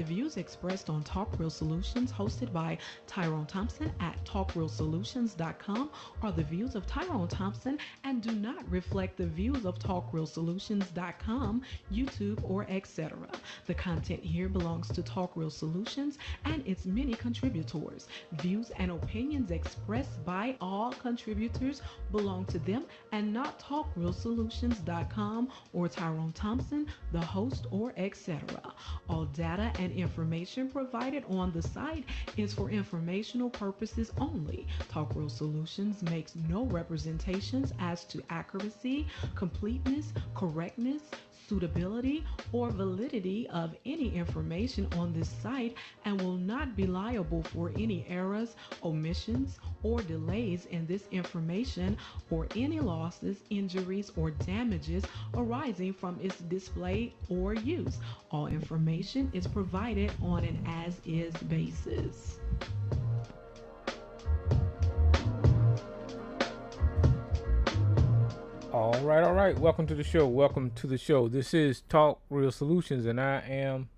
views expressed on Talk Real Solutions, hosted by Tyrone Thompson at TalkRealSolutions.com, are the views of Tyrone Thompson and do not reflect the views of TalkRealSolutions.com, YouTube, or etc. The content here belongs to Talk Real Solutions and its many contributors. Views and opinions expressed by all contributors belong to them and not TalkRealSolutions.com or Tyrone Thompson, the host, or etc. All data and information provided on the site is for informational purposes only. Talk Real Solutions makes no representations as to accuracy, completeness, correctness, suitability, or validity of any information on this site and will not be liable for any errors, omissions, or delays in this information or any losses, injuries, or damages arising from its display or use. All information is provided on an as-is basis. All right. Welcome to the show. This is Talk Real Solutions, and I am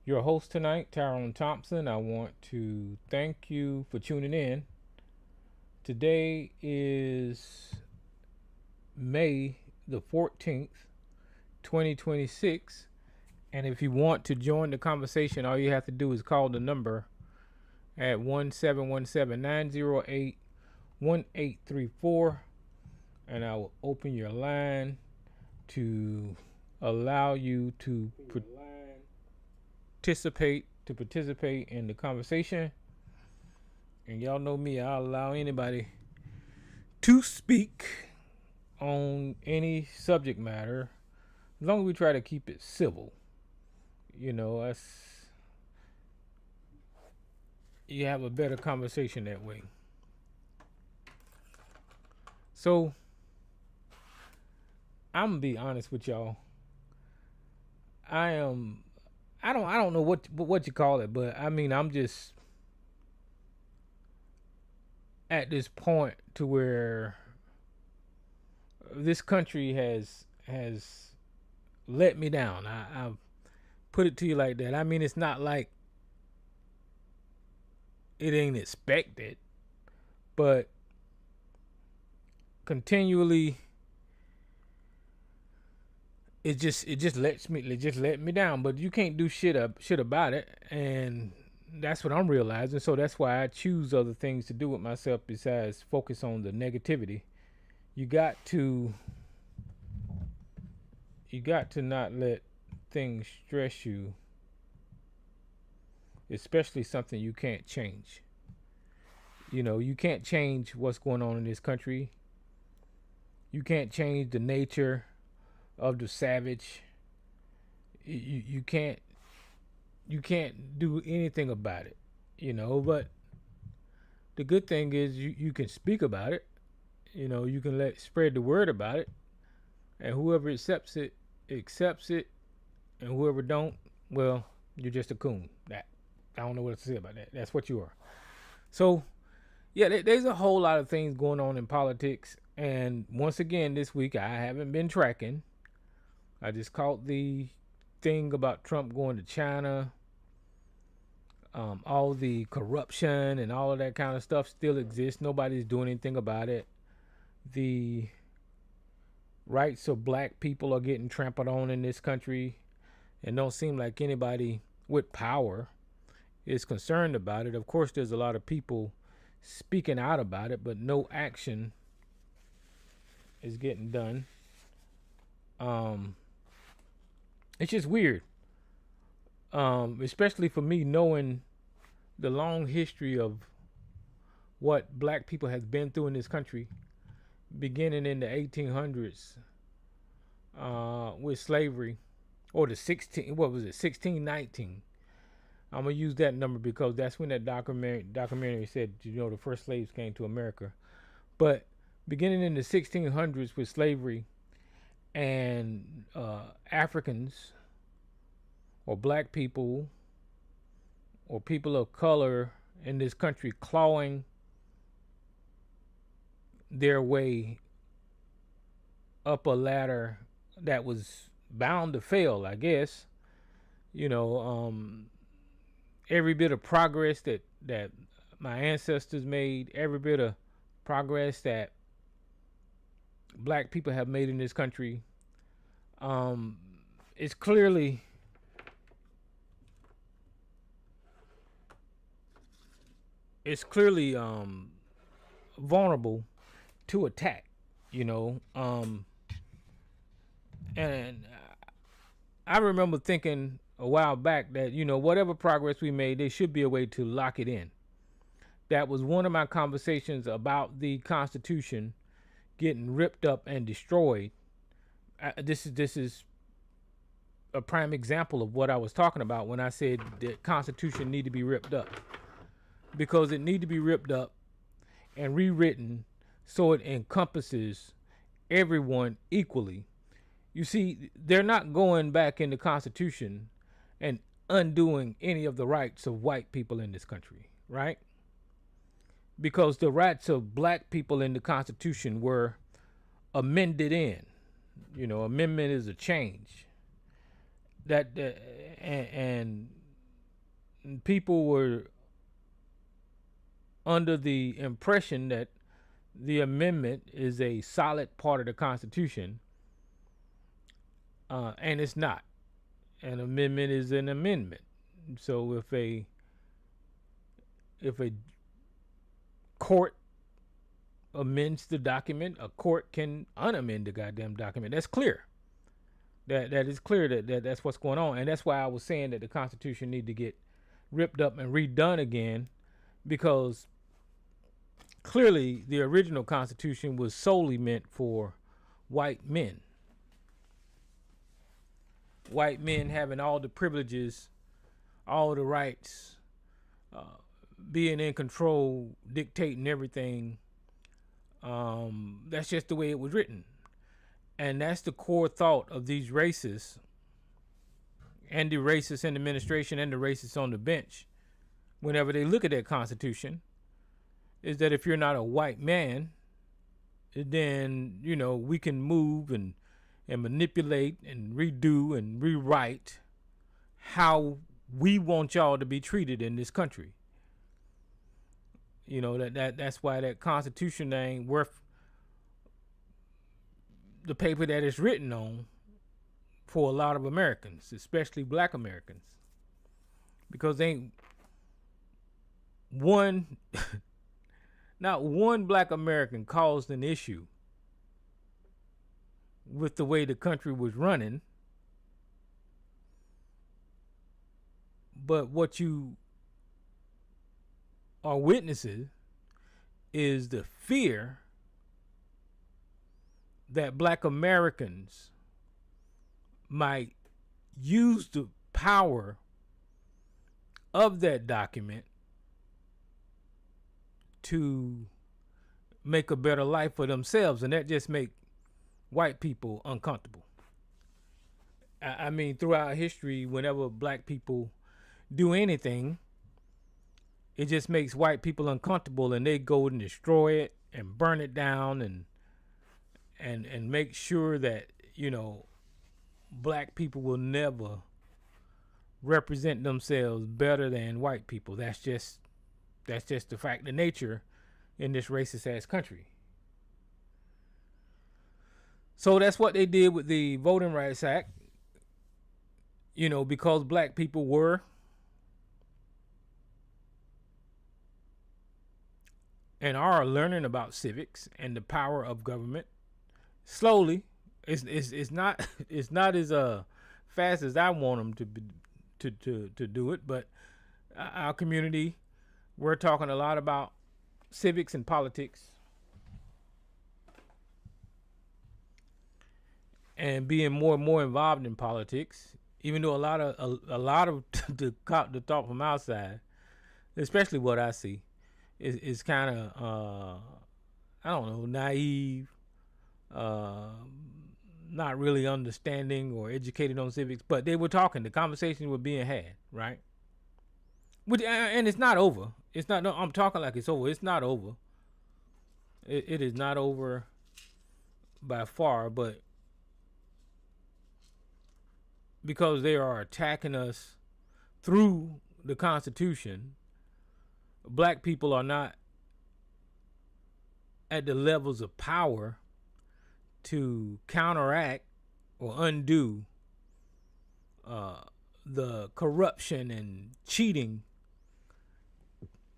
your host tonight, Tyrone Thompson. I want to thank you for tuning in. Today is May the 14th, 2026, and if you want to join the conversation, all you have to do is call the number at 1-717-908-1834. And I will open your line to allow you to participate in the conversation. And y'all know me, I'll allow anybody to speak on any subject matter as long as we try to keep it civil. You have a better conversation that way. So I'm gonna be honest with y'all. I don't know what you call it, but I mean, I'm just at this point to where this country has let me down. I've put it to you like that. I mean, it's not like it ain't expected, but continually it just let me down. But you can't do shit about it, and that's what I'm realizing. So that's why I choose other things to do with myself besides focus on the negativity. You got to not let things stress you, especially something you can't change. You can't change what's going on in this country. You can't change the nature of the savage. You can't do anything about it, but the good thing is you can speak about it. You can spread the word about it, and whoever accepts it, and whoever don't, well, you're just a coon. That I don't know what to say about that. That's what you are. So yeah, there's a whole lot of things going on in politics, and once again this week I haven't been tracking. I just caught the thing about Trump going to China. All the corruption and all of that kind of stuff still exists. Nobody's doing anything about it. The rights of black people are getting trampled on in this country, and don't seem like anybody with power is concerned about it. Of course, there's a lot of people speaking out about it, but no action is getting done. It's just weird, especially for me, knowing the long history of what black people has been through in this country, beginning in the 1800s with slavery, or the 1619. I'm gonna use that number because that's when that documentary said, the first slaves came to America. But beginning in the 1600s with slavery and Africans or black people or people of color in this country clawing their way up a ladder that was bound to fail, I guess. every bit of progress that my ancestors made, every bit of progress that black people have made in this country, um, it's clearly vulnerable to attack, you know. And I remember thinking a while back that, you know, whatever progress we made, there should be a way to lock it in. That was one of my conversations about the Constitution getting ripped up and destroyed. This is a prime example of what I was talking about when I said the Constitution need to be ripped up, because it need to be ripped up and rewritten so it encompasses everyone equally. You see, they're not going back in the Constitution and undoing any of the rights of white people in this country, right? Because the rights of black people in the Constitution were amended in. You know, amendment is a change. And people were under the impression that the amendment is a solid part of the Constitution, and it's not. An amendment is an amendment. So if a court amends the document, a court can unamend the goddamn document. That's clear. That is clear that's what's going on, and that's why I was saying that the Constitution need to get ripped up and redone again, because clearly the original Constitution was solely meant for white men. White men having all the privileges, all the rights, being in control, dictating everything. That's just the way it was written. And that's the core thought of these racists, and the racists in the administration and the racists on the bench, whenever they look at that Constitution, is that if you're not a white man, then, you know, we can move and manipulate and redo and rewrite how we want y'all to be treated in this country. You know, that's why that Constitution ain't worth the paper that it's written on for a lot of Americans, especially black Americans, because ain't one not one black American caused an issue with the way the country was running. But what you are witnessing is the fear that black Americans might use the power of that document to make a better life for themselves, and that just make white people uncomfortable. I mean, throughout history, whenever black people do anything, it just makes white people uncomfortable, and they go and destroy it and burn it down and make sure that, you know, black people will never represent themselves better than white people. That's just the fact, the nature in this racist ass country. So that's what they did with the Voting Rights Act. You know, because black people were and are learning about civics and the power of government slowly. It's not as fast as I want them to be, to do it, but our community, we're talking a lot about civics and politics and being more and more involved in politics, even though a lot of the thought from outside, especially what I see, is kind of I don't know, naive, not really understanding or educated on civics. But they were talking, the conversations were being had, right? And it's not over. It's not. No, I'm talking like it's over. It's not over. It is not over by far, but because they are attacking us through the Constitution, black people are not at the levels of power to counteract or undo the corruption and cheating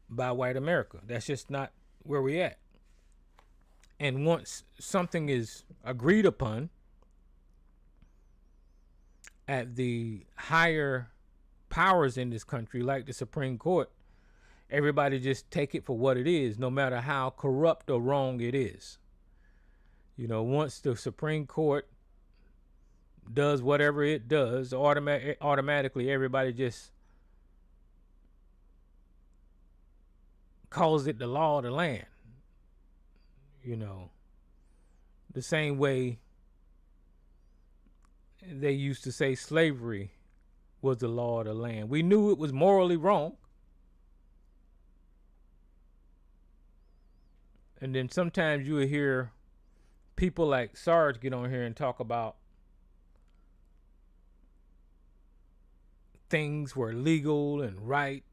by white America. That's just not where we're at. And once something is agreed upon at the higher powers in this country, like the Supreme Court, everybody just take it for what it is, no matter how corrupt or wrong it is. You know, once the Supreme Court does whatever it does, automatically everybody just calls it the law of the land. You know, the same way they used to say slavery was the law of the land. We knew it was morally wrong. And then sometimes you will hear people like Sarge get on here and talk about things were legal and right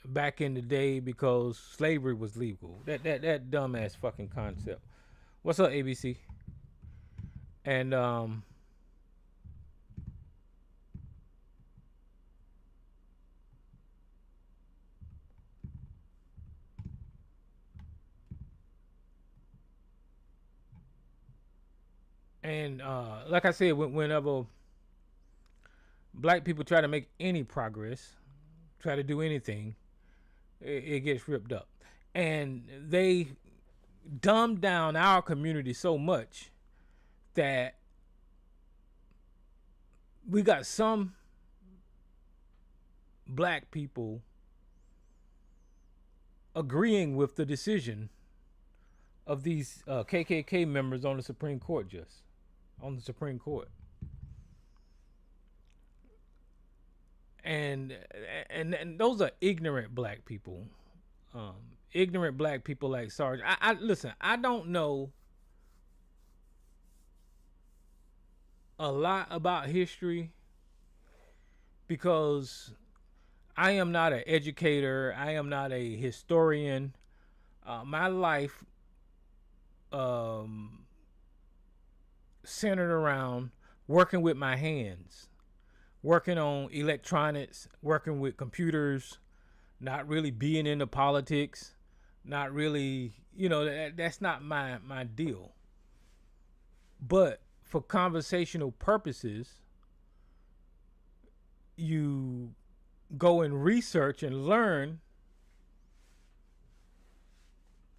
back in the day because slavery was legal. That dumbass fucking concept. What's up, ABC? And like I said, whenever black people try to make any progress, try to do anything, it gets ripped up. And they dumb down our community so much that we got some black people agreeing with the decision of these KKK members on the Supreme Court, on the Supreme Court. And those are ignorant black people. Ignorant black people like Sarge. I listen, I don't know a lot about history because I am not an educator. I am not a historian. My life centered around working with my hands, working on electronics, working with computers, not really being into politics, not really, you know, that's not my deal. But for conversational purposes, you go and research and learn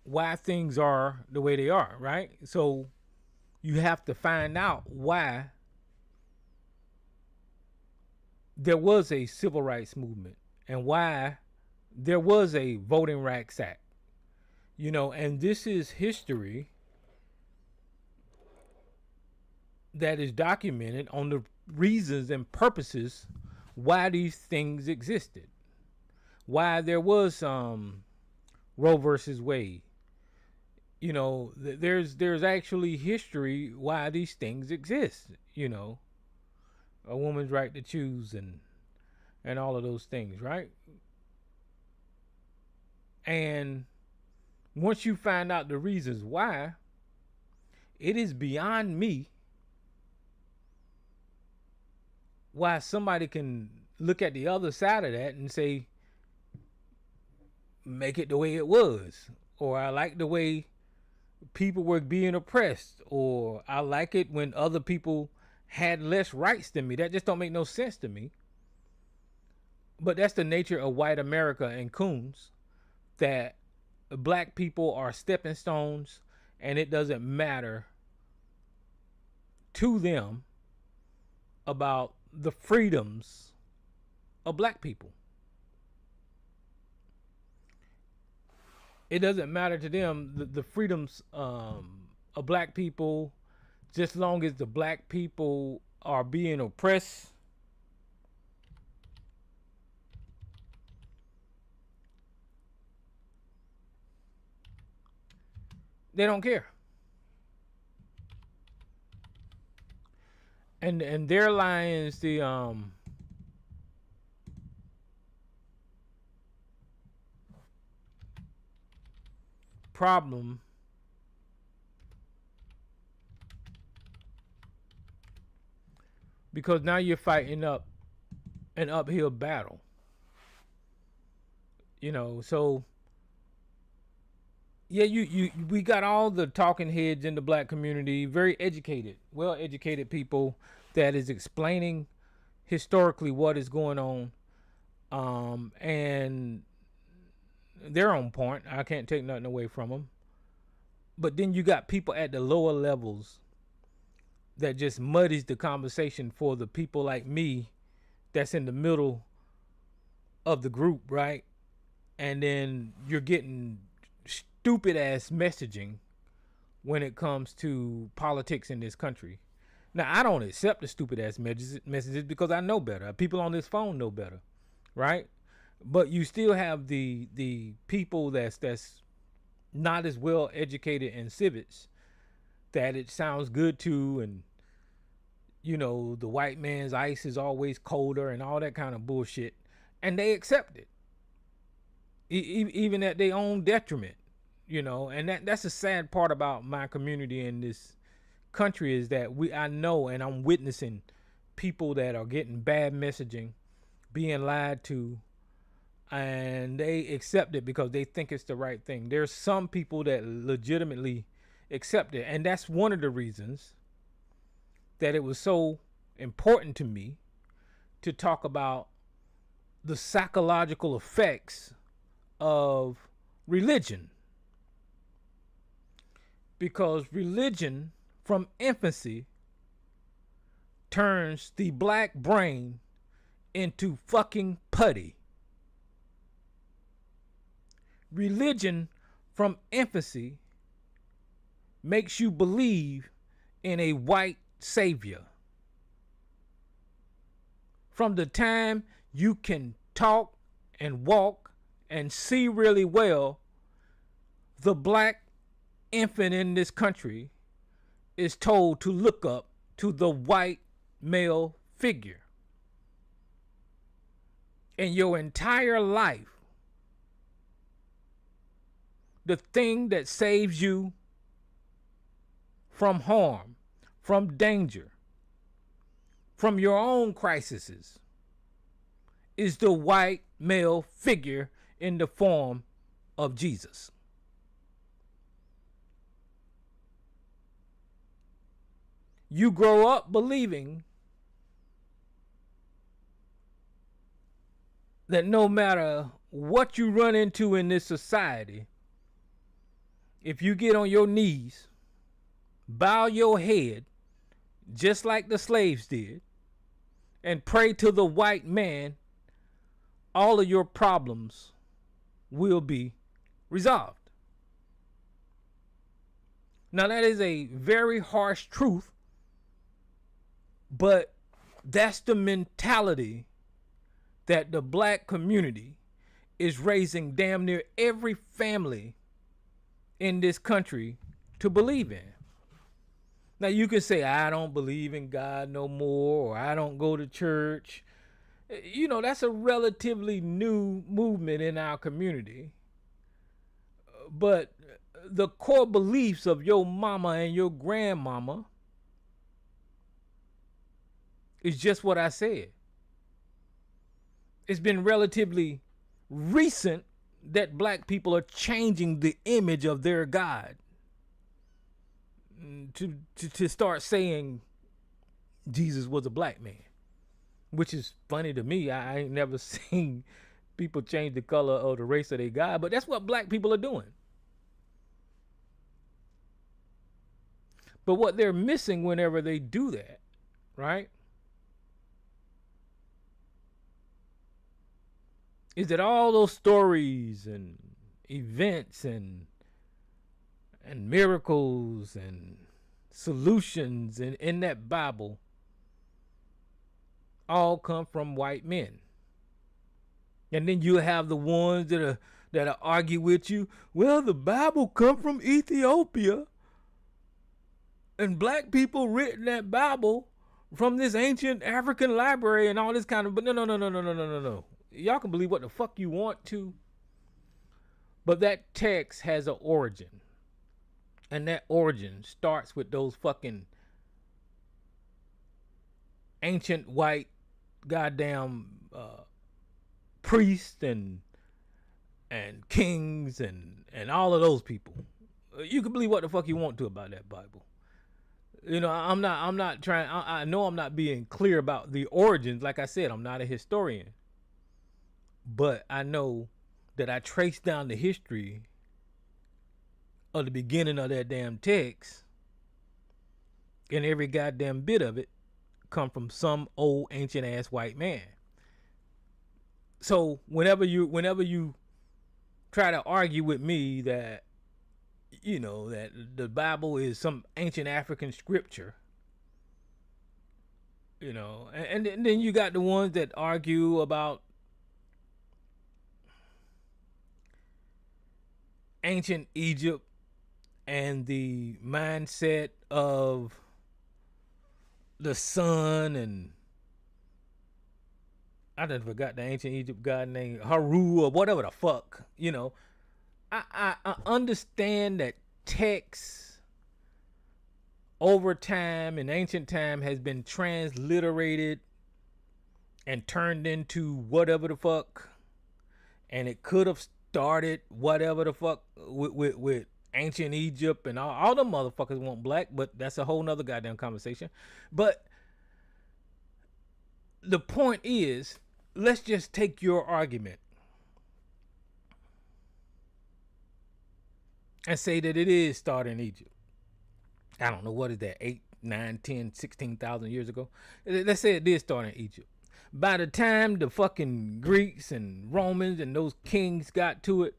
why things are the way they are, right? So you have to find out why there was a civil rights movement and why there was a Voting Rights Act. You know, and this is history that is documented on the reasons and purposes why these things existed. Why there was Roe versus Wade. You know, there's actually history why these things exist, you know. A woman's right to choose and all of those things, right? And once you find out the reasons why, it is beyond me why somebody can look at the other side of that and say, make it the way it was. Or I like the way people were being oppressed. Or I like it when other people had less rights than me. That just don't make no sense to me. But that's the nature of white America and coons, that black people are stepping stones and it doesn't matter to them about the freedoms of black people. It doesn't matter to them the freedoms of black people, just long as the black people are being oppressed. They don't care. And their line is the problem because now you're fighting up an uphill battle. So yeah, we got all the talking heads in the black community, very educated, well-educated people that is explaining historically what is going on, and they're on point. I can't take nothing away from them. But then you got people at the lower levels that just muddies the conversation for the people like me that's in the middle of the group, right? And then you're getting stupid ass messaging when it comes to politics in this country. Now, I don't accept the stupid ass messages because I know better. People on this phone know better, right? But you still have the people that's not as well educated in civics that it sounds good to, and the white man's ice is always colder and all that kind of bullshit, and they accept it, even at their own detriment, and that's the sad part about my community in this country is that I know and I'm witnessing people that are getting bad messaging, being lied to, and they accept it because they think it's the right thing. There's some people that legitimately accept it, and that's one of the reasons that it was so important to me to talk about the psychological effects of religion, because religion from infancy turns the black brain into fucking putty. Religion from infancy makes you believe in a white savior. From the time you can talk and walk and see really well, the black infant in this country is told to look up to the white male figure. In your entire life, the thing that saves you from harm, from danger, from your own crises, is the white male figure in the form of Jesus. You grow up believing that no matter what you run into in this society, if you get on your knees, bow your head, just like the slaves did, and pray to the white man, all of your problems will be resolved. Now, that is a very harsh truth, but that's the mentality that the black community is raising damn near every family in this country to believe in. Now, you can say, I don't believe in God no more, or I don't go to church. That's a relatively new movement in our community. But the core beliefs of your mama and your grandmama is just what I said. It's been relatively recent that black people are changing the image of their God to start saying Jesus was a black man, which is funny to me. I ain't never seen people change the color of the race of their God, but that's what black people are doing. But what they're missing whenever they do that, right, is that all those stories and events and miracles and solutions in that Bible all come from white men. And then you have the ones that argue with you, well, the Bible come from Ethiopia, and black people written that Bible from this ancient African library and all this kind of, but no. Y'all can believe what the fuck you want to, but that text has an origin. And that origin starts with those fucking ancient white goddamn priests and kings and all of those people. You can believe what the fuck you want to about that Bible. You know, I'm not trying. I know I'm not being clear about the origins. Like I said, I'm not a historian, but I know that I traced down the history of the beginning of that damn text, and every goddamn bit of it come from some old ancient ass white man. So whenever you try to argue with me that, you know, that the Bible is some ancient African scripture, you know, and then you got the ones that argue about ancient Egypt and the mindset of the sun, and I done forgot the ancient Egypt god named Haru or whatever the fuck, you know. I understand that text over time in ancient time has been transliterated and turned into whatever the fuck, and it could have started whatever the fuck with ancient Egypt, and all the motherfuckers want black, but that's a whole nother goddamn conversation. But the point is, let's just take your argument and say that it is started in Egypt. I don't know, what is that, 8, 9, 10, 16,000 years ago? Let's say it did start in Egypt. By the time the fucking Greeks and Romans and those kings got to it,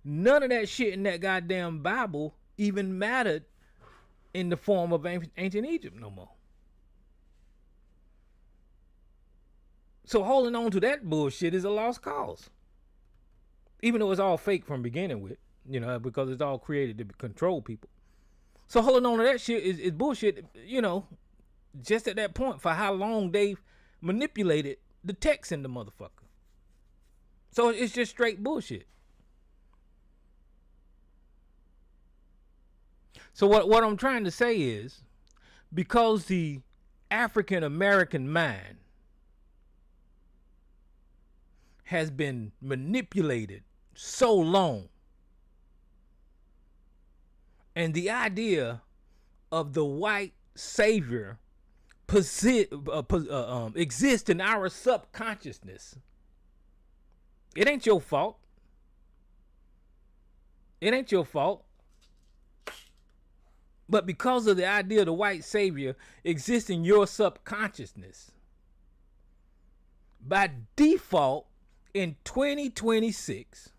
none of that shit in that goddamn Bible even mattered in the form of ancient Egypt no more. So holding on to that bullshit is a lost cause. Even though it's all fake from beginning with, you know, because it's all created to control people. So holding on to that shit is bullshit, you know, just at that point for how long they've manipulated the text in the motherfucker. So it's just straight bullshit. So what I'm trying to say is, because the African American mind has been manipulated so long, and the idea of the white savior exists in our subconsciousness. It ain't your fault. It ain't your fault. But because of the idea of the white savior exists in your subconsciousness, by default, in 2026,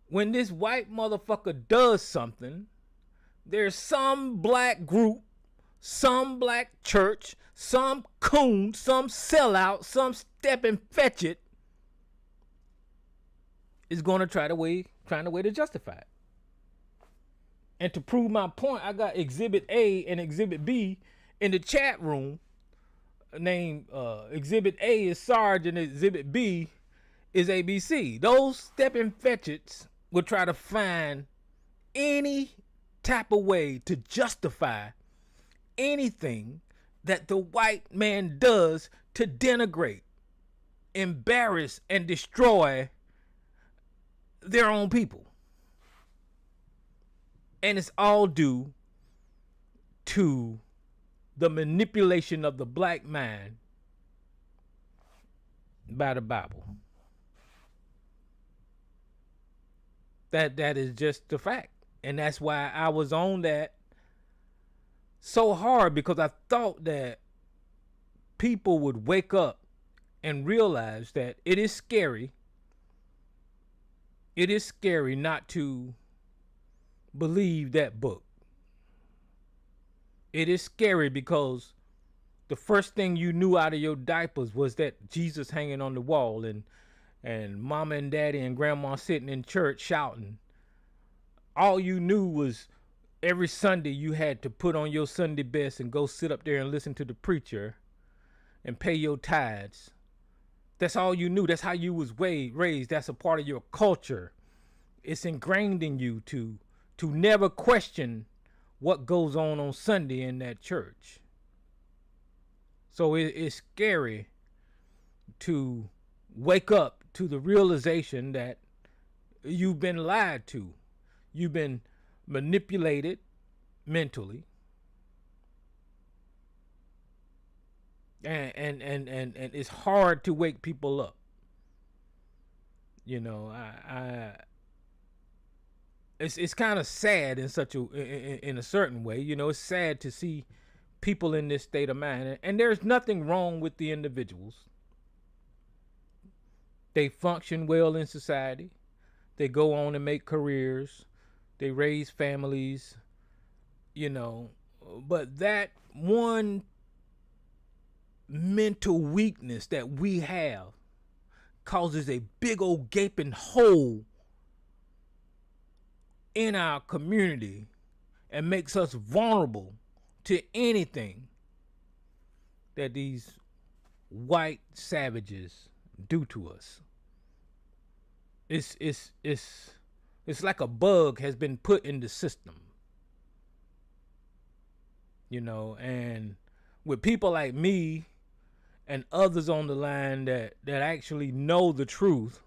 when this white motherfucker does something, there's some black group, some black church, some coon, some sellout, some step and fetch it is going to trying a way to justify it. And to prove my point, I got Exhibit A and Exhibit B in the chat room. Named Exhibit A is Sarge and Exhibit B is ABC. Those step and fetchits will try to find any type of way to justify anything that the white man does to denigrate, embarrass, and destroy their own people. And it's all due to the manipulation of the black mind by the Bible. That is just the fact. And that's why I was on that so hard, because I thought that people would wake up and realize that it is scary. It is scary not to believe that book. It is scary because the first thing you knew out of your diapers was that Jesus hanging on the wall, and mama and daddy and grandma sitting in church shouting. All you knew was every Sunday you had to put on your Sunday best and go sit up there and listen to the preacher and pay your tithes. That's all you knew. That's how you was raised. That's a part of your culture. It's ingrained in you to to never question what goes on Sunday in that church. So it's scary to wake up to the realization that you've been lied to. You've been manipulated mentally. And it's hard to wake people up. You know, it's kind of sad in a certain way. You know, it's sad to see people in this state of mind, and there's nothing wrong with the individuals. They function well in society. They go on and make careers. They raise families, you know. But that one mental weakness that we have causes a big old gaping hole in our community and makes us vulnerable to anything that these white savages do to us. It's like a bug has been put in the system, you know. And with people like me and others on the line that actually know the truth,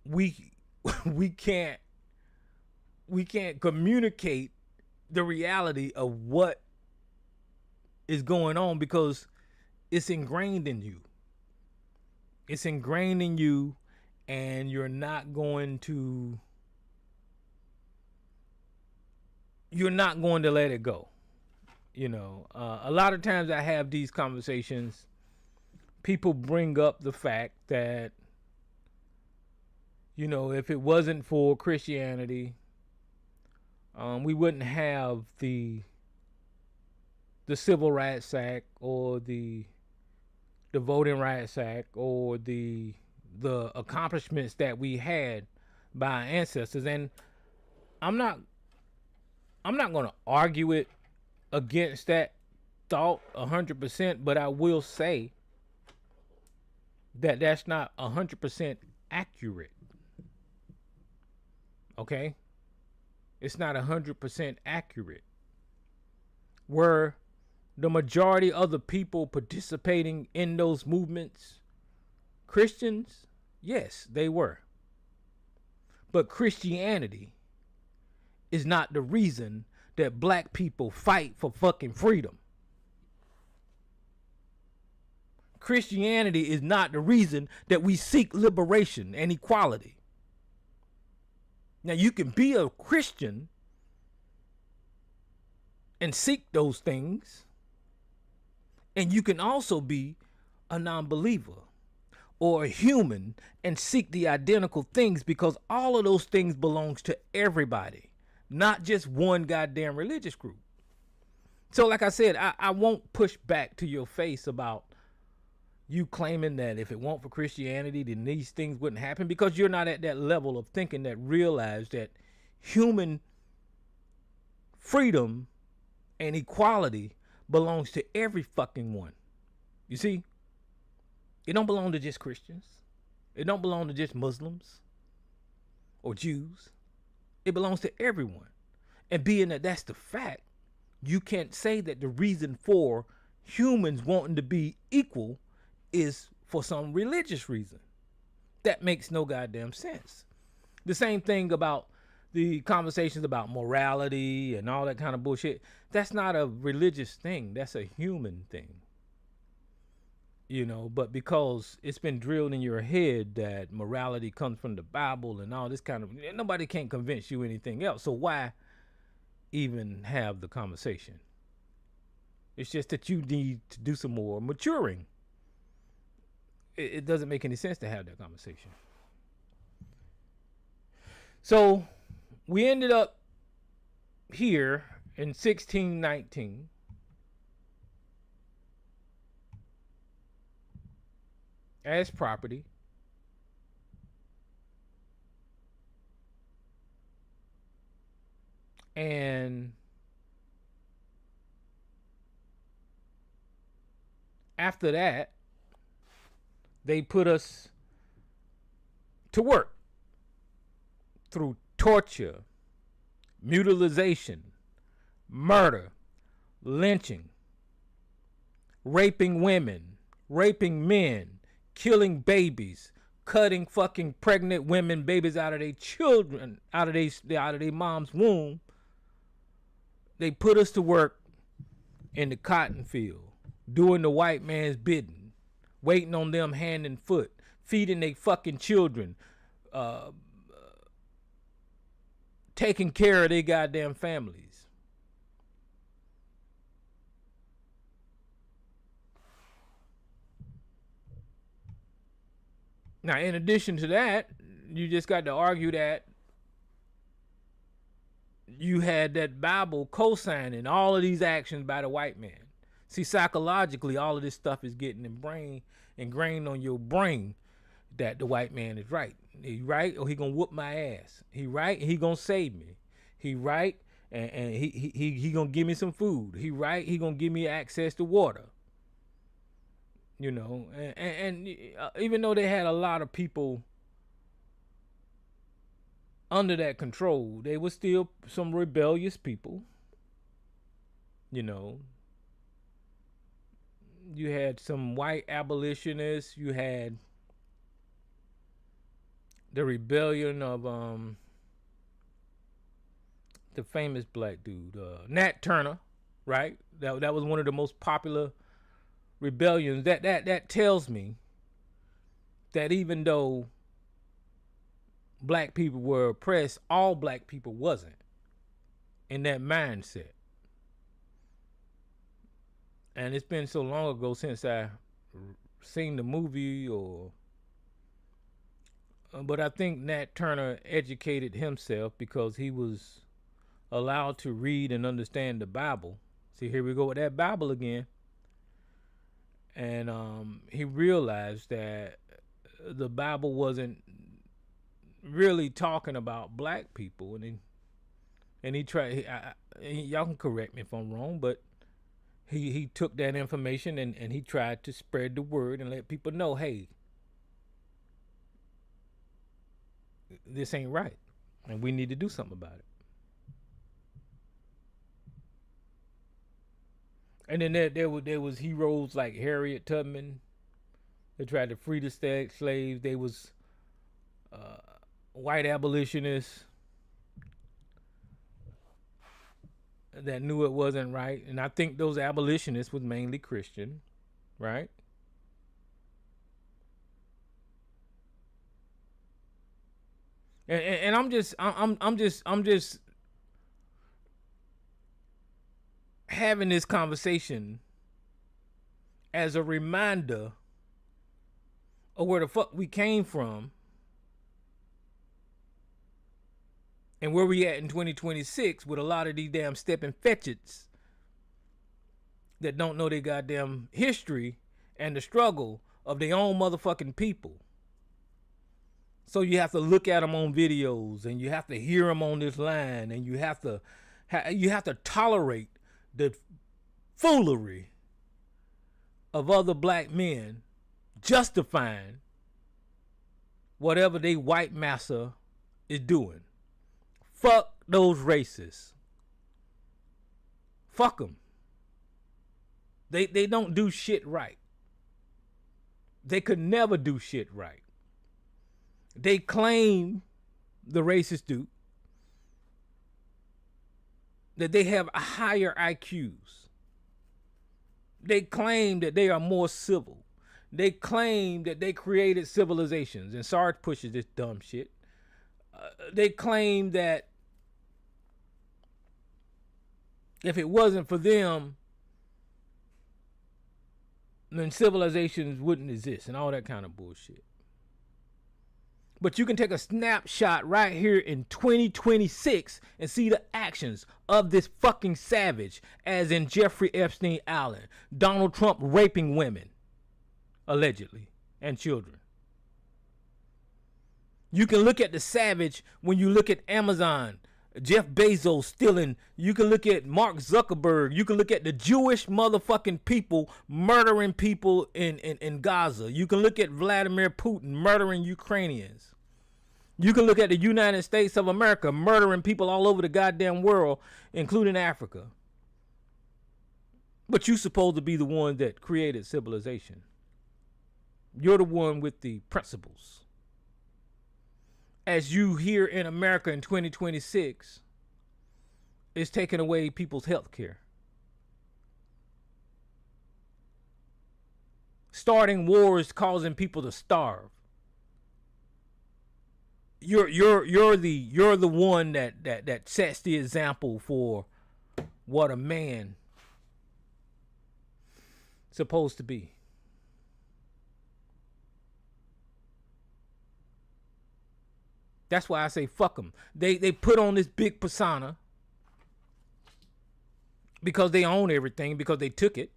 we can't communicate the reality of what is going on because it's ingrained in you. It's ingrained in you, and you're not going to let it go. You know, a lot of times I have these conversations, people bring up the fact that, you know, if it wasn't for Christianity, we wouldn't have the Civil Rights Act or the Voting Rights Act or the accomplishments that we had by our ancestors. And I'm not going to argue it against that thought 100%, but I will say that that's not 100% accurate. Okay? It's not 100% accurate. Were the majority of the people participating in those movements Christians? Yes, they were. But Christianity is not the reason that black people fight for fucking freedom. Christianity is not the reason that we seek liberation and equality. Now, you can be a Christian and seek those things, and you can also be a non-believer or a human and seek the identical things, because all of those things belongs to everybody, not just one goddamn religious group. So like I said, I won't push back to your face about you claiming that if it weren't for Christianity, then these things wouldn't happen, because you're not at that level of thinking that realize that human freedom and equality belongs to every fucking one. You see, it don't belong to just Christians. It don't belong to just Muslims or Jews. It belongs to everyone. And being that that's the fact, you can't say that the reason for humans wanting to be equal is for some religious reason. That makes no goddamn sense. The same thing about the conversations about morality and all that kind of bullshit. That's not a religious thing. That's a human thing. You know, but because it's been drilled in your head that morality comes from the Bible and all this kind of, nobody can convince you anything else. So why even have the conversation? It's just that you need to do some more maturing. It doesn't make any sense to have that conversation. So we ended up here in 1619. As property. And after that, they put us to work. through torture, mutilization, murder, lynching, raping women, raping men, killing babies, cutting fucking pregnant women, babies out of their children, out of their mom's womb. They put us to work in the cotton field, doing the white man's bidding, waiting on them hand and foot, feeding their fucking children, taking care of their goddamn families. Now, in addition to that, you just got to argue that you had that Bible co-signing all of these actions by the white man. See, psychologically, all of this stuff is getting ingrained on your brain that the white man is right. He right, or he gonna whoop my ass. He right, he gonna save me. He right, and he gonna give me some food. He right, he gonna give me access to water. You know, and even though they had a lot of people under that control, they were still some rebellious people. You know, you had some white abolitionists. You had the rebellion of the famous black dude, Nat Turner, right? That was one of the most popular rebellions. That tells me that even though black people were oppressed, all black people wasn't in that mindset. And it's been so long ago since I seen the movie, but I think Nat Turner educated himself because he was allowed to read and understand the Bible. See, here we go with that Bible again. And he realized that the Bible wasn't really talking about black people, and he tried. Y'all can correct me if I'm wrong, but he took that information and he tried to spread the word and let people know, hey, this ain't right, and we need to do something about it. And then there was heroes like Harriet Tubman. They tried to free the slaves. They was white abolitionists that knew it wasn't right. And I think those abolitionists was mainly Christian, right? And I'm just having this conversation as a reminder of where the fuck we came from and where we at in 2026 with a lot of these damn stepping fetchits that don't know their goddamn history and the struggle of their own motherfucking people. So you have to look at them on videos, and you have to hear them on this line, and you have to tolerate the foolery of other black men justifying whatever they white massa is doing. Fuck those racists. Fuck them. They don't do shit right. They could never do shit right. They claim, the racists do, that they have higher IQs. They claim that they are more civil. They claim that they created civilizations. And Sarge pushes this dumb shit. They claim that if it wasn't for them, then civilizations wouldn't exist and all that kind of bullshit. But you can take a snapshot right here in 2026 and see the actions of this fucking savage, as in Jeffrey Epstein Island, Donald Trump raping women, allegedly, and children. You can look at the savage when you look at Amazon, Jeff Bezos stealing. You can look at Mark Zuckerberg. You can look at the Jewish motherfucking people murdering people in Gaza. You can look at Vladimir Putin murdering Ukrainians. You can look at the United States of America murdering people all over the goddamn world, including Africa. But you're supposed to be the one that created civilization. You're the one with the principles. As you here in America in 2026 is taking away people's health care. Starting wars, causing people to starve. You're the one that sets the example for what a man supposed to be. That's why I say fuck them. They put on this big persona because they own everything, because they took it.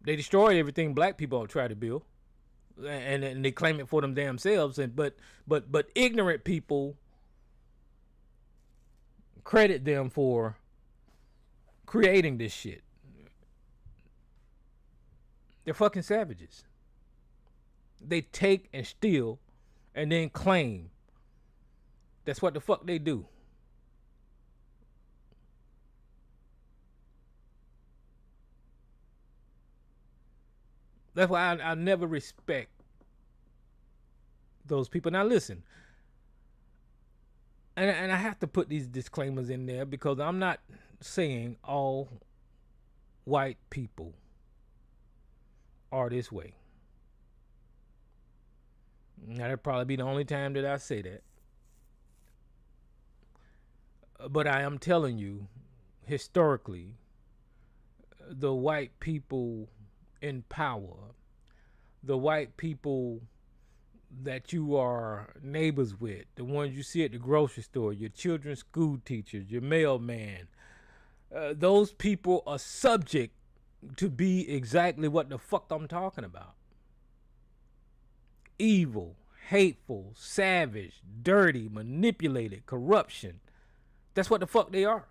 They destroy everything black people have tried to build, and they claim it for them damn selves. And but ignorant people credit them for creating this shit. They're fucking savages. They take and steal and then claim. That's what the fuck they do. That's why I never respect those people. Now listen, and I have to put these disclaimers in there because I'm not saying all white people are this way. Now, that'd probably be the only time that I say that. But I am telling you, historically, the white people in power, the white people that you are neighbors with, the ones you see at the grocery store, your children's school teachers, your mailman, those people are subject to be exactly what the fuck I'm talking about. Evil, hateful, savage, dirty, manipulated, corruption. That's what the fuck they are.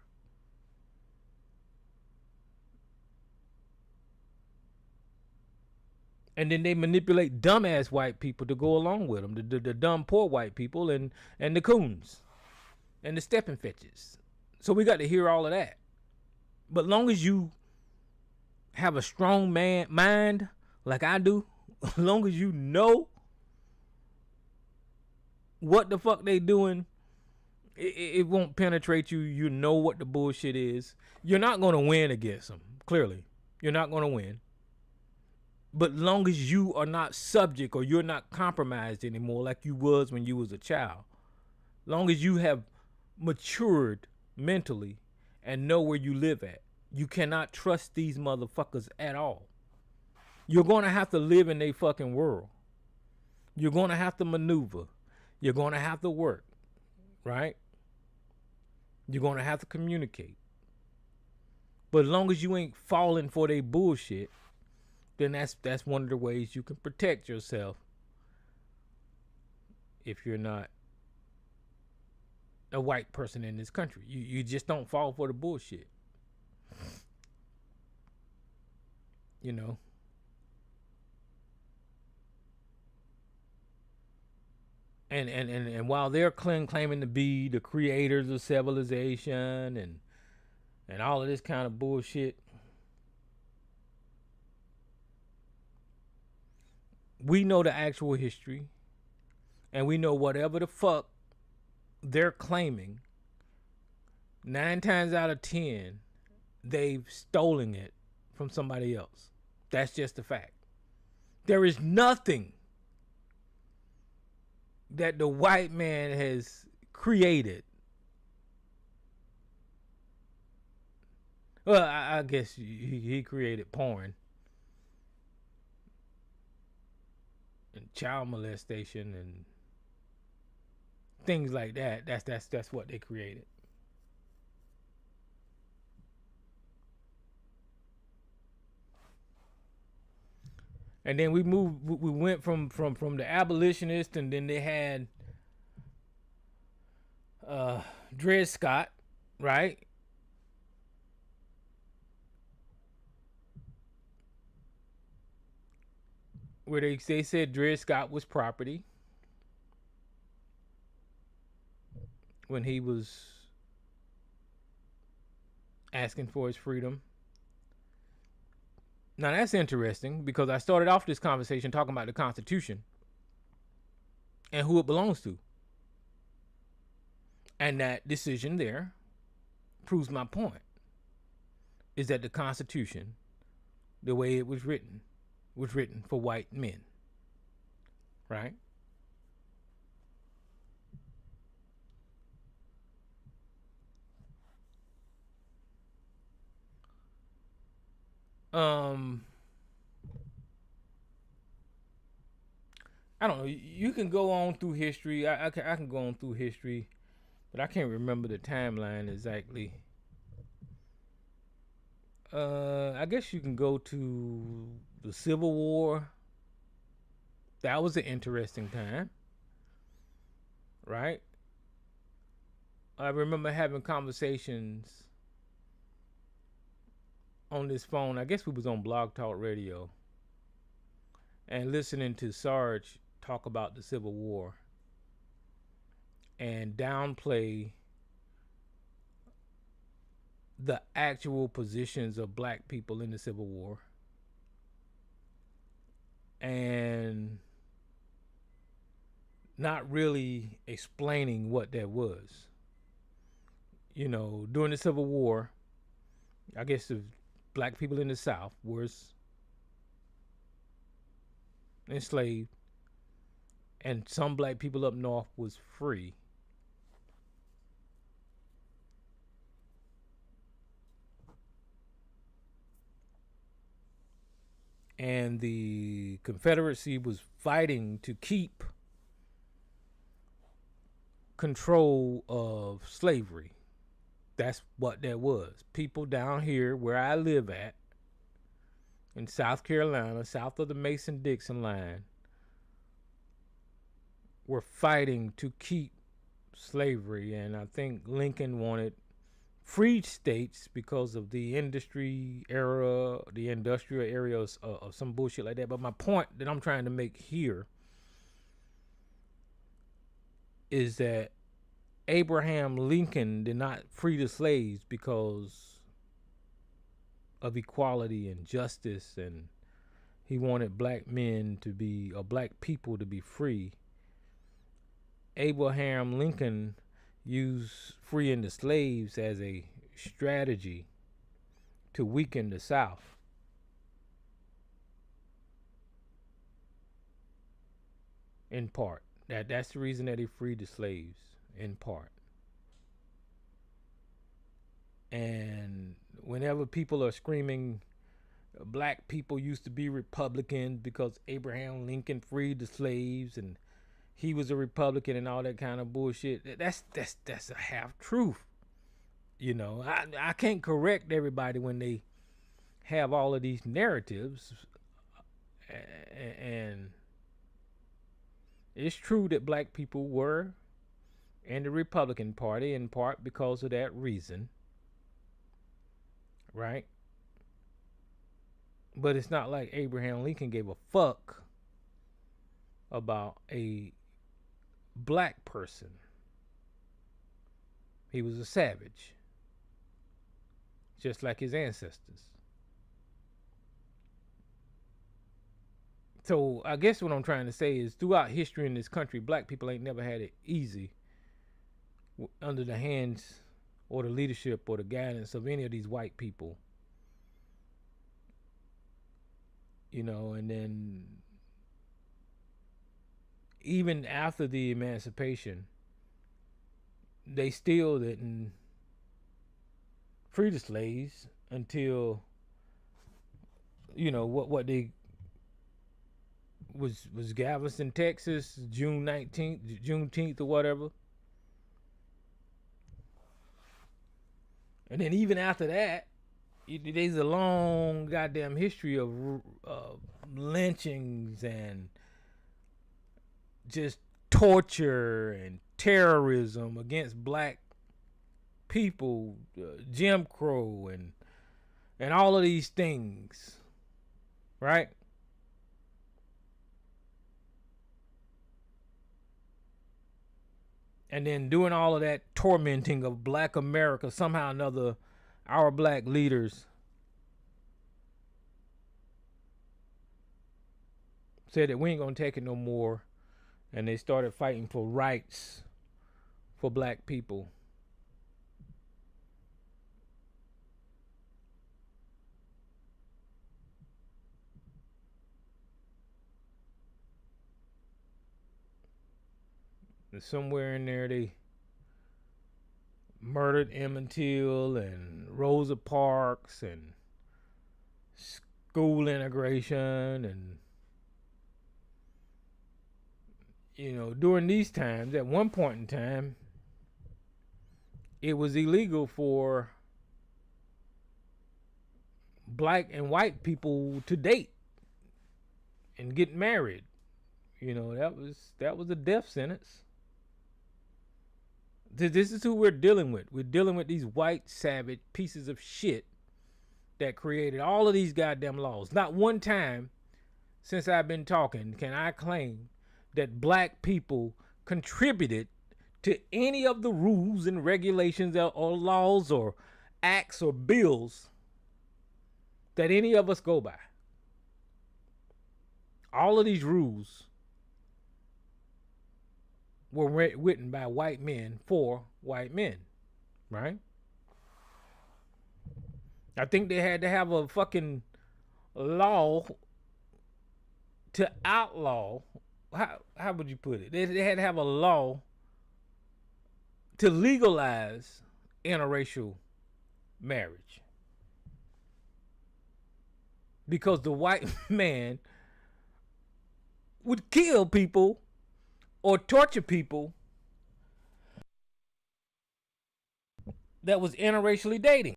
And then they manipulate dumbass white people to go along with them. The dumb poor white people and the coons and the stepping fetches. So we got to hear all of that. But long as you have a strong mind like I do, as long as you know what the fuck they doing, it won't penetrate you. You know what the bullshit is. You're not going to win against them. Clearly, you're not going to win. But long as you are not subject or you're not compromised anymore like you was when you was a child, long as you have matured mentally and know where you live at, you cannot trust these motherfuckers at all. You're going to have to live in their fucking world. You're going to have to maneuver. You're going to have to work, right? You're going to have to communicate. But as long as you ain't falling for their bullshit, then that's one of the ways you can protect yourself if you're not a white person in this country. You just don't fall for the bullshit. You know? And while they're claiming to be the creators of civilization and all of this kind of bullshit, we know the actual history, and we know whatever the fuck they're claiming, 9 times out of 10, they've stolen it from somebody else. That's just a fact. There is nothing that the white man has created. Well, I guess he created porn and child molestation and things like that. That's what they created. And then we went from the abolitionists, and then they had Dred Scott, right? Where they said Dred Scott was property. when he was asking for his freedom. Now that's interesting because I started off this conversation talking about the Constitution and who it belongs to. And that decision there proves my point, is that the Constitution, the way it was written for white men, right? I don't know. You can go on through history. I can go on through history, but I can't remember the timeline exactly. I guess you can go to the Civil War. That was an interesting time, right? I remember having conversations on this phone. I guess we was on Blog Talk Radio and listening to Sarge talk about the Civil War and downplay the actual positions of black people in the Civil War and not really explaining what that was. You know, during the Civil War, I guess the black people in the South was enslaved and some black people up north was free. And the Confederacy was fighting to keep control of slavery. That's what that was. People down here where I live at, in South Carolina, south of the Mason-Dixon line, were fighting to keep slavery. And I think Lincoln wanted freed states because of the industry era, the industrial areas of some bullshit like that. But my point that I'm trying to make here is that Abraham Lincoln did not free the slaves because of equality and justice, and he wanted black men to be, or black people to be free. Abraham Lincoln used freeing the slaves as a strategy to weaken the South. In part. That's the reason that he freed the slaves, in part. And whenever people are screaming black people used to be Republicans because Abraham Lincoln freed the slaves and he was a Republican and all that kind of bullshit, that's a half truth. You know, I can't correct everybody when they have all of these narratives. And it's true that black people were in the Republican Party in part because of that reason, right? But it's not like Abraham Lincoln gave a fuck about a black person. He was a savage, just like his ancestors. So I guess what I'm trying to say is throughout history in this country, black people ain't never had it easy under the hands or the leadership or the guidance of any of these white people. You know, and then even after the emancipation, they still didn't free the slaves until, you know, what they was Galveston, Texas, June 19th, Juneteenth or whatever. And then even after that, there's a long goddamn history of lynchings and just torture and terrorism against black people, Jim Crow and all of these things, right? And then doing all of that tormenting of black America, somehow or another, our black leaders said that we ain't gonna take it no more, and they started fighting for rights for black people. And somewhere in there they murdered Emmett Till and Rosa Parks and school integration. And during these times, at one point in time, it was illegal for black and white people to date and get married. That was a death sentence. This is who we're dealing with. We're dealing with these white savage pieces of shit that created all of these goddamn laws. Not one time since I've been talking can I claim that black people contributed to any of the rules and regulations or laws or acts or bills that any of us go by. All of these rules were written by white men for white men, right? I think they had to have a fucking law to outlaw. How would you put it? They had to have a law to legalize interracial marriage, because the white man would kill people or torture people that was interracially dating.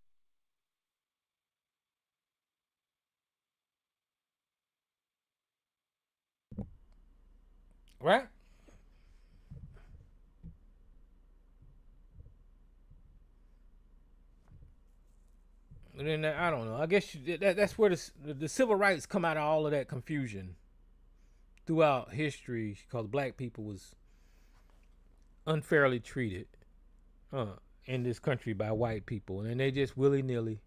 Right? And then I don't know. I guess that's where the civil rights come out of all of that confusion throughout history, because black people was unfairly treated in this country by white people, and they just willy-nilly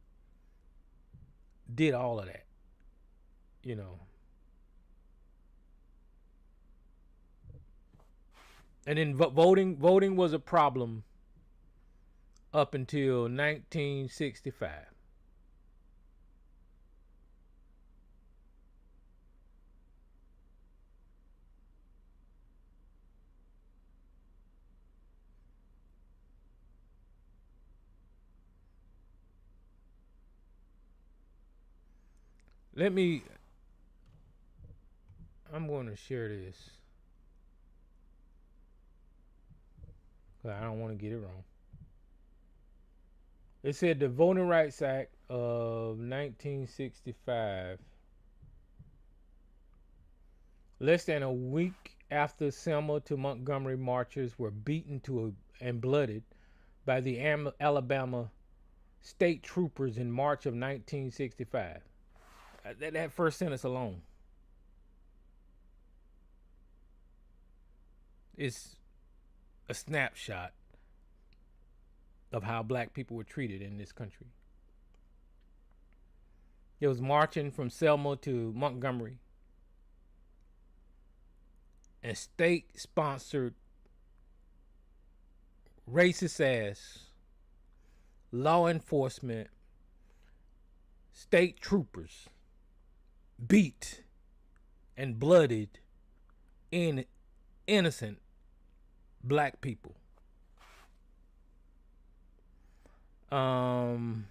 did all of that, And then voting was a problem up until 1965. I'm going to share this, I don't want to get it wrong. It said the Voting Rights Act of 1965, less than a week after Selma to Montgomery marchers were beaten and blooded by the Alabama state troopers in March of 1965. That first sentence alone is a snapshot of how black people were treated in this country. It was marching from Selma to Montgomery, and state-sponsored racist ass law enforcement state troopers beat and blooded innocent black people. Well,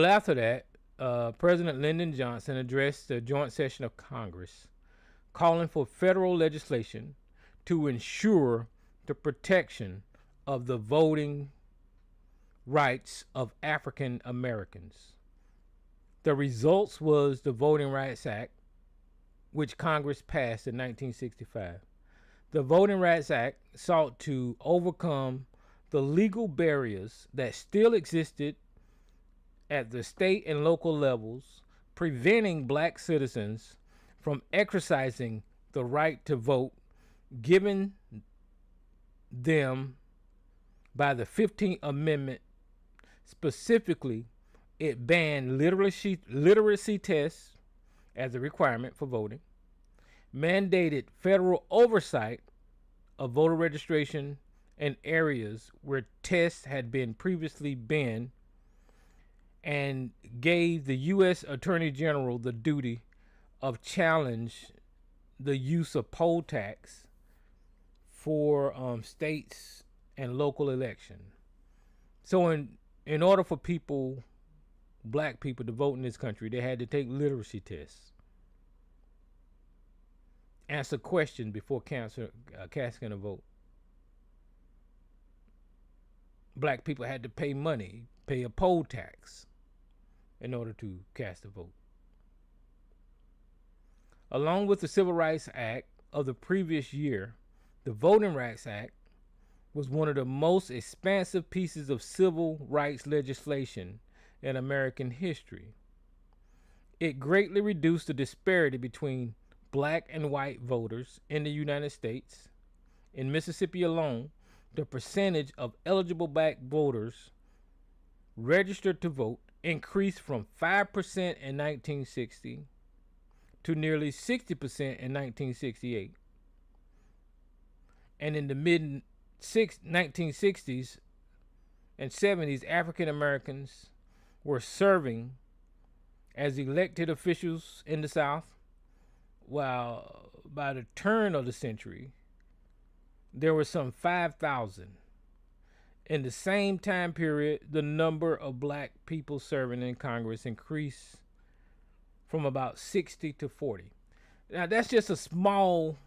after that, President Lyndon Johnson addressed the joint session of Congress, calling for federal legislation to ensure the protection of the voting rights of African Americans. The results was the Voting Rights Act, which Congress passed in 1965. The Voting Rights Act sought to overcome the legal barriers that still existed at the state and local levels, preventing black citizens from exercising the right to vote given them by the 15th Amendment. Specifically, it banned literacy tests as a requirement for voting, mandated federal oversight of voter registration in areas where tests had been previously banned, and gave the U.S. Attorney General the duty of challenge the use of poll tax for states and local election. So in order for people, black people, to vote in this country, they had to take literacy tests, answer questions before casting a vote. Black people had to pay money, pay a poll tax in order to cast a vote. Along with the Civil Rights Act of the previous year, the Voting Rights Act was one of the most expansive pieces of civil rights legislation in American history. It greatly reduced the disparity between black and white voters in the United States. In Mississippi alone, the percentage of eligible black voters registered to vote increased from 5% in 1960 to nearly 60% in 1968. And in the mid 1960s and 70s, African Americans were serving as elected officials in the South, while by the turn of the century, there were some 5,000. In the same time period, the number of black people serving in Congress increased from about 60 to 40. Now, that's just a small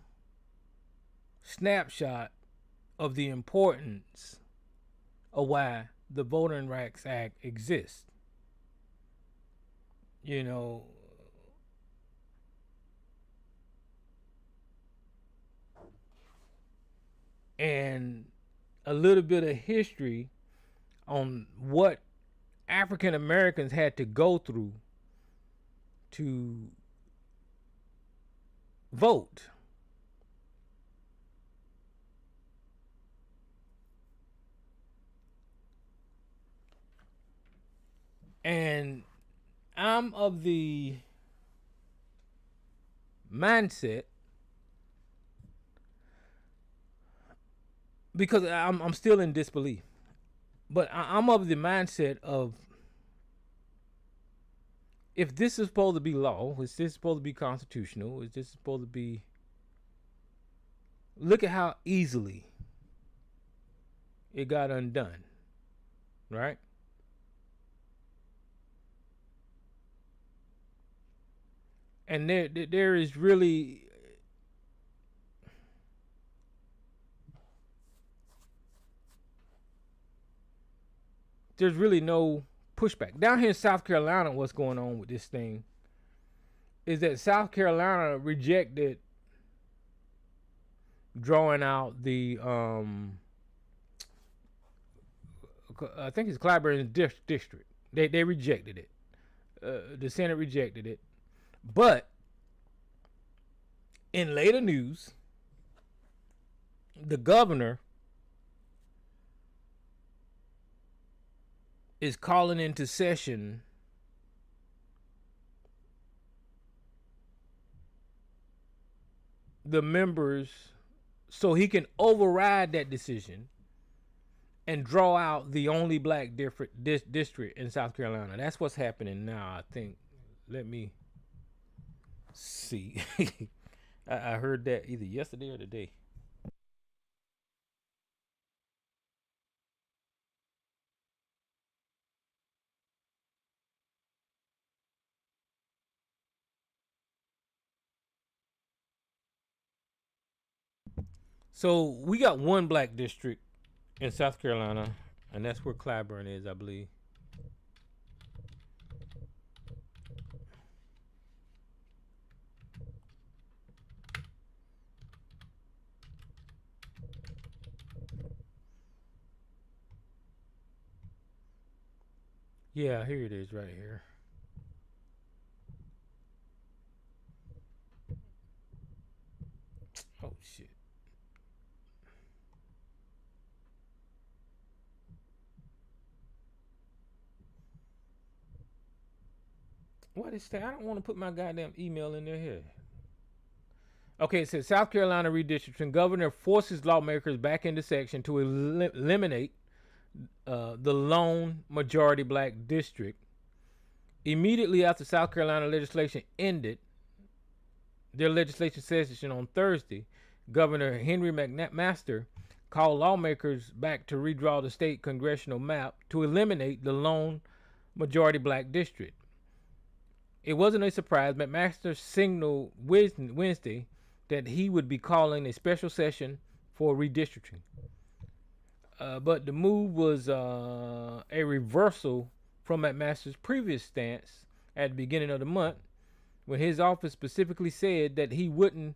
snapshot of the importance of why the Voting Rights Act exists. You know, and a little bit of history on what African Americans had to go through to vote. And I'm of the mindset, because I'm still in disbelief, but I'm of the mindset of, if this is supposed to be law, is this supposed to be constitutional, is this supposed to be, look at how easily it got undone, right? And there is really, there's really no pushback. Down here in South Carolina, what's going on with this thing is that South Carolina rejected drawing out the I think it's Clyburn district. They rejected it. The Senate rejected it. But in later news, the governor is calling into session the members so he can override that decision and draw out the only black district in South Carolina. That's what's happening now, I think. Let me see. I heard that either yesterday or today. So we got one black district in South Carolina, and that's where Clyburn is, I believe. Yeah, here it is right here. Oh shit. What is that? I don't want to put my goddamn email in there here. Okay, it says South Carolina redistricting. Governor forces lawmakers back into section to eliminate the lone majority black district. Immediately after South Carolina legislation ended their legislation session on Thursday, Governor Henry McMaster called lawmakers back to redraw the state congressional map to eliminate the lone majority black district. It wasn't a surprise. McMaster signaled Wednesday that he would be calling a special session for redistricting. But the move was a reversal from McMaster's previous stance at the beginning of the month, when his office specifically said that he wouldn't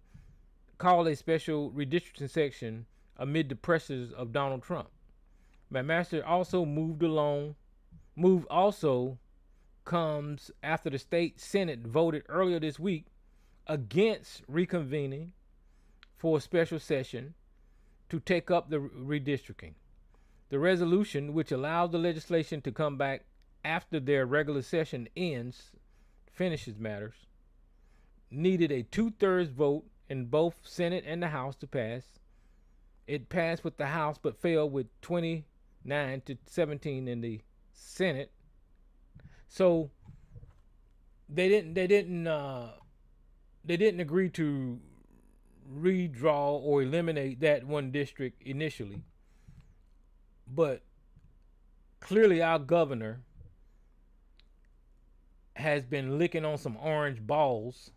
call a special redistricting section amid the pressures of Donald Trump. McMaster also move also comes after the state Senate voted earlier this week against reconvening for a special session to take up the redistricting. The resolution, which allows the legislation to come back after their regular session finishes matters, needed a 2/3 vote in both Senate and the House to pass. It passed with the House but failed with 29-17 in the Senate. So they didn't agree to redraw or eliminate that one district initially. But clearly our governor has been licking on some orange balls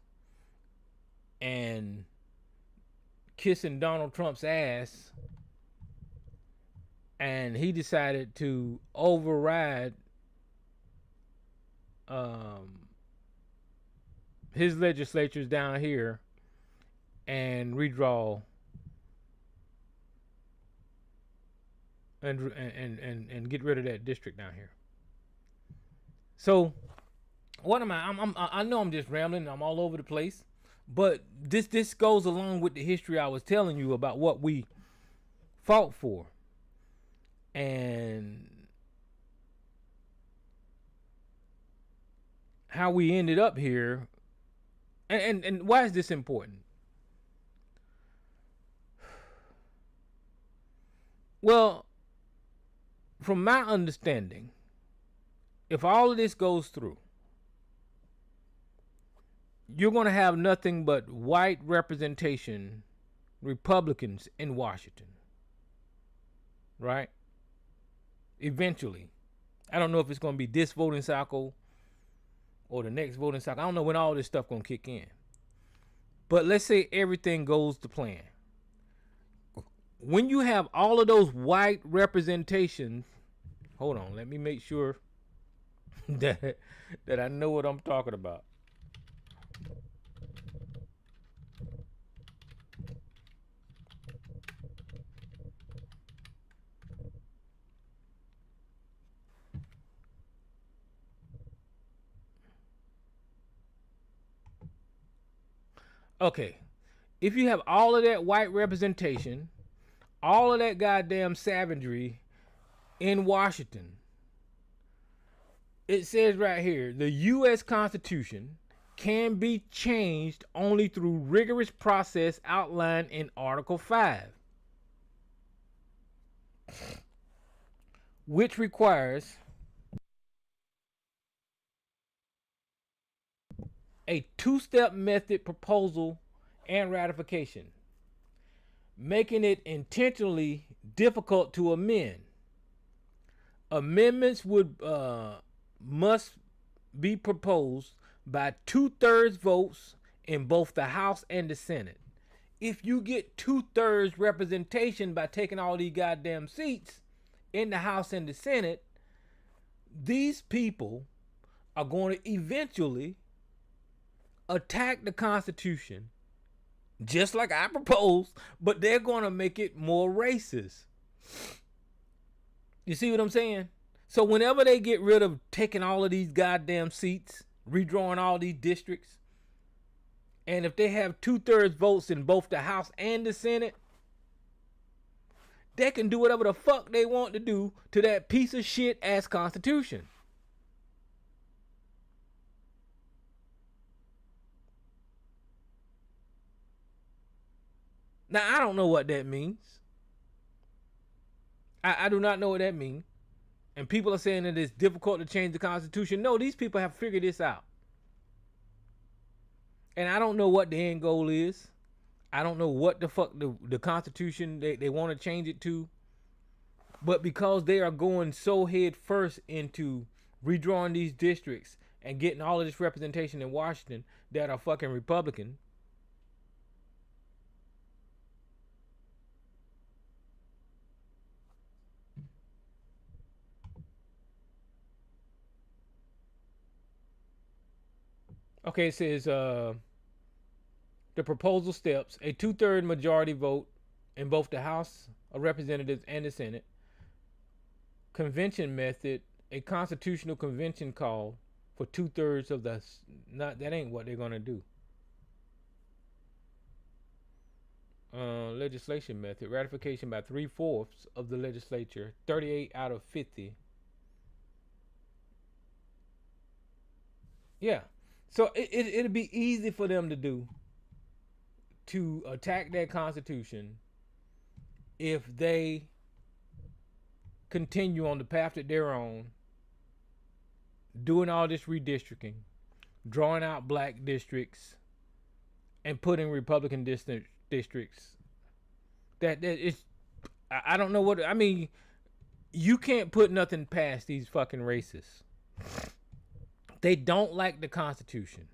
and kissing Donald Trump's ass, and he decided to override his legislatures down here and redraw and get rid of that district down here. So what am I know I'm just rambling, I'm all over the place, but this goes along with the history I was telling you about what we fought for and how we ended up here. And why is this important? Well, from my understanding, if all of this goes through, you're going to have nothing but white representation Republicans in Washington. Right? Eventually. I don't know if it's going to be this voting cycle or the next voting cycle. I don't know when all this stuff going to kick in. But let's say everything goes to plan. When you have all of those white representations, hold on, let me make sure that I know what I'm talking about. Okay, if you have all of that white representation, all of that goddamn savagery in Washington, it says right here, the U.S. Constitution can be changed only through rigorous process outlined in Article 5, which requires a two-step method proposal and ratification, making it intentionally difficult to amend. Amendments must be proposed by 2/3 votes in both the House and the Senate. If you get 2/3 representation by taking all these goddamn seats in the House and the Senate, these people are going to eventually attack the Constitution, just like I proposed, but they're going to make it more racist. You see what I'm saying? So whenever they get rid of taking all of these goddamn seats, redrawing all these districts, and if they have 2/3 votes in both the House and the Senate, they can do whatever the fuck they want to do to that piece of shit ass Constitution. Now, I don't know what that means. I do not know what that means. And people are saying that it's difficult to change the Constitution. No, these people have figured this out. And I don't know what the end goal is. I don't know what the fuck the Constitution they want to change it to. But because they are going so head first into redrawing these districts and getting all of this representation in Washington that are fucking Republican. Okay, it says the proposal steps a 2/3 majority vote in both the House of Representatives and the Senate. Convention method, a constitutional convention call for 2/3 of the. Not that ain't what they're gonna do. Legislation method, ratification by 3/4 of the legislature, 38 out of 50. Yeah, so it'll be easy for them to do to attack that Constitution if they continue on the path that they're on, doing all this redistricting, drawing out black districts, and putting Republican districts. That is, I don't know what I mean. You can't put nothing past these fucking racists. They don't like the Constitution.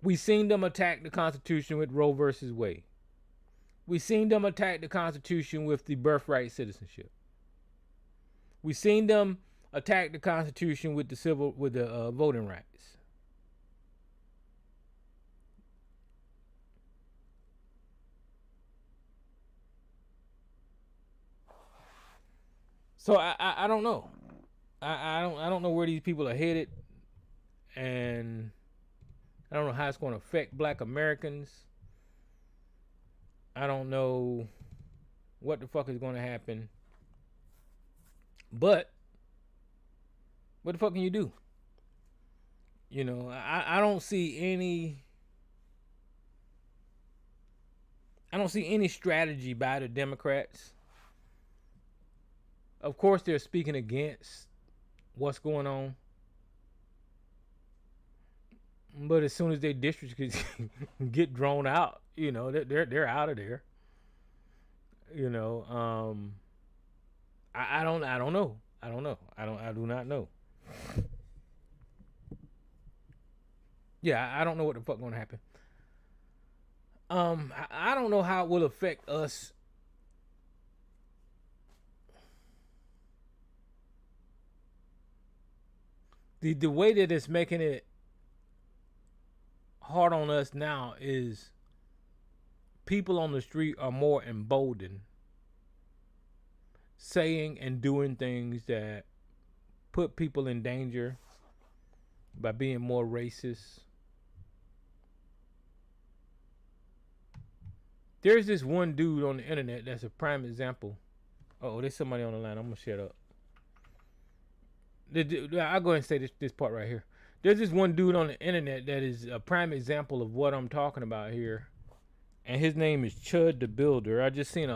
We seen them attack the Constitution with Roe versus Wade. We seen them attack the Constitution with the birthright citizenship. We seen them attack the Constitution with the voting rights. So I don't know. I don't know where these people are headed, and I don't know how it's going to affect black Americans. I don't know what the fuck is going to happen. But what the fuck can you do? You know, I don't see any strategy by the Democrats. Of course, they're speaking against what's going on. But as soon as their districts get drawn out, you know, they're out of there. You know, I don't know. I do not know. Yeah, I don't know what the fuck gonna happen. I don't know how it will affect us. The way that it's making it hard on us now is people on the street are more emboldened, saying and doing things that put people in danger by being more racist. There's this one dude on the internet that's a prime example. Oh, there's somebody on the line. I'm gonna shut up. I'll go ahead and say this part right here. There's this one dude on the internet that is a prime example of what I'm talking about here. And his name is Chud the Builder. I just seen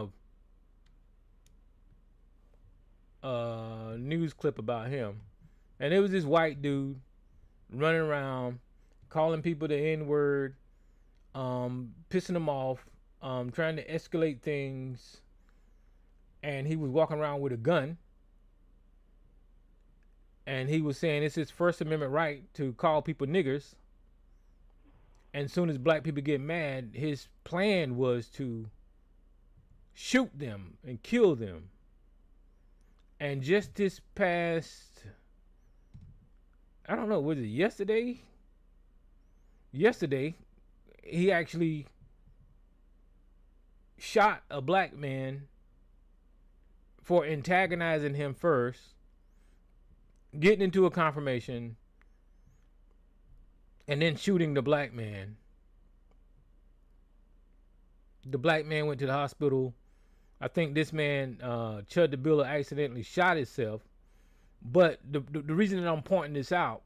a news clip about him. And it was this white dude running around, calling people the N-word, pissing them off, trying to escalate things. And he was walking around with a gun. And he was saying it's his First Amendment right to call people niggers. And as soon as black people get mad, his plan was to shoot them and kill them. And just this past, I don't know, was it yesterday? Yesterday, he actually shot a black man for antagonizing him first, getting into a confrontation, and then shooting the black man. The black man went to the hospital. I think this man, Chud the Builder, accidentally shot himself. But the reason that I'm pointing this out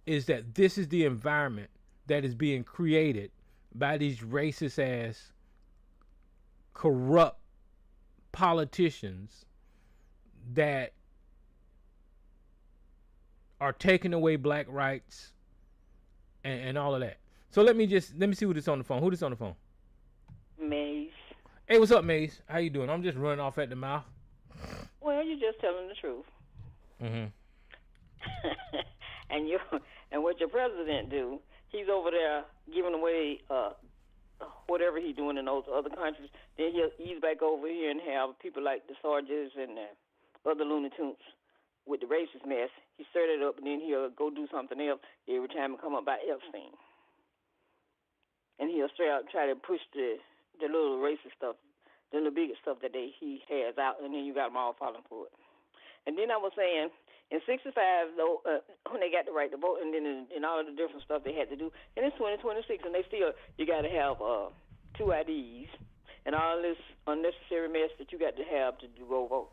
is that this is the environment that is being created by these racist ass, corrupt politicians that are taking away black rights and all of that. So let me see who this on the phone. Who this on the phone? Maze. Hey, what's up, Maze? How you doing? I'm just running off at the mouth. Well, you're just telling the truth. Mm-hmm. and what your president do? He's over there giving away whatever he's doing in those other countries. Then he'll ease back over here and have people like the Sarges and the other Looney Tunes with the racist mess. He stirred it up, and then he'll go do something else every time it come up by Epstein. And he'll straight out try to push the little racist stuff, the little bigger stuff that he has out, and then you got them all falling for it. And then I was saying, in 65, though, when they got the right to vote, and then in all of the different stuff they had to do, and it's 2026, and they still, you got to have 2 IDs, and all this unnecessary mess that you got to have to go vote.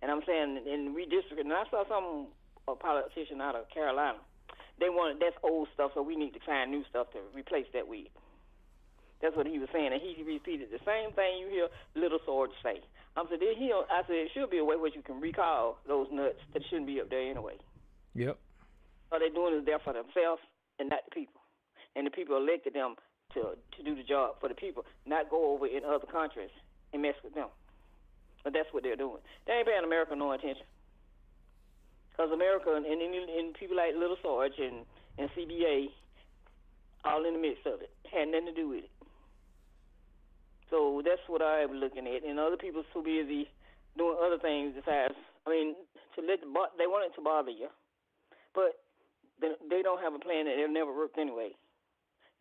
And I'm saying, in redistricting, and I saw a politician out of Carolina, that's old stuff, so we need to find new stuff to replace that with. That's what he was saying, and he repeated the same thing you hear Little Sword say. I said, it should be a way where you can recall those nuts that shouldn't be up there anyway. Yep. All they're doing is there for themselves and not the people. And the people elected them to do the job for the people, not go over in other countries and mess with them. But that's what they're doing. They ain't paying America no attention. Because America and people like Little Sarge and CBA, all in the midst of it, had nothing to do with it. So that's what I was looking at. And other people so busy doing other things besides, they want it to bother you. But they don't have a plan that it'll never work anyway.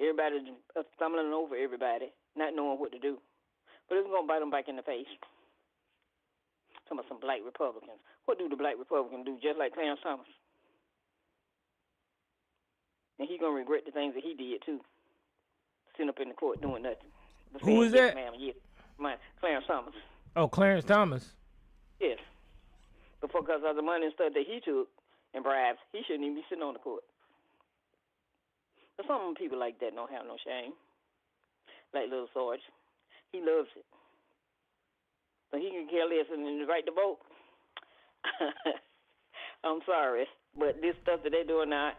Everybody's stumbling over everybody, not knowing what to do. But it's going to bite them back in the face. Talking about some black Republicans. What do the black Republicans do? Just like Clarence Thomas. And he's going to regret the things that he did, too. Sitting up in the court doing nothing. Who is that? Clarence Thomas. Oh, Clarence Thomas. Yes. Because of the money and stuff that he took and bribes, he shouldn't even be sitting on the court. But some people like that don't have no shame. Like Little Sarge. He loves it. So he can care less and the right to vote. I'm sorry, but this stuff that they're doing now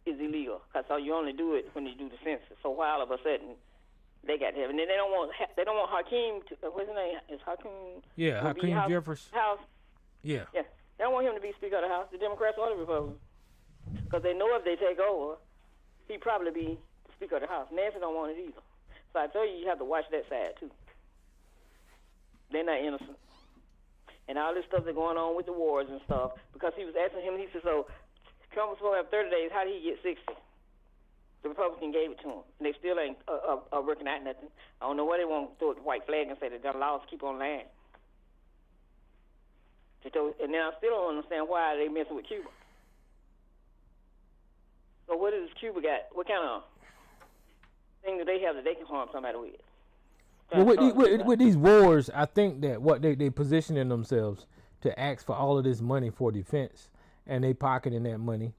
is illegal. Because you only do it when you do the census. So why all of a sudden they got to have it? And then they don't want Hakeem to, what's his name? Is Hakeem? Yeah, Hakeem Jeffers. House. Yeah. Yeah. They don't want him to be Speaker of the House, the Democrats or the Republicans. Because they know if they take over, he'd probably be Speaker of the House. Nancy don't want it either. So I tell you have to watch that side, too. They're not innocent. And all this stuff that's going on with the wars and stuff, because he was asking him, he said, so Trump was supposed to have 30 days, how did he get 60? The Republican gave it to him. And they still ain't working out nothing. I don't know why they won't throw the white flag and say that the laws keep on lying. And then I still don't understand why they messing with Cuba. So what does Cuba got? What kind of thing do they have that they can harm somebody with? Well, with these wars, I think that what they positioning themselves to ask for all of this money for defense, and they pocketing that money.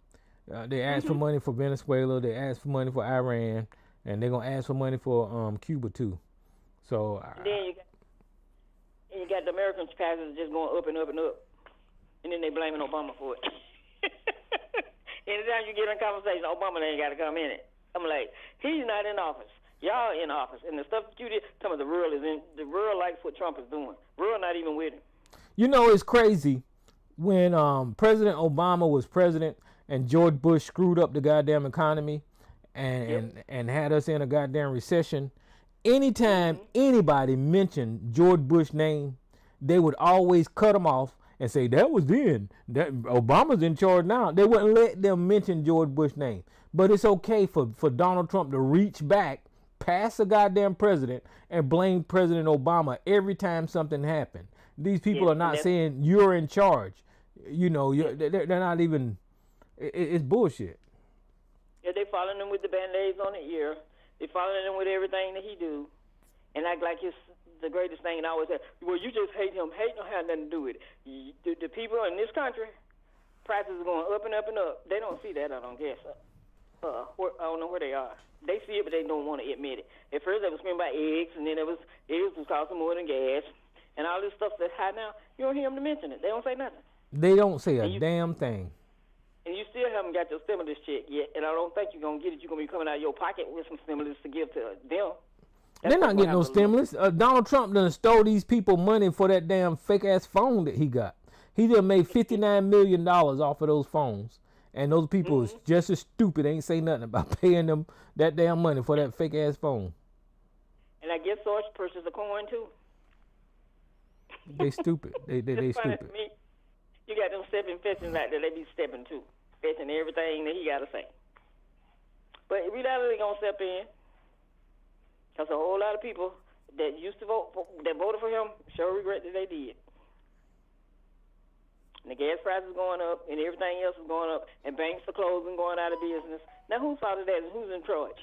They ask for money for Venezuela, they ask for money for Iran, and they're gonna ask for money for Cuba too. So then you got the American passes just going up and up and up, and then they blaming Obama for it. Anytime you get in a conversation, Obama ain't got to come in it. I'm like, he's not in office. Y'all in office, and the stuff that you did, some of the rural is in. The rural likes what Trump is doing. Rural not even with him. You know, it's crazy when President Obama was president and George Bush screwed up the goddamn economy and had us in a goddamn recession. Anytime anybody mentioned George Bush's name, they would always cut him off and say that was then. That Obama's in charge now. They wouldn't let them mention George Bush's name. But it's okay for Donald Trump to reach back past the goddamn president and blame President Obama every time something happened. These people are not saying you're in charge. You know, they're not even. It's bullshit. Yeah, they following him with the band-aids on the ear. They following him with everything that he do, and act like it's the greatest thing. And I always say, well, you just hate him. Hate don't have nothing to do with it. The people in this country, prices are going up and up and up. They don't see that, I don't guess. I don't know where they are. They see it, but they don't want to admit it. At first, they were screaming about eggs, and then eggs was costing more than gas, and all this stuff that's high now. You don't hear them to mention it. They don't say nothing. They don't say a damn thing. And you still haven't got your stimulus check yet, and I don't think you're gonna get it. You're gonna be coming out of your pocket with some stimulus to give to them. They're not getting no stimulus. Donald Trump done stole these people money for that damn fake ass phone that he got. He done made $59 million off of those phones. And those people is just as stupid, ain't say nothing about paying them that damn money for that fake ass phone. And I guess Sarge purchased a coin too. They stupid. They stupid. To me. You got them stepping fetching out there, they be stepping too. Fetching everything that he gotta say. But reality gonna step in. Because a whole lot of people that used to that voted for him, sure regret that they did. And the gas prices going up, and everything else is going up, and banks are closing, going out of business. Now, whose fault is that? And who's in charge?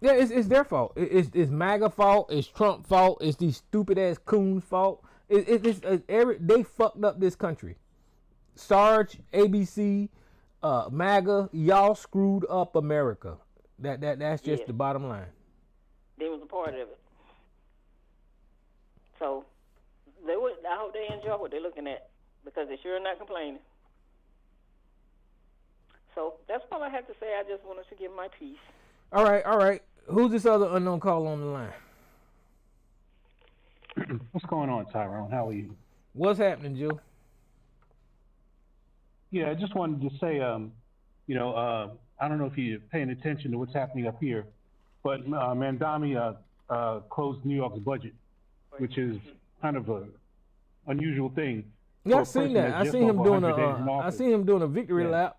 Yeah, it's their fault. It's MAGA fault. It's Trump fault. It's these stupid ass coons fault. They fucked up this country. Sarge, ABC, MAGA, y'all screwed up America. That's just the bottom line. They was a part of it. So I hope they enjoy what they're looking at, because they're sure not complaining. So that's all I have to say. I just wanted to give my piece. All right. Who's this other unknown caller on the line? What's going on, Tyrone? How are you? What's happening, Joe? Yeah, I just wanted to say, I don't know if you're paying attention to what's happening up here, but Mamdani closed New York's budget, which is kind of a unusual thing. Yeah, I seen that. I seen him doing a victory lap.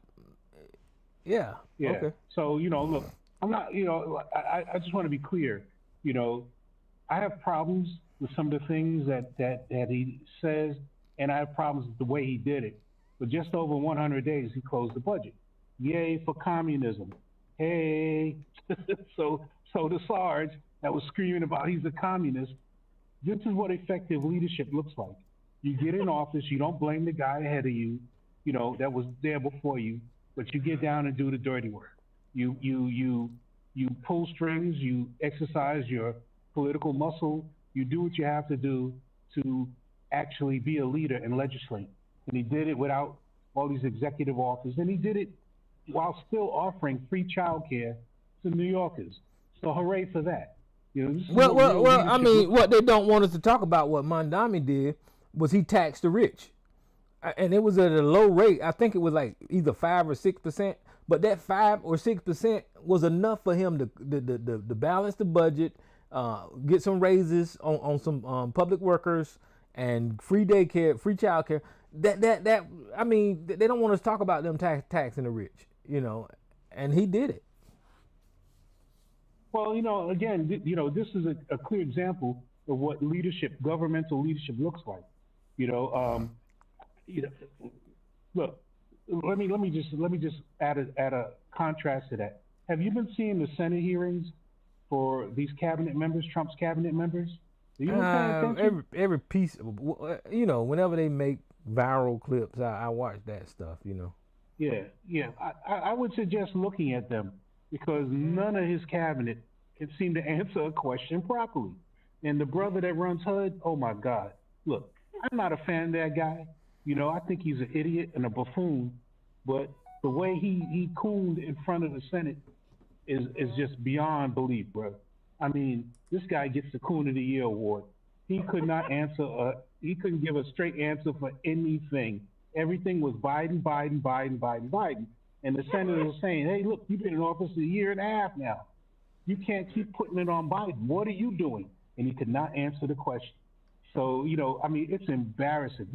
Yeah. Okay. So look, I'm not. I just want to be clear. I have problems with some of the things that he says, and I have problems with the way he did it. But just over 100 days, he closed the budget. Yay for communism. Hey. So the Sarge that was screaming about he's a communist, this is what effective leadership looks like. You get in office, you don't blame the guy ahead of you, that was there before you, but you get down and do the dirty work. You pull strings, you exercise your political muscle, you do what you have to do to actually be a leader and legislate. And he did it without all these executive orders, and he did it while still offering free child care to New Yorkers. So hooray for that. I mean, what they don't want us to talk about, what Mamdani did, was he taxed the rich. And it was at a low rate. I think it was like either 5 or 6%. But that 5 or 6% was enough for him to balance the budget, get some raises on some public workers, and free daycare, free child care. I mean, they don't want us to talk about them taxing the rich, and he did it. Well, again, this is a clear example of what governmental leadership looks like. Look, let me just add a contrast to that. Have you been seeing the Senate hearings for these cabinet members, Trump's cabinet members? Do you every piece, whenever they make viral clips, I watch that stuff. Yeah. I would suggest looking at them, because none of his cabinet can seem to answer a question properly. And the brother that runs HUD, oh my God. Look, I'm not a fan of that guy. I think he's an idiot and a buffoon, but the way he cooned in front of the Senate is just beyond belief, bro. I mean, this guy gets the Coon of the Year award. He could not he couldn't give a straight answer for anything. Everything was Biden. And the senators are saying, hey, look, you've been in office a year and a half now. You can't keep putting it on Biden. What are you doing? And he could not answer the question. So, it's embarrassing.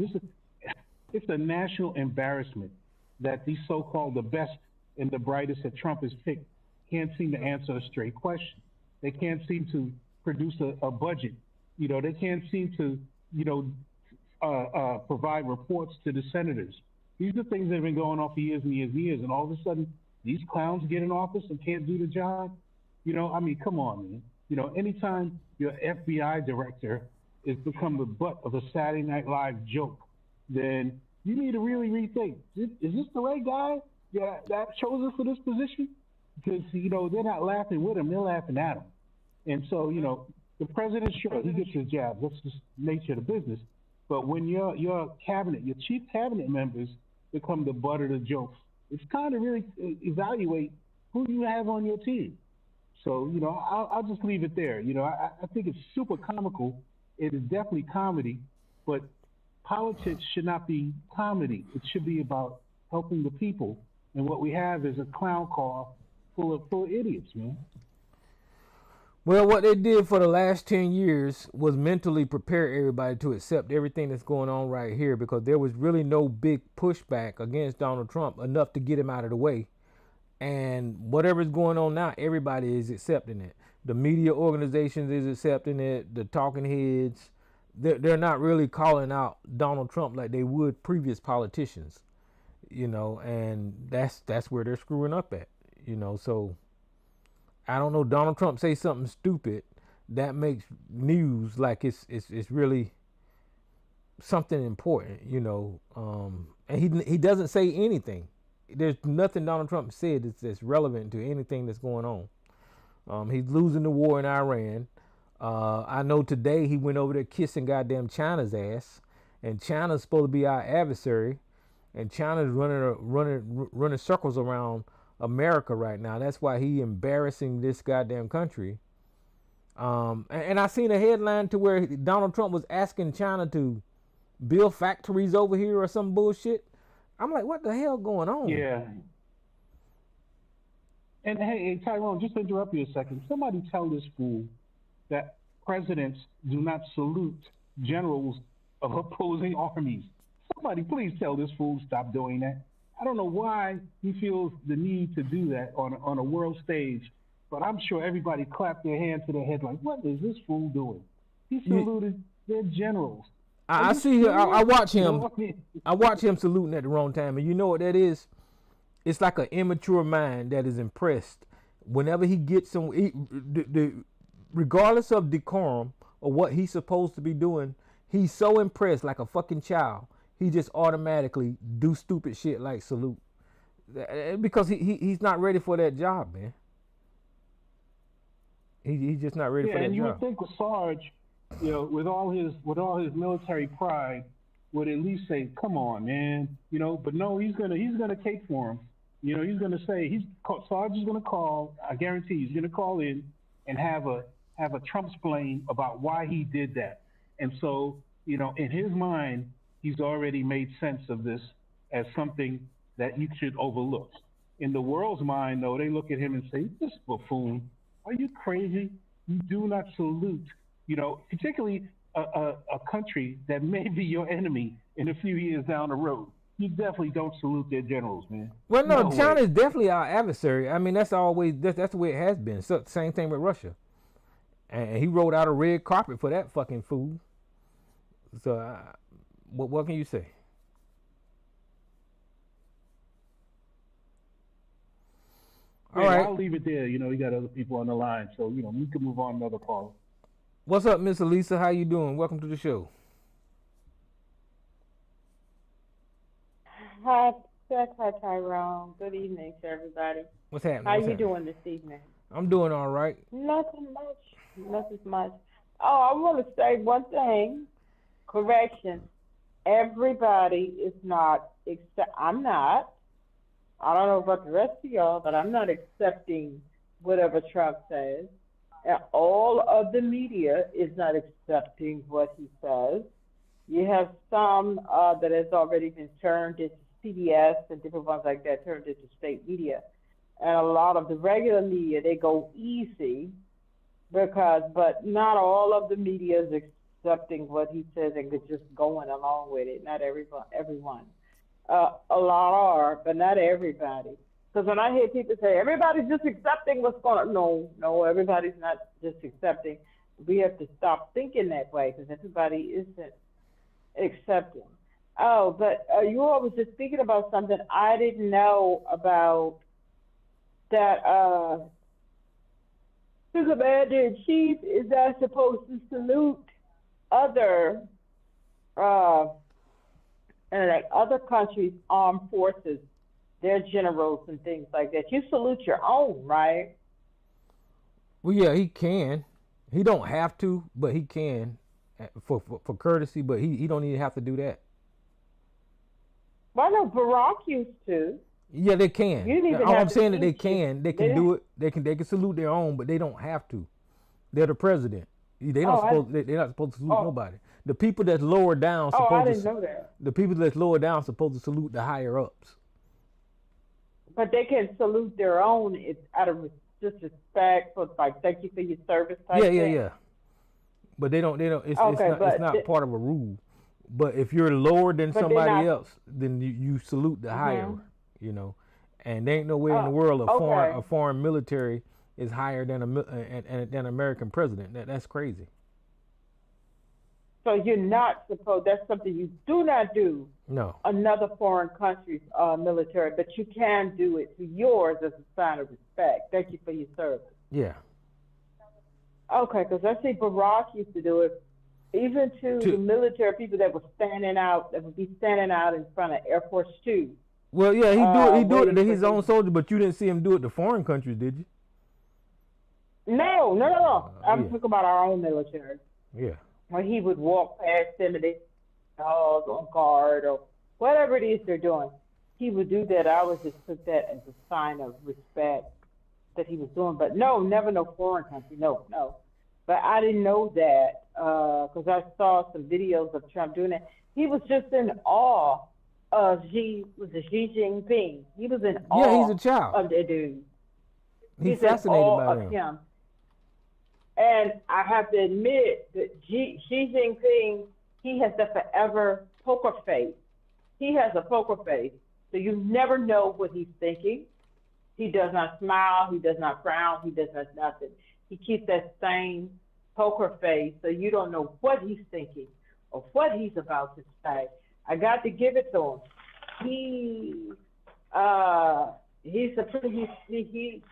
It's a national embarrassment that these so-called the best and the brightest that Trump has picked can't seem to answer a straight question. They can't seem to produce a budget. They can't seem to, provide reports to the senators. These are things that have been going on for years and years and years, and all of a sudden, these clowns get in office and can't do the job. Come on, man. Anytime your FBI director is become the butt of a Saturday Night Live joke, then you need to really rethink. Is this the right guy that chosen for this position? because they're not laughing with him; they're laughing at him. And so, the president, sure, he gets his jab. That's just nature of the business. But when your cabinet, your chief cabinet members become the butt of the jokes, it's time to really evaluate who you have on your team. So, I'll just leave it there. I think it's super comical. It is definitely comedy, but politics should not be comedy. It should be about helping the people. And what we have is a clown car full of idiots, man. Well, what they did for the last 10 years was mentally prepare everybody to accept everything that's going on right here, because there was really no big pushback against Donald Trump enough to get him out of the way. And whatever's going on now, everybody is accepting it. The media organizations is accepting it. The talking heads, they're not really calling out Donald Trump like they would previous politicians, and that's where they're screwing up at, so I don't know. Donald Trump say something stupid that makes news like it's really something important, and he doesn't say anything. There's nothing Donald Trump said that's relevant to anything that's going on. He's losing the war in Iran. I know today he went over there kissing goddamn China's ass, and China's supposed to be our adversary, and China's running circles around America right now. That's why he embarrassing this goddamn country. And I seen a headline to where Donald Trump was asking China to build factories over here or some bullshit. I'm like, what the hell going on? Yeah. And hey, Tyrone, just to interrupt you a second. Somebody tell this fool that presidents do not salute generals of opposing armies. Somebody please tell this fool stop doing that. I don't know why he feels the need to do that on a world stage, but I'm sure everybody clapped their hand to their head like, what is this fool doing? He saluted their generals. I see. I watch him. I watch him saluting at the wrong time, and you know what that is? It's like an immature mind that is impressed. Whenever he gets regardless of decorum or what he's supposed to be doing, he's so impressed, like a fucking child. He just automatically do stupid shit like salute, because he's not ready for that job, man. He's just not ready for that job. And you would think with Sarge, with all his military pride, would at least say, "Come on, man," But no, he's gonna cape for him. He's gonna say Sarge is gonna call. I guarantee he's gonna call in and have a Trump-splain about why he did that. And so, in his mind, he's already made sense of this as something that you should overlook. In the world's mind, though, they look at him and say, "This buffoon, are you crazy? You do not salute." Particularly a country that may be your enemy in a few years down the road. You definitely don't salute their generals, man. Well, no, China is definitely our adversary. I mean, that's the way it has been. So, same thing with Russia. And he rolled out a red carpet for that fucking fool. So, what can you say? All right. I'll leave it there. You got other people on the line, so we can move on to another call. What's up, Miss Elisa? How you doing? Welcome to the show. Hi, Tyrone. Good evening to everybody. What's happening? How you doing this evening? I'm doing all right. Nothing much. Oh, I want to say one thing. Correction. Everybody is not, I'm not. I don't know about the rest of y'all, but I'm not accepting whatever Trump says. And all of the media is not accepting what he says. You have some that has already been turned into CBS and different ones like that, turned into state media. And a lot of the regular media, they go easy but not all of the media is accepting what he says and just going along with it. Not everyone. A lot are, but not everybody. Because when I hear people say, everybody's just accepting what's going on, no, everybody's not just accepting. We have to stop thinking that way because everybody isn't accepting. Oh, but you all was just speaking about something I didn't know about, that the commander-in-chief is not supposed to salute other other countries' armed forces. their generals and things like that. You salute your own, right? Well, yeah, he can. He don't have to, but he can for courtesy. But he don't even have to do that. Well, I know Barack used to. Yeah, they can. You didn't even All have I'm to saying that they salute you. can. They can do it. They can salute their own, but they don't have to. They're the president. They don't Oh, supposed. They're not supposed to salute oh, nobody. The people that's lower down oh, I supposed didn't to. know that. The people that's lower down supposed to salute the higher ups. But they can salute their own. It's out of just respect for like thank you for your service type Yeah, thing. yeah. But they don't. It's Okay, not. It's not part of a rule. But if you're lower than but they're somebody not. else, then you salute the higher. Mhm. You know, and there ain't no way in the Oh, world a okay. foreign military is higher than than American president. That's crazy. So you're not supposed. That's something you do not do. No. Another foreign country's military, but you can do it to yours as a sign of respect. Thank you for your service. Yeah. Okay, because I see Barack used to do it, even to the military people that were standing out, that would be standing out in front of Air Force Two. Well, yeah, he do it to waiting his for own him. soldiers, but you didn't see him do it to foreign countries, did you? No. I'm Yeah. talking about our own military. Yeah. When he would walk past them and they dogs on guard or whatever it is they're doing, he would do that. I always just took that as a sign of respect that he was doing. But no, never no foreign country. No. But I didn't know that because I saw some videos of Trump doing that. He was just in awe of Xi Jinping. He was in awe Yeah, he's a child. of the dude. He's in fascinated awe by of him. And I have to admit that Xi Jinping, he has the forever poker face. He has a poker face, so you never know what he's thinking. He does not smile. He does not frown. He does not nothing. He keeps that same poker face, so you don't know what he's thinking or what he's about to say. I got to give it to him. He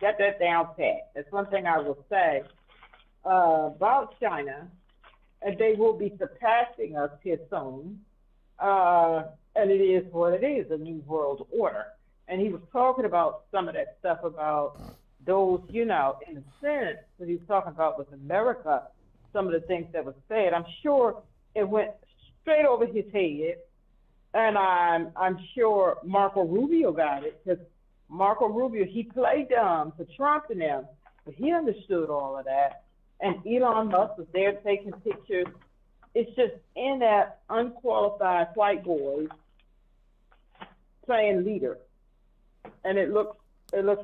got that down pat. That's one thing I will say about China, and they will be surpassing us here soon. And it is what it is, a new world order. And he was talking about some of that stuff about those, in a sense, that he was talking about with America, some of the things that was said. I'm sure it went straight over his head, and I'm sure Marco Rubio got it, because Marco Rubio, he played dumb to Trump and them, but he understood all of that. And Elon Musk was there taking pictures. It's just in that unqualified white boys playing leader, and it looks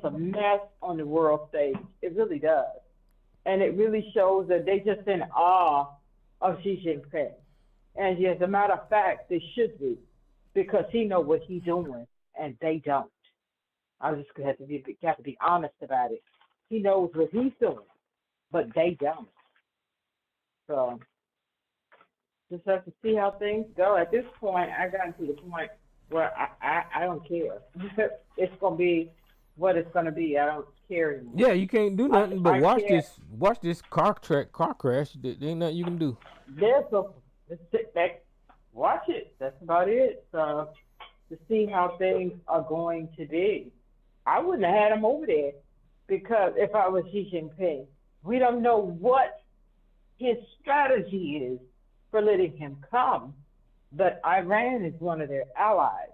a mess on the world stage. It really does, and it really shows that they just in awe of Xi Jinping. And as a matter of fact, they should be, because he know what he's doing, and they don't. I just have to be honest about it. He knows what he's doing, but they don't. So just have to see how things go. At this point, I got to the point where I don't care. It's gonna be what it's gonna be. I don't care anymore. Yeah, you can't do nothing but I watch can't. this car crash. There ain't nothing you can do. Just sit back, watch it. That's about it. So to see how things are going to be, I wouldn't have had him over there, because if I was Xi Jinping, we don't know what his strategy is for letting him come, but Iran is one of their allies.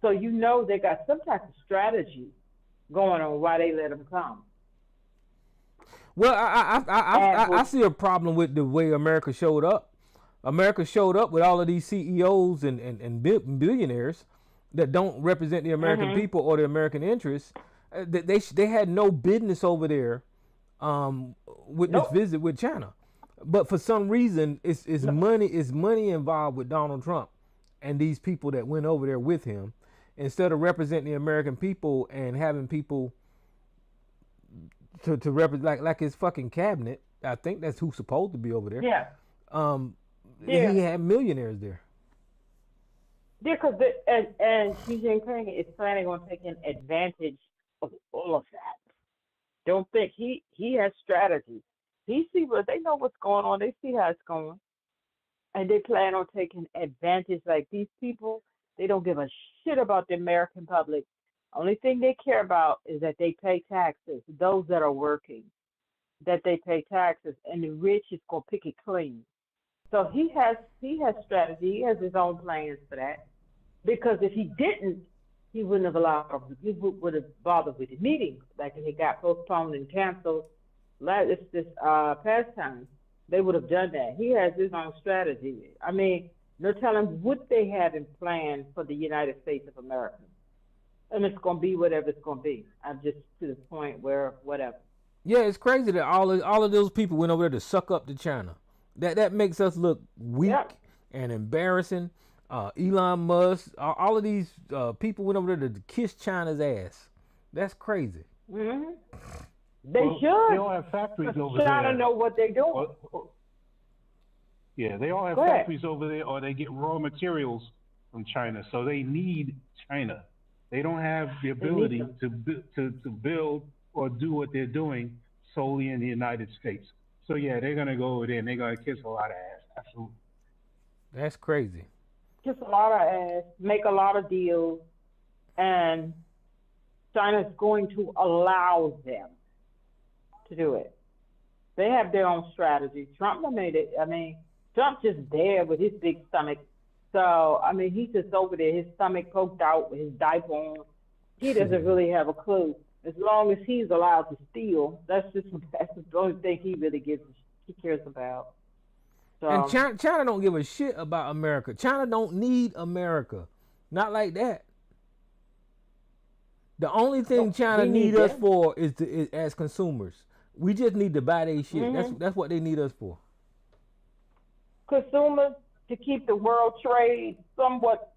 So they got some type of strategy going on why they let him come. Well, I see a problem with the way America showed up. America showed up with all of these CEOs and billionaires that don't represent the American people or the American interests. They had no business over there with this visit with China. But for some reason, it's money involved with Donald Trump and these people that went over there with him, instead of representing the American people and having people to represent like his fucking cabinet. I think that's who's supposed to be over there. Yeah. He had millionaires there. Yeah, because and Xi Jinping is planning on taking advantage of all of that. Don't think he has strategy. They know what's going on. They see how it's going, and they plan on taking advantage. Like these people, they don't give a shit about the American public. Only thing they care about is that they pay taxes. Those that are working, that they pay taxes, and the rich is gonna pick it clean. So he has strategy. He has his own plans for that. Because if he didn't, he wouldn't have would have bothered with the meetings. Like if it got postponed and canceled this past time, they would have done that. He has his own strategy. I mean, no telling what they have in plan for the United States of America. And it's gonna be whatever it's gonna be. I'm just to the point where whatever. Yeah, it's crazy that all of those people went over there to suck up to China. That makes us look weak and embarrassing. Elon Musk, all of these people went over there to kiss China's ass. That's crazy. Mm-hmm. They should. They all have factories over there. China know what they're doing. Yeah, they all have factories over there, or they get raw materials from China. So they need China. They don't have the ability to build or do what they're doing solely in the United States. So yeah, they're gonna go over there and they're gonna kiss a lot of ass. Absolutely. That's crazy. Kiss a lot of ass, make a lot of deals, and China's going to allow them to do it. They have their own strategy. Trump made it. I mean, Trump's just there with his big stomach. So, I mean, he's just over there, his stomach poked out with his diaper on. He doesn't really have a clue. As long as he's allowed to steal, that's the only thing he really cares about. So, and China don't give a shit about America. China don't need America. Not like that. The only thing China need us for is as consumers. We just need to buy their shit. Mm-hmm. That's what they need us for. Consumers, to keep the world trade somewhat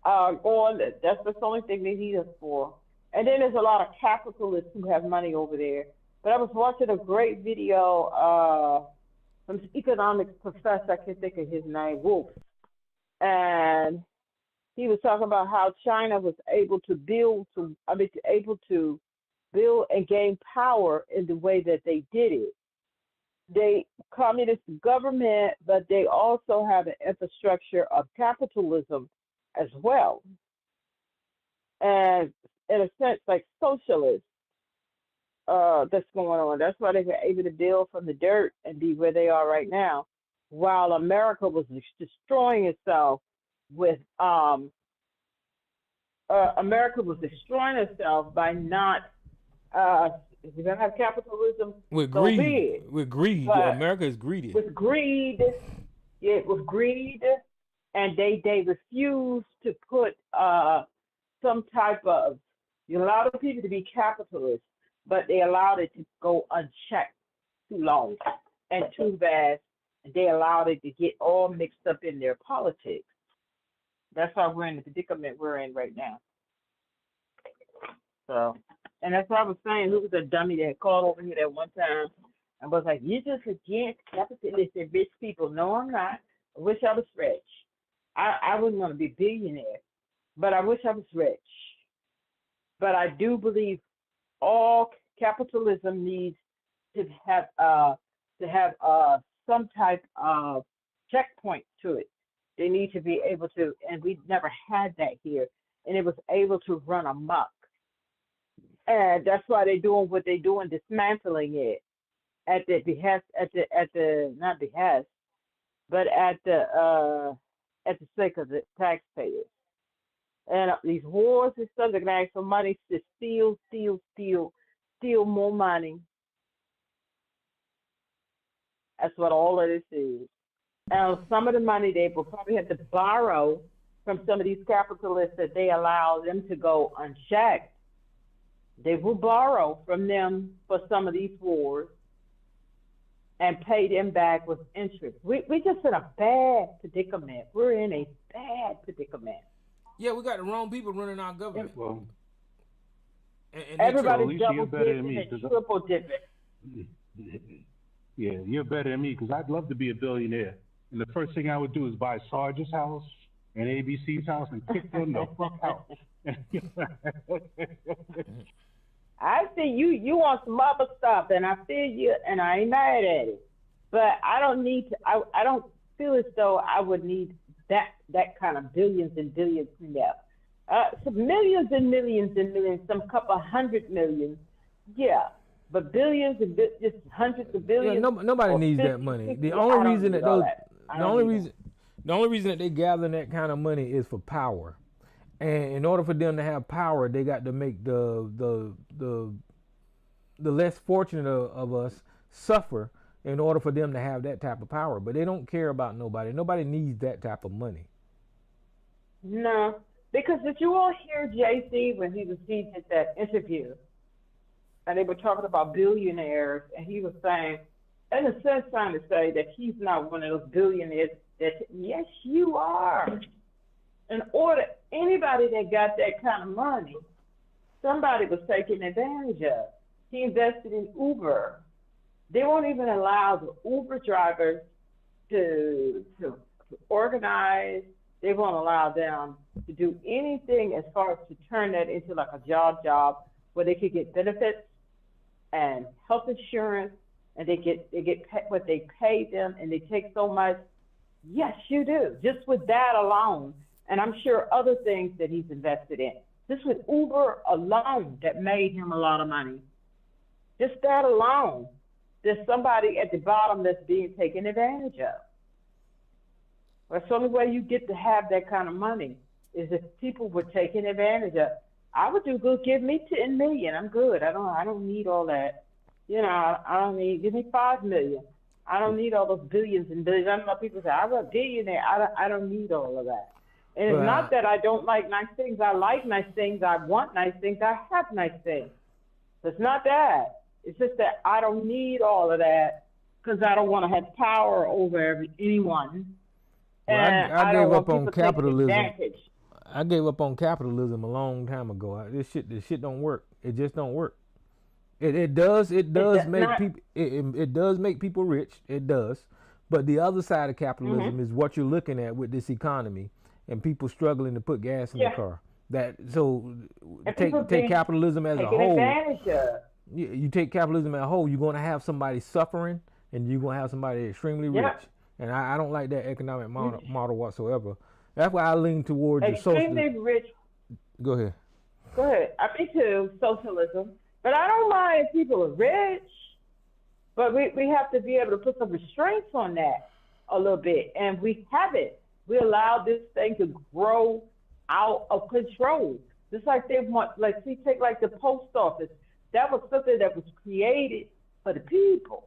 going. That's the only thing they need us for. And then there's a lot of capitalists who have money over there. But I was watching a great video from an economics professor, I can't think of his name, Wolf. And he was talking about how China was able to build and gain power in the way that they did it. They communist government, but they also have an infrastructure of capitalism as well. And in a sense, like socialist, that's going on. That's why they were able to build from the dirt and be where they are right now, while America was destroying itself with America was destroying itself by not. If you're gonna have capitalism, with greed, America is greedy. With greed, and they refuse to put some type of. You allow the people to be capitalists, but they allowed it to go unchecked too long and too fast. And they allowed it to get all mixed up in their politics. That's why we're in the predicament we're in right now. So, and that's what I was saying. Who was a dummy that called over here that one time and was like, "You're just against capitalists and rich people." No, I'm not. I wish I was rich. I wouldn't want to be a billionaire, but I wish I was rich. But I do believe all capitalism needs to have some type of checkpoint to it. They need to be able to, and we never had that here, and it was able to run amok. And that's why they're doing what they're doing, dismantling it at the behest, not behest, but at the sake of the taxpayers. And these wars and stuff, they're gonna ask for money to steal more money. That's what all of this is. And some of the money they will probably have to borrow from some of these capitalists that they allow them to go unchecked. They will borrow from them for some of these wars and pay them back with interest. We're just in a bad predicament. We're in a bad predicament. Yeah, we got the wrong people running our government. Well, and everybody's double dipping and triple dipping. Yeah, you're better than me because I'd love to be a billionaire. And the first thing I would do is buy Sarge's house and ABC's house and kick them the fuck out. I see you want some other stuff, and I feel you, and I ain't mad at it. But I don't need to. I don't feel as though I would need that kind of billions and billions left. Some millions and millions and millions, some couple 100 million, yeah. But billions and just hundreds of billions. Yeah, nobody or needs 50, that money. 60, The I only don't reason need that all those, that. I the don't only need reason, the only reason that they gather that kind of money is for power. And in order for them to have power, they got to make the less fortunate of us suffer in order for them to have that type of power. But they don't care about nobody. Nobody needs that type of money. No, because did you all hear Jay-Z when he did that interview? And they were talking about billionaires, and he was saying, in a sense, trying to say that he's not one of those billionaires. That yes, you are. In order, anybody that got that kind of money, somebody was taking advantage of. He invested in Uber. They won't even allow the Uber drivers to organize. They won't allow them to do anything as far as to turn that into like a job where they could get benefits and health insurance, and they get what they pay them, and they take so much. Yes, you do. Just with that alone, and I'm sure other things that he's invested in. Just with Uber alone, that made him a lot of money. Just that alone, there's somebody at the bottom that's being taken advantage of. That's the only way you get to have that kind of money is if people were taking advantage of. I would do good. Give me 10 million. I'm good. I don't need all that. You know, I don't need. Give me 5 million. I don't need all those billions and billions. I know people say I'm a billionaire. I don't need all of that. And it's not that I don't like nice things. I like nice things. I want nice things. I have nice things. It's not that. It's just that I don't need all of that because I don't want to have power over anyone. Well, And I don't gave want up on people taking capitalism. advantage. I gave up on capitalism a long time ago. This shit don't work. It just don't work. It does make people it does make people rich. It does. But the other side of capitalism is what you're looking at with this economy and people struggling to put gas in their car. Take capitalism as a whole. Advantage of. You take capitalism as a whole, you're going to have somebody suffering and you're going to have somebody extremely rich. And I don't like that economic model whatsoever. That's why I lean towards the socialist. Extremely rich. Go ahead. Me too, socialism. But I don't mind if people are rich. But we have to be able to put some restraints on that a little bit. And we haven't. We allowed this thing to grow out of control. Just like they want, take the post office. That was something that was created for the people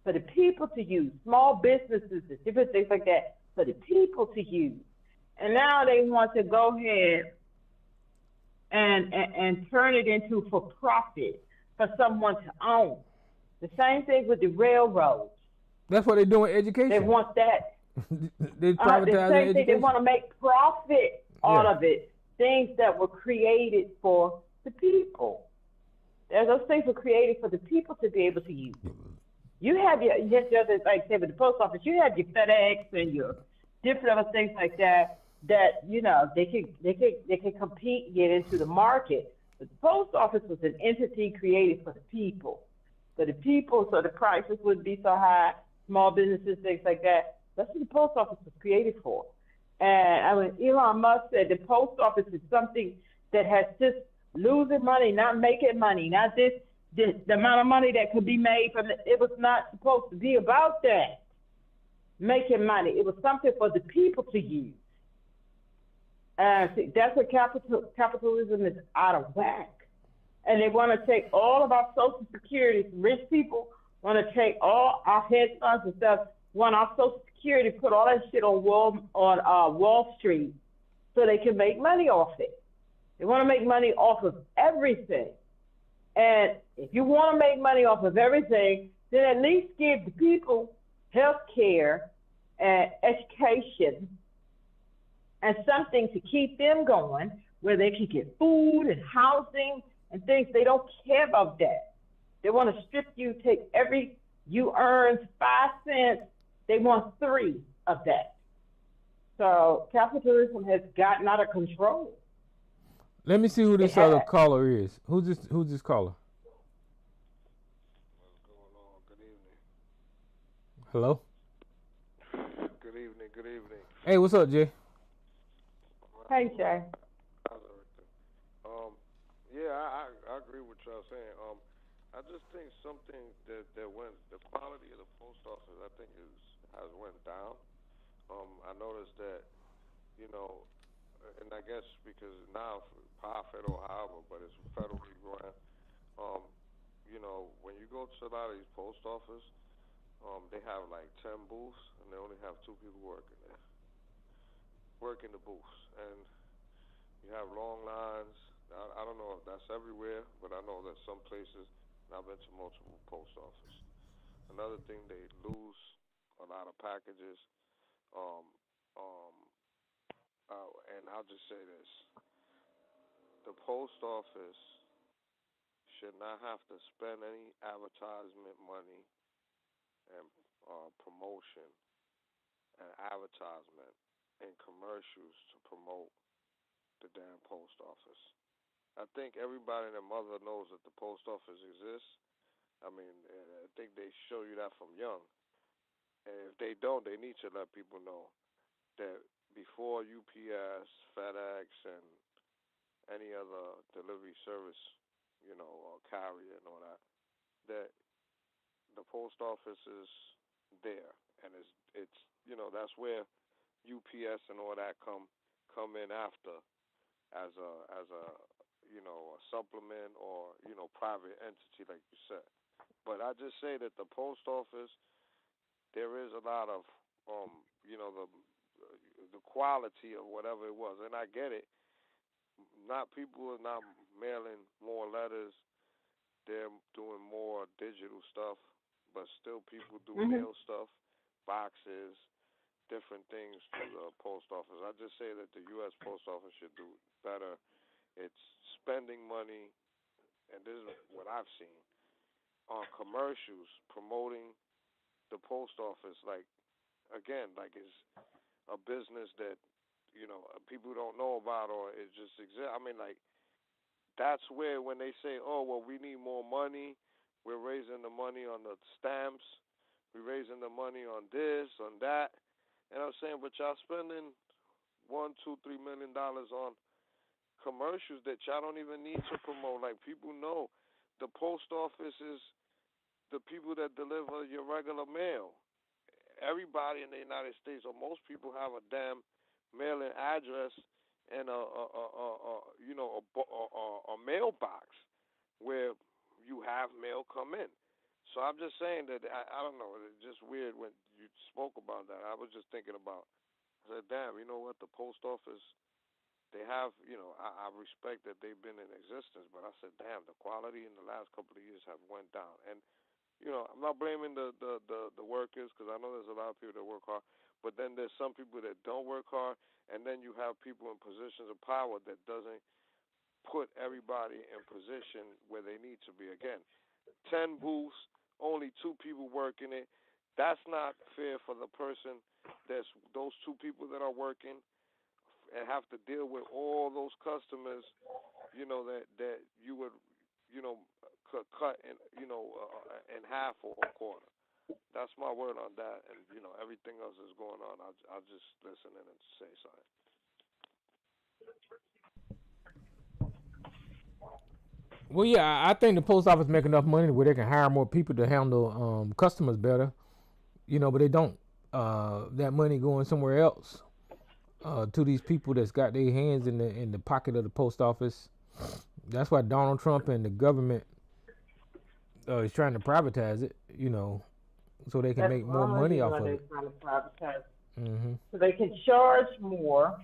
to use, small businesses and different things like that, for the people to use. And now they want to go ahead and turn it into for profit for someone to own. The same thing with the railroads. That's what they do in education. They want that. They privatize the same education. thing. They want to make profit out of it. Things that were created for the people. Those things were created for the people to be able to use. You have your other, like say with the post office, you have your FedEx and your different other things like that. That they can compete and get into the market. But the post office was an entity created for the people, so the prices wouldn't be so high. Small businesses, things like that. That's what the post office was created for. And Elon Musk said the post office is something that has just losing money, not making money, not the amount of money that could be made from it. It was not supposed to be about that, making money. It was something for the people to use. See, that's what capitalism is out of whack. And they want to take all of our Social Security. Rich people want to take all our hedge funds and stuff, want our Social Security, put all that shit on Wall Street so they can make money off it. They want to make money off of everything. And if you want to make money off of everything, then at least give the people health care and education and something to keep them going where they can get food and housing and things. They don't care about that. They want to strip you, you earn 5 cents, they want 3 of that. So capitalism has gotten out of control. Let me see who this other caller is. Who's this caller? What's going on? Good evening. Hello? Good evening. Hey, what's up, Jay? Hey, Jay. How's it Yeah, I agree with y'all saying. I just think something that went the quality of the post office. I think has went down. I noticed that you know, and I guess because now profit or however, but it's federally run. Um, when you go to a lot of these post office, they have like 10 booths, and they only have two people working there, working the booths, and you have long lines. I don't know if that's everywhere, but I know that some places, and I've been to multiple post office. Another thing, they lose a lot of packages. Um, um, and I'll just say this: the post office should not have to spend any advertisement money and promotion and advertisement and commercials to promote the damn post office. I think everybody and their mother knows that the post office exists. I mean, I think they show you that from young. And if they don't, they need to let people know that before UPS, FedEx, and any other delivery service, or carrier and all that, that the post office is there, and it's that's where UPS and all that come in after as a a supplement or private entity like you said. But I just say that the post office, there is a lot of the quality of whatever it was, and I get it. Not people are not mailing more letters; they're doing more digital stuff, but still people do mail stuff, boxes, different things to the post office. I just say that the U.S. Post Office should do better. It's spending money, and this is what I've seen on commercials promoting the post office. Like again, like it's a business that people don't know about, or it just exists. I mean, like that's where when they say, "Oh, well, we need more money. We're raising the money on the stamps. We're raising the money on this, on that." And I'm saying, but y'all spending $1, $2, $3 million on commercials that y'all don't even need to promote. Like people know, the post office is the people that deliver your regular mail. Everybody in the United States, or most people, have a damn mailing address and a mailbox where you have mail come in. So I'm just saying that I don't know. It's just weird when you spoke about that. I was just thinking about. I said, damn, you know what? The post office, they have, I respect that they've been in existence, but I said, damn, the quality in the last couple of years have went down. And I'm not blaming the workers, because I know there's a lot of people that work hard, but then there's some people that don't work hard, and then you have people in positions of power that doesn't put everybody in position where they need to be. Again, 10 booths, only 2 people working it. That's not fair for the person. That's those 2 people that are working and have to deal with all those customers, that you would, cut in, in half or a quarter. That's my word on that, and everything else is going on. I'll just listen in and say something. Well, yeah, I think the post office make enough money where they can hire more people to handle customers better, but they don't. That money going somewhere else to these people that's got their hands in the pocket of the post office. That's why Donald Trump and the government is trying to privatize it, so they can make more money off of it. They're trying to privatize Mm-hmm. so they can charge more,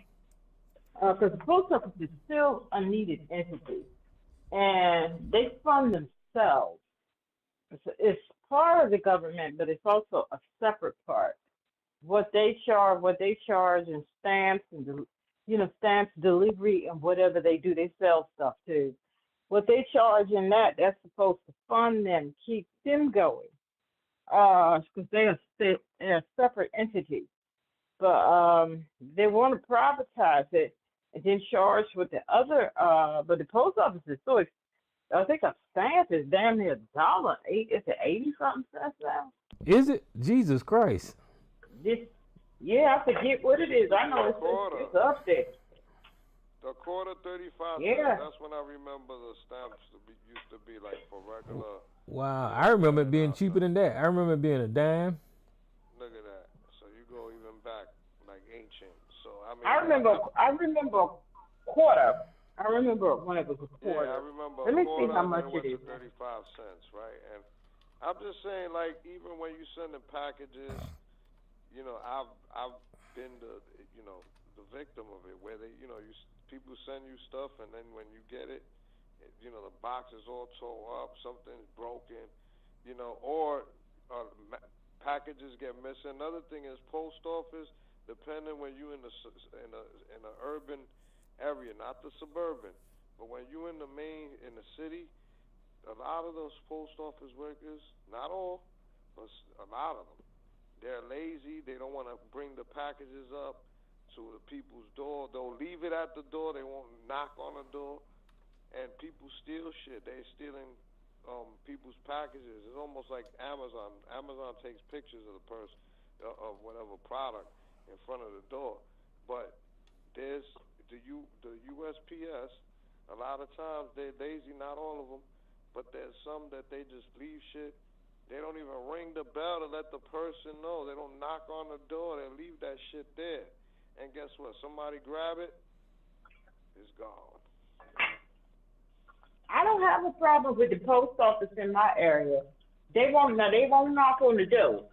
because the post office is still a needed entity, and they fund themselves. It's part of the government, but it's also a separate part. What they charge in stamps and stamps delivery and whatever they do, they sell stuff too. What they charge in that's supposed to fund them, keep them going, because they're a separate entity. But they want to privatize it and then charge with the other. But the post office is so expensive. I think a stamp is damn near $1.08. It's 80-something cents now. Is it? Jesus Christ. I forget what it is. I know it's up there. The quarter 35 Yeah. cents. That's when I remember the stamps used to be like for regular. Wow, I remember it being now cheaper than that. I remember it being a dime. Look at that. So you go even back like ancient. So I mean. I remember quarter. I remember when it was a quarter. Yeah, I remember Let a me quarter, see how and much then it it went is. to 35 cents, right? And I'm just saying, like, even when you sending packages, I've been the victim of it, where people send you stuff, and then when you get it, the box is all tore up, something's broken, or packages get missing. Another thing is post office, depending when you in the urban area, not the suburban, but when you in the city, a lot of those post office workers, not all, but a lot of them, they're lazy. They don't want to bring the packages up to the people's door. They'll leave it at the door. They won't knock on the door, and people steal shit. They're stealing people's packages. It's almost like Amazon. Amazon takes pictures of the person of whatever product in front of the door, but there's the USPS. A lot of times they're lazy. Not all of them, but there's some that they just leave shit. They don't even ring the bell to let the person know. They don't knock on the door. They leave that shit there. And guess what? Somebody grab it, it's gone. I don't have a problem with the post office in my area. They won't knock on the door.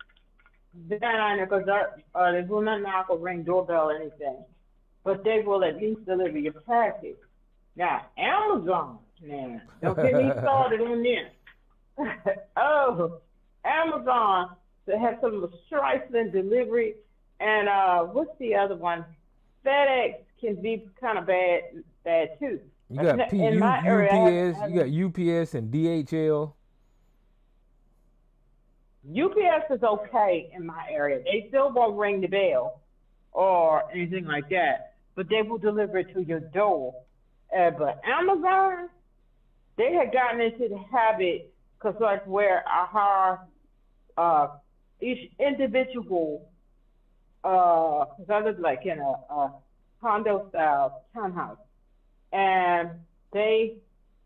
Because they will not knock or ring doorbell or anything. But they will at least deliver your package. Now, Amazon, man, don't get me started on this. Oh, Amazon, they have some trifling delivery. And what's the other one? FedEx can be kind of bad too. You got UPS, you got UPS and DHL. UPS is okay in my area. They still won't ring the bell or anything like that, but they will deliver it to your door. But Amazon, they had gotten into the habit, because like where I hire each individual, because I live like in a condo style townhouse, and they,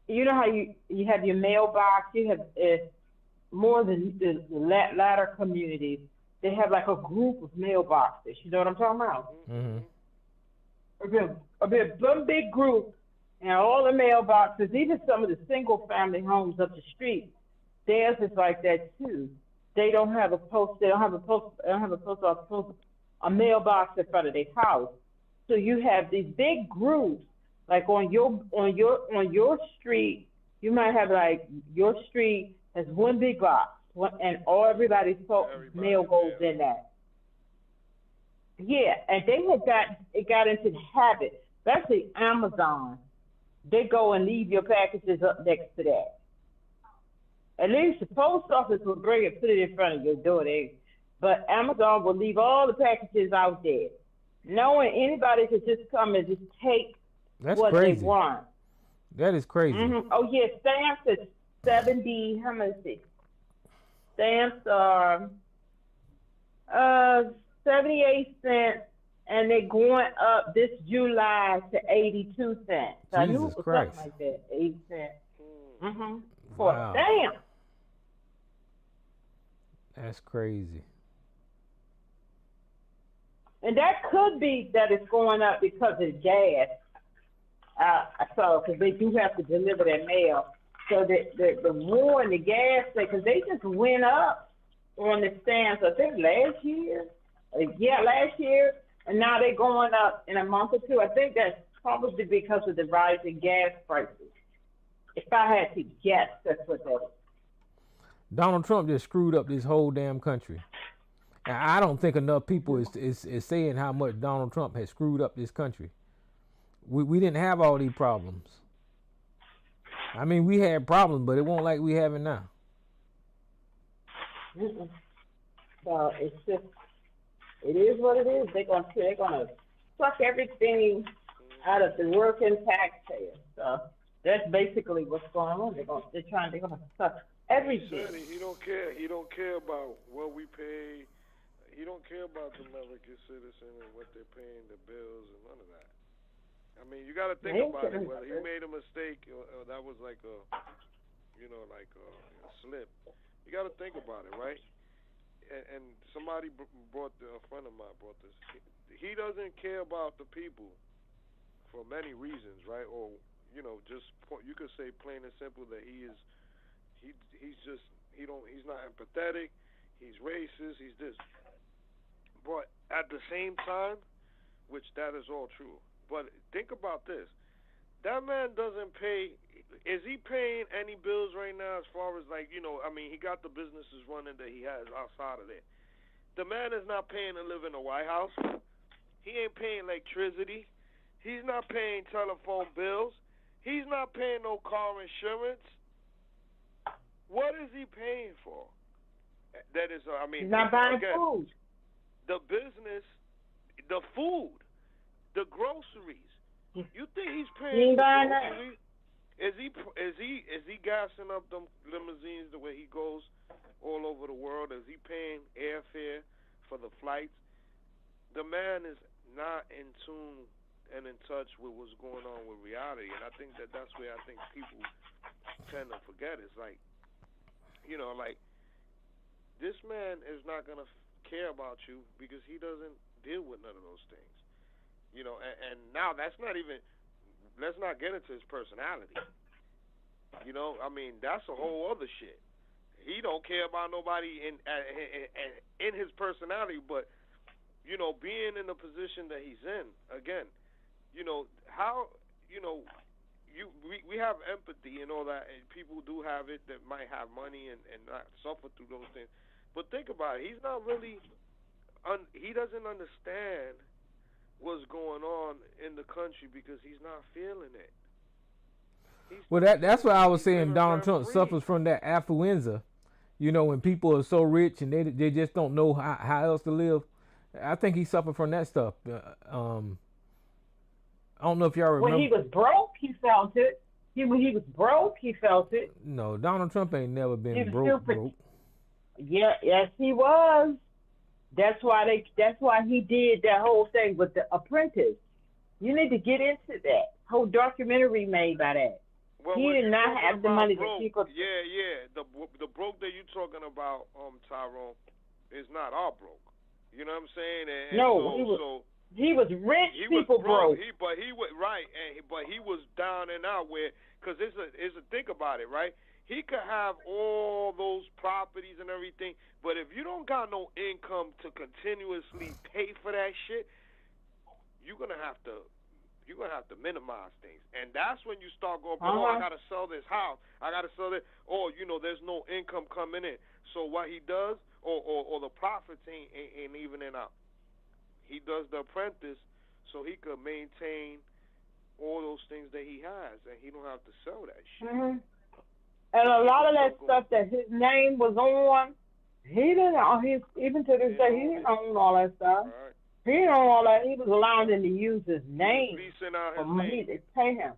you know how you have your mailbox, you have more than the latter communities, they have like a group of mailboxes. You know what I'm talking about? Mm-hmm. One big group, and all the mailboxes, even some of the single family homes up the street, theirs is like that too. They don't have a mailbox in front of their house. So you have these big groups, like on your street, you might have like your street has one big box, and everybody's mail goes in that. Yeah, and it got into the habit, especially Amazon. They go and leave your packages up next to that. At least the post office will bring it, put it in front of your door. But Amazon will leave all the packages out there, knowing anybody could just come and just take what crazy. they want. That is crazy. Mm-hmm. Oh yeah, stamps is 70. How much is it? Stamps are 78 cents, and they're going up this July to 82 cents. So I knew it was Christ. something like that, 80 cents. Mm-hmm. Wow. For a stamp. That's crazy. And that could be that it's going up because of gas. Because they do have to deliver their mail. So the war in the gas, because they just went up on the stamps, I think last year. Last year. And now they're going up in a month or two. I think that's probably because of the rise in gas prices. If I had to guess, that's what that is. Donald Trump just screwed up this whole damn country. And I don't think enough people is saying how much Donald Trump has screwed up this country. We didn't have all these problems. I mean, we had problems, but it won't like we have it now. Mm-mm. So it's just, it is what it is. They're gonna suck everything out of the working taxpayer. So that's basically what's going on. They're gonna suck everything. He don't care. He don't care about what we pay. He don't care about the American citizen and what they're paying, the bills and none of that. I mean, you got to think about it. Whether he made a mistake or that was like a, like a slip. You got to think about it, right? And somebody brought a friend of mine brought this. He doesn't care about the people for many reasons, right? Or just you could say plain and simple that he's just he's not empathetic. He's racist. He's this. But at the same time, which that is all true. But think about this. That man doesn't pay. Is he paying any bills right now as far as like, I mean, he got the businesses running that he has outside of there. The man is not paying to live in the White House. He ain't paying electricity. He's not paying telephone bills. He's not paying no car insurance. What is he paying for? That is, I mean, he's not buying again, food. The business, the food, the groceries. You think he's paying for groceries? Is he gassing up them limousines the way he goes all over the world? Is he paying airfare for the flights? The man is not in tune and in touch with what's going on with reality, and I think that's where I think people tend to forget. It's like, like this man is not gonna care about you because he doesn't deal with none of those things. And now that's not even. Let's not get into his personality. I mean, that's a whole other shit. He don't care about nobody in his personality, but being in the position that he's in, again, how we have empathy and all that, and people do have it that might have money and not suffer through those things. But think about it. He's not really. He doesn't understand what's going on in the country because he's not feeling it. Well, that's why I was saying Donald Trump suffers from that affluenza. When people are so rich and they just don't know how else to live. I think he suffered from that stuff. I don't know if y'all remember. When he was broke, he felt it. When he was broke, he felt it. No, Donald Trump ain't never been broke. Yeah, yes, he was. That's why he did that whole thing with The Apprentice. You need to get into that whole documentary made by that. Well, he did not have the money broke, that people. Yeah. The broke that you're talking about, Tyrone, is not our broke. You know what I'm saying? And no, he was rich. People broke. But he was down and out because it's a think about it, right? He could have all those properties and everything, but if you don't got no income to continuously pay for that shit, you're gonna have to minimize things, and that's when you start going, I gotta sell this house, I gotta sell it, or there's no income coming in. So what he does, or the profits ain't evening out. He does The Apprentice so he could maintain all those things that he has, and he don't have to sell that shit. Mm-hmm. And a lot of that stuff that his name was on, he didn't. Even to this day, he didn't own all that stuff. Right. He didn't own all that. He was allowing them to use his name. Leasing out his name. They pay him.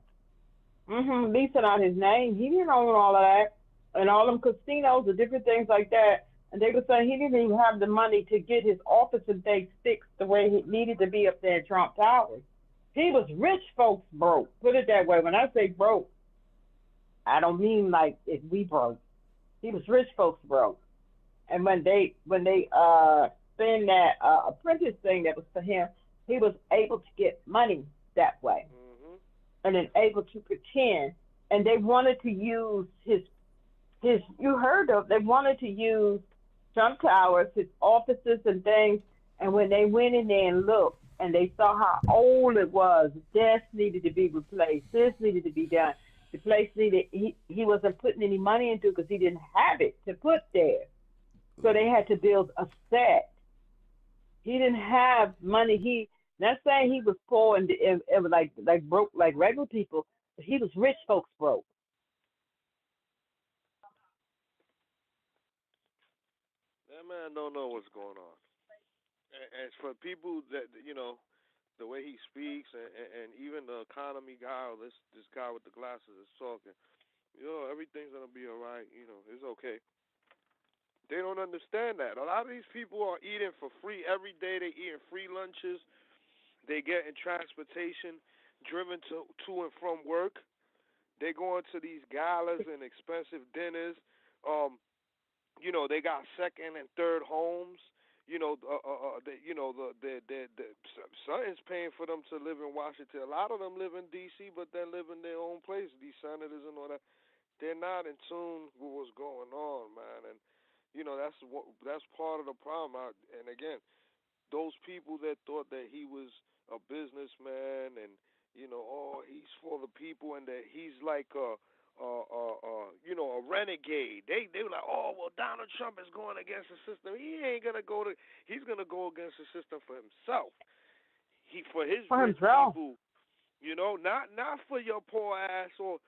Leasing out his name. He didn't own all of that. And all them casinos and different things like that. And they were saying he didn't even have the money to get his office and things fixed the way he needed to be up there at Trump Towers. He was rich folks broke. Put it that way. When I say broke, I don't mean like if we broke. He was rich folks broke. And when they spend that apprentice thing that was for him, he was able to get money that way. Mm-hmm. And then able to pretend. And they wanted to use his you heard of, they wanted to use Trump Towers, his offices and things, and when they went in there and looked and they saw how old it was, desks needed to be replaced, this needed to be done. The place needed, he wasn't putting any money into it because he didn't have it to put there. So they had to build a set. He didn't have money. Not saying he was poor and like broke like regular people, but he was rich folks broke. That man don't know what's going on. And for people that the way he speaks, and even the economy guy, or this guy with the glasses is talking, everything's gonna be all right. It's okay. They don't understand that. A lot of these people are eating for free every day. They eating free lunches. They getting transportation driven to and from work. They going to these galas and expensive dinners. They got second and third homes. Something's paying for them to live in Washington. A lot of them live in D.C., but then live in their own place. These senators and all that, they're not in tune with what's going on, man. And that's part of the problem. And again, those people that thought that he was a businessman and he's for the people and that he's like a renegade. They were like, oh well, Donald Trump is going against the system. He's gonna go against the system for himself. For his rich people, not for your poor ass or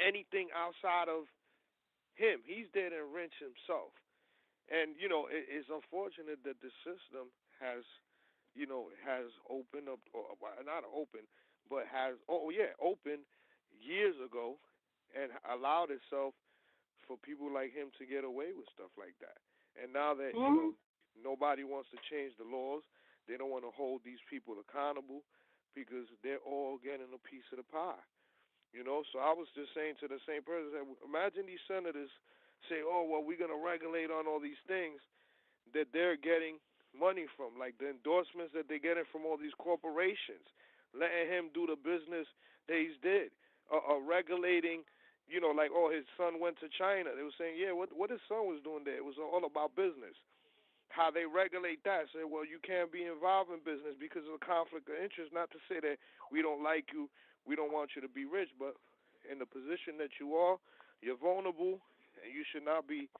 anything outside of him. He's there to enrich himself. And it's unfortunate that the system has opened up, or not open, but opened years ago, and allowed itself for people like him to get away with stuff like that. And now that nobody wants to change the laws, they don't want to hold these people accountable because they're all getting a piece of the pie. So I was just saying to the same person, imagine these senators say, oh, well, we're going to regulate on all these things that they're getting money from, like the endorsements that they're getting from all these corporations, letting him do the business that he's did, regulating, like, oh, his son went to China. They were saying, yeah, what his son was doing there, it was all about business. How they regulate that, say, well, you can't be involved in business because of a conflict of interest, not to say that we don't like you, we don't want you to be rich, but in the position that you are, you're vulnerable, and you should not be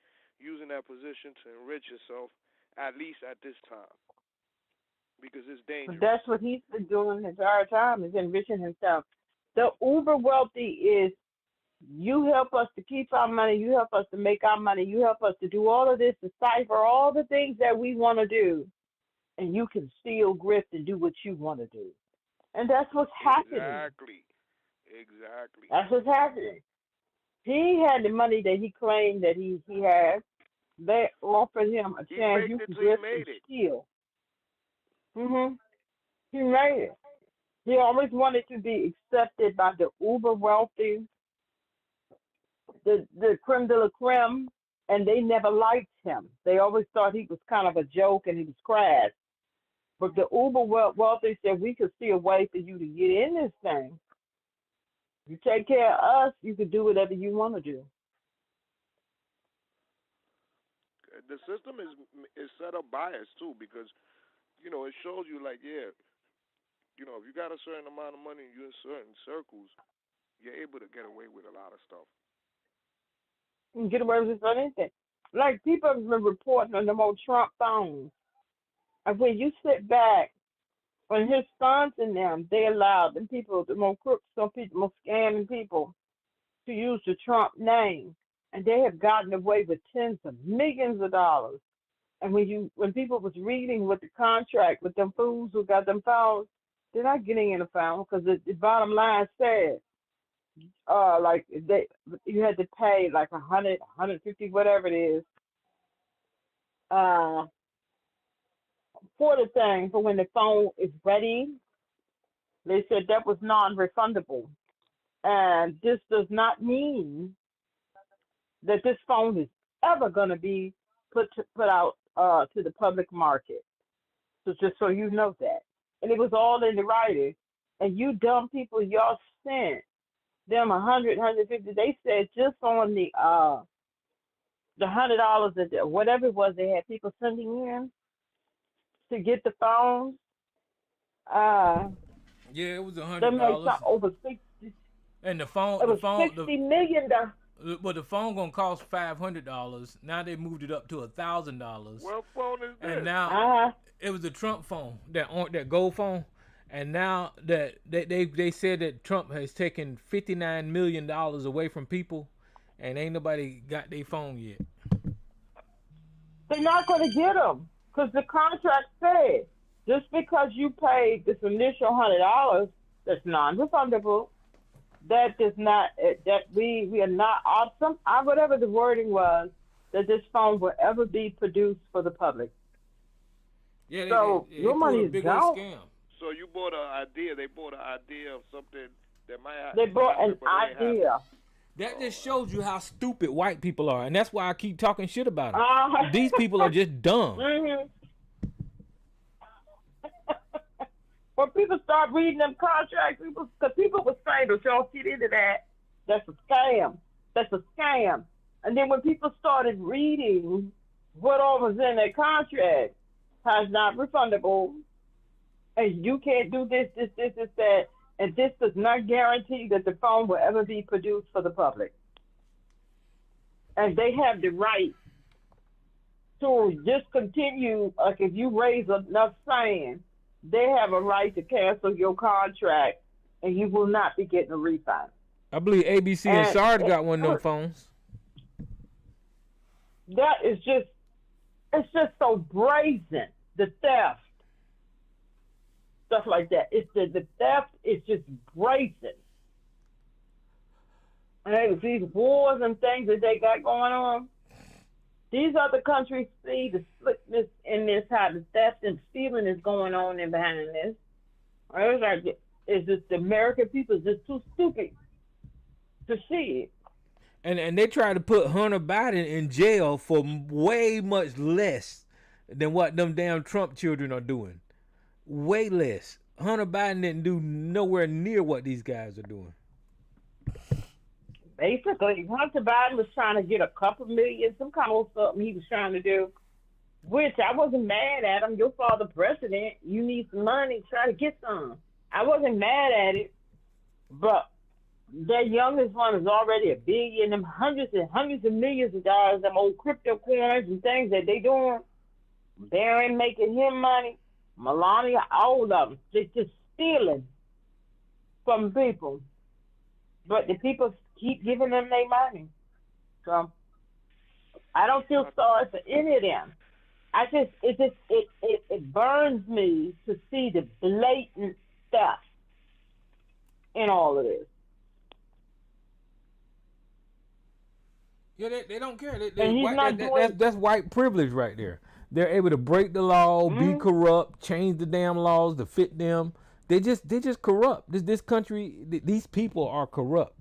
using that position to enrich yourself, at least at this time, because it's dangerous. That's what he's been doing the entire time, is enriching himself. The uber wealthy is, you help us to keep our money, you help us to make our money, you help us to do all of this, to cipher all the things that we want to do, and you can still grift and do what you want to do. And that's what's happening. Exactly. That's what's happening. He had the money that he claimed that he had. They offered him a chance. You can grift and steal. He made it. He always wanted to be accepted by the uber wealthy, the creme de la creme, and they never liked him. They always thought he was kind of a joke and he was crass. But the uber wealthy said, we could see a way for you to get in this thing. You take care of us, you can do whatever you want to do. The system is set up biased too, because it shows you, like, if you got a certain amount of money and you're in certain circles, you're able to get away with a lot of stuff. You can get away with just anything. Like, people have been reporting on the old Trump phones. And when you sit back, when his sons and them, they allowed them people, the more crooks, some people, more scamming people, to use the Trump name. And they have gotten away with tens of millions of dollars. And when people was reading with the contract with them fools who got them phones, they're not getting in the phone, because the bottom line said, you had to pay like 100, 150, whatever it is, for the thing, for when the phone is ready. They said that was non-refundable. And this does not mean that this phone is ever going to be put out to the public market. So just so you know that. And it was all in the writing. And you dumb people, y'all sent them 100, 150. They said just on the $100, whatever it was, they had people sending in to get the phones. Yeah, it was $100. They made over 60. And the phone, it was $60 million. But the phone gonna cost $500. Now they moved it up to $1,000. What phone is this? And now it was the Trump phone, that gold phone. And now that they said that Trump has taken $59 million away from people, and ain't nobody got their phone yet. They're not going to get them, because the contract said just because you paid this initial $100 that's non-refundable, that does not, that we are not awesome, whatever the wording was, that this phone will ever be produced for the public. Yeah, so they your money is big gone. Scam. So you bought an idea. They bought an idea of something that might happen. They bought an idea. That just shows you how stupid white people are, and that's why I keep talking shit about them. Uh-huh. These people are just dumb. Mm-hmm. When people start reading them contracts, because people were saying, "Don't y'all get into that? That's a scam. That's a scam." And then when people started reading what all was in that contract, how it's not refundable, and you can't do this, that, and this does not guarantee that the phone will ever be produced for the public. And they have the right to discontinue, like if you raise enough sand, they have a right to cancel your contract and you will not be getting a refund. I believe ABC and SARS got one of them phones. That is just, it's just so brazen, the theft. Stuff like that. It's the theft is just brazen. And these wars and things that they got going on, these other countries see the slickness in this, how the theft and stealing is going on in behind this. It's like, it's just the American people is just too stupid to see it. And they try to put Hunter Biden in jail for way much less than what them damn Trump children are doing. Way less. Hunter Biden didn't do nowhere near what these guys are doing. Basically, Hunter Biden was trying to get a couple million, some kind of something he was trying to do, which I wasn't mad at him. Your father president, you need some money, try to get some. I wasn't mad at it, but that youngest one is already $1 billion, them hundreds and hundreds of millions of dollars, them old crypto coins and things that they doing. Barron making him money. Melania, all of them, they're just stealing from people. But the people keep giving them their money. So I don't feel sorry for any of them. It burns me to see the blatant stuff in all of this. Yeah, they don't care. That's white privilege right there. They're able to break the law, be corrupt, change the damn laws to fit them. They just corrupt. This country, these people are corrupt.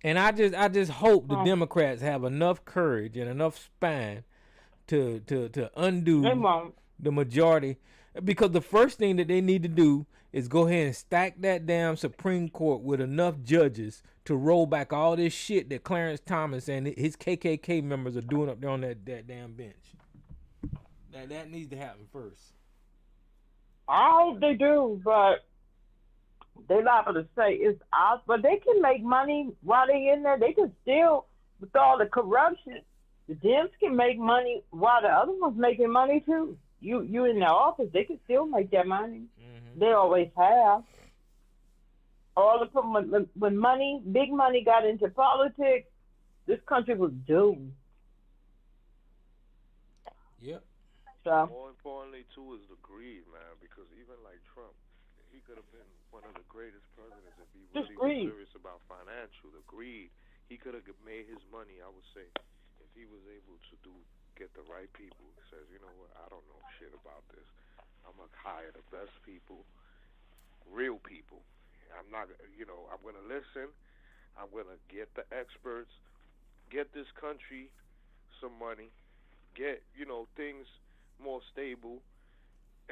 And I just hope the Democrats have enough courage and enough spine to undo the majority, because the first thing that they need to do is go ahead and stack that damn Supreme Court with enough judges to roll back all this shit that Clarence Thomas and his KKK members are doing up there on that damn bench. That needs to happen first. I hope they do, but they're not going to say it's us. But they can make money while they're in there. They can still, with all the corruption, the Dems can make money while the other one's making money too. You in the office, they can still make that money. Mm-hmm. They always have. All of them, when big money got into politics, this country was doomed. Yep. So. More importantly, too, is the greed, man. Because even like Trump, he could have been one of the greatest presidents if he really was serious about financial. The greed, he could have made his money. I would say, if he was able to get the right people. He says, you know what? I don't know shit about this. I'm gonna hire the best people, real people. I'm not, I'm gonna listen. I'm gonna get the experts, get this country some money, get, things more stable,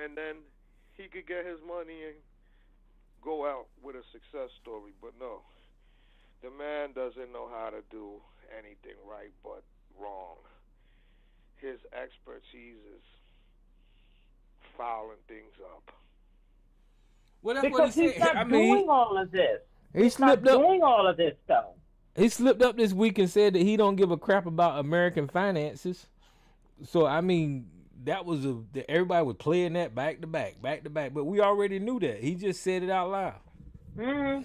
and then he could get his money and go out with a success story. But no, the man doesn't know how to do anything right but wrong. His expertise is fouling things up. Well, that's because what he he's not doing all of this. He slipped up. Doing all of this though. He slipped up this week and said that he don't give a crap about American finances. So I mean, that was everybody was playing that back to back. But we already knew that. He just said it out loud. Mm-hmm.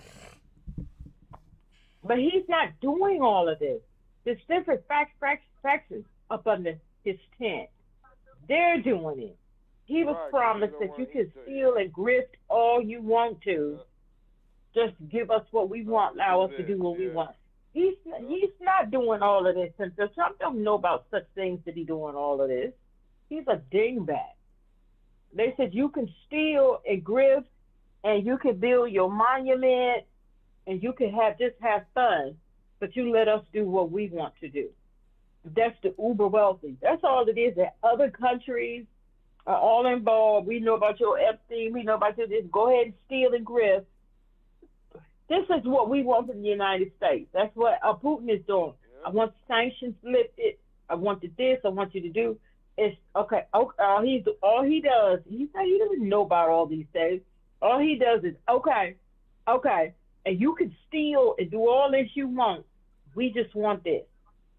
But he's not doing all of this. There's different factions up under his tent. They're doing it. He was promised that you can steal and grift all you want to. Just give us what we want, allow us to do what we want. He's not doing all of this. And so Trump don't know about such things that he's doing all of this. He's a dingbat. They said you can steal and grift, and you can build your monument, and you can have fun, but you let us do what we want to do. That's the uber wealthy. That's all it is. That other countries are all involved. We know about your Epstein. We know about your this. Go ahead and steal and grift. This is what we want from the United States. That's what Putin is doing. Yeah. I want sanctions lifted. I want this. I want you to do. It's okay. All he does. He doesn't know about all these things. All he does is okay, and you can steal and do all this you want. We just want this.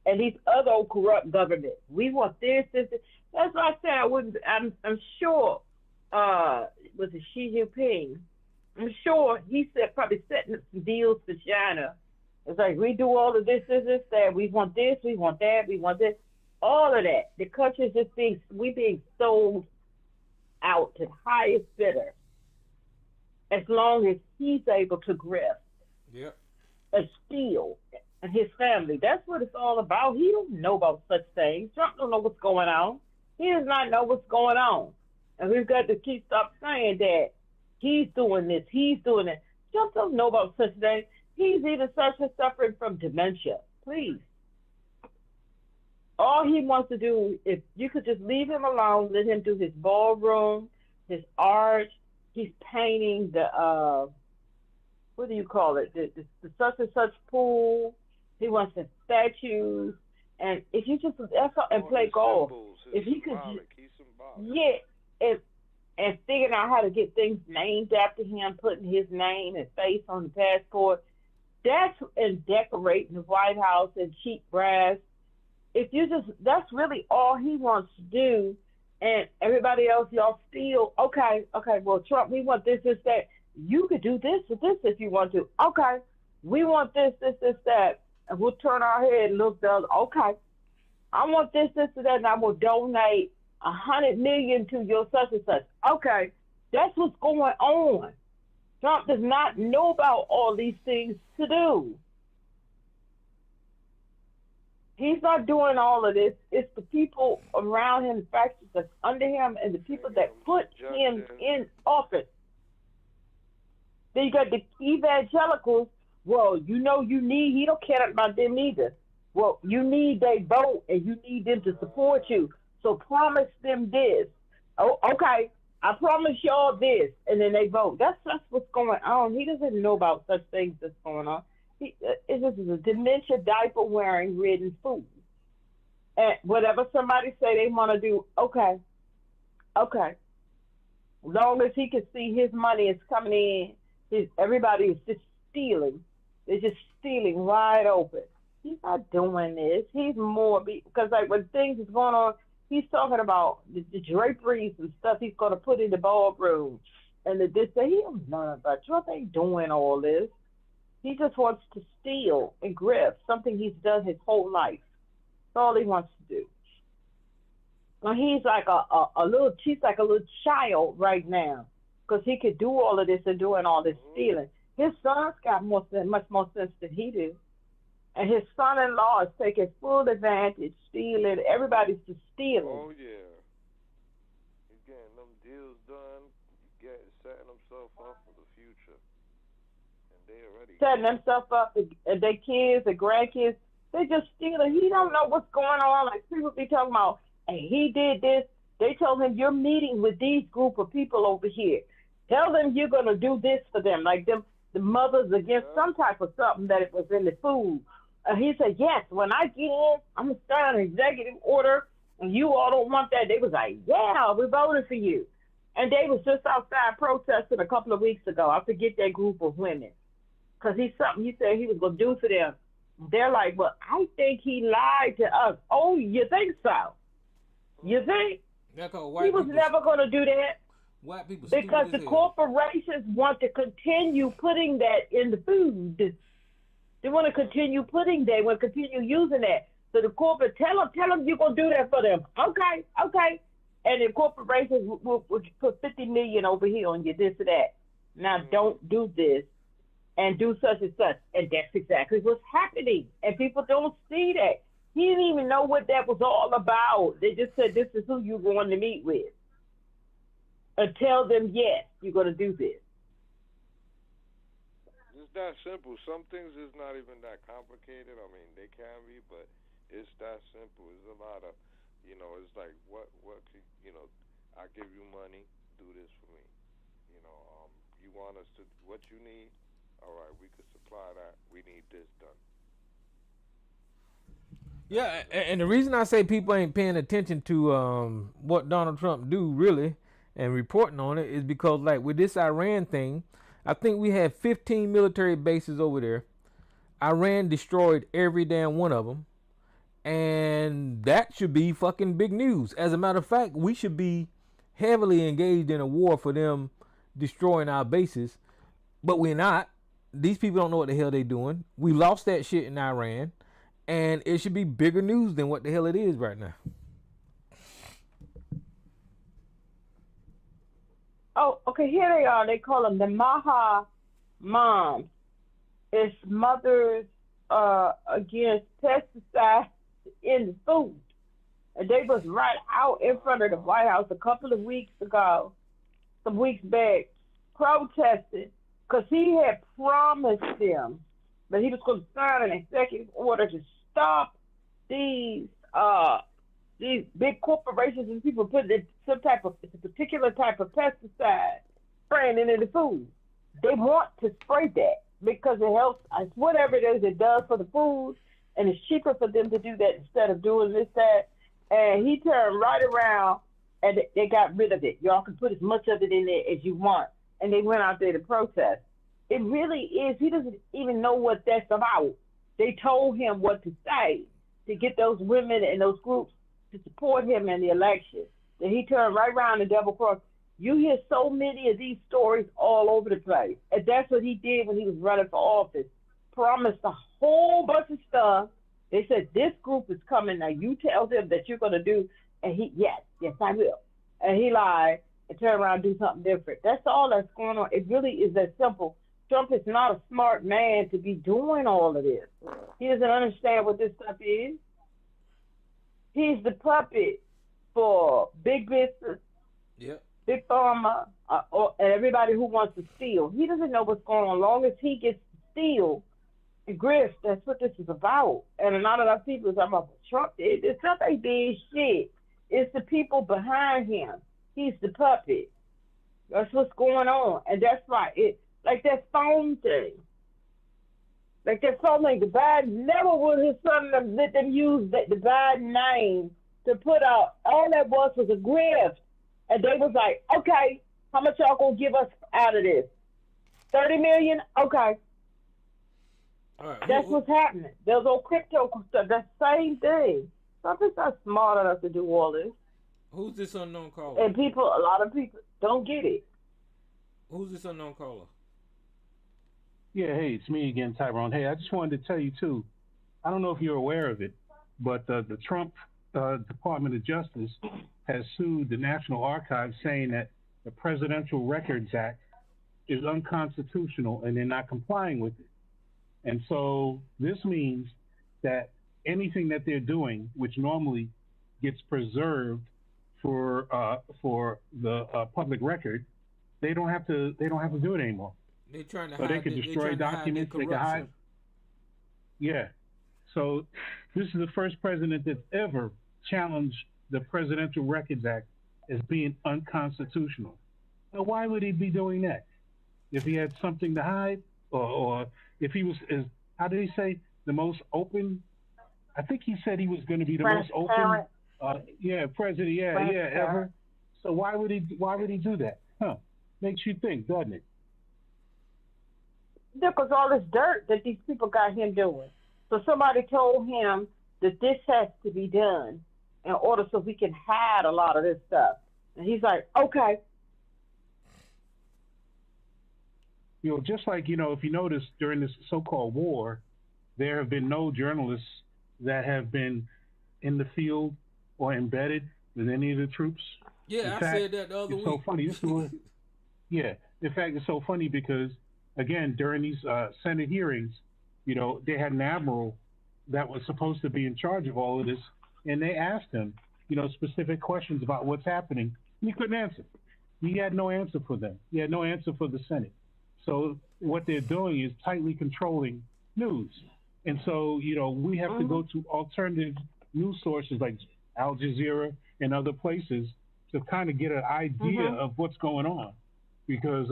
And these other old corrupt governments. We want this. That's why I said I wouldn't. I'm sure. Was it Xi Jinping? I'm sure he said probably setting up some deals for China. It's like we do all of this, that. We want this, we want that, we want this, all of that. The country's just being sold out to the highest bidder. As long as he's able to grift, and steal, and his family. That's what it's all about. He don't know about such things. Trump don't know what's going on. He does not know what's going on, and we've got to stop saying that. He's doing this. He's doing it. Trump don't know about such things. He's even suffering from dementia. Please. All he wants to do, if you could just leave him alone, let him do his ballroom, his art. He's painting the, what do you call it? The such and such pool. He wants the statues. And if you just, and play golf. If he could, and figuring out how to get things named after him, putting his name and face on the passport. And decorating the White House and cheap brass. That's really all he wants to do. And everybody else, y'all steal. Okay, well, Trump, we want this, that. You could do this or this if you want to. Okay, we want this, that. And we'll turn our head and look the other. Okay, I want this, and that, and I will donate $100 million to your such and such. Okay, that's what's going on. Trump does not know about all these things to do. He's not doing all of this. It's the people around him, the factions that's under him, and the people that put him in office. Then you got the evangelicals. Well, he don't care about them either. Well, you need their vote, and you need them to support you. So promise them this. Oh, okay. I promise y'all this, and then they vote. That's what's going on. He doesn't know about such things that's going on. It's just a dementia diaper-wearing ridden fool. And whatever somebody say they want to do, okay. As long as he can see his money is coming in, everybody is just stealing. They're just stealing wide open. He's not doing this. He's more, because like when things is going on, he's talking about the draperies and stuff he's going to put in the ballroom. And he don't know about Trump ain't doing all this. He just wants to steal and grift, something he's done his whole life. That's all he wants to do. Well, he's like she's like a little child right now because he could do all of this and doing all this stealing. His son's got much more sense than he do. And his son-in-law is taking full advantage, stealing. Everybody's just stealing. Oh, yeah. He's getting them deals done, setting himself up for the future. And they already setting themselves up, and their kids, their grandkids, they just stealing. He don't know what's going on. Like people be talking about, hey, he did this. They told him, you're meeting with these group of people over here. Tell them you're going to do this for them. Like the mothers against some type of something that it was in the food. He said, yes, when I get in, I'm going to start an executive order, and you all don't want that. They was like, yeah, we voted for you. And they was just outside protesting a couple of weeks ago. I forget that group of women. Because he said he was going to do for them. They're like, well, I think he lied to us. Oh, you think so? You think? He was never going to do that. White people because the corporations want to continue putting that in the food. They want to continue putting that, want to continue using that. So the corporate, tell them you're going to do that for them. Okay. And the corporations will put $50 million over here on you, this or that. Now don't do this and do such and such. And that's exactly what's happening. And people don't see that. He didn't even know what that was all about. They just said, this is who you're going to meet with. tell them, yes, you're going to do this. It's that simple. Some things is not even that complicated. I mean, they can be, but it's that simple. It's a lot of, it's like what could, I give you money, do this for me. You want us to what you need? All right, we could supply that. We need this done. Yeah, and the reason I say people ain't paying attention to what Donald Trump do really and reporting on it is because like with this Iran thing, I think we had 15 military bases over there. Iran destroyed every damn one of them. And that should be fucking big news. As a matter of fact, we should be heavily engaged in a war for them destroying our bases. But we're not. These people don't know what the hell they're doing. We lost that shit in Iran. And it should be bigger news than what the hell it is right now. Oh, okay, here they are. They call them the Maha Moms. It's mothers against pesticides in the food. And they was right out in front of the White House a couple of weeks ago, some weeks back, protesting because he had promised them that he was going to sign an executive order to stop these big corporations and people putting some type of, it's a particular type of pesticide spraying into the food. They want to spray that because it helps, whatever it is it does for the food, and it's cheaper for them to do that instead of doing this, that. And he turned right around and they got rid of it. Y'all can put as much of it in there as you want. And they went out there to protest. It really is, he doesn't even know what that's about. They told him what to say to get those women and those groups to support him in the election. Then he turned right around and double crossed. You hear so many of these stories all over the place. And that's what he did when he was running for office. Promised a whole bunch of stuff. They said, this group is coming. Now you tell them that you're going to do. And he, yes, I will. And he lied and turned around and do something different. That's all that's going on. It really is that simple. Trump is not a smart man to be doing all of this. He doesn't understand what this stuff is. He's the puppet for big business, big pharma, and everybody who wants to steal. He doesn't know what's going on. As long as he gets to steal and grift, that's what this is about. And a lot of those people are talking about Trump. Trump ain't did shit. It's the people behind him. He's the puppet. That's what's going on. And that's why like that phone thing. Like that phone thing. The Biden never would his son let them use the Biden name to put out. All that was a grift. And they was like, okay, how much y'all gonna give us out of this? 30 million? Okay. All right. That's what's happening. There's no crypto stuff. That's the same thing. Something's not smart enough to do all this. Who's this unknown caller? And a lot of people don't get it. Who's this unknown caller? Yeah, hey, it's me again, Tyrone. Hey, I just wanted to tell you, too, I don't know if you're aware of it, but the Trump Department of Justice has sued the National Archives saying that the Presidential Records Act is unconstitutional and they're not complying with it. And so this means that anything that they're doing, which normally gets preserved for the public record, they don't have to do it anymore. They're trying to so they could destroy documents. They could hide. Yeah. So this is the first president that's ever challenged the Presidential Records Act as being unconstitutional. Now, why would he be doing that? If he had something to hide, or if he was, how did he say, the most open? I think he said he was going to be the most open. President. Ever. So why would he do that? Makes you think, doesn't it? Because all this dirt that these people got him doing. So somebody told him that this has to be done in order so we can hide a lot of this stuff. And he's like, okay. Just like, if you notice during this so-called war, there have been no journalists that have been in the field or embedded with any of the troops. Yeah, I said that the other week. It's so funny. In fact, it's so funny because, again, during these Senate hearings, they had an admiral that was supposed to be in charge of all of this, and they asked him, specific questions about what's happening, and he couldn't answer. He had no answer for them. He had no answer for the Senate. So what they're doing is tightly controlling news. And so, we have to go to alternative news sources like Al Jazeera and other places to kind of get an idea of what's going on. Because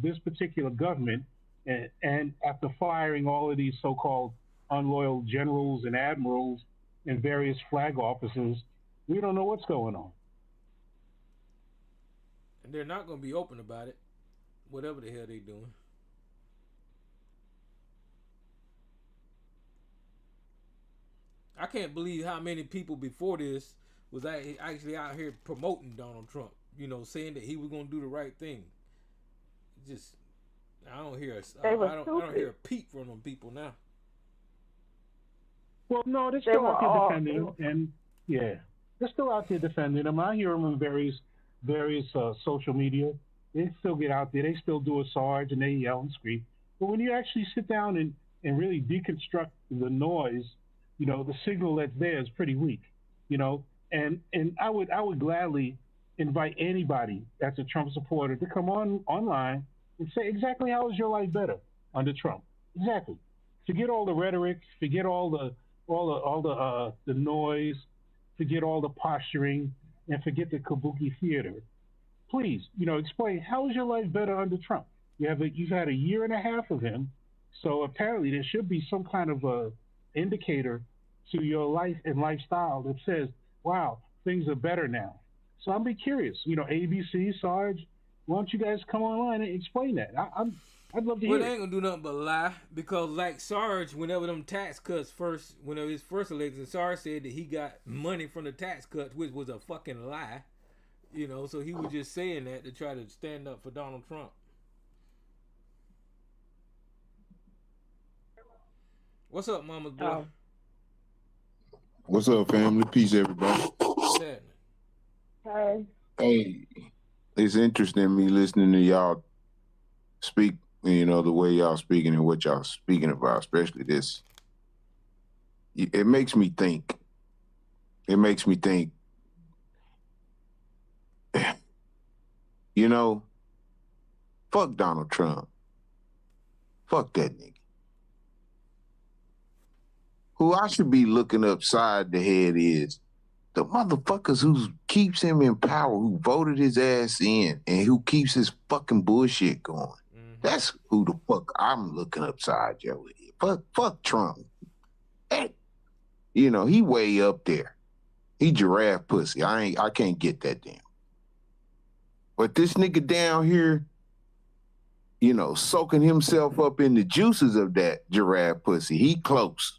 this particular government, and after firing all of these so called unloyal generals and admirals and various flag officers, we don't know what's going on. And they're not going to be open about it, whatever the hell they doing. I can't believe how many people before this was actually out here promoting Donald Trump, saying that he was going to do the right thing. Just, I don't hear a peep from them people now. Well, no, they're still out there defending him, and they're still out there defending him. I hear them in various social media. They still get out there. They still do a Sarge and they yell and scream. But when you actually sit down and really deconstruct the noise, the signal that's there is pretty weak. And I would gladly invite anybody that's a Trump supporter to come online and say exactly how is your life better under Trump. Exactly. Forget all the rhetoric. Forget all the noise. Forget all the posturing, and forget the kabuki theater. Please, explain how is your life better under Trump. You've had a year and a half of him, so apparently there should be some kind of a indicator to your life and lifestyle that says, wow, things are better now. So I'd be curious, ABC, Sarge, why don't you guys come online and explain that? I'd love to hear it. Well, they ain't gonna do nothing but lie, because like Sarge, whenever them tax cuts whenever his first election, Sarge said that he got money from the tax cuts, which was a fucking lie. So he was just saying that to try to stand up for Donald Trump. What's up, Mama's boy? What's up, family? Peace, everybody. Hey, it's interesting me listening to y'all speak, the way y'all speaking and what y'all speaking about, especially this. It makes me think. Fuck Donald Trump. Fuck that nigga. Who I should be looking upside the head is the motherfuckers who keeps him in power, who voted his ass in, and who keeps his fucking bullshit going. Mm-hmm. That's who the fuck I'm looking upside your head. Fuck Trump. Hey, he way up there. He giraffe pussy. I can't get that damn. But this nigga down here, soaking himself up in the juices of that giraffe pussy. He close.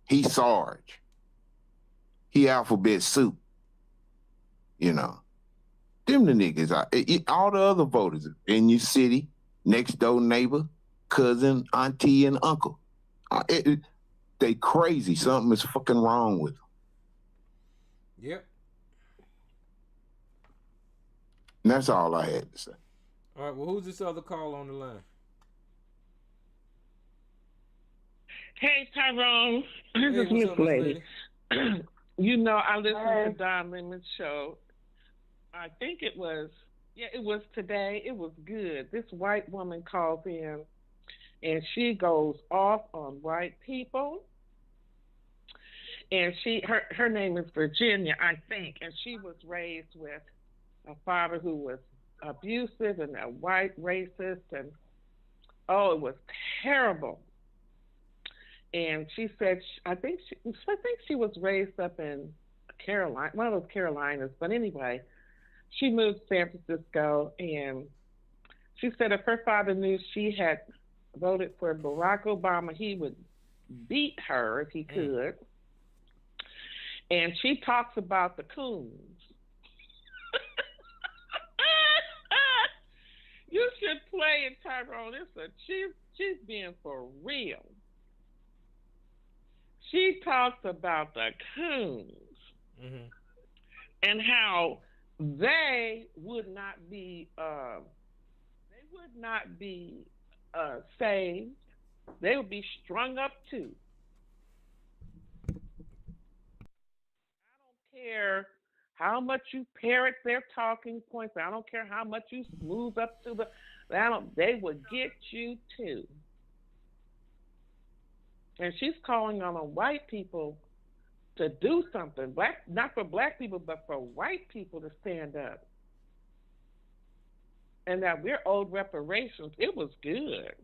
He Sarge. He alphabet soup. Them the niggas. All the other voters in your city, next door neighbor, cousin, auntie, and uncle. They crazy. Something is fucking wrong with them. Yep. And that's all I had to say. All right, well, who's this other call on the line? Hey, Tyrone. This is Miss Lady. I listened to Don Lemon's show. I think it was today. It was good. This white woman calls in, and she goes off on white people. And her name is Virginia, I think, and she was raised with a father who was abusive and a white racist, and it was terrible. And she said, I think she was raised up in Carolina, one of those Carolinas. But anyway, she moved to San Francisco, and she said if her father knew she had voted for Barack Obama, he would beat her if he could. And she talks about the coons. You should play it, Tyrone. She's being for real. She talks about the coons and how they would not be saved. They would be strung up too. I don't care how much you parrot their talking points. I don't care how much you move up to the. They would get you too. And she's calling on the white people to do something. Not for black people, but for white people to stand up. And that we're owed reparations. It was good.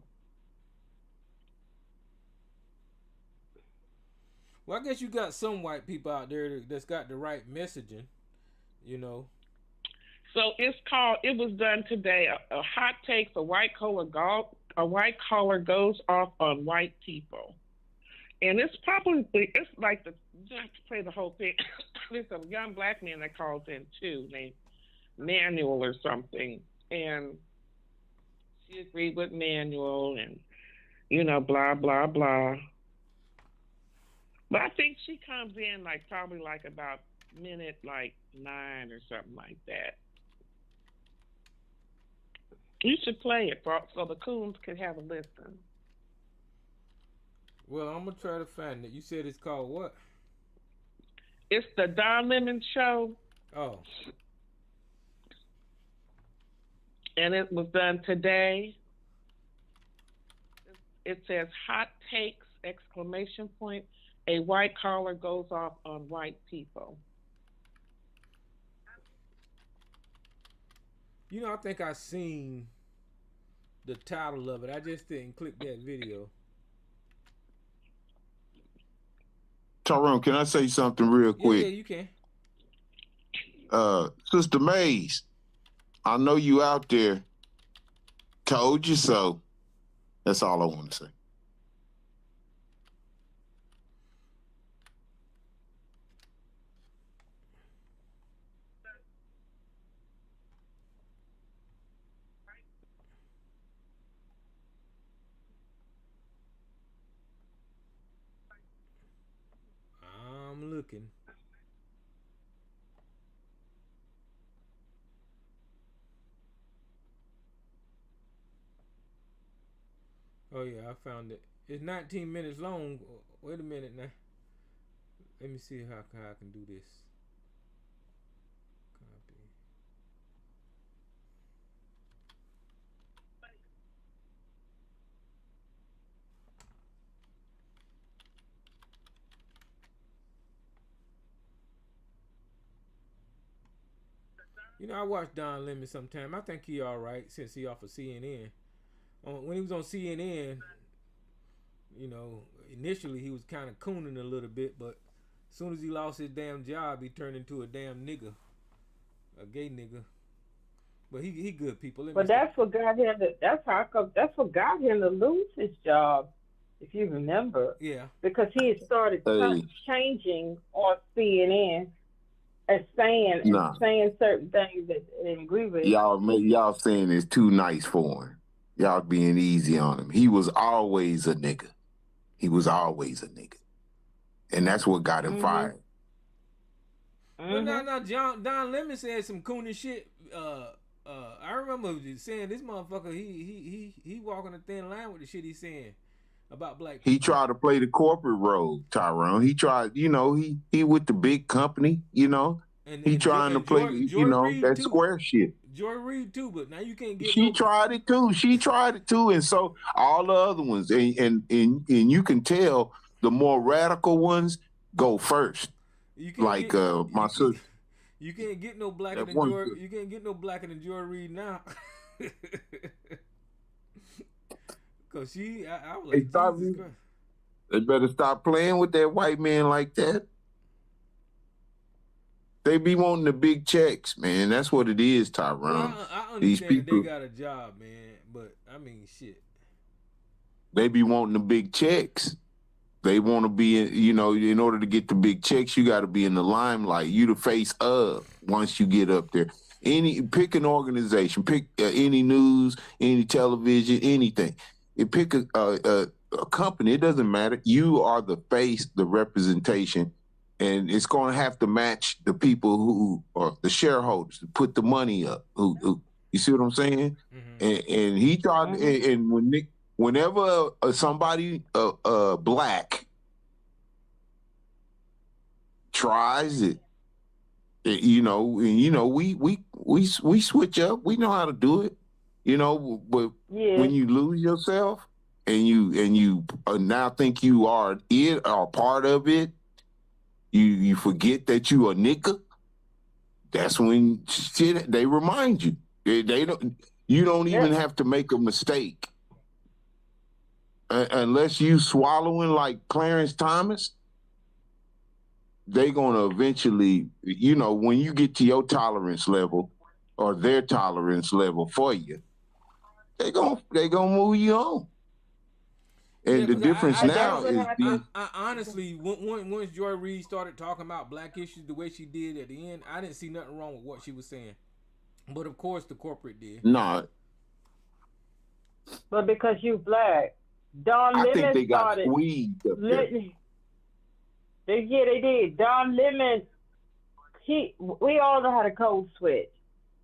Well, I guess you got some white people out there that's got the right messaging, you know. So it was done today. A hot take: a white collar goes off on white people. And it's like you have to play the whole thing. There's a young black man that calls in too, named Manuel or something. And she agreed with Manuel and, blah, blah, blah. But I think she comes in probably about minute 9 or something like that. You should play it so the coons could have a listen. Well, I'm going to try to find it. You said it's called what? It's the Don Lemon Show. Oh. And it was done today. It says hot takes, ! A white collar goes off on white people. I think I seen the title of it. I just didn't click that video. Tyrone, can I say something real quick? Yeah, you can. Sister Mays, I know you out there. Told you so. That's all I want to say. I'm looking. Oh yeah, I found it. It's 19 minutes long. Wait a minute now. Let me see how I can do this. Copy. I watch Don Lemon sometime. I think he all right since he off of CNN. When he was on CNN, initially he was kind of cooning a little bit, but as soon as he lost his damn job, he turned into a damn nigga, a gay nigga. But he good people. But that's what got him. That's what got him to lose his job, if you remember. Yeah. Because he had started changing on CNN. And saying certain things that they didn't agree with. Y'all saying it's too nice for him. Y'all being easy on him. He was always a nigga. And that's what got him fired. Well, now, Don Lemon said some coonish shit. I remember saying this motherfucker, he walking a thin line with the shit he's saying about black people. He tried to play the corporate role, Tyrone. He tried, he with the big company, And he trying to play, that too. Square shit. Joy Reid too, but now you can't get. She tried it too, and so all the other ones, and you can tell the more radical ones go first. My sister. You can't get no blacker than Joy. You can't get no blacker than Joy Reid now. Cause I was like, Jesus Christ. They better stop playing with that white man like that. They be wanting the big checks, man. That's what it is, Tyrone. Well, I understand they got a job, man. But, I mean, shit. They be wanting the big checks. They want to be, in order to get the big checks, you got to be in the limelight. You the face of once you get up there. Pick an organization. Pick any news, any television, anything. Pick a company. It doesn't matter. You are the face, the representation. And it's going to have to match the people who are the shareholders to put the money up. Who you see what I'm saying? Mm-hmm. And he tried. And whenever somebody black tries it, We switch up. We know how to do it. But when you lose yourself and you now think you are it or part of it, you forget that you a nigga. That's when shit they remind you. They don't. You don't even have to make a mistake unless you swallowing like Clarence Thomas. They gonna eventually, when you get to your tolerance level or their tolerance level for you, they gonna move you on. And the difference now is I honestly, once Joy Reid started talking about black issues the way she did at the end, I didn't see nothing wrong with what she was saying. But of course, the corporate did. No. But because you black, Don Lemon think they got started. squeezed up there. They did. Don Lemon, we all know how to code switch.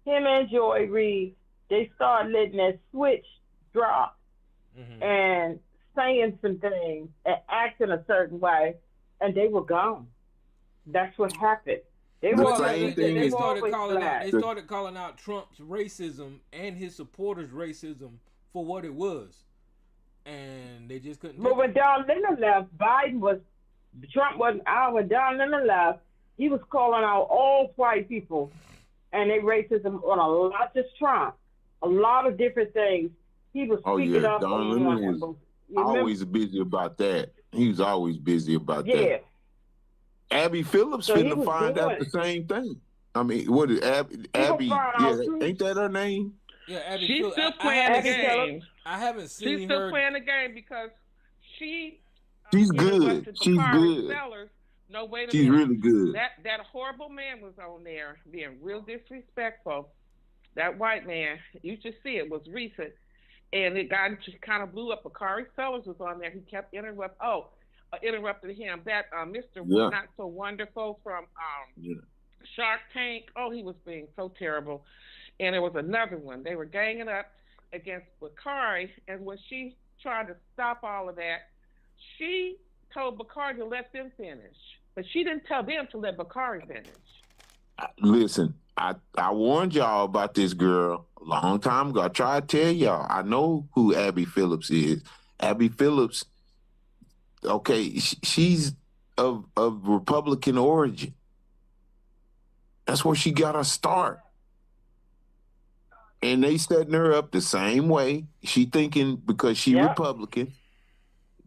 Him and Joy Reid, they started letting that switch drop and saying some things and acting a certain way, and they were gone. That's what happened. They started calling out Trump's racism and his supporters' racism for what it was, and they just couldn't. But when Don Lemon left, Trump wasn't out. When Don Lemon left, he was calling out all white people and their racism on a lot, just Trump, a lot of different things. He was speaking up. Don Lemon was always busy about that. He was always busy about that. Abby Phillips finna find out the same thing. I mean, what is Abby? Ain't that her name? Yeah, Abby. She's still playing the game. I haven't seen her. She's still playing the game because she. She's good. She's good. Sellers. No, wait a She's minute. really good. That horrible man was on there being real disrespectful. That white man, you should see it, was recent. And it just kind of blew up. Bakari Sellers was on there. He kept interrupted him. That Mr. Not So Wonderful from Shark Tank. Oh, he was being so terrible. And there was another one. They were ganging up against Bakari. And when she tried to stop all of that, she told Bakari to let them finish. But she didn't tell them to let Bakari finish. Listen, I warned y'all about this girl a long time ago. I tried to tell y'all. I know who Abby Phillips is. Abby Phillips, okay, she's of Republican origin. That's where she got her start. And they setting her up the same way. She thinking because she Republican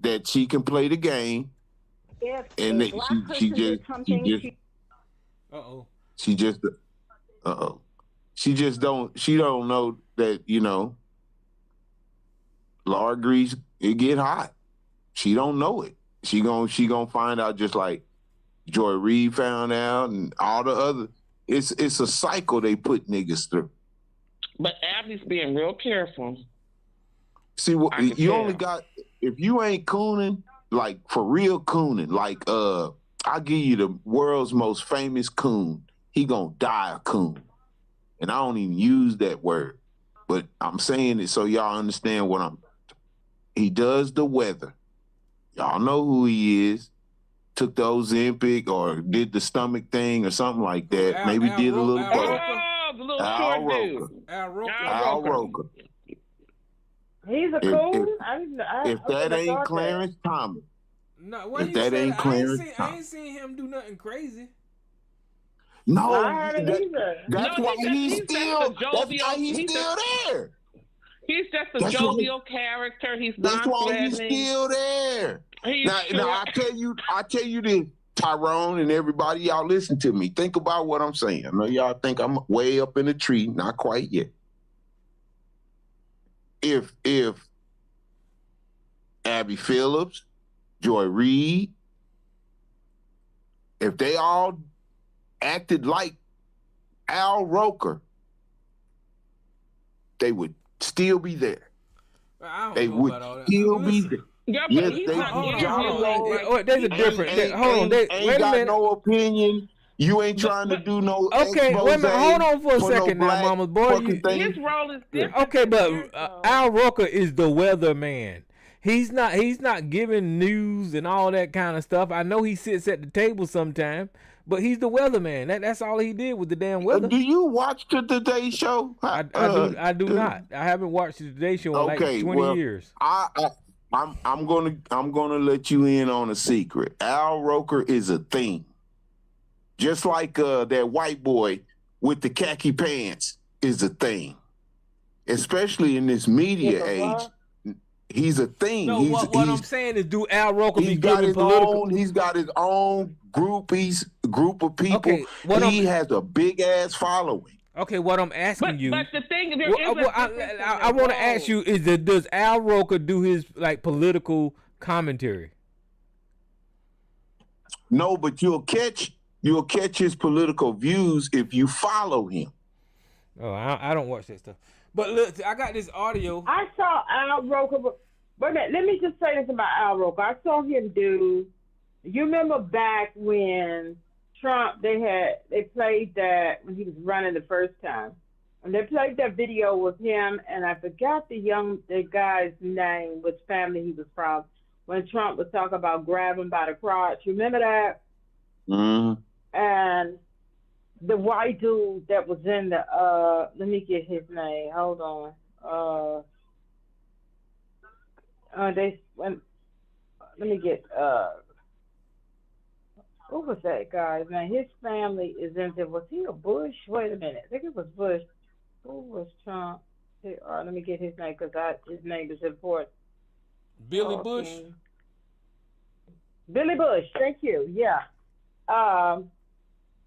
that she can play the game. And she don't know that, Laura Grease, it get hot. She don't know it. She gonna find out just like Joy Reid found out and all the other. It's a cycle they put niggas through. But Abby's being real careful. See, what you only got, if you ain't cooning, like for real cooning, like I'll give you the world's most famous coon. He gonna die a coon. And I don't even use that word. But I'm saying it so y'all understand he does the weather. Y'all know who he is. Took the Ozempic or did the stomach thing or something like that. Maybe did a little both. The little short dude. Al Roker. He's a coon. If that ain't Clarence Thomas. No, if that ain't Clarence Thomas. I ain't seen him do nothing crazy. No, that's why he's still there. He's just a jovial character. He's not. That's why he's still there. Now I tell you this, Tyrone and everybody, y'all listen to me. Think about what I'm saying. I know y'all think I'm way up in the tree, not quite yet. If Abby Phillips, Joy Reid, if they all acted like Al Roker, they would still be there. They would still be there. Yeah, but he's not. There's a difference. Hold on. Wait a minute. No opinion. You ain't trying to do no. Okay, wait a minute. Hold on for a second now, Mama's boy. His role is different. Okay, but Al Roker is the weatherman. He's not giving news and all that kind of stuff. I know he sits at the table sometime, But he's the weatherman. That's all he did with the damn weather. Do you watch the Today Show? I do not. I haven't watched the Today Show in like 20 years. I'm gonna let you in on a secret. Al Roker is a thing. Just like that white boy with the khaki pants is a thing. Especially in this media age. He's a thing. No, what I'm saying is, do Al Roker be giving political? He's got his own group of people. Okay, he has a big ass following. Okay, what I'm asking you. But the thing is, I want to ask you is that does Al Roker do his like political commentary? No, but you'll catch his political views if you follow him. Oh, I don't watch that stuff. But look, I got this audio. I saw Al Roker. Wait a minute, let me just say this about Al Roker. I saw him do. You remember back when Trump, they played that when he was running the first time, and they played that video with him, and I forgot the guy's name, which family he was from, when Trump was talking about grabbing by the crotch. You remember that? Mm-hmm. And the white dude that was in the let me get his name. Hold on. Let me get what was that guy's name? His family is in there. Was he a Bush? Wait a minute. I think it was Bush. Who was Trump? Let me get his name because his name is important. Billy Bush? Billy Bush, thank you. Yeah.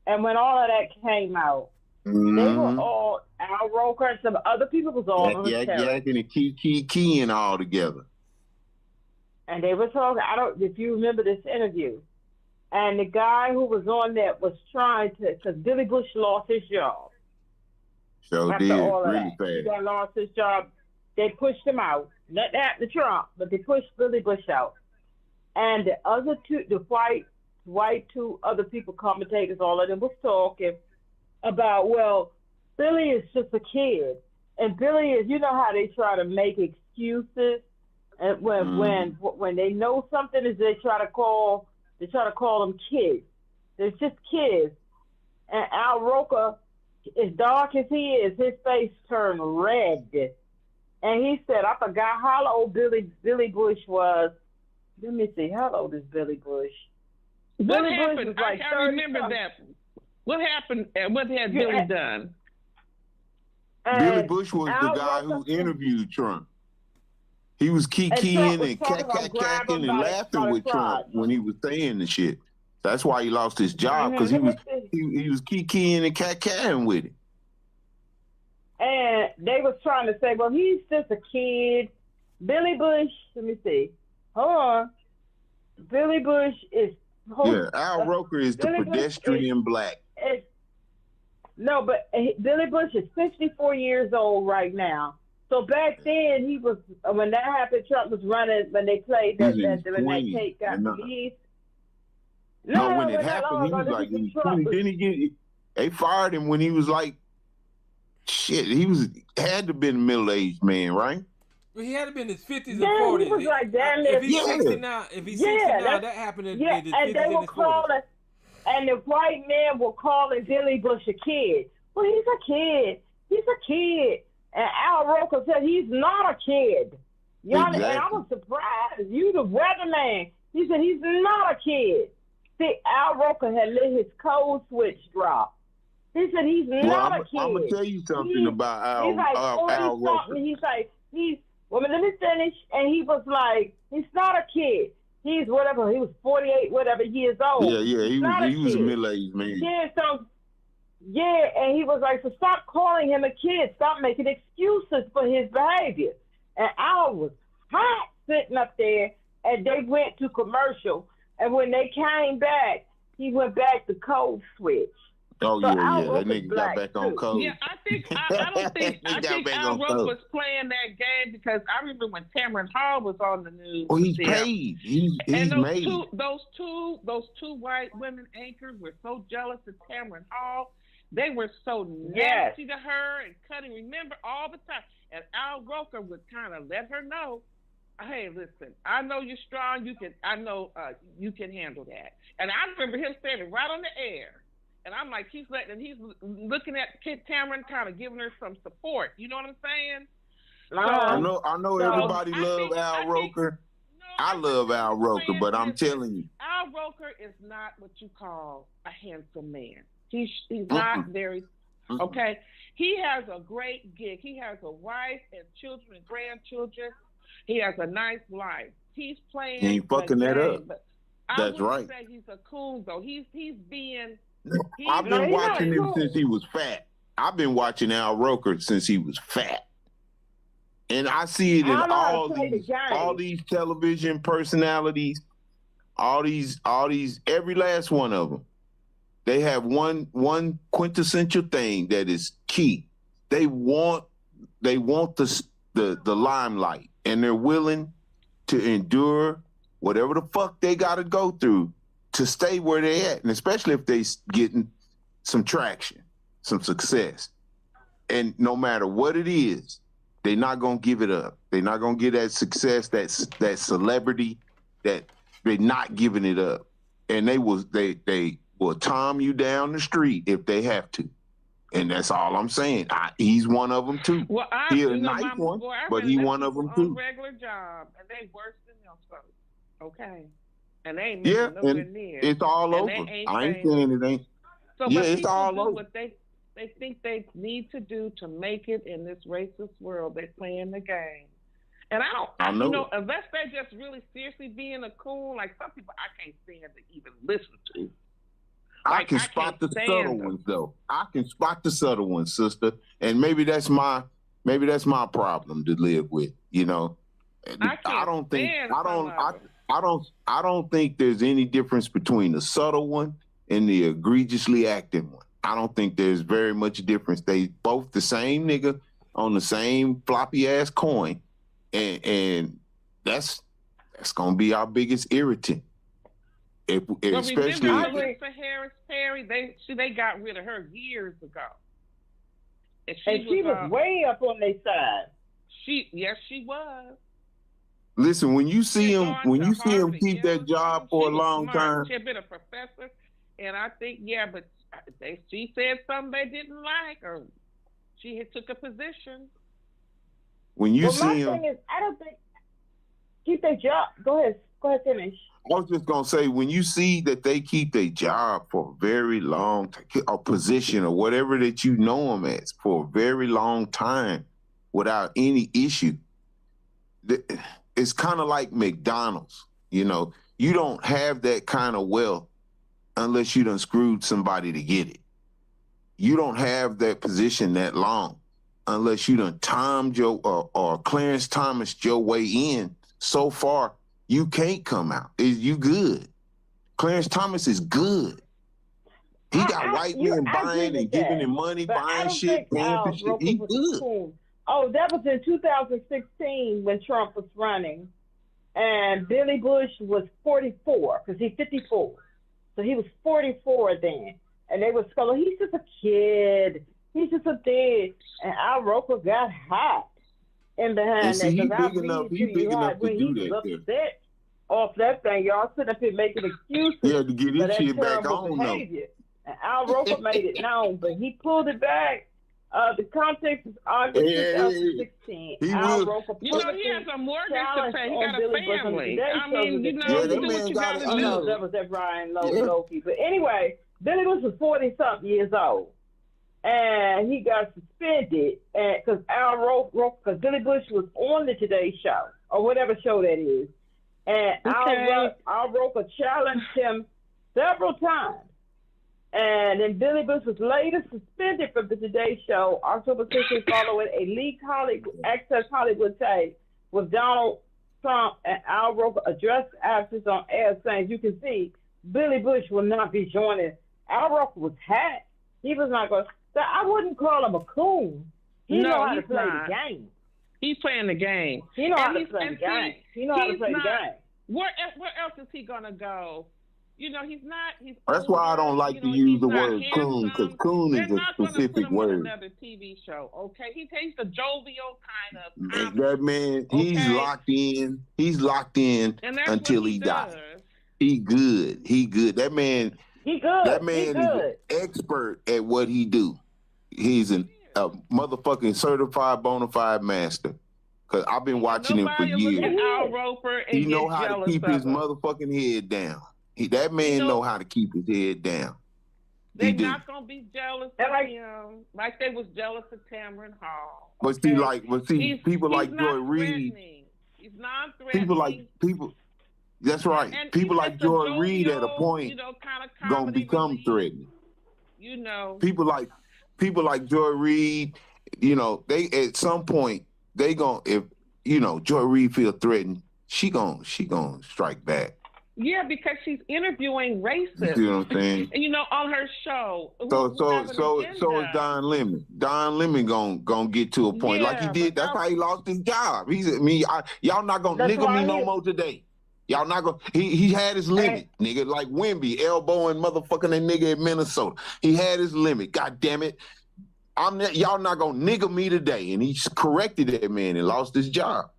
And when all of that came out, they were all, Al Roker and some other people was all on the terrace. And keying all together. And they were talking, if you remember this interview, and the guy who was on that was trying to, because Billy Bush lost his job. So did, really fast. He lost his job. They pushed him out. Not that to Trump, but they pushed Billy Bush out. And the other two, the white two other people, commentators, all of them was talking about, well, Billy is just a kid. And Billy is, you know how they try to make excuses, and when they know something is they try to call them kids. They're just kids. And Al Roker, as dark as he is, his face turned red. And he said, I forgot how old Billy Bush was. Let me see, how old is Billy Bush? What happened? Like I remember that. What happened? What had Billy done? Billy Bush was the guy who interviewed Trump. He was kikiing and cacking and laughing with Trump when he was saying the shit. That's why he lost his job, because he was kikiing and cacking with it. And they was trying to say, well, he's just a kid. Billy Bush, let me see. Hold on. Billy Bush is... Al Roker is the pedestrian black. No, but Billy Bush is 54 years old right now. So back then, he was, when that happened, Trump was running, when they played when that tape got released. No, when it happened, he was like, 20. Then he they fired him when he was like, shit, had to have been a middle-aged man, right? Well, he had to been in his 50s and 40s. He was like, if he's 69, that happened in his 50s and his 40s. And the white men were calling Billy Bush a kid. Well, he's a kid. He's a kid. And Al Roker said he's not a kid. Exactly. And I was surprised. You the weatherman. He said he's not a kid. See, Al Roker had let his code switch drop. He said he's not a kid. I'm going to tell you something about Al Roker. He's like, well, let me finish. And he was like, he's not a kid. He's whatever, he was 48, whatever years old. Yeah, he was a middle-aged man. Yeah, and he was like, so stop calling him a kid. Stop making excuses for his behavior. And Al was hot sitting up there, and they went to commercial. And when they came back, he went back to code switch. Oh, so that nigga got back on code. Yeah, I think Al Roker was playing that game because I remember when Tamron Hall was on the news. Oh, he's paid. He's made. Those two white women anchors were so jealous of Tamron Hall. They were so nasty to her and cutting. Remember all the time. And Al Roker would kind of let her know, hey, listen, I know you're strong. I know you can handle that. And I remember him standing right on the air. And I'm like, he's looking at Kit Cameron, kind of giving her some support. You know what I'm saying? I know everybody love Al Roker. I love Al Roker, but I'm telling you, Al Roker is not what you call a handsome man. He's not very okay. He has a great gig. He has a wife and children and grandchildren. He has a nice life. He's playing. He ain't fucking that up. That's right. Say he's a coon though. I've been watching him since he was fat. I've been watching Al Roker since he was fat. And I see it in all these television personalities, all these, every last one of them. They have one quintessential thing that is key. They want the limelight, and they're willing to endure whatever the fuck they got to go through to stay where they at, and especially if they getting some traction, some success. And no matter what it is, they're not gonna give it up. They're not gonna get that success, that celebrity, that they're not giving it up. And they will tom you down the street if they have to. And that's all I'm saying. He's one of them too. Well, he's a nice one, but he's one of them too. Regular job, and they worse than them folks. Okay, and they ain't making nowhere near. It's all over. I ain't saying it ain't. So it's all over. What they think they need to do to make it in this racist world. They're playing the game. And I know. You know, unless they're just really seriously being a coon, like some people I can't stand to even listen to. I can spot the subtle ones though. I can spot the subtle ones, sister. And maybe that's my problem to live with, you know. I don't think there's any difference between the subtle one and the egregiously acting one. I don't think there's very much difference. They both the same nigga on the same floppy ass coin, and that's gonna be our biggest irritant. Especially for Harris Perry, they got rid of her years ago, and she was way up on their side. She was. Listen, when you see him keep that job for a long time. She had been a professor, and I think but she said something they didn't like, or she had took a position. When you see him, my thing is, I don't think keep their job. Go ahead, finish. I was just gonna say, when you see that they keep their job for a very long time, a position or whatever that you know them as for a very long time without any issue, it's kind of like McDonald's. You know, you don't have that kind of wealth unless you done screwed somebody to get it. You don't have that position that long unless you done timed or Clarence Thomas your way in so far you can't come out. You good. Clarence Thomas is good. He got white men buying and giving him money, buying shit, paying for shit. He good. Cool. Oh, that was in 2016 when Trump was running, and Billy Bush was 44 because he's 54. So he was 44 then. And they was calling, he's just a kid. He's just a kid. And Al Roker got hot in behind that. He's big enough to do that. Upset off that thing. Y'all sitting up here making excuses. Yeah, to get his shit back on behavior. And Al Roker made it known, but he pulled it back. The context is August 2016. Al Roker he has a mortgage to pay. He got a family. I mean, do what you got to do. No, that was that Brian Loki. But anyway, Billy Bush was 40-something years old. And he got suspended because because Billy Bush was on the Today Show, or whatever show that is. And Al Roker challenged him several times. And then Billy Bush was later suspended from the Today Show October 16th following a leaked Access Hollywood tape with Donald Trump and Al Roker addressed actors on air saying, you can see Billy Bush will not be joining. Al Roker was hacked. He was not going to. I wouldn't call him a coon. He knows how to play the game. He's playing the game. He knows how to play the game. He knows how to play the game. Where else is he going to go You know, he's not. He's That's why I don't like to use the word coon, because coon is a specific word. On another TV show, okay? He's the jovial kind of. That man, he's locked in. He's locked in until he dies. He good. He good. That man. He good. That man is an expert at what he do. He's a motherfucking certified bona fide master. Cause I've been watching him for years. Al Roker and he know how to keep his motherfucking head down. That man know how to keep his head down. They're not gonna be jealous of him, like they was jealous of Tamron Hall. But see, people like Joy Reid. He's non-threatening. People. That's right. And people like Joy Reid at a point gonna become threatening. You know. People like Joy Reid. You know, they at some point they gonna, if you know Joy Reid feel threatened, she gonna strike back. Yeah, because she's interviewing racists. You know what I'm saying? And you know, on her show. So is Don Lemon. Don Lemon gonna get to a point like he did. That's how he lost his job. Y'all not gonna nigga me no more today. Y'all not gonna. He had his limit, nigga. Like Wemby elbowing motherfucking that nigga in Minnesota. He had his limit. God damn it. Y'all not gonna nigga me today, and he corrected that man and lost his job.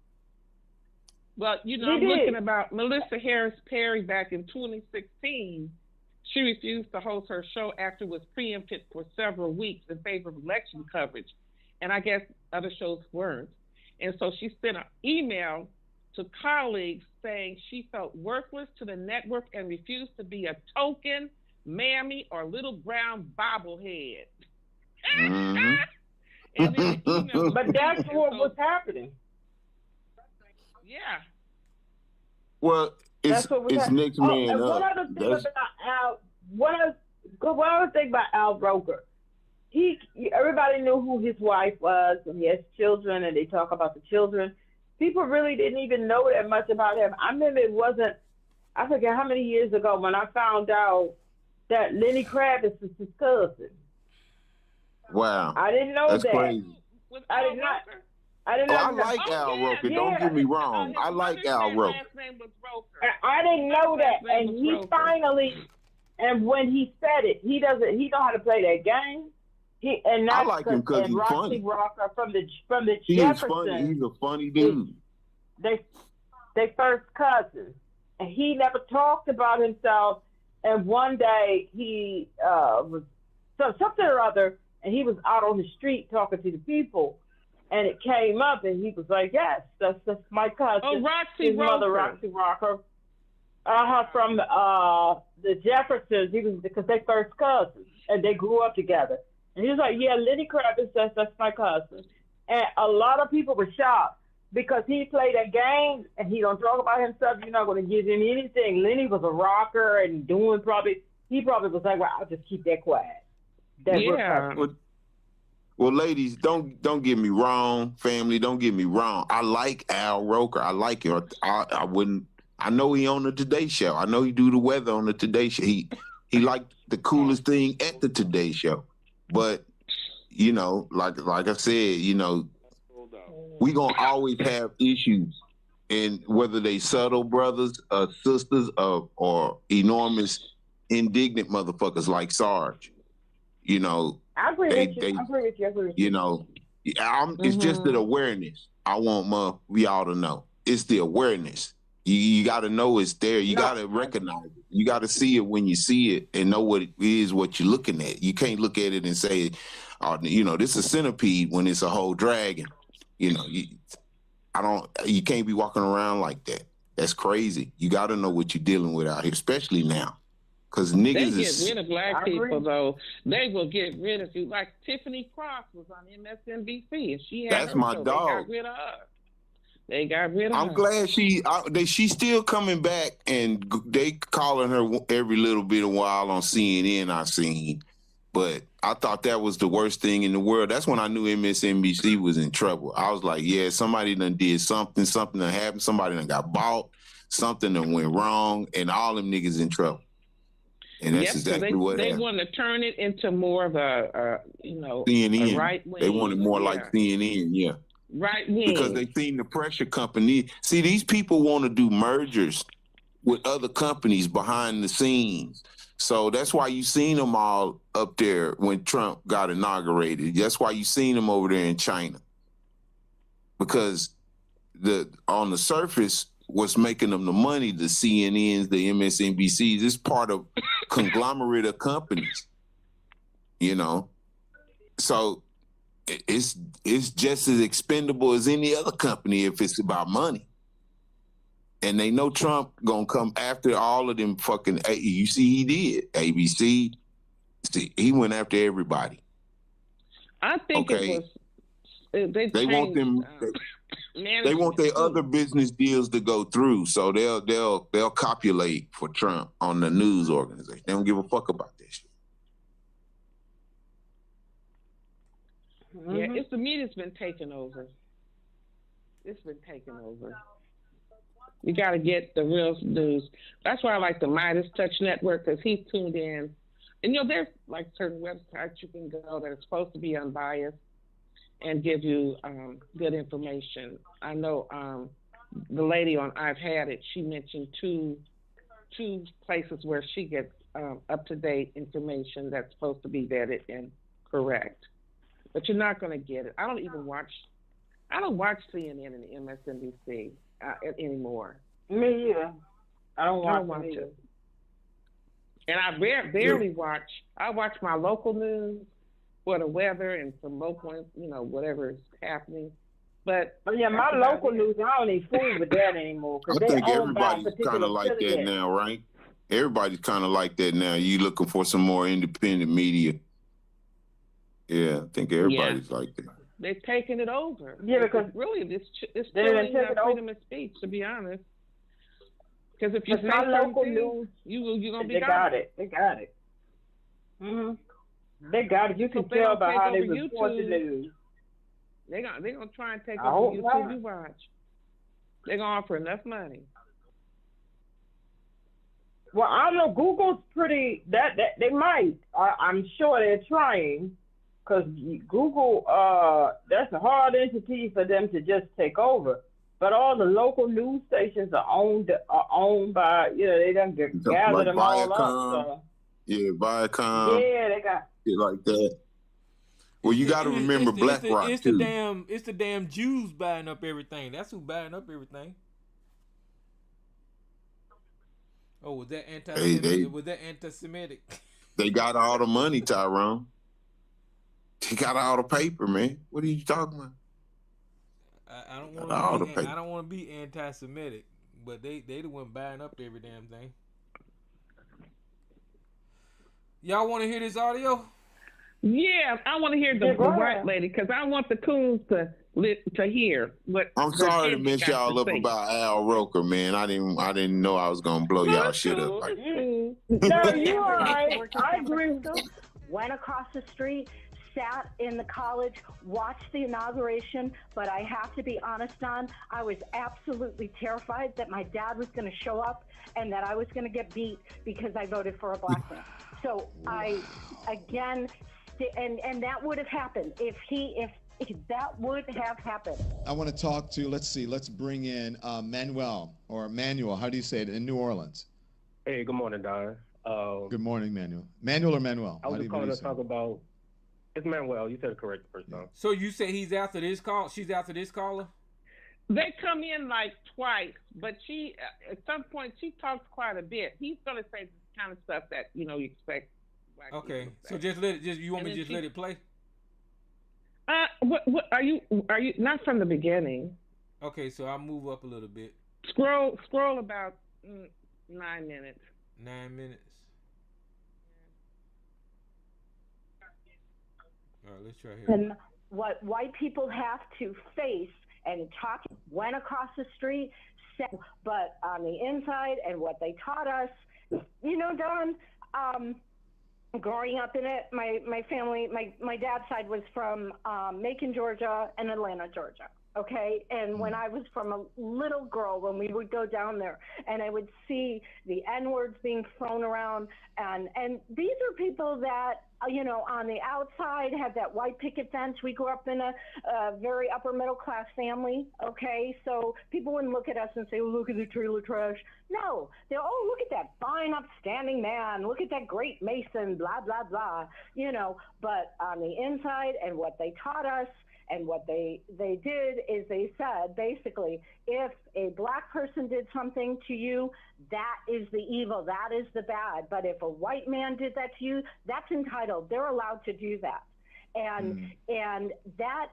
Well, you know, I'm looking about Melissa Harris Perry back in 2016. She refused to host her show after it was preempted for several weeks in favor of election coverage. And I guess other shows weren't. And so she sent an email to colleagues saying she felt worthless to the network and refused to be a token, mammy, or little brown bobblehead. Mm-hmm. And then the email but that's what was happening. Yeah. Well, it's next man and up. One other thing about Al Roker. Everybody knew who his wife was, and he has children, and they talk about the children. People really didn't even know that much about him. I remember I forget how many years ago when I found out that Lenny Kravitz is his cousin. Wow. I didn't know That's that. Crazy. I did not. I like Al Roker. Don't get me wrong. I like Al Roker. I didn't know that, and he finally, and when he said it, he know how to play that game. I like him because he's funny. Rocker from the He Jeffersons. is funny. He's a funny dude. They first cousins, and he never talked about himself. And one day he was something or other, and he was out on the street talking to the people. And it came up, and he was like, "Yes, that's my cousin." Oh, Roxy his mother, Roxy Rocker, from the Jeffersons. Because they first cousins, and they grew up together. And he was like, "Yeah, Lenny Kravitz, that's my cousin." And a lot of people were shocked because he played a game, and he don't talk about himself. You're not going to give him anything. Lenny was a rocker and he probably was like, "Well, I'll just keep that quiet." Well, ladies, don't get me wrong, family. Don't get me wrong. I like Al Roker. I like him. I wouldn't. I know he on the Today Show. I know he do the weather on the Today Show. He like the coolest thing at the Today Show. But you know, like I said, you know, we gonna always have issues, and whether they subtle brothers, sisters, or enormous, indignant motherfuckers like Sarge. You know. I agree with you. You know, it's just the awareness. I want y'all to know. It's the awareness. You got to know it's there. You got to recognize it. You got to see it when you see it and know what it is, what you're looking at. You can't look at it and say, you know, this is a centipede when it's a whole dragon. You know, you can't be walking around like that. That's crazy. You got to know what you're dealing with out here, especially now. Because niggas they get rid of black people, though. They will get rid of you. Like Tiffany Cross was on MSNBC, and she had That's my dog. They got rid of her. I'm glad she's still coming back, and they calling her every little bit of while on CNN I seen. But I thought that was the worst thing in the world. That's when I knew MSNBC was in trouble. I was like, yeah, somebody done did something done happened, somebody done got bought, something done went wrong, and all them niggas in trouble. And that's exactly what happened. They want to turn it into more of a CNN. A right wing. They wanted more like CNN, yeah. Right wing. Because they seen the pressure company. See, these people want to do mergers. with other companies behind the scenes. So that's why you seen them all up there when Trump got inaugurated. That's why you seen them over there in China. Because on the surface, what's making them the money, the CNNs, the MSNBCs, is part of conglomerate of companies, you know? So it's just as expendable as any other company if it's about money. And they know Trump gonna come after all of them fucking, you see he did, ABC, he went after everybody. I think it was, they want them, they want their other business deals to go through, so they'll copulate for Trump on the news organization. They don't give a fuck about this shit. Yeah, it's the media's been taken over. It's been taken over. You got to get the real news. That's why I like the Midas Touch Network, because he's tuned in. And, you know, there's like certain websites you can go that are supposed to be unbiased and give you good information. I know the lady on I've Had It, she mentioned two places where she gets up-to-date information that's supposed to be vetted and correct. But you're not going to get it. I don't watch CNN and MSNBC anymore. Me either. I don't watch it. And I barely watch. I watch my local news for the weather and some local, you know, whatever is happening. But yeah, my local news, I don't even fool with that anymore. I think everybody's kind of like that now, right? Everybody's kind of like that now. You looking for some more independent media. Yeah, I think everybody's like that. They've taken it over. Yeah, because really, it's killing freedom of speech, to be honest. Because if you say local news, you're gonna be They got it. They got it. They got it. You can tell by how they report the news. They're gonna try and take over YouTube you watch. They're gonna offer enough money. Well, I don't know. Google's pretty. That they might. I'm sure they're trying. Because Google, that's a hard entity for them to just take over. But all the local news stations are owned by, you know, they done gather them all up. So. Yeah, Viacom. Yeah, they got shit like that. Well, you got to remember BlackRock too. It's the damn Jews buying up everything. That's who buying up everything. Oh, was that anti-Semitic? Was that anti-Semitic? They got all the money, Tyrone. They got all the paper, man. What are you talking about? I don't want to be anti-Semitic, but they the one buying up every damn thing. Y'all want to hear this audio? Yeah, I want to hear the white lady, because I want the coons to hear what. I'm sorry to mess y'all up about Al Roker, man. I didn't know I was gonna blow y'all shit up. Like no, you're all right. I agree. Went across the street, sat in the college, watched the inauguration, but I have to be honest, Don, I was absolutely terrified that my dad was going to show up and that I was going to get beat because I voted for a black man. So I, again, and that would have happened if that would have happened. I want to talk to, let's bring in Manuel, how do you say it, in New Orleans? Hey, good morning, Don. Good morning, Manuel. Manuel or Manuel? I was just calling to talk about. It's Manuel. You said it correct the first time. So you say he's after this call? She's after this caller? They come in like twice, but she at some point she talks quite a bit. He's gonna say the kind of stuff that you expect. Okay, so just let it. You want me to just let it play? What are you not from the beginning? Okay, so I'll move up a little bit. Scroll about 9 minutes. 9 minutes. All right, let's try here. And what white people have to face and talk went across the street, but on the inside and what they taught us, Don, growing up in it, my family, my dad's side was from Macon, Georgia, and Atlanta, Georgia. Okay, and when I was from a little girl, when we would go down there, and I would see the N-words being thrown around, and these are people that on the outside, had that white picket fence. We grew up in a very upper middle class family, okay? So people wouldn't look at us and say, oh, look at the trailer trash. No, they're, oh, look at that fine, upstanding man. Look at that great Mason, blah, blah, blah, But on the inside and what they taught us, and what they did is they said, basically, if a black person did something to you, that is the evil, that is the bad. But if a white man did that to you, that's entitled. They're allowed to do that. And that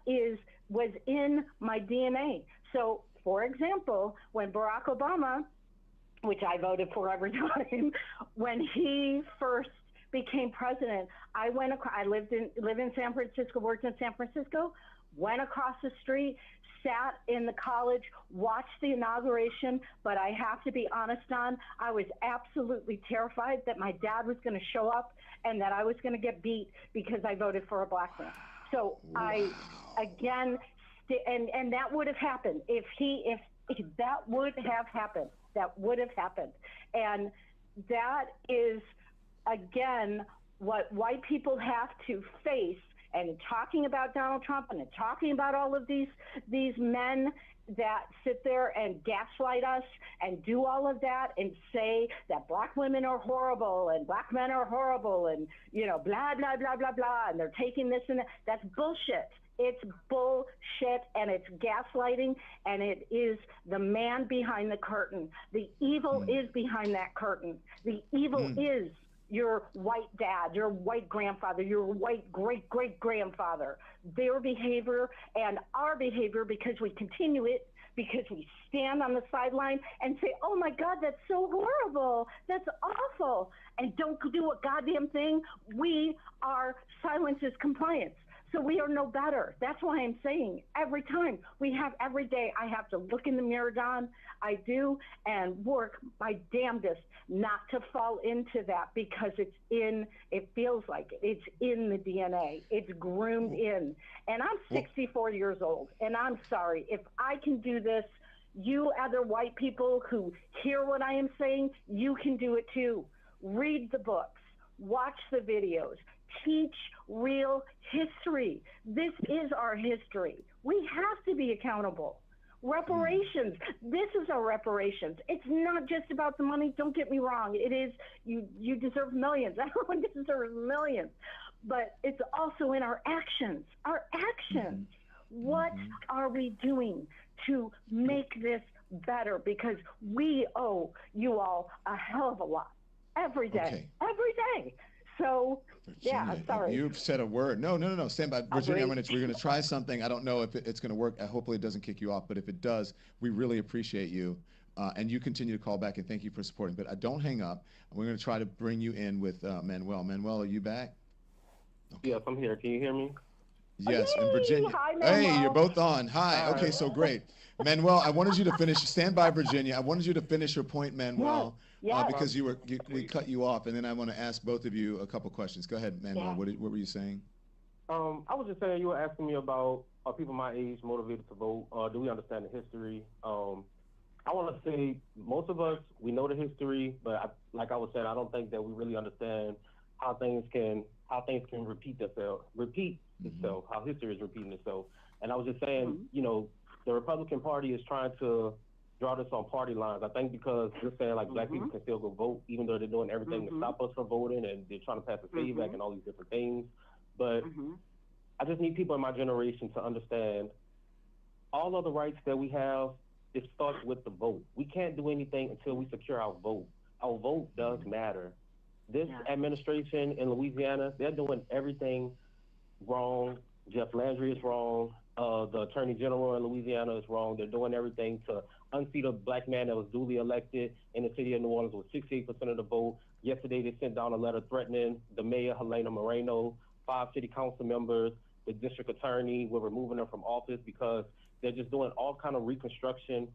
was in my DNA. So, for example, when Barack Obama, which I voted for every time, when he first became president, I live in San Francisco, worked in San Francisco, went across the street, sat in the college, watched the inauguration, but I have to be honest, Don, I was absolutely terrified that my dad was going to show up and that I was going to get beat because I voted for a black man. So I, again, and that would have happened if that would have happened. That would have happened. And that is, again, what white people have to face. And talking about Donald Trump and talking about all of these men that sit there and gaslight us and do all of that and say that black women are horrible and black men are horrible and, blah, blah, blah, blah, blah, and they're taking this and that. That's bullshit. It's bullshit, and it's gaslighting, and it is the man behind the curtain. The evil is behind that curtain. The evil is your white dad, your white grandfather, your white great-great-grandfather, their behavior and our behavior, because we continue it, because we stand on the sideline and say, oh my God, that's so horrible, that's awful, and don't do a goddamn thing. Silence is compliance. So we are no better. That's why I'm saying every day I have to look in the mirror, Don. I do, and work my damnedest not to fall into that, because it feels like it's in the DNA. It's groomed in. And I'm 64 years old, and I'm sorry. If I can do this, you other white people who hear what I am saying, you can do it too. Read the books, watch the videos, teach real history. This is our history. We have to be accountable. Reparations. This is our reparations. It's not just about the money. Don't get me wrong. It is, you deserve millions. Everyone deserves millions. But it's also in our actions. Our actions. What are we doing to make this better? Because we owe you all a hell of a lot. Every day. Okay. Every day. So, Virginia, sorry. You've said a word. No. Stand by. Virginia, we're going to try something. I don't know if it's going to work. Hopefully it doesn't kick you off. But if it does, we really appreciate you. And you continue to call back, and thank you for supporting. But don't hang up. We're going to try to bring you in with Manuel. Manuel, are you back? Okay. Yes, I'm here. Can you hear me? Yes, and Virginia. Hi, Manuel. Hey, you're both on. Hi. Okay, so great. Manuel, I wanted you to finish. Stand by, Virginia. I wanted you to finish your point, Manuel. Yeah. Because we cut you off, and then I want to ask both of you a couple questions. Go ahead, Manuel. Yeah. What were you saying? I was just saying, you were asking me about, are people my age motivated to vote? Do we understand the history? I want to say most of us, we know the history, but like I was saying, I don't think that we really understand how things can repeat itself, how history is repeating itself. And I was just saying, the Republican Party is trying to draw this on party lines. I think because they're saying like black people can still go vote, even though they're doing everything to stop us from voting, and they're trying to pass the SAVE Act and all these different things. But I just need people in my generation to understand all of the rights that we have, it starts with the vote. We can't do anything until we secure our vote. Our vote does matter. This administration in Louisiana, they're doing everything wrong. Jeff Landry is wrong. The Attorney General in Louisiana is wrong. They're doing everything to unseat a black man that was duly elected in the city of New Orleans with 68% of the vote. Yesterday, they sent down a letter threatening the mayor, Helena Moreno, 5 city council members, the district attorney. We're removing them from office because they're just doing all kind of reconstruction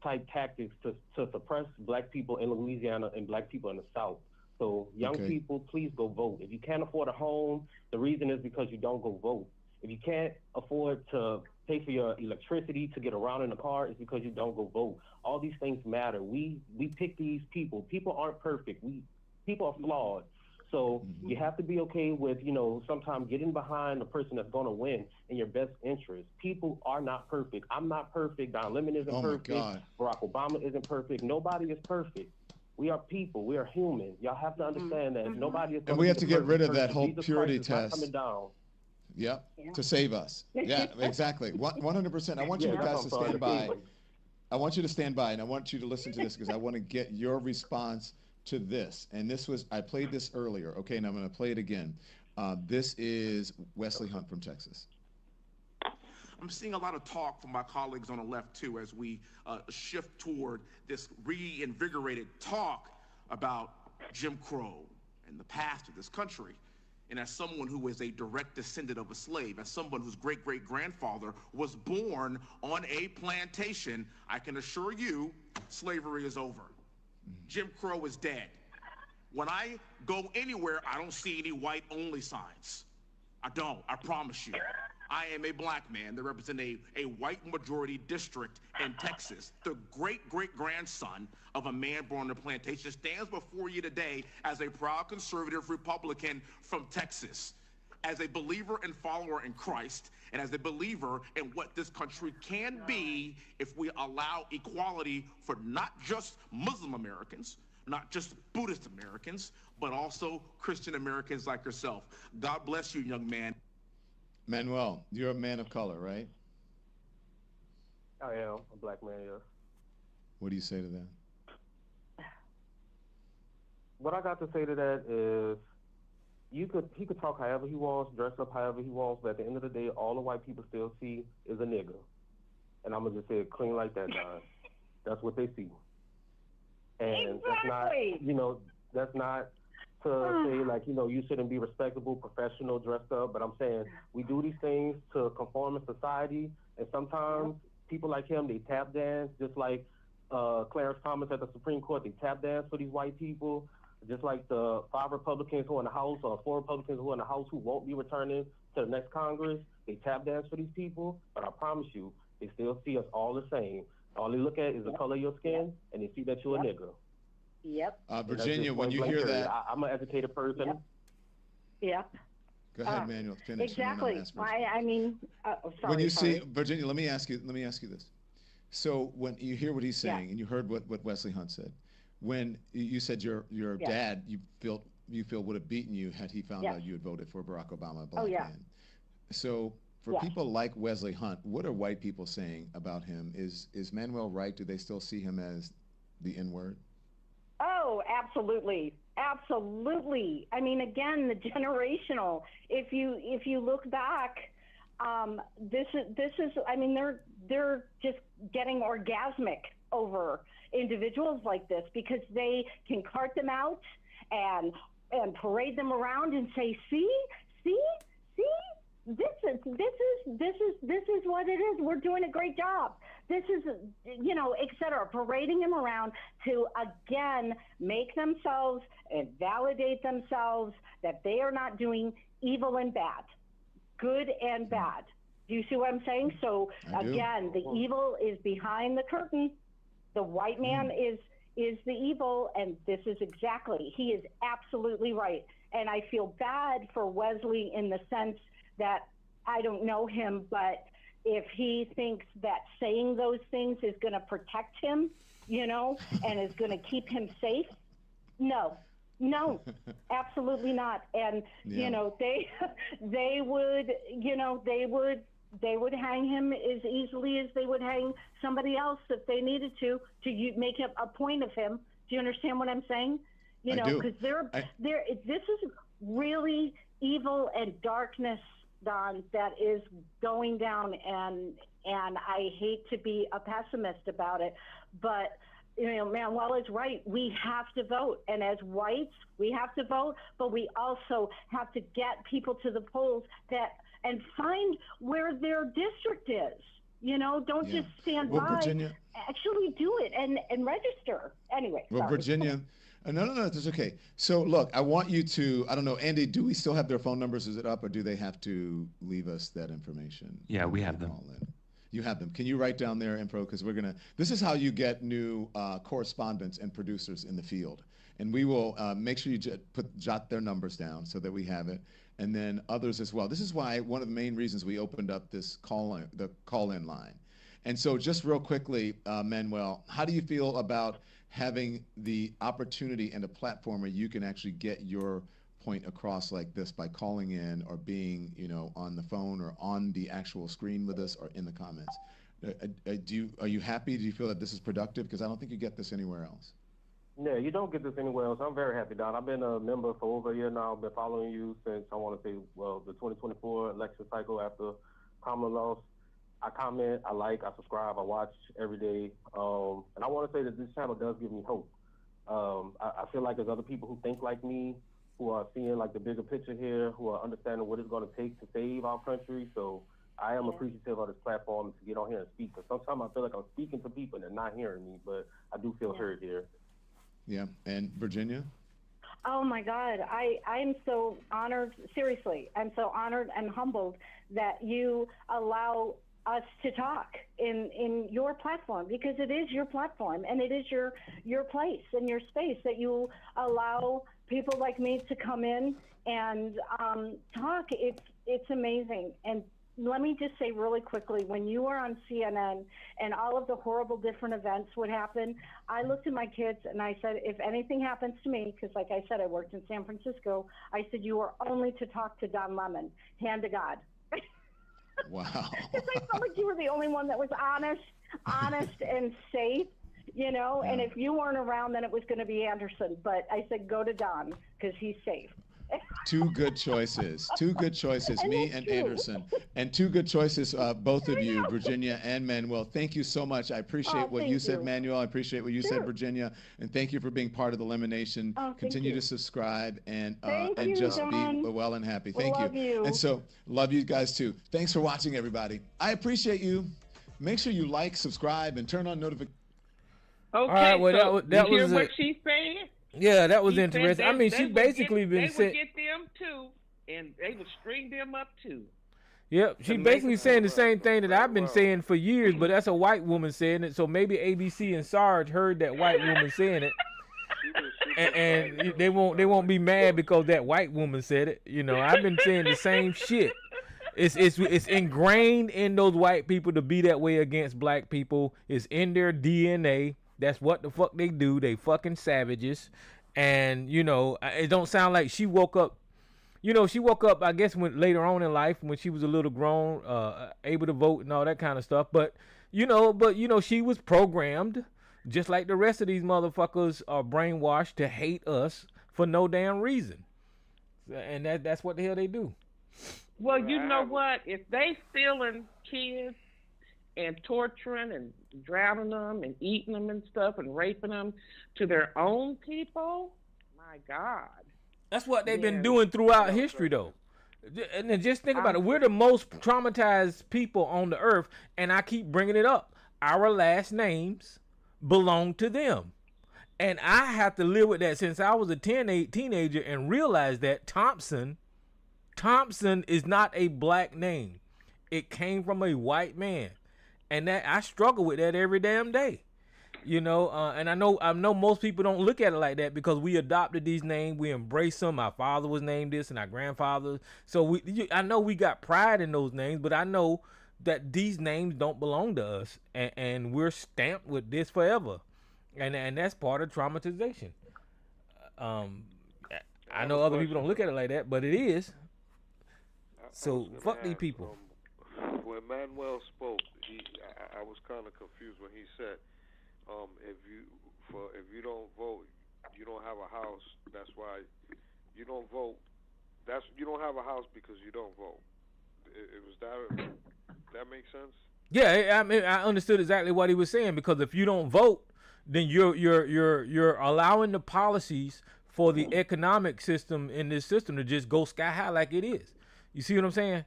type tactics to suppress black people in Louisiana and black people in the South. So young people, please go vote. If you can't afford a home, the reason is because you don't go vote. If you can't afford to pay for your electricity to get around in the car, it's because you don't go vote. All these things matter. We pick these people. People aren't perfect. People are flawed. So you have to be okay with, sometimes getting behind the person that's going to win in your best interest. People are not perfect. I'm not perfect. Don Lemon isn't perfect. God. Barack Obama isn't perfect. Nobody is perfect. We are people. We are human. Y'all have to understand that. Nobody is. And we have to get rid of that whole Jesus purity Christ is not test. coming down. Yep, to save us. Yeah, exactly. 100%. I want you guys to stand by. I want you to stand by, and I want you to listen to this because I want to get your response to this. And this was, I played this earlier, okay, and I'm going to play it again. This is Wesley Hunt from Texas. I'm seeing a lot of talk from my colleagues on the left, too, as we shift toward this reinvigorated talk about Jim Crow and the past of this country. And as someone who is a direct descendant of a slave, as someone whose great-great-grandfather was born on a plantation, I can assure you, slavery is over. Jim Crow is dead. When I go anywhere, I don't see any white-only signs. I don't, I promise you. I am a black man that represents a white majority district in Texas. The great-great-grandson of a man born on a plantation stands before you today as a proud conservative Republican from Texas, as a believer and follower in Christ, and as a believer in what this country can be if we allow equality for not just Muslim Americans, not just Buddhist Americans, but also Christian Americans like yourself. God bless you, young man. Manuel, you're a man of color, right? I am a black man, yes. What do you say to that? What I got to say to that is, he could talk however he wants, dress up however he wants, but at the end of the day, all the white people still see is a nigga. And I'm going to just say it clean like that, Don. That's what they see. And that's not to say, like, you shouldn't be respectable, professional, dressed up, but I'm saying we do these things to conform in society, and sometimes people like him, they tap dance, just like Clarence Thomas at the Supreme Court, they tap dance for these white people, just like the 5 Republicans who are in the House, or 4 Republicans who are in the House who won't be returning to the next Congress, they tap dance for these people, but I promise you, they still see us all the same. All they look at is the color of your skin, and they see that you're a nigga. Yep. Virginia, when you hear that, I'm an educated person. Yep. Go ahead, Manuel. Finish. Exactly. Sorry. When you see Virginia, let me ask you this. So when you hear what he's saying, and you heard what Wesley Hunt said, when you said your dad, you feel would have beaten you had he found out you had voted for Barack Obama, a black man. So for people like Wesley Hunt, what are white people saying about him? Is Manuel right? Do they still see him as the N-word? Oh, absolutely. Absolutely. I mean, again, the generational, if you look back, this is, I mean, they're just getting orgasmic over individuals like this because they can cart them out and parade them around and say, see, this is what it is. We're doing a great job. This is, et cetera, parading them around to, again, make themselves and validate themselves that they are not doing evil and bad, good and bad. Do you see what I'm saying? So, again, the evil is behind the curtain. The white man is the evil, and this is exactly, he is absolutely right. And I feel bad for Wesley in the sense that I don't know him, but if he thinks that saying those things is going to protect him, and is going to keep him safe, no, absolutely not. And, they would hang him as easily as they would hang somebody else if they needed to make a point of him. Do you understand what I'm saying? Because this is really evil and darkness, Don, that is going down, and I hate to be a pessimist about it, but Manuel is right. We have to vote, and as whites, we have to vote, but we also have to get people to the polls and find where their district is. Don't just stand by. Virginia, actually do it and register. Anyway. Well, sorry. Virginia. No, that's okay. So look, I want you to, I don't know, Andy, do we still have their phone numbers? Is it up, or do they have to leave us that information? Yeah, we have them. You have them. Can you write down their info? Because this is how you get new correspondents and producers in the field. And we will make sure you jot their numbers down so that we have it, and then others as well. This is why one of the main reasons we opened up this the call-in line. And so just real quickly, Manuel, how do you feel about having the opportunity and a platform where you can actually get your point across like this by calling in or being, on the phone or on the actual screen with us or in the comments? Are you happy? Do you feel that this is productive? Because I don't think you get this anywhere else. Yeah, you don't get this anywhere else. I'm very happy, Don. I've been a member for over a year now. I've been following you since, I want to say, the 2024 election cycle after Kamala lost. I comment, I like, I subscribe, I watch every day. And I want to say that this channel does give me hope. I feel like there's other people who think like me, who are seeing like the bigger picture here, who are understanding what it's going to take to save our country. So I am appreciative of this platform to get on here and speak. Because sometimes I feel like I'm speaking to people and they're not hearing me, but I do feel heard here. Yeah, and Virginia? Oh my God, I am so honored, seriously, I'm so honored and humbled that you allow us to talk in your platform, because it is your platform and it is your place and your space that you allow people like me to come in and talk. It's amazing. And let me just say really quickly, when you were on CNN and all of the horrible different events would happen, I looked at my kids and I said, if anything happens to me, because like I said, I worked in San Francisco, I said, you are only to talk to Don Lemon, hand to God. Wow. Because I felt like you were the only one that was honest and safe, and if you weren't around, then it was going to be Anderson. But I said, go to Don, because he's safe. Two good choices. Me and Anderson. And two good choices, both of you, Virginia and Manuel. Thank you so much. I appreciate what you said, Manuel. I appreciate what you said, Virginia. And thank you for being part of the Lemon Nation. Continue to subscribe and just be well and happy. Thank you. And so, love you guys too. Thanks for watching, everybody. I appreciate you. Make sure you like, subscribe, and turn on notifications. Okay, all right, well, so that you was hear what she's saying? Yeah, that was interesting. I mean, she basically been they saying. would get them too, and they would string them up too. Yep, she basically saying the same thing that I've been saying for years, but that's a white woman saying it. So maybe ABC and Sarge heard that white woman saying it, and they won't be mad because that white woman said it. I've been saying the same shit. It's ingrained in those white people to be that way against black people. It's in their DNA. That's what the fuck they do. They fucking savages. And, it don't sound like she woke up. She woke up, I guess, when later on in life when she was a little grown, able to vote and all that kind of stuff. But, she was programmed just like the rest of these motherfuckers are brainwashed to hate us for no damn reason. And that's what the hell they do. Well, you know what? If they stealing kids and torturing and drowning them and eating them and stuff and raping them to their own people, my God. That's what they've been doing throughout history, though. And then just think about it. We're the most traumatized people on the earth, and I keep bringing it up. Our last names belong to them. And I have to live with that since I was a teenager and realize that Thompson is not a black name. It came from a white man. And that I struggle with that every damn day, and I know most people don't look at it like that because we adopted these names, we embrace them. Our father was named this, and our grandfather. So I know we got pride in those names, but I know that these names don't belong to us, and we're stamped with this forever, and that's part of traumatization. I know other people don't look at it like that, but it is. So fuck these people. When Manuel spoke, I was kind of confused when he said, if you don't vote, you don't have a house. That's why you don't vote. You don't have a house because you don't vote. It was that makes sense? Yeah, I mean, I understood exactly what he was saying, because if you don't vote, then you're allowing the policies for the economic system in this system to just go sky high like it is. You see what I'm saying?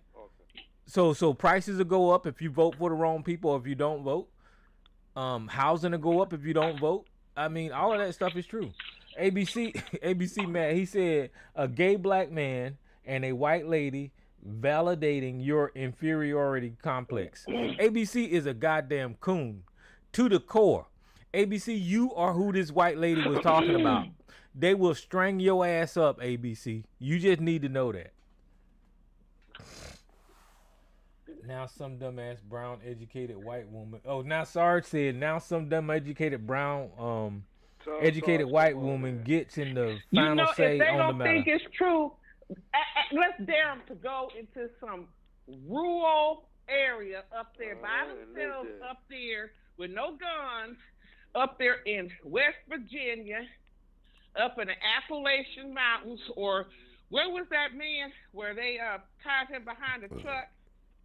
So prices will go up if you vote for the wrong people or if you don't vote. Housing will go up if you don't vote. I mean, all of that stuff is true. ABC man, he said a gay black man and a white lady validating your inferiority complex. ABC is a goddamn coon to the core. ABC, you are who this white lady was talking about. They will string your ass up, ABC. You just need to know that. Now some dumbass brown educated white woman. Oh, now Sarge said now some dumb educated brown educated white woman gets in the final say on the matter. If they don't think it's true, let's dare them to go into some rural area up there by themselves, up there with no guns, up there in West Virginia, up in the Appalachian Mountains, or where was that man where they tied him behind the truck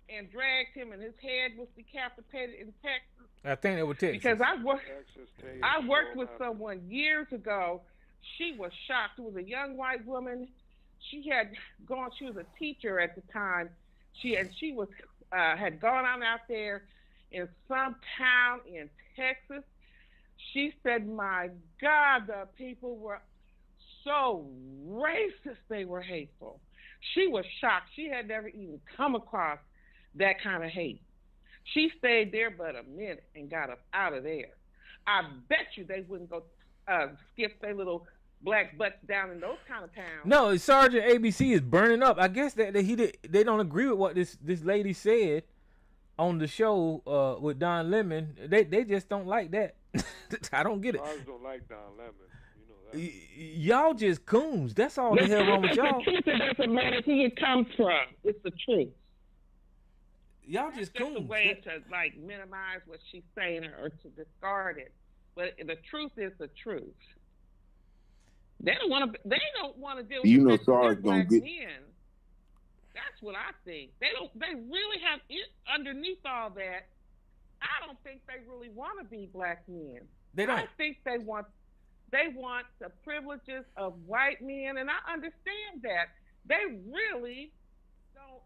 and dragged him and his head was decapitated in Texas? I think it was Texas. Because I worked with someone years ago. She was shocked. It was a young white woman. She was a teacher at the time. She was had gone on out there in some town in Texas. She said, my God, the people were so racist, they were hateful. She was shocked. She had never even come across that kind of hate. She stayed there but a minute and got up out of there. I bet you they wouldn't go skip their little black butts down in those kind of towns. No, Sergeant ABC is burning up. I guess that they don't agree with what this lady said on the show with Don Lemon. They just don't like that. I don't get it. I don't like Don Lemon. You know that. Y'all just coons. That's all the hell wrong with y'all. The truth, it doesn't matter who it comes from. It's the truth. Y'all just coons. That's a way to like minimize what she's saying or to discard it. But the truth is the truth. They don't want to deal with you know, Sarge gonna black get. men. That's what I think. They really have it underneath all that. I don't think they really want to be black men. They don't. I think they want the privileges of white men, and I understand that. They really don't.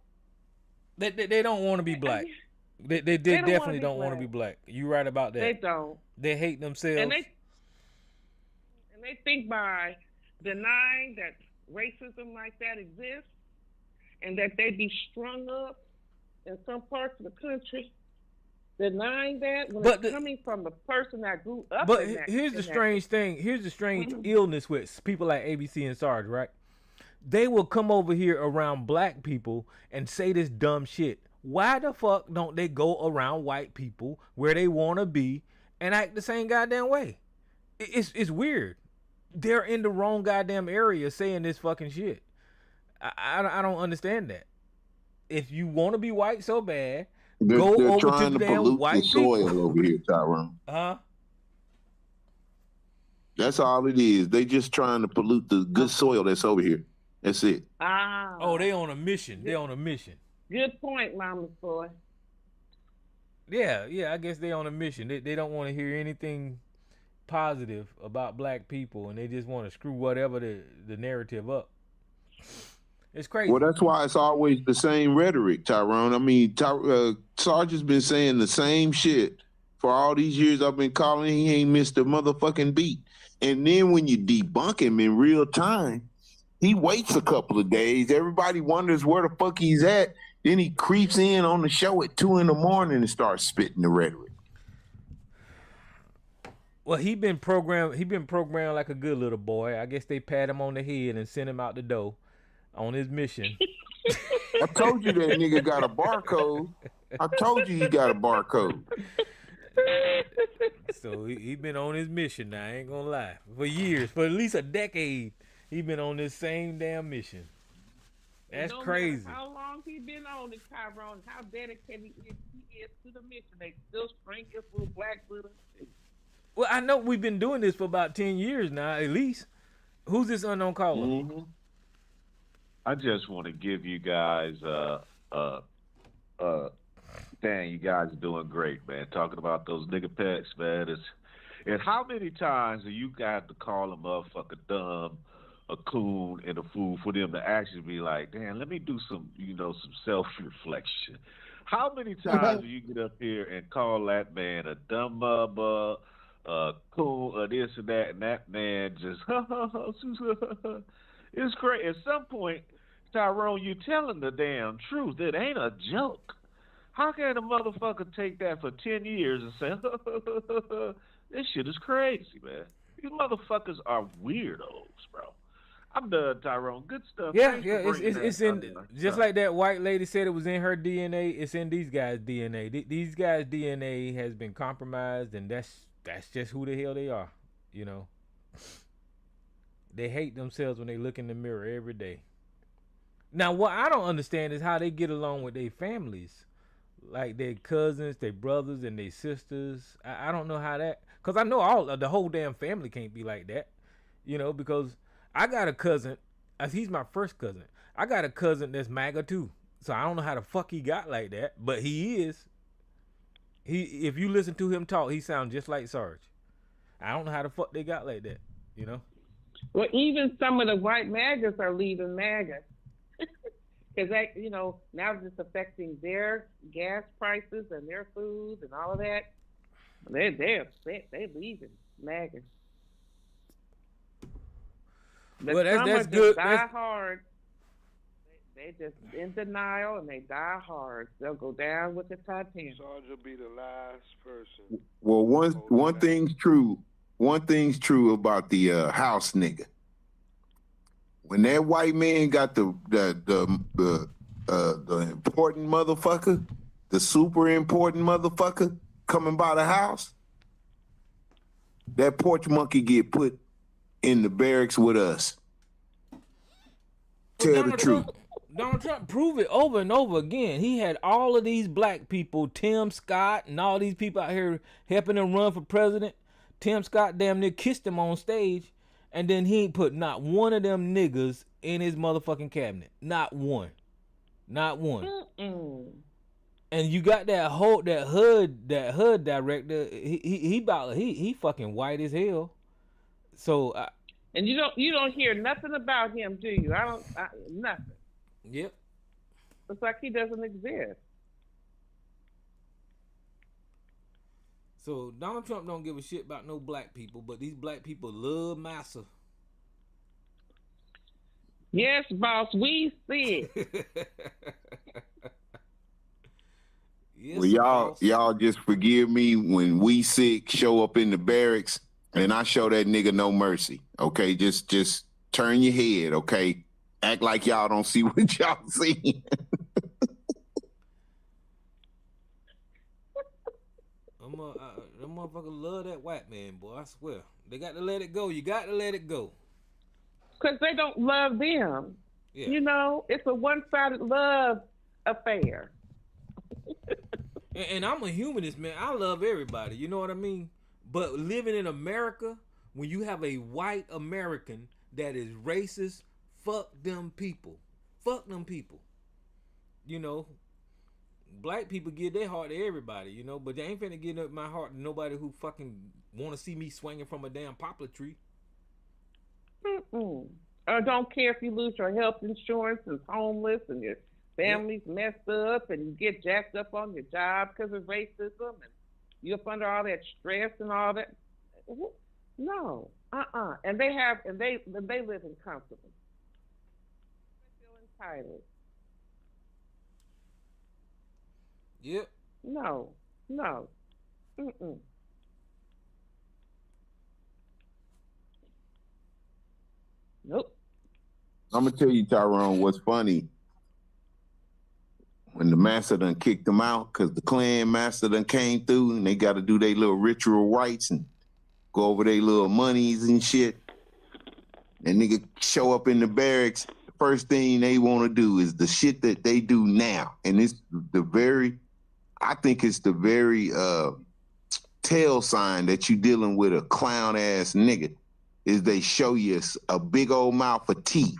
They don't want to be black. They definitely don't want to be black. You right about that. They don't. They hate themselves. And they think by denying that racism like that exists and that they be strung up in some parts of the country, denying that when it's coming from the person that grew up. But in that, here's the strange thing. Here's the strange illness with people like ABC and Sarge, right? They will come over here around black people and say this dumb shit. Why the fuck don't they go around white people where they want to be and act the same goddamn way? It's weird. They're in the wrong goddamn area saying this fucking shit. I don't understand that. If you want to be white so bad, go over to the damn white people. They're trying to pollute the soil over here, Tyrone. Huh? That's all it is. They just trying to pollute the good soil that's over here. That's it. Oh, they on a mission. They on a mission. Good point, mama's boy. Yeah, I guess they on a mission. They don't want to hear anything positive about black people, and they just want to screw whatever the narrative up. It's crazy. Well, that's why it's always the same rhetoric, Tyrone. I mean, Sarge has been saying the same shit for all these years I've been calling. He ain't missed a motherfucking beat. And then when you debunk him in real time, he waits a couple of days. Everybody wonders where the fuck he's at. Then he creeps in on the show at 2 a.m. and starts spitting the rhetoric. Well, he been programmed like a good little boy. I guess they pat him on the head and sent him out the door on his mission. I told you that nigga got a barcode. I told you he got a barcode. So he been on his mission now, I ain't gonna lie. For years, for at least a decade, he been on this same damn mission. That's crazy. How long he been on it, Tyrone? How dedicated he is to the mission? They still string his little black little. Well, I know we've been doing this for about 10 years now, at least. Who's this unknown caller? Mm-hmm. I just want to give you guys, Dan, you guys are doing great, man. Talking about those nigga pets, man. And how many times do you got to call a motherfucker dumb, a coon, and a fool for them to actually be like, damn, let me do some, some self-reflection. How many times do you get up here and call that man a dumb bubba, cool, this and that, and that man just, it's great. At some point, Tyrone, you telling the damn truth. It ain't a joke. How can a motherfucker take that for 10 years and say, this shit is crazy, man? These motherfuckers are weirdos, bro. I'm done, Tyrone. Good stuff. Yeah, Thanks yeah. for It's bringing it's that in up. just like that white lady said it was in her DNA. It's in these guys' DNA. These guys' DNA has been compromised, and that's just who the hell they are. You know, they hate themselves when they look in the mirror every day. Now, what I don't understand is how they get along with their families, like their cousins, their brothers, and their sisters. I don't know how that, because I know the whole damn family can't be like that. You know, because I got a cousin, he's my first cousin. I got a cousin that's MAGA too. So I don't know how the fuck he got like that, but he is. If you listen to him talk, he sounds just like Sarge. I don't know how the fuck they got like that, you know? Well, even some of the white MAGAs are leaving MAGA. Because that, you know, now it's affecting their gas prices and their food and all of that. They're upset. They're leaving MAGA. But well, some that's are good. Just die hard. They just in denial and they die hard. They'll go down with the Titanic. Sarge will be the last person. Well, one thing's true. One thing's true about the house nigga. When that white man got the important motherfucker, the super important motherfucker coming by the house, that porch monkey get put in the barracks with us. Tell the truth. Donald Trump proved it over and over again. He had all of these black people, Tim Scott and all these people out here helping him run for president. Tim Scott damn near kissed him on stage, and then he ain't put not one of them niggas in his motherfucking cabinet. Not one. Not one. And you got that HUD director. He fucking white as hell. So and you don't hear nothing about him, do you? Nothing. Yep. It's like he doesn't exist. So Donald Trump don't give a shit about no black people, but these black people love massa. Yes, boss, we see it. Yes, well, y'all just forgive me when we sick show up in the barracks and I show that nigga no mercy. Okay, just turn your head. Okay, act like y'all don't see what y'all see. Them motherfuckers love that white man, boy. I swear, they got to let it go. You got to let it go. Because they don't love them. Yeah. You know, it's a one-sided love affair. And I'm a humanist, man. I love everybody. You know what I mean? But living in America, when you have a white American that is racist, fuck them people. Fuck them people. You know, black people give their heart to everybody, you know, but they ain't finna give my heart to nobody who fucking want to see me swinging from a damn poplar tree. Or don't care if you lose your health insurance and homeless and your family's messed up and you get jacked up on your job because of racism and you're up under all that stress and all that. No, And they live in comfort. They feel entitled. Yep. No. Nope. I'm gonna tell you, Tyrone, what's funny. When the master done kicked them out, because the Klan master done came through and they got to do their little ritual rites and go over their little monies and shit. And nigga show up in the barracks, the first thing they want to do is the shit that they do now. And it's I think it's the very tell sign that you dealing with a clown ass nigga is they show you a big old mouth of teeth.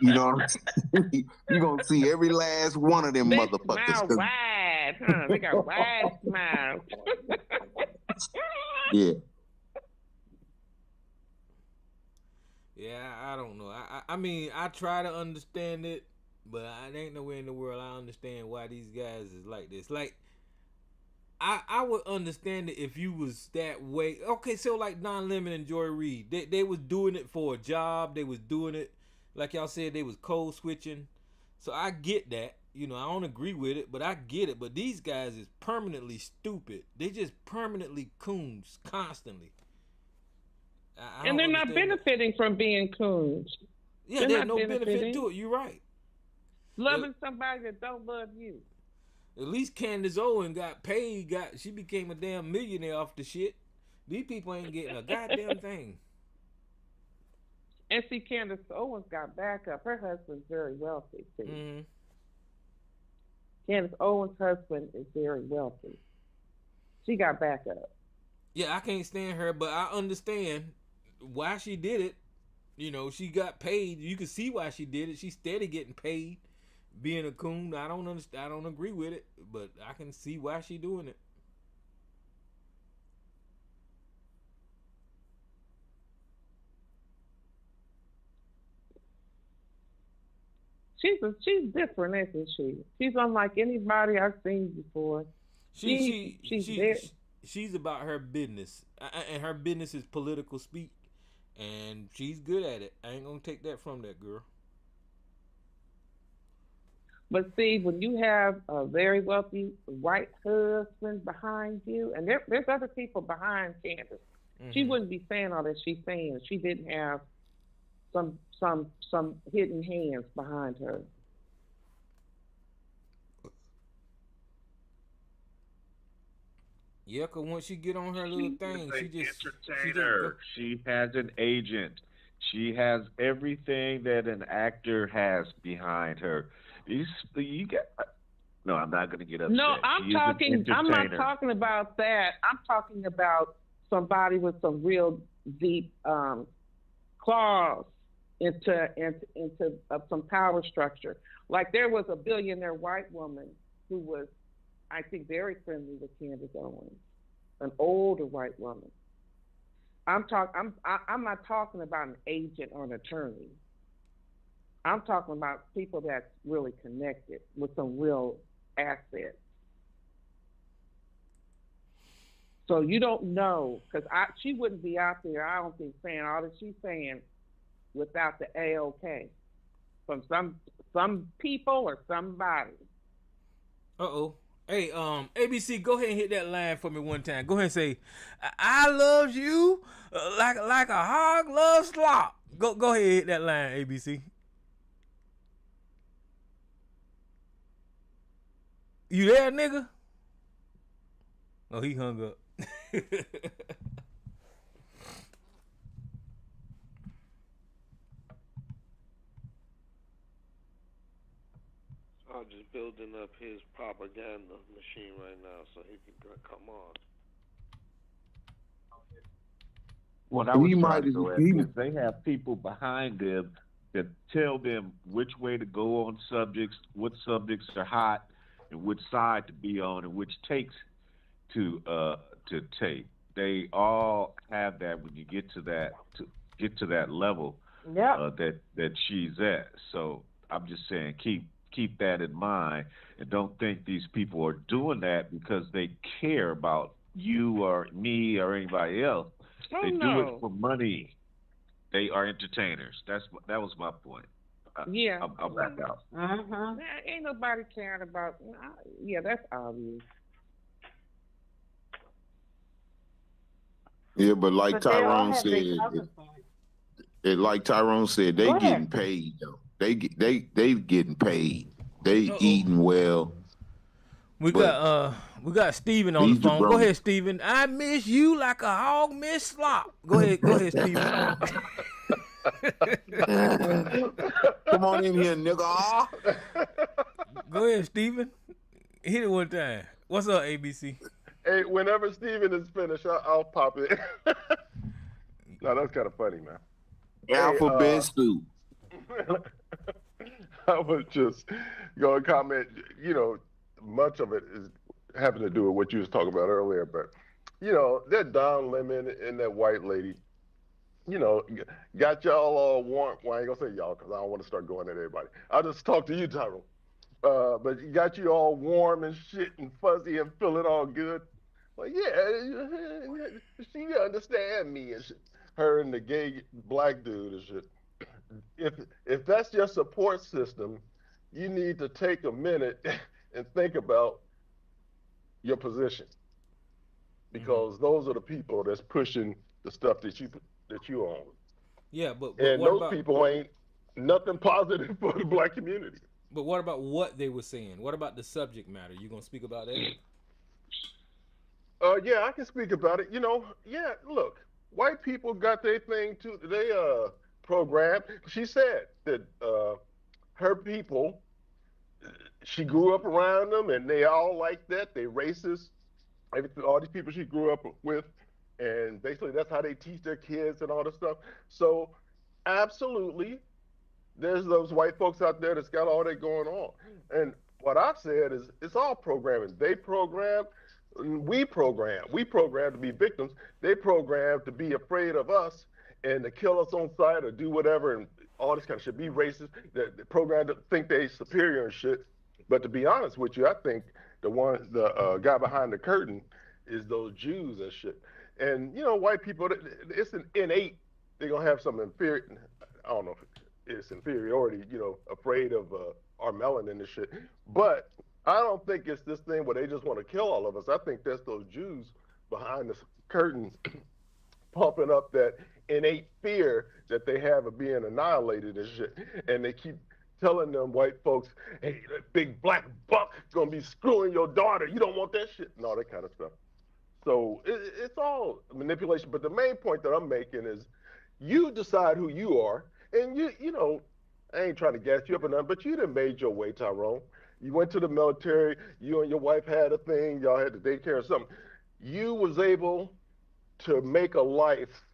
You know what I'm saying? You're gonna see every last one of them they motherfuckers. Smile wide, huh? They got wide smiles. Yeah. Yeah, I don't know. I mean, I try to understand it, but I ain't nowhere in the world I understand why these guys is like this. Like, I would understand it if you was that way. Okay, so like Don Lemon and Joy Reid, they was doing it for a job. They was doing it Like y'all said, they was code switching. So I get that. You know, I don't agree with it, but I get it. But these guys is permanently stupid. They just permanently coons constantly. And they're not benefiting from being coons. Yeah, there's no benefit to it. You're right. Loving somebody that don't love you. At least Candace Owen got paid. She became a damn millionaire off the shit. These people ain't getting a goddamn thing. And see, Candace Owens got backup. Her husband's very wealthy, too. Mm-hmm. Candace Owens' husband is very wealthy. She got backup. Yeah, I can't stand her, but I understand why she did it. You know, she got paid. You can see why she did it. She's steady getting paid. Being a coon, I don't understand. I don't agree with it, but I can see why she doing it. She's different, isn't she? She's unlike anybody I've seen before. She's about her business, and her business is political speak, and she's good at it. I ain't gonna take that from that girl. But see, when you have a very wealthy white husband behind you, and there's other people behind Candace, she wouldn't be saying all that she's saying if she didn't have some hidden hands behind her. Yeah, cause once she get on her little thing, she has an agent. She has everything that an actor has behind her. No, I'm not gonna get upset. No, I'm not talking about that. I'm talking about somebody with some real deep claws into some power structure. Like there was a billionaire white woman who was, I think, very friendly with Candace Owens, an older white woman. I'm not talking about an agent or an attorney. I'm talking about people that's really connected with some real assets. So you don't know, because she wouldn't be out there, I don't think, saying all that she's saying without the AOK from some people or somebody. Uh-oh. Hey, ABC, go ahead and hit that line for me one time. Go ahead and say, I love you like a hog loves slop. Go ahead and hit that line, ABC. You there, nigga? Oh, he hung up. I'm just building up his propaganda machine right now so he can come on. What I was trying to go at is they have people behind them that tell them which way to go on subjects, what subjects are hot, and which side to be on, and which takes to take. They all have that when you get to that level that she's at. So I'm just saying, keep that in mind, and don't think these people are doing that because they care about you or me or anybody else. They do it for money. They are entertainers. That was my point. I'll back out. Ain't nobody caring about. Yeah, that's obvious. Yeah, but like Tyrone said, they getting paid though. They getting paid. They eating well. We got Steven on the phone. Go ahead, Steven. I miss you like a hog miss slop. Go ahead, Steven. Come on in here, nigga. Go ahead, Steven. Hit it one time. What's up, ABC? Hey, whenever Steven is finished, I'll pop it. No, that's kind of funny, man. Alphabet soup. I was just going to comment, much of it is having to do with what you was talking about earlier, but, that Don Lemon and that white lady, got y'all all warm. Well, I ain't going to say y'all because I don't want to start going at everybody. I'll just talk to you, Tyrone. But got you all warm and shit and fuzzy and feeling all good. Well, yeah, she understand me and shit. Her and the gay black dude and shit. if that's your support system, you need to take a minute and think about your position, because those are the people that's pushing the stuff that you own. Yeah, but And what those about, people ain't nothing positive for the black community. but what about what they were saying? What about the subject matter? You gonna speak about that? Yeah, I can speak about it. Yeah, look, white people got their thing too. They programmed. She said that her people, she grew up around them, and they all like that. They racist. All these people she grew up with, and basically that's how they teach their kids and all this stuff. So, absolutely, there's those white folks out there that's got all that going on. And what I said is, it's all programming. They program. We program to be victims. They program to be afraid of us and to kill us on sight or do whatever and all this kind of shit. Be racist. They program to think they superior and shit. But to be honest with you, I think the guy behind the curtain is those Jews and shit. And white people, it's an innate. They're gonna have some inferior. I don't know if it's inferiority. Afraid of our melanin and shit. But I don't think it's this thing where they just want to kill all of us. I think that's those Jews behind the curtains pumping up that innate fear that they have of being annihilated and shit. And they keep telling them white folks, hey, that big black buck gonna be screwing your daughter. You don't want that shit and all that kind of stuff. So it's all manipulation. But the main point that I'm making is you decide who you are. And I ain't trying to gas you up or nothing, but you done made your way, Tyrone. You went to the military, you and your wife had a thing, y'all had the daycare or something. You was able to make a life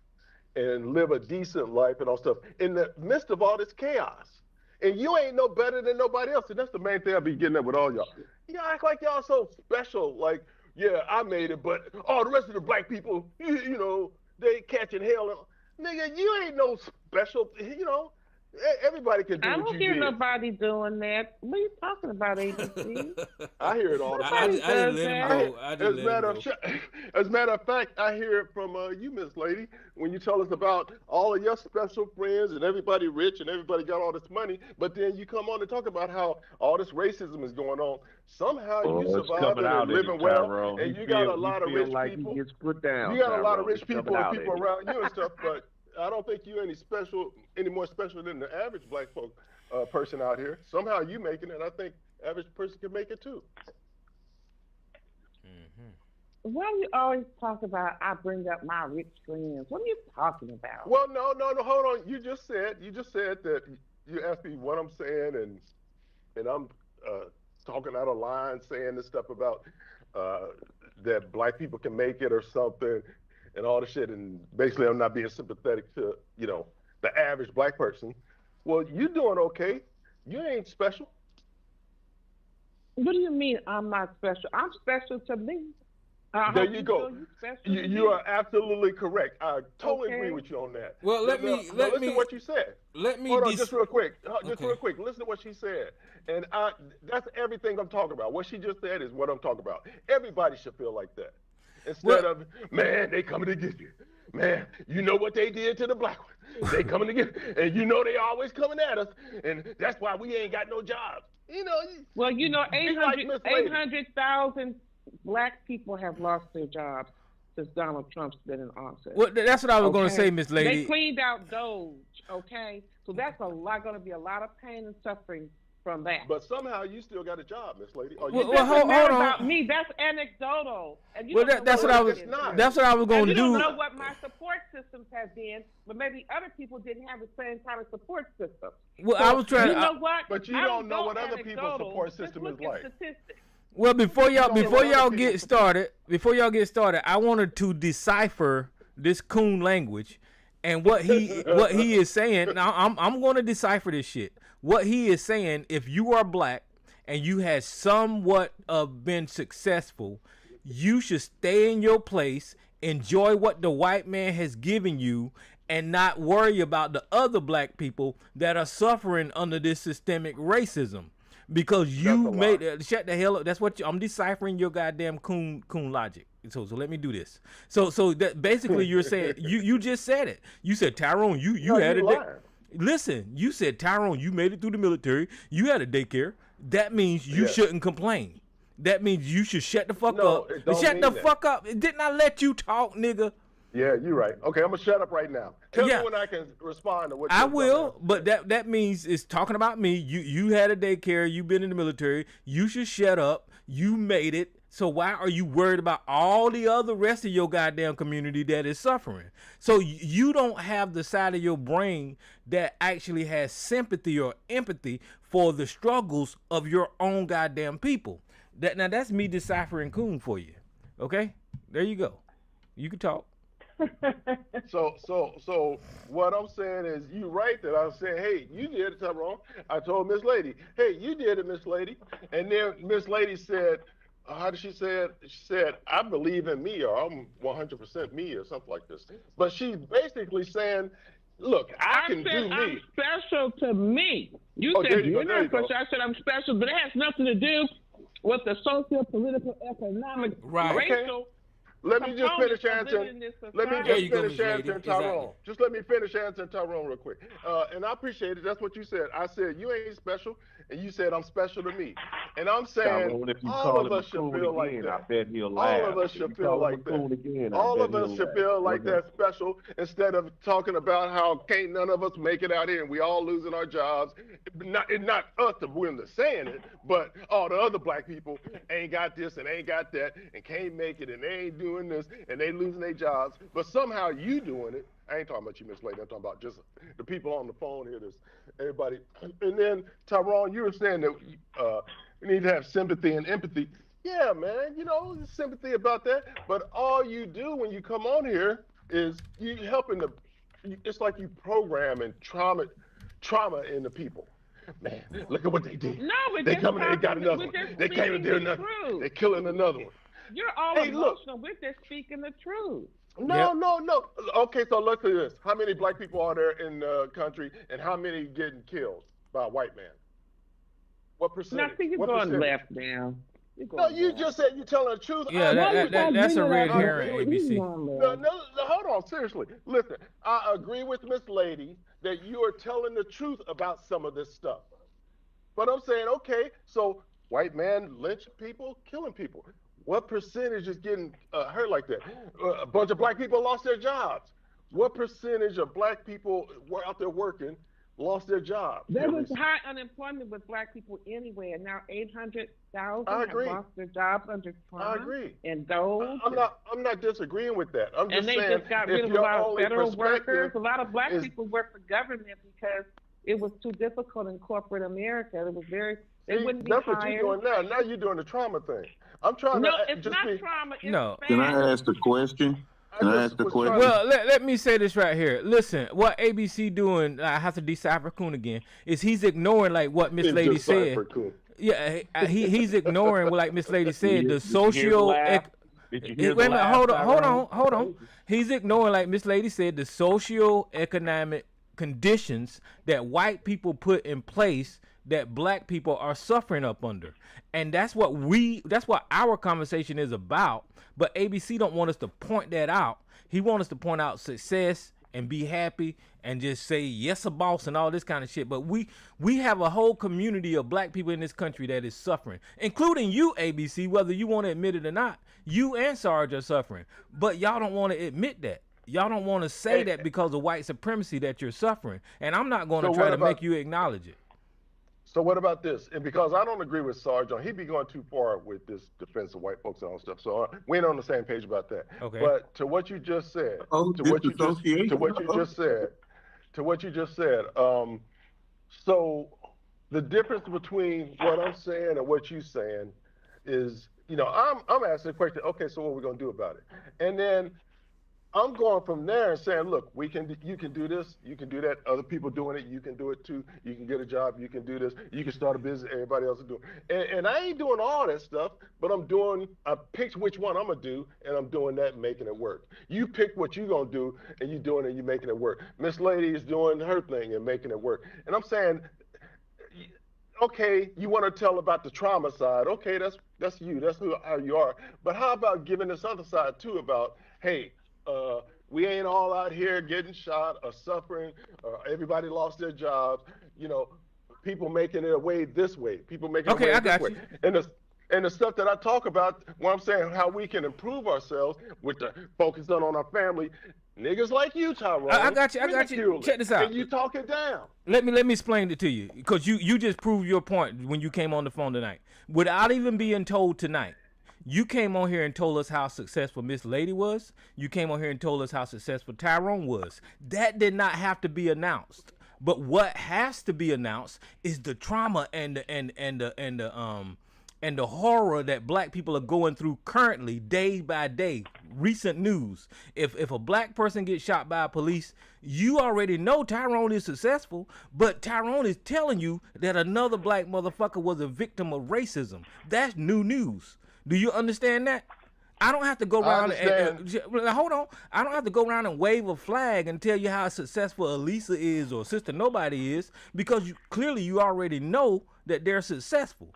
and live a decent life and all stuff in the midst of all this chaos. And you ain't no better than nobody else. And that's the main thing I be getting at with all y'all. Y'all act like y'all so special. Like, yeah, I made it, but all the rest of the black people, they catching hell. Nigga, you ain't no special, everybody can do I what don't you hear did. nobody doing that. What are you talking about, ABC? I hear it all the time. I didn't let him go. As a matter of fact, I hear it from you, Miss Lady, when you tell us about all of your special friends and everybody rich and everybody got all this money, but then you come on and talk about how all this racism is going on. Somehow you surviving and living well, and you got a lot of rich people. He gets put down, you got a lot of Tyrone. rich people and people around you and stuff, but I don't think you any more special than the average black folk person out here. Somehow you making it. I think average person can make it too. Why do you always talk about I bring up my rich friends? What are you talking about? Well, no, hold on. You just said that you asked me what I'm saying, and I'm talking out of line saying this stuff about that black people can make it or something and all the shit, and basically I'm not being sympathetic to the average black person. Well, you doing okay. You ain't special. What do you mean I'm not special? I'm special to me. There you go. You are absolutely correct. I totally agree with you on that. Well, listen to what you said. Hold on, just real quick. Real quick. Listen to what she said. And that's everything I'm talking about. What she just said is what I'm talking about. Everybody should feel like that. Instead of, man, they coming to get you. Man, you know what they did to the black one. They coming to get you. And they always coming at us. And that's why we ain't got no jobs. Well, 800,000 black people have lost their jobs since Donald Trump's been in office. Well, that's what I was going to say, Miss Lady. They cleaned out Doge, okay? So that's going to be a lot of pain and suffering from that. But somehow you still got a job, Miss Lady. Hold on. About me. That's anecdotal. And that's what I was. That's what I was going to do. You don't know what my support systems have been, but maybe other people didn't have the same kind of support system. Well, I was trying. You know what? But you don't know what other people's support system is like. Well, before y'all get started, I wanted to decipher this coon language and what he is saying. Now I'm going to decipher this shit. What he is saying, if you are black and you have somewhat been successful, you should stay in your place, enjoy what the white man has given you, and not worry about the other black people that are suffering under this systemic racism. Because you made shut the hell up. That's what I'm deciphering your goddamn coon logic. So let me do this. So that basically you're saying you just said it. You said, Tyrone, you had a Listen, you said, Tyrone, you made it through the military. You had a daycare. That means you shouldn't complain. That means you should shut the fuck up. Shut the fuck up. Didn't I let you talk, nigga? Yeah, you're right. Okay, I'm gonna shut up right now. Tell me when I can respond to what I will, but that means it's talking about me. You had a daycare. You've been in the military. You should shut up. You made it. So why are you worried about all the other rest of your goddamn community that is suffering? So you don't have the side of your brain that actually has sympathy or empathy for the struggles of your own goddamn people. Now that's me deciphering Coon for you. Okay? There you go. You can talk. So what I'm saying is, you right that I'm saying, hey, you did it, Tyrone. I told Miss Lady, hey, you did it, Miss Lady. And then Miss Lady said, how did she say it? She said, I believe in me, or I'm 100% me, or something like this. But she's basically saying, look, I can do me. I'm special to me. You said you're not special. I said I'm special, but it has nothing to do with the social, political, economic, racial. Let me just finish answering. Let me just finish answering Tyrone. Just let me finish answering Tyrone real quick. And I appreciate it. That's what you said. I said you ain't special, and you said I'm special to me. And I'm saying all of us should feel like that. I bet he'll laugh. All of us should feel like that. All of us should feel like that special, instead of talking about how can't none of us make it out here and we all losing our jobs. Not us the ones that saying it, but all the other black people ain't got this and ain't got that and can't make it and they ain't doing this and they losing their jobs. But somehow you doing it. I ain't talking about you, Miss Lady. I'm talking about just the people on the phone here. This everybody. And then Tyrone, you were saying that we need to have sympathy and empathy. Yeah, man. You know, there's sympathy about that. But all you do when you come on here is you helping the. It's like you programming trauma in the people. Man, look at what they did. No, but they coming in, they got another one. They came and did another. They're killing another one. You're all emotional. We're just speaking the truth. No. Okay, so let's do this. How many black people are there in the country, and how many getting killed by a white man? What percentage? Now, see, you're going left now. No, you just said you're telling the truth. Yeah, that's a red herring, ABC. No, hold on, seriously. Listen, I agree with Miss Lady that you are telling the truth about some of this stuff. But I'm saying, okay, so white man lynching people, killing people. What percentage is getting hurt like that? A bunch of black people lost their jobs. What percentage of black people were out there working lost their jobs? There was high unemployment with black people anyway, and now 800,000 have lost their jobs under Trump. I agree. And those. I'm not disagreeing with that. I'm just saying, and they just got rid of a lot of federal workers. A lot of black people work for government because it was too difficult in corporate America. It was very. They wouldn't be that's hired. What you're doing now. Now you're doing the trauma thing. I'm trying to. No, it's not trauma. It's Can I ask the question? Well, let me say this right here. Listen, what ABC doing, I have to decipher Coon again, is he's ignoring like what Miss Lady said. Yeah, he's ignoring like Miss Lady said, the social. Wait a minute, hold on. He's ignoring, like Miss Lady said, the socio-economic conditions that white people put in place that black people are suffering up under. And that's what our conversation is about. But ABC don't want us to point that out. He wants us to point out success and be happy and just say yes a boss and all this kind of shit. But we have a whole community of black people in this country that is suffering, including you, ABC, whether you want to admit it or not. You and Sarge are suffering, but y'all don't want to admit that. Y'all don't want to say that because of white supremacy that you're suffering. And I'm not going to try to make you acknowledge it. So what about this? And because I don't agree with Sarge, he'd be going too far with this defense of white folks and all stuff. So we ain't on the same page about that. Okay. But to what you just said, to what you just said, so the difference between what I'm saying and what you're saying is, I'm asking the question, okay, so what are we gonna do about it? And then I'm going from there and saying, look, you can do this, you can do that. Other people doing it, you can do it too. You can get a job, you can do this, you can start a business. Everybody else is doing. And I ain't doing all that stuff, but I picked which one I'm gonna do, and I'm doing that, and making it work. You pick what you gonna do, and you doing it, and you making it work. Miss Lady is doing her thing and making it work. And I'm saying, okay, you want to tell about the trauma side? Okay, that's you. That's how you are. But how about giving this other side too? About hey. We ain't all out here getting shot or suffering, or everybody lost their jobs. You know, people making it away this way. People making it away this way. And the stuff that I talk about, when I'm saying how we can improve ourselves with the focus on our family, niggas like you, Tyrone. I got you. Check this out. And you talk it down. Let me explain it to you, because you just proved your point when you came on the phone tonight. Without even being told tonight, you came on here and told us how successful Miss Lady was. You came on here and told us how successful Tyrone was. That did not have to be announced. But what has to be announced is the trauma and the horror that black people are going through currently, day by day. Recent news. If a black person gets shot by police, you already know Tyrone is successful, but Tyrone is telling you that another black motherfucker was a victim of racism. That's new news. Do you understand that? I don't have to go around hold on. I don't have to go around and wave a flag and tell you how successful Elisa is or Sister Nobody is, because clearly you already know that they're successful.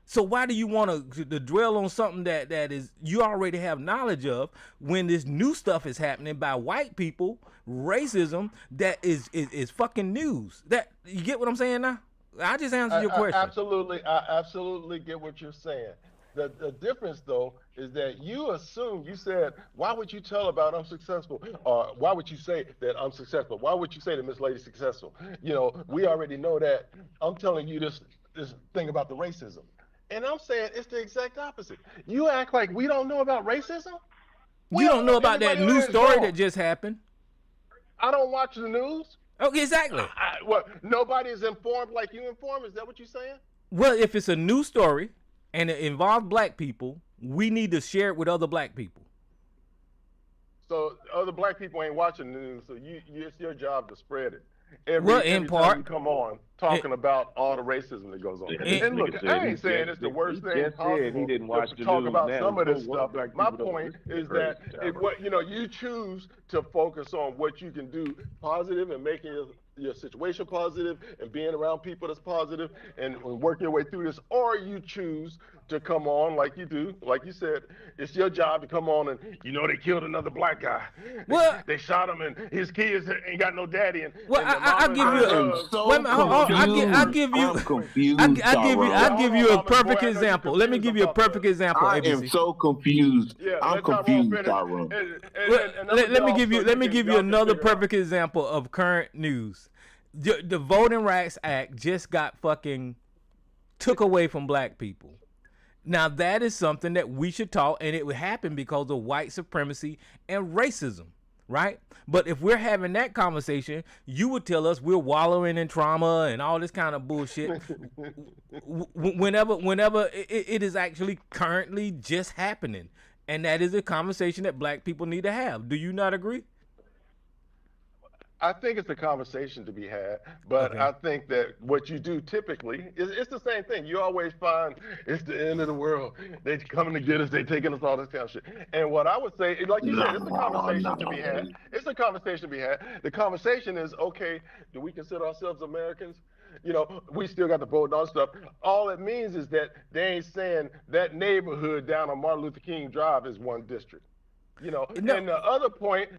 So why do you want to dwell on something that is you already have knowledge of, when this new stuff is happening by white people, racism that is fucking news? That, you get what I'm saying now? I just answered your question. I absolutely get what you're saying. The difference, though, is that you said, why would you tell about I'm successful? Or why would you say that I'm successful? Why would you say that Miss Lady's successful? You know, we already know that. I'm telling you this thing about the racism. And I'm saying it's the exact opposite. You act like we don't know about racism? You don't know about that new story that just happened? I don't watch the news. Oh, exactly. Nobody is informed like you inform? Is that what you're saying? Well, if it's a new story and it involves black people, we need to share it with other black people. So other black people ain't watching the news, so it's your job to spread it. In every part, time you come on talking about all the racism that goes on. And look, I ain't saying it's the worst thing possible he didn't watch to talk news about now. some of this stuff. My point is that you choose to focus on what you can do positive and making your situation positive and being around people that's positive and working your way through this, or you choose to come on like you do, like you said, it's your job to come on and they killed another black guy. Well, they shot him and his kids ain't got no daddy. And I'll give you a perfect example. Let me give you a perfect example. I am so confused. I'm confused, Tyrone. Let me give you another perfect example of current news. The Voting Rights Act just got fucking took away from black people. Now that is something that we should talk, and it would happen because of white supremacy and racism, right? But if we're having that conversation, you would tell us we're wallowing in trauma and all this kind of bullshit. whenever it is actually currently just happening, and that is a conversation that black people need to have. Do you not agree? I think it's a conversation to be had, but okay. I think that what you do typically is it's the same thing. You always find it's the end of the world. They're coming to get us. They're taking us all this kind of shit. And what I would say, like you said, it's a conversation to be had. It's a conversation to be had. The conversation is, okay, do we consider ourselves Americans? We still got the vote and all stuff. All it means is that they ain't saying that neighborhood down on Martin Luther King Drive is one district. And the other point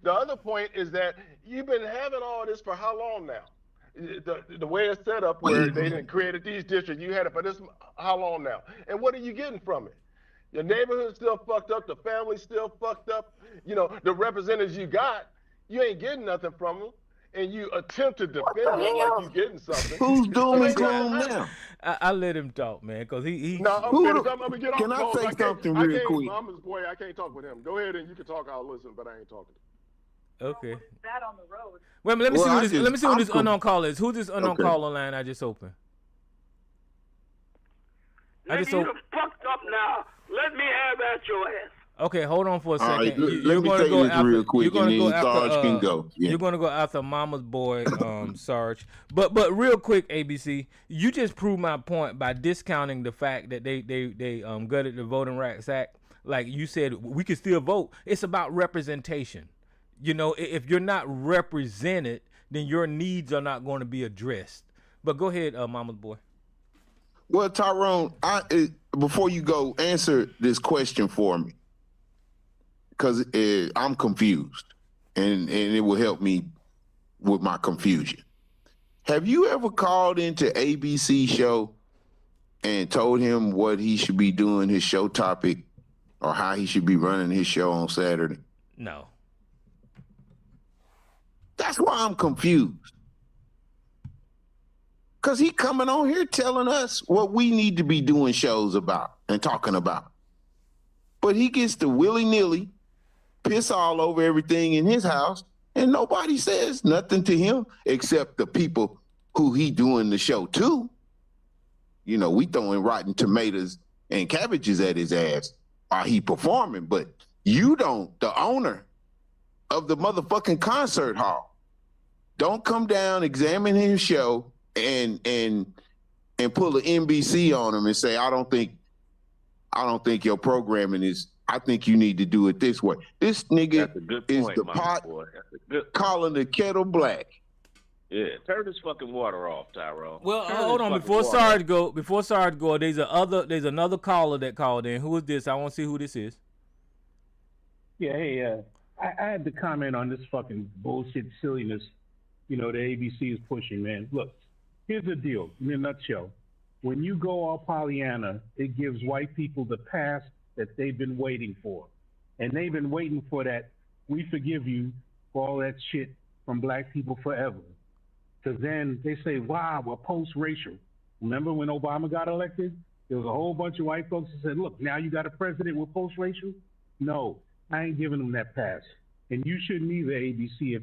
is that you've been having all this for how long now? The way it's set up, where they didn't created these districts, you had it for this how long now? And what are you getting from it? Your neighborhood's still fucked up, the family's still fucked up. The representatives you got, you ain't getting nothing from them. And you attempt to defend them like you're getting something. Who's doing it now? I let him talk, man, because he. No, I'm gonna get off. Can I say something real quick? I'm his boy. I can't talk with him. Go ahead and you can talk. I'll listen, but I ain't talking to him. Okay. That on the road. Wait, let me see who this unknown caller is. Who's this unknown caller line I just opened? Nigga, you done fucked up now. Let me have at your ass. Okay, hold on for a second. Right, let me tell you this real quick, and then Sarge can go. Yeah. You're gonna go after Mama's boy, Sarge. But real quick, ABC, you just proved my point by discounting the fact that they gutted the Voting Rights Act. Like you said, we can still vote. It's about representation. If you're not represented, then your needs are not going to be addressed. But go ahead, Mama's boy. Well, Tyrone, before you go, answer this question for me. Because I'm confused, and it will help me with my confusion. Have you ever called into ABC show and told him what he should be doing, his show topic, or how he should be running his show on Saturday? No. That's why I'm confused. Because he coming on here telling us what we need to be doing shows about and talking about. But he gets to willy-nilly piss all over everything in his house, and nobody says nothing to him except the people who he doing the show to. You know, we throwing rotten tomatoes and cabbages at his ass while he performing, but you don't, the owner of the motherfucking concert hall, don't come down, examine his show, and pull an NBC on him and say, I don't think your programming is, I think you need to do it this way. This nigga is the pot calling the kettle black. Yeah, turn this fucking water off, Tyrone. Well, hold on. Before Sarge go, there's another caller that called in. Who is this? I want to see who this is. Yeah, hey, I had to comment on this fucking bullshit silliness, the ABC is pushing, man. Look, here's the deal, in a nutshell. When you go all Pollyanna, it gives white people the pass that they've been waiting for. And they've been waiting for that, we forgive you for all that shit from black people forever. Because then they say, wow, we're post-racial. Remember when Obama got elected? There was a whole bunch of white folks that said, look, now you got a president with post-racial? No, I ain't giving them that pass. And you shouldn't either, ABC,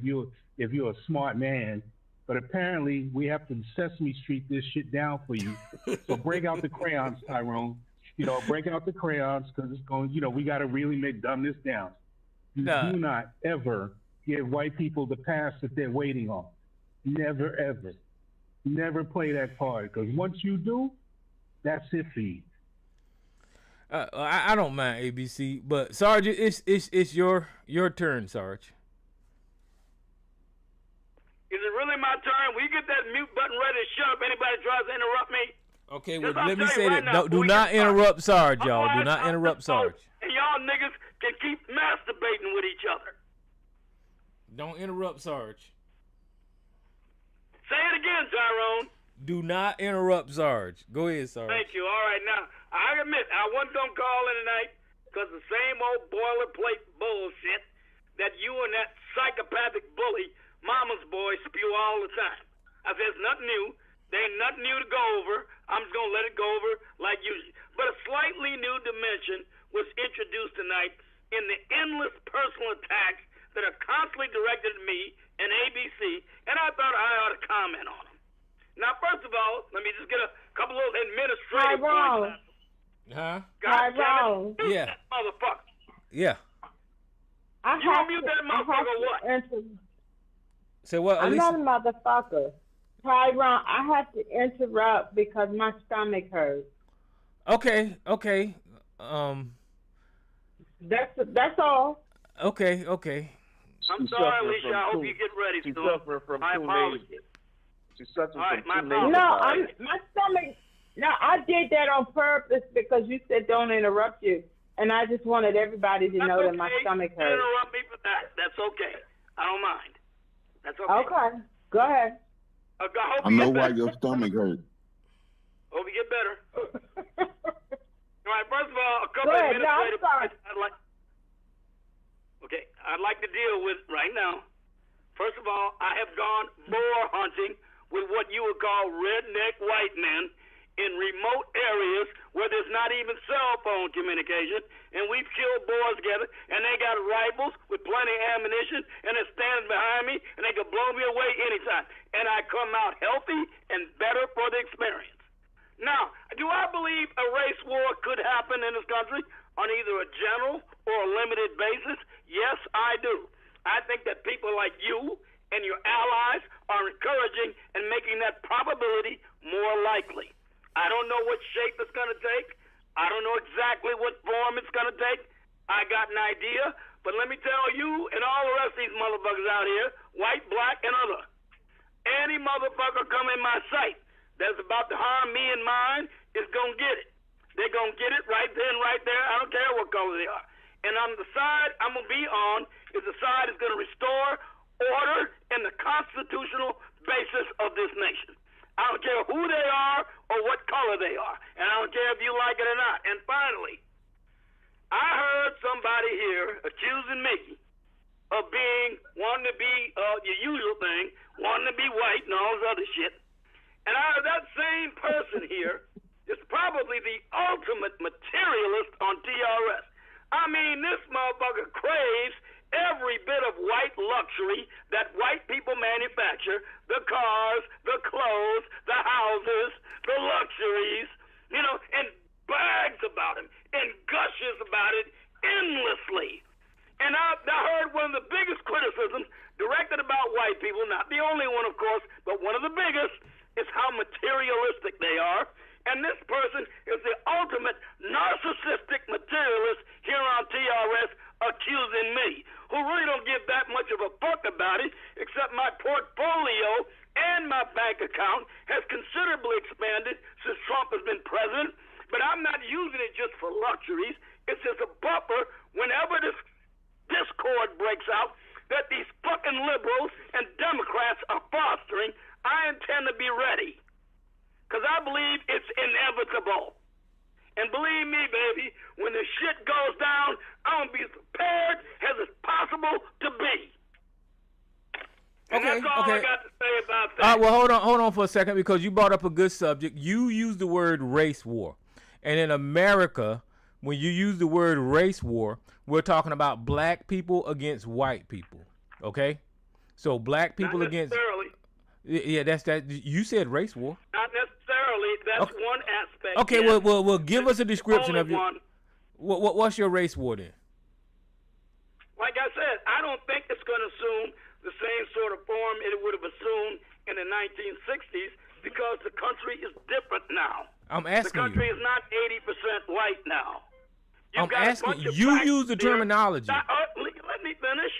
if you're a smart man. But apparently we have to Sesame Street this shit down for you. So break out the crayons, Tyrone. Break out the crayons, because it's going, we got to really dumb this down. Do not ever give white people the pass that they're waiting on. Never, ever. Never play that card, because once you do, that's it for you. I don't mind ABC, but Sarge, it's your turn, Sarge. Is it really my turn? Will you get that mute button ready to shut up anybody tries to interrupt me? Okay, well, let me say that. Do not interrupt Sarge, y'all. Do not interrupt Sarge. And y'all niggas can keep masturbating with each other. Don't interrupt Sarge. Say it again, Tyrone. Do not interrupt Sarge. Go ahead, Sarge. Thank you. All right, now, I admit, I wasn't going to call in tonight because the same old boilerplate bullshit that you and that psychopathic bully, Mama's boy, spew all the time. I said, it's nothing new. There ain't nothing new to go over. I'm just going to let it go over like usual. But a slightly new dimension was introduced tonight in the endless personal attacks that are constantly directed at me and ABC, and I thought I ought to comment on them. Now, first of all, let me just get a couple of administrative points. Huh? Tyrone. Yeah. Motherfucker. Yeah. You want to mute that motherfucker or what? Say what, I'm Alicia? not a motherfucker. Tyrone, I have to interrupt because my stomach hurts. Okay. That's all. Okay. I'm sorry, Alicia. I hope you get ready soon. I apologize. She's suffering from my stomach. No, I did that on purpose because you said don't interrupt you, and I just wanted everybody to know that my stomach hurts. Interrupt me for that. That's okay. I don't mind. That's okay. Okay, go ahead. I know why your stomach hurts. Hope you get better. All right. First of all, a couple of administrative points I'd like to deal with right now. First of all, I have gone boar hunting with what you would call redneck white men in remote areas where there's not even cell phone communication, and we've killed boars together, and they got rifles with plenty of ammunition, and they're standing behind me, and they can blow me away anytime. And I come out healthy and better for the experience. Now, do I believe a race war could happen in this country on either a general or a limited basis? Yes, I do. I think that people like you and your allies are encouraging and making that probability more likely. I don't know what shape it's going to take. I don't know exactly what form it's going to take. I got an idea, but let me tell you and all the rest of these motherfuckers out here, white, black, and other, any motherfucker come in my sight that's about to harm me and mine is going to get it. They're going to get it right then, right there. I don't care what color they are. And on the side I'm going to be on is the side that's going to restore order and the constitutional basis of this nation. I don't care who they are or what color they are. And I don't care if you like it or not. And finally, I heard somebody here accusing me of wanting to be your usual thing, wanting to be white and all this other shit. And that same person here is probably the ultimate materialist on TRS. I mean, this motherfucker craves every bit of white luxury that white people manufacture, the cars, the clothes, the houses, the luxuries, and brags about him and gushes about it endlessly. And I heard one of the biggest criticisms directed about white people, not the only one, of course, but one of the biggest, is how materialistic they are. And this person is the ultimate narcissistic materialist here on TRS accusing me, who really don't give that much of a fuck about it, except my portfolio and my bank account has considerably expanded since Trump has been president. But I'm not using it just for luxuries. It's just a buffer whenever this discord breaks out that these fucking liberals and Democrats are fostering. I intend to be ready, because I believe it's inevitable. And believe me, baby, when the shit goes down, I'm going to be as prepared as it's possible to be. And that's all I got to say about that. Well, hold on for a second, because you brought up a good subject. You used the word race war. And in America, when you use the word race war, we're talking about black people against white people. Okay? So black people Not against... necessarily. Yeah, that's that. You said race war. Not necessarily. That's one aspect. Okay, yes. well, give us a description Only of your. one. What's your race war then? Like I said, I don't think it's going to assume the same sort of form it would have assumed in the 1960s, because the country is different now. I'm asking The country you. is not 80% white now. I'm asking you. Use the terminology. Let me finish.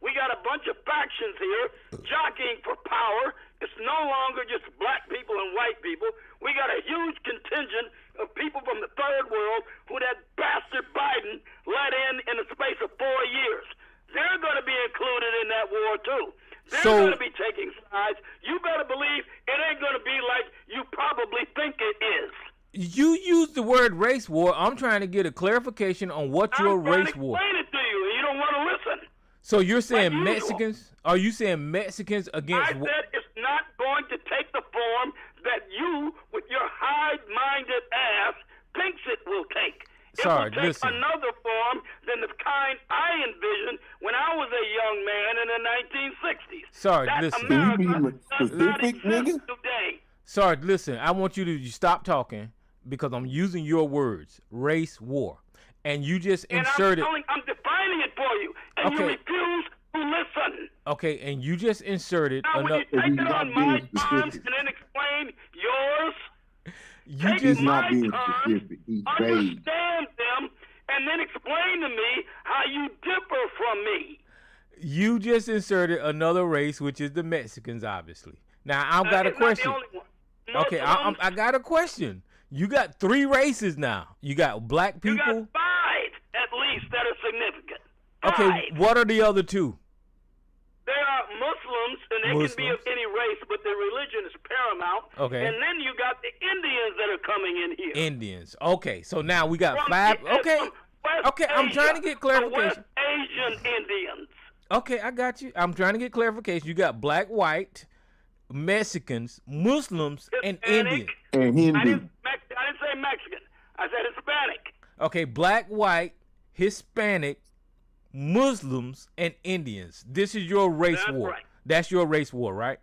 We got a bunch of factions here jockeying for power. It's no longer just black people and white people. We got a huge contingent of people from the third world who that bastard Biden let in the space of 4 years. They're going to be included in that war too. They're going to be taking sides. You better believe it ain't going to be like you probably think it is. You use the word race war. I'm trying to get a clarification on what your race war. I'm trying to explain it to you, and you don't want to listen. So you're saying Like Mexicans? Are you saying Mexicans against? I said it's not going to take the form that you, with your high-minded ass, thinks it will take. Sorry, it will take listen. another form than the kind I envisioned when I was a young man in the 1960s. Sorry, that listen. America does not exist today. Sorry, listen. I want you to stop talking, because I'm using your words, race war, and you just inserted. I'm defining it for you, and you refuse to listen. Okay, and you just inserted Now, when another. you take it on my terms and then explain yours, You take my not being terms, specific. He's vague. understand them, and then explain to me how you differ from me. You just inserted another race, which is the Mexicans, obviously. Now I've got a It's not the question. only one. Okay, I got a question. You got 3 races now. You got black people. You got 5 at least that are significant. Okay, what are the other 2? There are Muslims, and they can be of any race, but their religion is paramount. Okay. And then you got the Indians that are coming in here. Indians. Okay, so now we got From 5. Okay, from West okay. I'm Asia, trying to get from clarification. West Asian Indians. Okay, I got you. I'm trying to get clarification. You got black, white, Mexicans, Muslims, and Indians. And I Hindu. didn't say Mexican. I said Hispanic. Okay, black, white, Hispanic, Muslims, and Indians. This is your race That's war. right. That's your race war, right?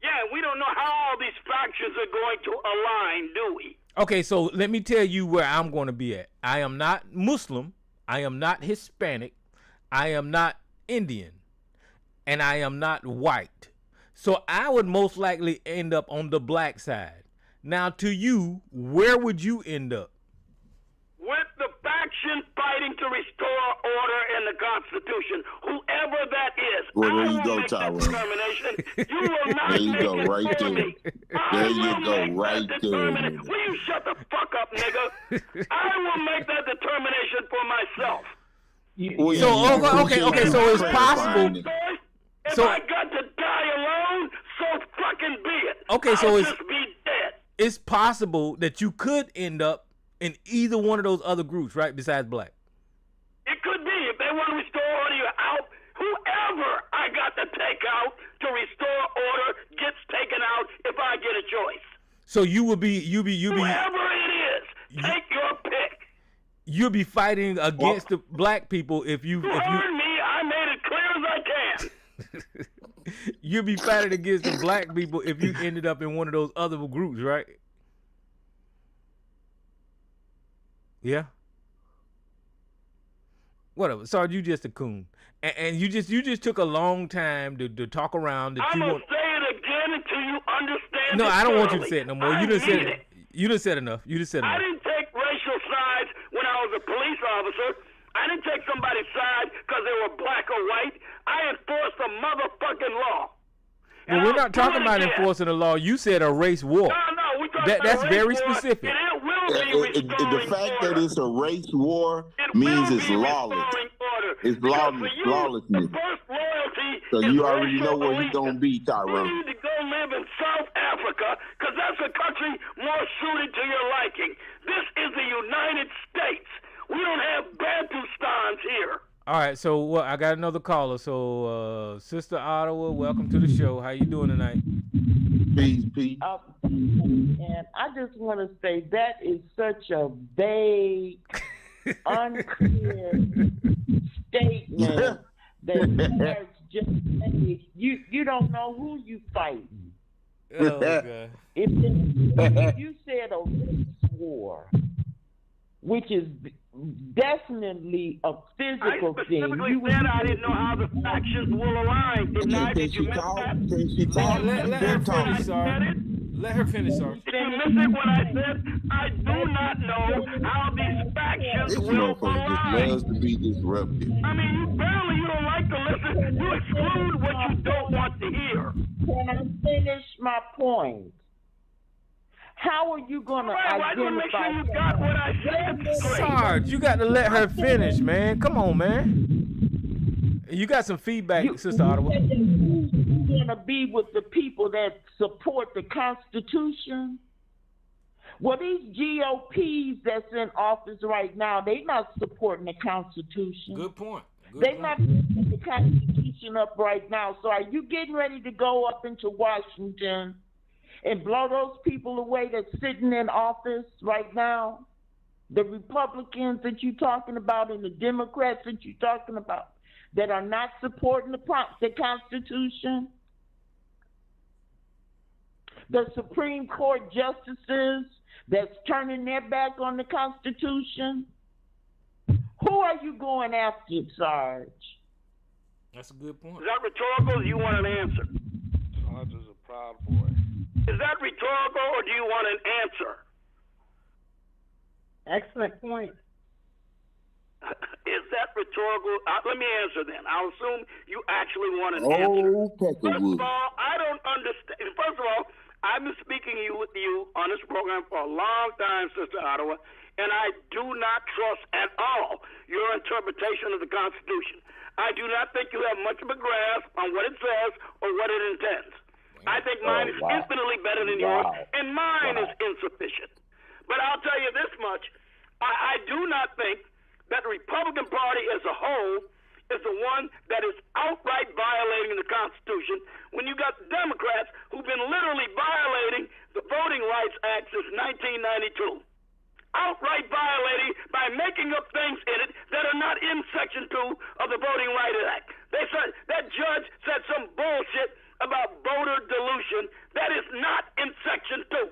Yeah, we don't know how all these factions are going to align, do we? Okay, so let me tell you where I'm going to be at. I am not Muslim. I am not Hispanic. I am not Indian. And I am not white. So I would most likely end up on the black side. Now, to you, where would you end up? With the faction fighting to restore order and the Constitution. Whoever that is, Well, there I you will go, make that Tyrone. determination. You will not There you make go, it right for there. me. There you go, right there. Will you shut the fuck up, nigga? I will make that determination for myself. Okay. So it's possible. If So I got to die alone, so fucking be it. okay, so I'll it's just be dead. it's possible that you could end up in either one of those other groups, right? Besides black. It could be if they want to restore order out. Whoever I got to take out to restore order gets taken out if I get a choice. So you be Whoever it is, take your pick. you'll be fighting against the black people if you You heard me. I made it clear as I can. you'll be fighting against the black people if you ended up in one of those other groups, right? Yeah. Whatever. Sorry, you just a coon, and you just took a long time to talk around that I'm you gonna want. say it again until you understand. No, it I don't want you to thoroughly. say it no more. I You done said mean it. You done said enough. You done said I enough. didn't take racial sides when I was a police officer. I didn't take somebody's side because they were black or white. I enforced the motherfucking law. Well, we're not talking about enforcing the law. You said a race war. No, we talking That's about very race war, specific. and it will be The fact that it's a race war means it's lawless. It's lawlessness. So you already know where you're gonna be, You Tyrone. need to go live in South Africa because that's a country more suited to your liking. This is the United States. We don't have Bantustans here. All right, so I got another caller. So, Sister Ottawa, welcome to the show. How you doing tonight? Peace. And I just want to say that is such a vague, unclear statement that just you don't know who you fighting. Oh, God. If you said a race war, which is definitely a physical thing. I specifically said I didn't know how the factions will align. Didn't I? Did you miss that? Let her finish, sorry. Let her finish, sorry. Did you miss it when I said I do not know how these factions This will motherfucker just align? loves to be disrupted. I mean, apparently you don't like to listen. You exclude what you don't want to hear. Can I finish my point? How are you going to identify? You got what I said. Sarge, you got to let her finish, man. Come on, man. You got some feedback, Sister Ottawa. You're going to be with the people that support the Constitution? Well, these GOPs that's in office right now, they're not supporting the Constitution. Good point. They're not putting the Constitution up right now. So are you getting ready to go up into Washington and blow those people away that's sitting in office right now? The Republicans that you're talking about and the Democrats that you're talking about that are not supporting the Constitution? The Supreme Court justices that's turning their back on the Constitution? Who are you going after, Sarge? That's a good point. Is that rhetorical or do you want an answer? Sarge is a proud boy. Is that rhetorical or do you want an answer? Excellent point. Is that rhetorical? Let me answer then. I'll assume you actually want an answer. First of all, I don't understand. First of all, I've been speaking with you on this program for a long time, Sister Ottawa, and I do not trust at all your interpretation of the Constitution. I do not think you have much of a grasp on what it says or what it intends. I think mine is infinitely better than yours, and mine is insufficient. But I'll tell you this much. I do not think that the Republican Party as a whole is the one that is outright violating the Constitution when you got the Democrats who've been literally violating the Voting Rights Act since 1992. Outright violating by making up things in it that are not in Section 2 of the Voting Rights Act. They said that judge said some bullshit about voter dilution that is not in Section 2.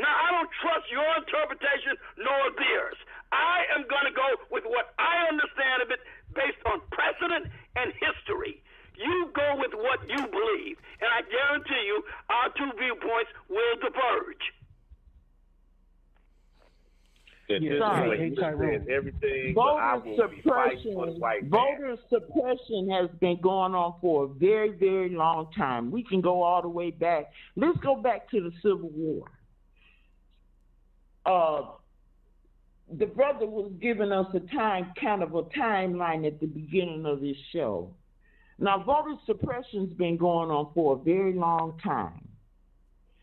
Now, I don't trust your interpretation nor theirs. I am going to go with what I understand of it based on precedent and history. You go with what you believe, and I guarantee you our two viewpoints will diverge. At this point, you said everything, but I will be fighting for the white man. Voter suppression has been going on for a very, very long time. We can go all the way back. Let's go back to the Civil War. The brother was giving us a timeline at the beginning of this show. Now, voter suppression's been going on for a very long time.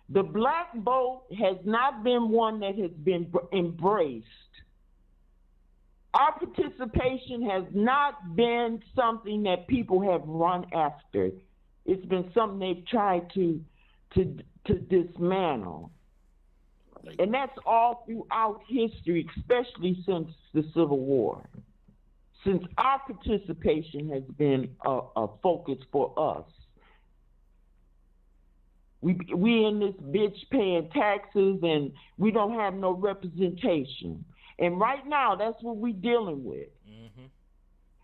The black vote has not been one that has been embraced. Our participation has not been something that people have run after. It's been something they've tried to dismantle. And that's all throughout history, especially since the Civil War. Since our participation has been a focus for us. We in this bitch paying taxes and we don't have no representation. And right now, that's what we're dealing with. Mm-hmm.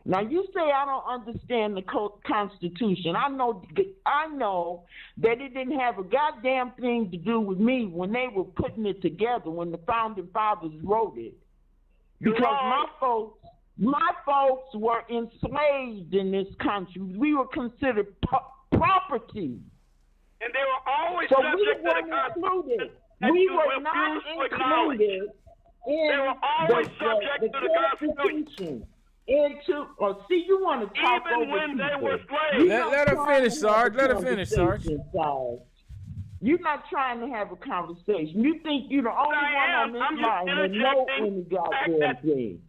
Now, you say I don't understand the Constitution. I know that it didn't have a goddamn thing to do with me when they were putting it together, when the Founding Fathers wrote it. Because my folks were enslaved in this country. We were considered property. And they were always subject to the Constitution. We were not included in the Constitution. You want to talk even over when people. They were slaves. Let her finish, Sarge. Let her finish, Sarge. You're not trying to have a conversation. You think you're the only one on this line that knows any goddamn thing.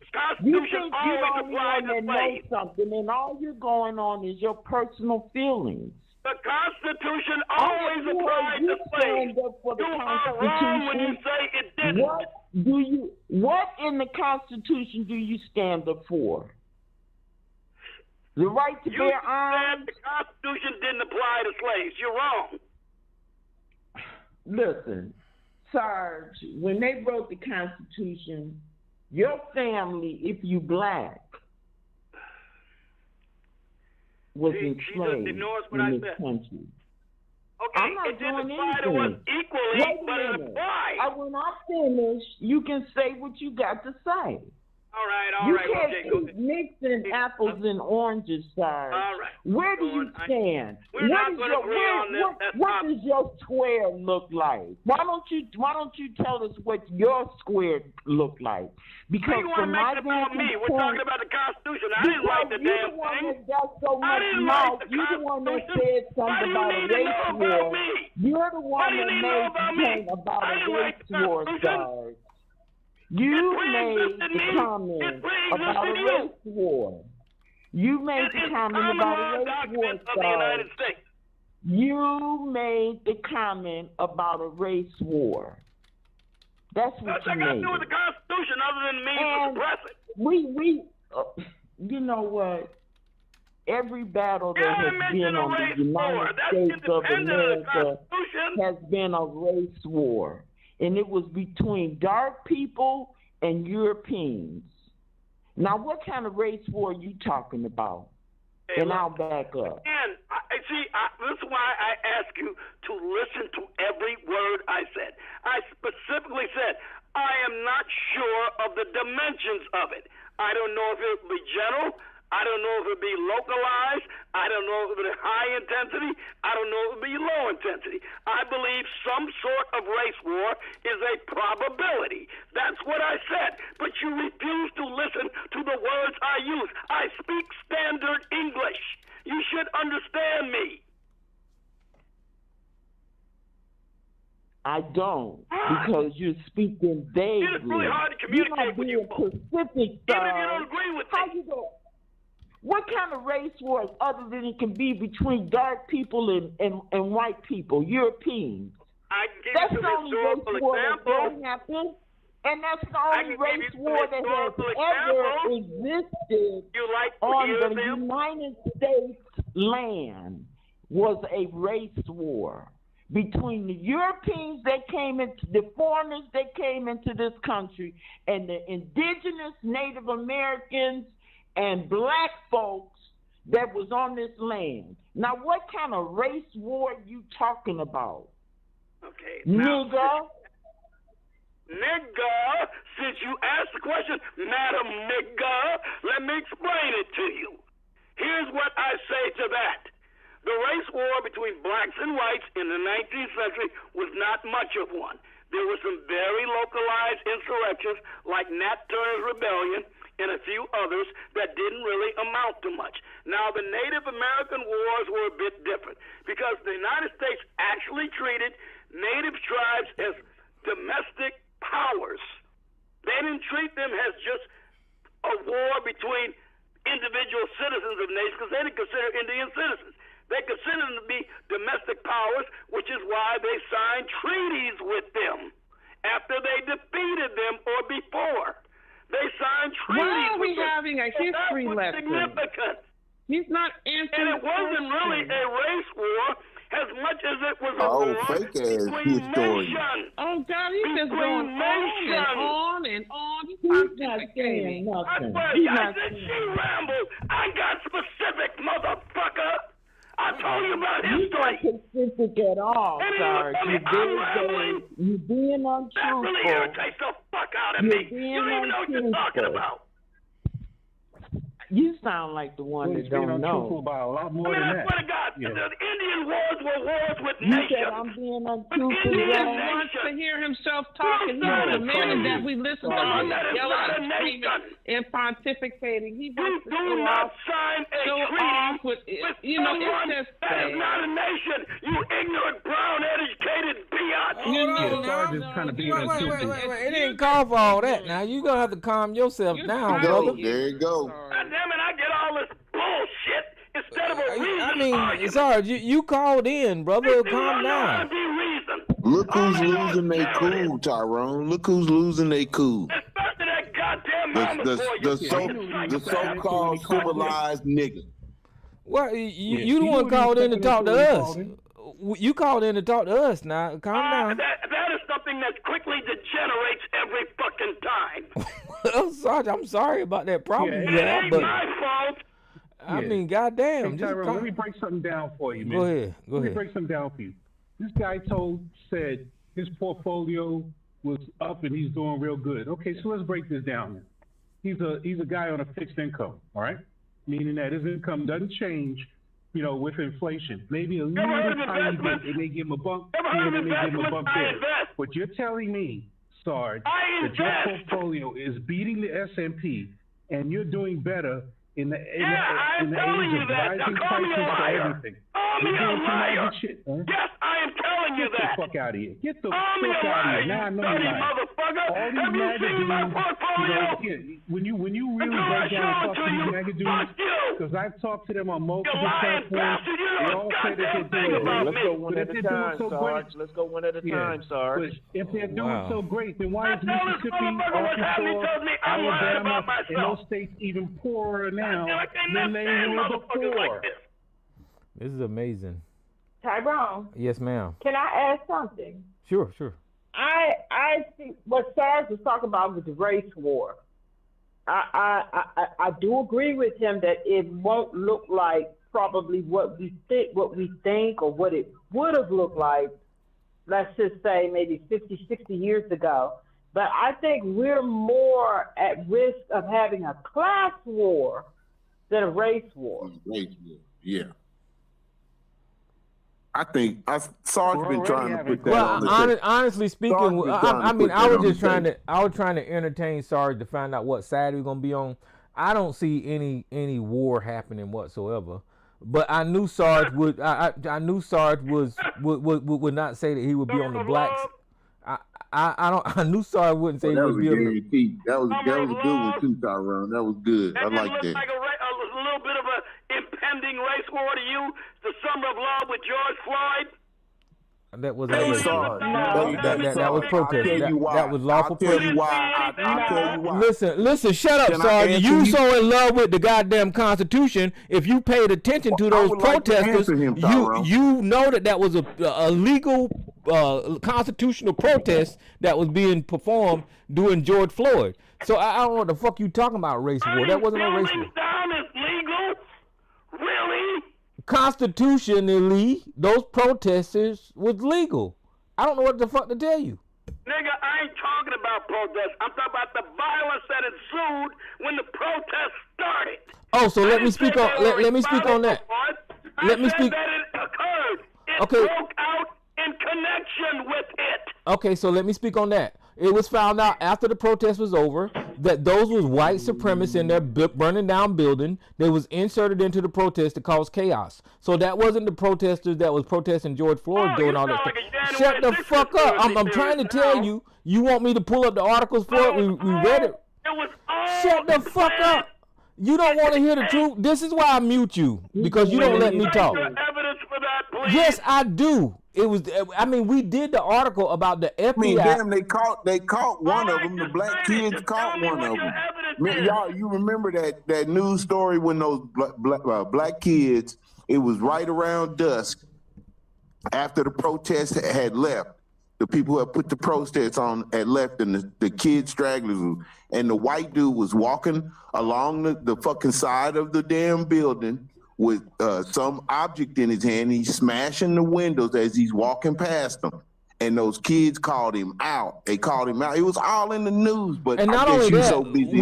You think you're the only one that knows something, and all you're going on is your personal feelings. The Constitution always applied to slaves. You are wrong when you say it didn't. What in the Constitution do you stand up for? The right to bear arms? The Constitution didn't apply to slaves. You're wrong. Listen, Sarge, when they wrote the Constitution, your family, if you black, was enslaved in this country. Okay, I'm not it didn't doing apply anything. to us equally, but it applied. When I finish, you can say what you got to say. All right, You okay, can't keep mixing apples and oranges, Sarge. All right. Where do you stand? We're not going to agree on this. What does your square look like? Why don't you tell us what your square look like? Because you want to make it about me? We're talking about the Constitution. I didn't write the damn thing. I didn't write the Constitution. You're the one that said something about a race war. You're the one that made something about a race war, Sarge. You made the comment about a race war. You made the comment about a race war, Sarge. You made the comment about a race war. That's what you made. What's that got to do with the Constitution other than me to suppress it? You know what? Every battle that has been on the United States of America has been a race war. And it was between dark people and Europeans. Now, what kind of race war are you talking about? Hey, and I'll back up. And this is why I ask you to listen to every word I said. I specifically said I am not sure of the dimensions of it. I don't know if it will be general. I don't know if it will be localized. I don't know if it will be high intensity. I don't know if it will be low intensity. I believe some sort of race war is a probability. That's what I said. But you refuse to listen to the words I use. I speak standard English. You should understand me. I don't, because you're speaking vaguely. It's really hard to communicate with you. Specific, even if you don't agree with me. What kind of race war, other than it can be between dark people and white people, Europeans? I can give you some historical examples. And that's the only race war that has ever existed on the United States land was a race war between the Europeans that came into, the foreigners that came into this country, and the indigenous Native Americans and black folks that was on this land. Now, what kind of race war are you talking about? Okay. Nigga. Nigga, since you asked the question, Madam Nigga, let me explain it to you. Here's what I say to that. The race war between blacks and whites in the 19th century was not much of one. There were some very localized insurrections like Nat Turner's Rebellion and a few others that didn't really amount to much. Now, the Native American wars were a bit different because the United States actually treated Native tribes as domestic powers. They didn't treat them as just a war between individual citizens of nations because they didn't consider Indian citizens. They considered them to be domestic powers, which is why they signed treaties with them after they defeated them or before. They signed treaties Why are we with them. having a history lesson? Significant. He's not answering. And it wasn't really a race war as much as it was a Oh, war fake ass between historian. nations. Oh God, he's just going on and on. He's pontificating. I swear to you, I said she rambled. I got specific, motherfucker. I told you about You're not history. specific at all, And Sarge. I'm rambling. You're being That really untruthful. irritates the fuck out of You're me. being You don't even know what you're talking untruthful. about. You sound like the one Well, that he's being don't untruthful know. about a lot I more mean, than I that. swear to God, Yeah. the Indian wars were wars with You said nations. I'm being Indian untruthful, He Joe. nation. wants to hear himself talk, and he's No, demanding no, that we listen to no, him that is yelling not a and screaming nation. and pontificating. He You wants to do show not off, sign a show treaty off with, with you know, someone it's just that is sad. not a nation. You ignorant, brown-educated biatch. Hold on now. Sarge is kind of being Wait, untruthful. It didn't call for all that. Now you gonna have to calm yourself down, Go, brother. there you go. God damn it, I get all this bullshit instead of a reason. I mean, argument. Sarge, you called in, brother. Calm down. Look who's losing their cool, Tyrone. Look who's losing their cool. Especially that goddamn mama for you. The so-called civilized nigga. Well, you the one called in to talk to us. You called in to talk to us. Now, calm down. That is something that quickly degenerates every fucking time. Well, Sarge, I'm sorry about that problem Yeah, you It have, ain't but my fault. I Yeah. mean, goddamn. Hey, just Tyrone, calm- let me break something down for you, man. Go ahead. Go Let me ahead. break something down for you. This guy said his portfolio was up and he's doing real good. Okay, so let's break this down. He's a guy on a fixed income, all right? Meaning that his income doesn't change, with inflation. Maybe a little tiny bit. They may give him a bump here, they may give him a bump there. But you're telling me, Sarge, that your portfolio is beating the S&P and you're doing better in the age of rising prices for everything. You're doing some magic shit, huh? Yes, I am telling you Get that. the fuck out of here. Get the I'm fuck a out of liar, here. Now I know dirty you're lying. motherfucker. All these Have you MAGA seen my dudes, portfolio? when you really Until I break down show and it talk to to you, these MAGA fuck dudes, you. because I've talked to them on multiple lying platforms, bastard. You know they a all say that they're goddamn thing doing about great. me. Let's go one But at if a they're doing time, so Sarge. great, Let's go one at a time, Sarge. but if they're doing Wow. so great, then why is I tell this Mississippi, motherfucker what's happening, Arkansas, tells me I'm lying Alabama, about and myself. those states even poorer now I can't than they stand were motherfuckers like before? this. This is amazing. Tyrone, Yes, ma'am. can I ask something? Sure. I see what Sarge was talking about with the race war. I do agree with him that it won't look like probably what we think or what it would have looked like, let's just say maybe 50, 60 years ago. But I think we're more at risk of having a class war than a race war. Yeah. I think Sarge been trying to put that on the Well, honestly speaking, Sarge been trying to I mean, put I that was on just the trying table. to, I was trying to entertain Sarge to find out what side we're gonna be on. I don't see any war happening whatsoever. But I knew Sarge would. I knew Sarge would not say that he would be on the blacks. I knew Sarge wouldn't say he that would was be a on the. guarantee. That was a good one too, Tyrone. That was good. I like Looks that. like a little bit of an impending race war to you. The Summer of Love with George Floyd. That was Hey, that Sarge, was protest. That was lawful I'll tell you protest. why. I'll tell you why. Listen, shut up, Can I Sarge. answer You you? so in love with the goddamn Constitution. If you paid attention to I those would like to protesters, answer him, Tyrone. you know that was a legal constitutional protest that was being performed during George Floyd. So I don't know what the fuck you talking about, race war. That wasn't a race war. Down is legal? Really? Constitutionally, those protesters was legal. I don't know what the fuck to tell you. Now Nigga, I ain't talking about protests. I'm talking about the violence that ensued when the protests started. Oh, so let me speak on let me speak on that. Let me speak. That it occurred. It Okay. broke out in connection with it. Okay, so let me speak on that. It was found out after the protest was over that those was white supremacists in their burning down building. They was inserted into the protest to cause chaos. So that wasn't the protesters that was protesting George Floyd doing all that stuff. Shut the fuck up. I'm trying to tell you. You want me to pull up the articles for it? We read it. Shut the fuck up. You don't want to hear the truth. This is why I mute you, because you don't let me talk. Evidence for that, please. Yes, I do. It was. I mean, we did the article about the FBI. I mean, damn, they caught one of them. The black kids caught one of them. Y'all, you remember that news story when those black kids? It was right around dusk, after the protest had left. The people who had put the protests on had left, and the kids stragglers, and the white dude was walking along the fucking side of the damn building with some object in his hand. He's smashing the windows as he's walking past them. And those kids called him out. They called him out. It was all in the news, but and not I guess only you that, so busy.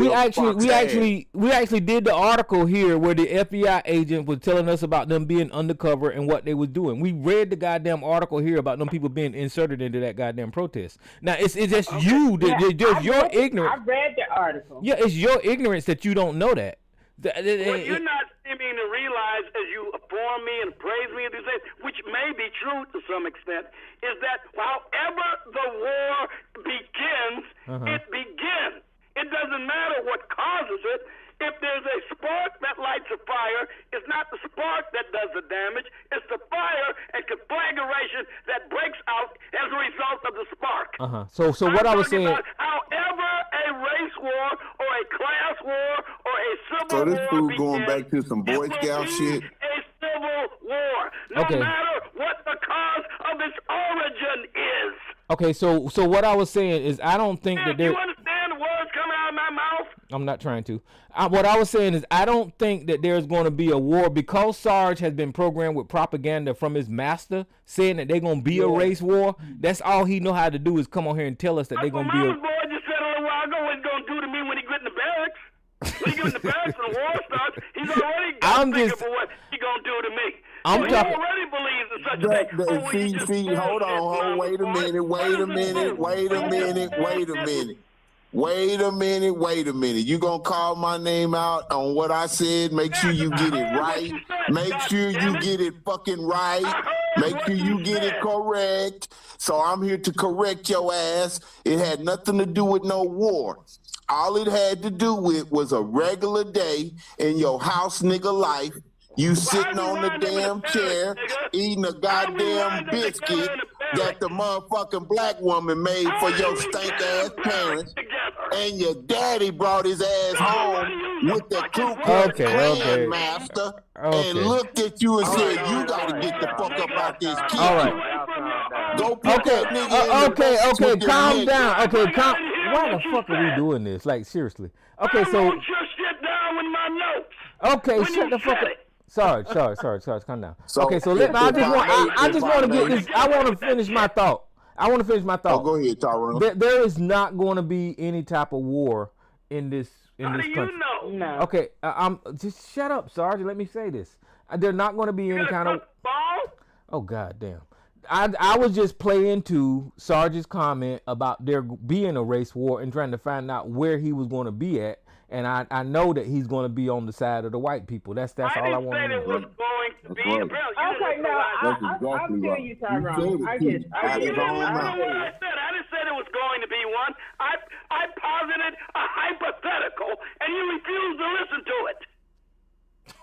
we actually did the article here where the FBI agent was telling us about them being undercover and what they was doing. We read the goddamn article here about them people being inserted into that goddamn protest. Now it's just you that just your ignorance. I read the article. Yeah, it's your ignorance that you don't know that. What you're not seeming to realize as you affirm me and praise me and these things, which may be true to some extent, is that however the war begins, it begins. It doesn't matter what causes it. If there's a spark that lights a fire, it's not the spark that does the damage. It's the fire and conflagration that breaks out as a result of the spark. So what I was saying. However, a race war or a class war or a civil So this war fool begins, going back to some Boy Scout shit. a civil war, no matter what the cause of its origin is. Okay, so what I was saying is I don't think that Do there. you understand the words coming out of my mouth? I'm not trying to. What I was saying is I don't think that there's going to be a war because Sarge has been programmed with propaganda from his master saying that they're going to be a race war. That's all he know how to do is come on here and tell us that they're going to be a... Boy just said a little while ago what he's going to do to me when he get in the barracks. When he get in the barracks and the war starts, he's already thinking for what he's going to do to me. I'm He talking... already believes in such a thing. See, hold on, wait a minute. You gonna call my name out on what I said? Make sure you get it right. Make sure you get it fucking right. Make sure you get it correct. So I'm here to correct your ass. It had nothing to do with no war. All it had to do with was a regular day in your house nigga life. You sitting on the damn chair, eating a goddamn biscuit that the motherfucking black woman made for your stank ass parents, and your daddy brought his ass home with the Ku Klux Klan master and looked at you and said, "You gotta get the fuck up out this kid." All right. Go put that nigga in the bus with calm your down. neck. Okay, calm. Why the fuck are we doing this? Like, seriously. Okay, so... Put your shit down with my notes. Okay, shut the fuck up. Sarge, calm down. So, okay, so let me. I just want to get this. I want to finish my thought. Oh, go ahead, Tyrone. There is not going to be any type of war in this country. You know? No. Okay, I'm just shut up, Sarge. Let me say this. There's not going to be any kind of. Oh God damn. I was just playing to Sarge's comment about there being a race war and trying to find out where he was going to be at. And I know that he's going to be on the side of the white people. That's all I want to know. I didn't say it was going to be. Okay, no, I feel you, Tyrone. I get it. I didn't say there was going to be one. I posited a hypothetical, and you refused to listen to it.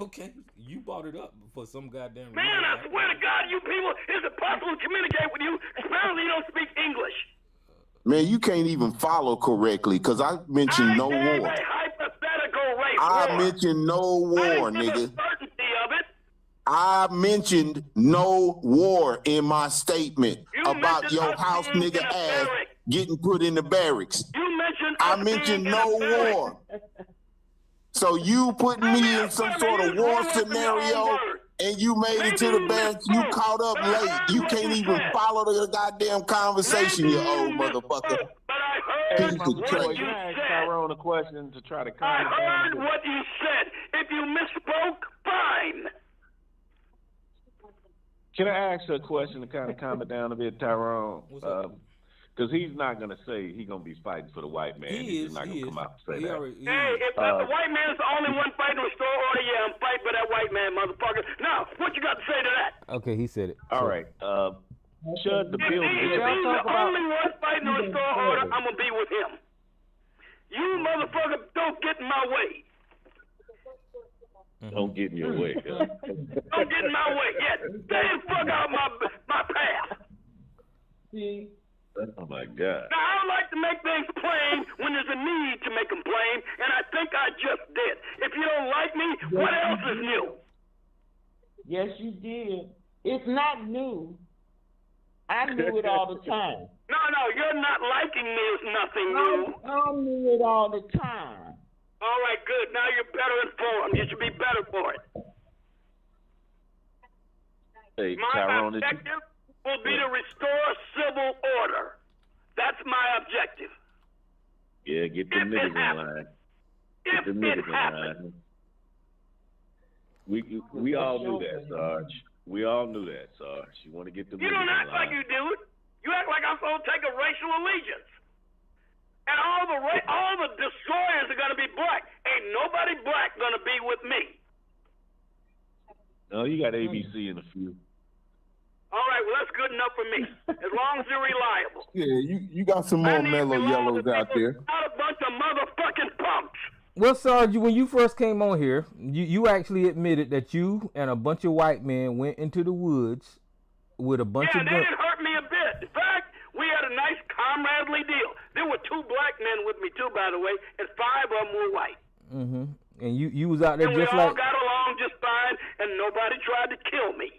Okay, you brought it up for some goddamn reason. Man, I swear to God, you people, is it possible to communicate with you? Apparently you don't speak English. Man, you can't even follow correctly because I mentioned no war. I mentioned no war, nigga. I mentioned no war in my statement about your house nigga ass getting put in the barracks. I mentioned no war. So you putting me in some sort of war scenario and you made it to the barracks. You caught up late. You can't even follow the goddamn conversation, you old motherfucker. Hey, my boy, can I ask Tyrone a question to try to calm I him down? heard what you said. If you misspoke, fine. Can I ask a question to kind of calm it down a bit, Tyrone? Because he's not going to say he's going to be fighting for the white man. He's not going to come out and say that. Hey, if the white man's the only one fighting to restore order, yeah, I'm fighting for that white man, motherfucker. Now, what you got to say to that? Okay, he said it. All right. Shut the bill. If he's the only one fighting to restore order, I'm going to be with him. You motherfucker don't get in my way. Don't get in your way. Don't get in my way. Yeah, stay the fuck out my path. Oh, my God. Now, I don't like to make things plain when there's a need to make them plain, and I think I just did. If you don't like me, what else is new? Yes, you did. It's not new. I knew it all the time. No, you're not liking me is nothing new. I knew it all the time. All right, good. Now you're better informed. You should be better for it. Hey, My Tyrone, objective will be to restore civil order. That's my objective. yeah, get the niggas in line. Get the niggas in line. We all knew that, Sarge. We all knew that, Sarge. You want to get the You niggas don't in act line. like you do it. You act like I'm supposed to take a racial allegiance. And all the destroyers are going to be black. Ain't nobody black going to be with me. No, you got ABC in a few. All right, well, that's good enough for me. As long as you're reliable. Yeah, you got some more mellow yellows out there. Not a bunch of motherfucking punks. Well, Sarge, when you first came on here, you actually admitted that you and a bunch of white men went into the woods with a bunch Yeah, of they guns. didn't hurt me a bit. In fact, we had a nice comradely deal. There were 2 black men with me, too, by the way, and 5 of them were white. Mm-hmm. And you was out there And we just all like. got along just fine, and nobody tried to kill me.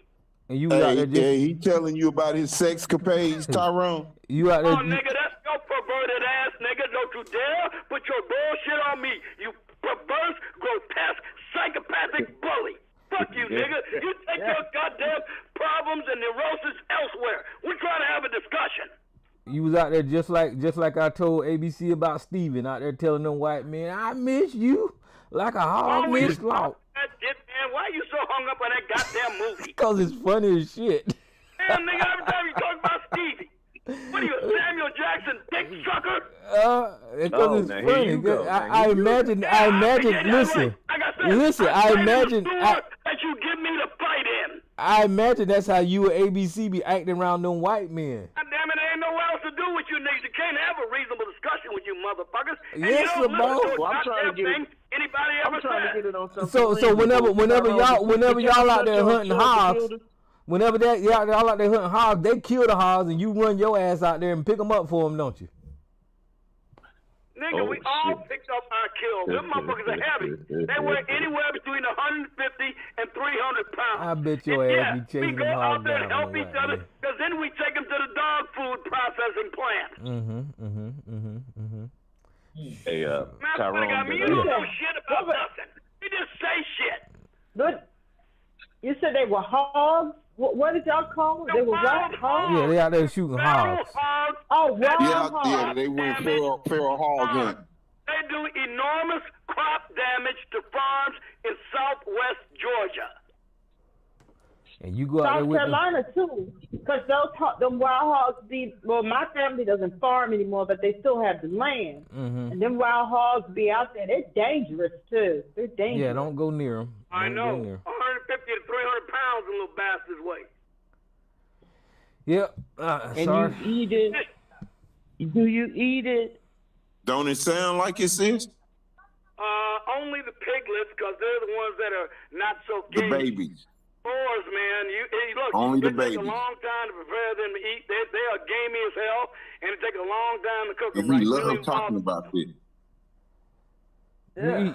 And you was out there just. He telling you about his sex capades, Tyrone. You out there. Oh, nigga, that's your perverted ass, nigga. Don't you dare put your bullshit on me, you perverse, grotesque, psychopathic bully. Fuck you, nigga. You take your goddamn problems and neurosis elsewhere. We're trying to have a discussion. You was out there just like I told ABC about Steven, out there telling them white men, I miss you like a hog miss law. That shit, man. Why you so hung up on that goddamn movie? Because it's funny as shit. Damn, nigga, every time you talk about Stevie. What are you, Samuel Jackson, dick sucker? Because it's funny. I imagine, listen, I imagine that you give me the fight in. I imagine that's how you and ABC be acting around them white men. God damn it, there ain't nowhere else to do with you niggas. You can't have a reasonable discussion with you motherfuckers. And Yes, you don't listen to a I'm trying to goddamn thing anybody ever said. So whenever y'all out there hunting hogs, whenever y'all out there hunting hogs, they kill the hogs and you run your ass out there and pick them up for them, don't you? Nigga, we all picked up our kills. Them motherfuckers are heavy. They weigh anywhere between 150 and 300 pounds. I bet your ass be chasing we go them out hogs there down. and help each other, because then we take them to the dog food processing plant. Hey, Tyrone, you don't know shit about nothing. You just say shit. But you said they were hogs? What did y'all call them? They were what? Hogs? Yeah, they out there shooting hogs. Oh, wild hogs. Yeah, they went feral hog hunting. They do enormous crop damage to farms in southwest Georgia. And you go out there South with Carolina too, because them wild hogs be. Well, my family doesn't farm anymore, but they still have the land. Mm-hmm. And them wild hogs be out there. They're dangerous too. They're dangerous. Yeah, don't go near them. I know. 150 to 300 pounds, the little bastards weigh. Yep. And sorry. you eat it. Do you eat it? Don't it sound like it, sis? Only the piglets, because they're the ones that are not so The gamey. babies. Boars, man. Look, Only the it takes babies. a long time to prepare them to eat. They are gamey as hell, and it takes a long time to cook them. We right. love talking about this.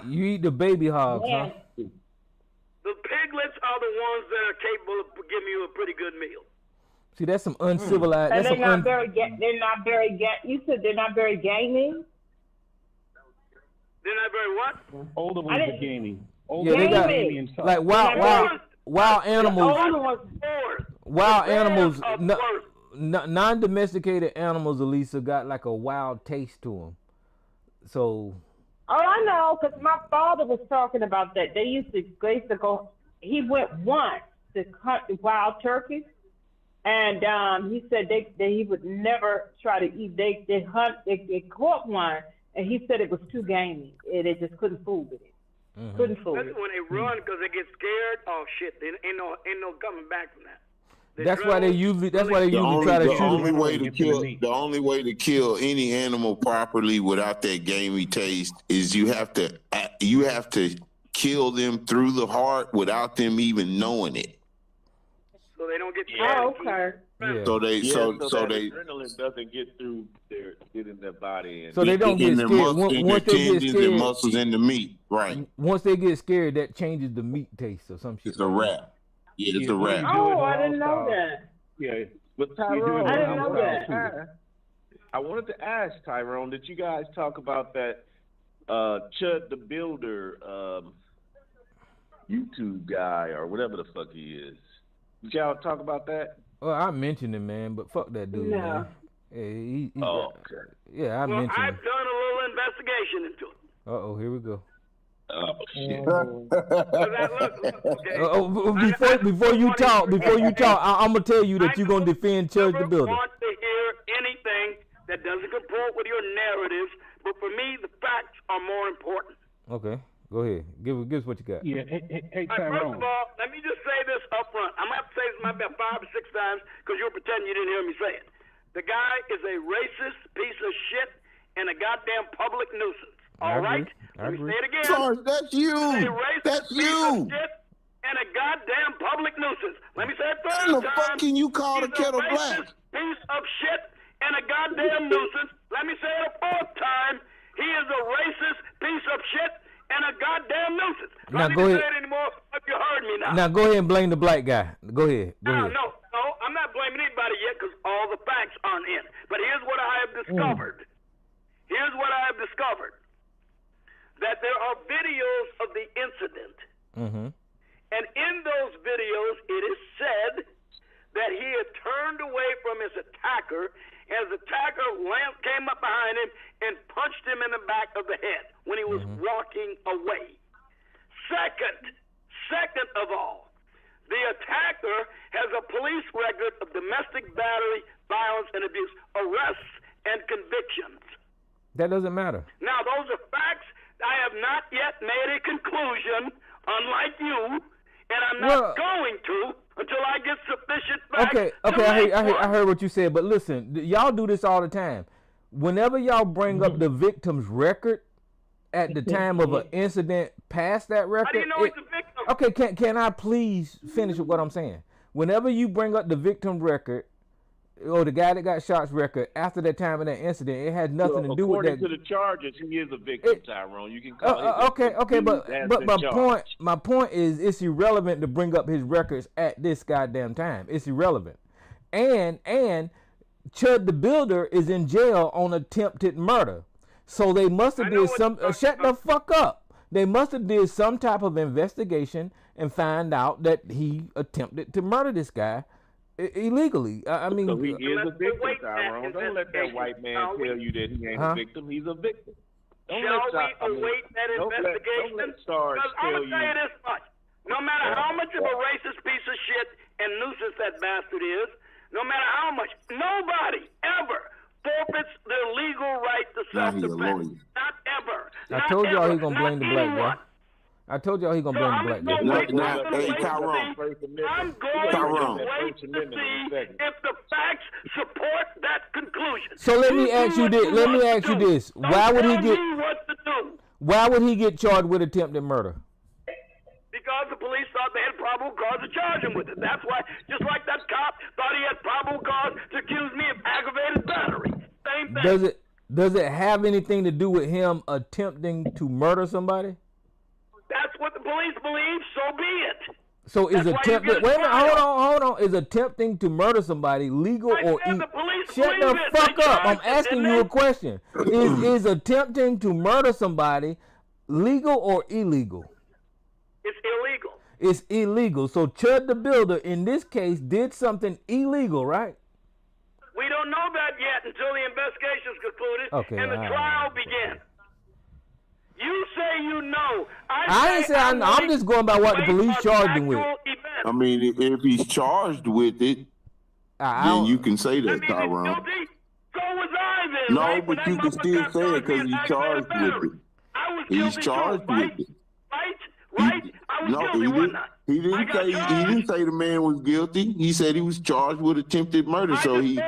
You eat the baby hogs, huh? The piglets are the ones that are capable of giving you a pretty good meal. See, that's some uncivilized. And That's they're not very. They're not very. You said they're not very gaming. They're not very what? Older ones are gaming. Yeah, they got Gaming. like wild. wild animals. The older ones. Wild animals. Are worse. Non-domesticated animals, Elisa, got like a wild taste to them. So. Oh, I know, because my father was talking about that. They used to go. He went once to hunt wild turkeys, and he said he would never try to eat. They caught one, and he said it was too gamey. They just couldn't fool with it. Mm-hmm. Couldn't fool That's it. when they run because they get scared. Oh shit! Ain't no coming back from that. That's why they usually try to shoot. The only way to kill any animal properly without that gamey taste is you have to kill them through the heart without them even knowing it. So they don't get. Oh, okay. Yeah. So they adrenaline doesn't get in their body. And so they don't get scared. Once they get scared, and muscles in the meat, right? Once they get scared, that changes the meat taste or some shit. It's a wrap. Yeah, it's a wrap. Oh, I didn't know that. Yeah. But Tyrone, I didn't know that. I wanted to ask Tyrone, did you guys talk about that Chud the Builder YouTube guy or whatever the fuck he is? Did y'all talk about that? Well, I mentioned him, man, but fuck that dude, man. Yeah, okay. Yeah, I mentioned I've him. done a little investigation into it. Here we go. Oh shit! Before you talk, I'm gonna tell you that you're gonna defend Chud the Builder. I don't want to hear anything that doesn't comport with your narratives, but for me, the facts are more important. Okay, go ahead. Give us what you got. Yeah, hey First Tyrone. of all, let me just say this up front. I'm gonna have to say this maybe about 5 or 6 times because you're pretending you didn't hear me say it. The guy is a racist piece of shit and a goddamn public nuisance. All right? Let me say it again. Sarge, that's you. He's a racist That's piece you. of shit and a goddamn public nuisance. Let me say it How the third time. fuck can you call the He's kettle a black? racist piece of shit and a goddamn nuisance. Let me say it a 4th time. He is a racist piece of shit and a goddamn nuisance. Now I don't go need to ahead. say it anymore if you heard me now. Now go ahead and blame the black guy. Go ahead. No, I'm not blaming anybody yet because all the facts aren't in. But here's what I have discovered. Here's what I have discovered. That there are videos of the incident. Mm-hmm. And in those videos, it is said that he had turned away from his attacker as the attacker came up behind him and punched him in the back of the head when he was walking away. Second of all, the attacker has a police record of domestic battery, violence, and abuse, arrests, and convictions. That doesn't matter. Now, those are facts. I have not yet made a conclusion, unlike you, and I'm not going to until I get sufficient facts. Okay, I heard what you said, but listen, y'all do this all the time. Whenever y'all bring up the victim's record at the time of an incident past that record. How do you know it's a victim? Okay, can I please finish with what I'm saying? Whenever you bring up the victim record or the guy that got shot's record after that time of that incident, it has nothing to do with that. According to the charges, he is a victim, Tyrone. You can call okay, but my point is it's irrelevant to bring up his records at this goddamn time. It's irrelevant. And Chud the Builder is in jail on attempted murder. So they must have did some shut the fuck up. They must have did some type of investigation and find out that he attempted to murder this guy illegally. I mean, so he is a victim, Tyrone. Don't let that white man tell you that he ain't a victim. He's a victim. Shall we await that investigation? Because I'm going to tell you this much. No matter how much of a racist piece of shit and nuisance that bastard is, no matter how much, nobody ever forfeits their legal right to self-defense. Not ever. I told y'all he gonna blame the black guy. I told y'all he gonna blame the black guy. Hey, Tyrone. I'm going to wait to see if the facts support that conclusion. So let me ask you this. Why would he get charged with attempted murder? Because the police thought they had probable cause to charge him with it. That's why, just like that cop thought he had probable cause to accuse me of aggravated battery. Same thing. Does it have anything to do with him attempting to murder somebody? That's what the police believe, so be it. So is attempting, wait a minute, hold on. Is attempting to murder somebody legal or illegal? Shut the fuck up. I'm asking you a question. Is attempting to murder somebody legal or illegal? It's illegal. it's illegal. So Chud the Builder in this case did something illegal, right? We don't know that yet until the investigation's concluded and the trial begins. You say you know. I ain't saying I'm just going by what the police charged him with. I mean, if he's charged with it, then you can say that, Tyrone. So was I then, No, right? but you can still say it because he's charged with it. He's charged with it. Right? I was guilty, wasn't I? He didn't say the man was guilty. He said he was charged with attempted murder. So he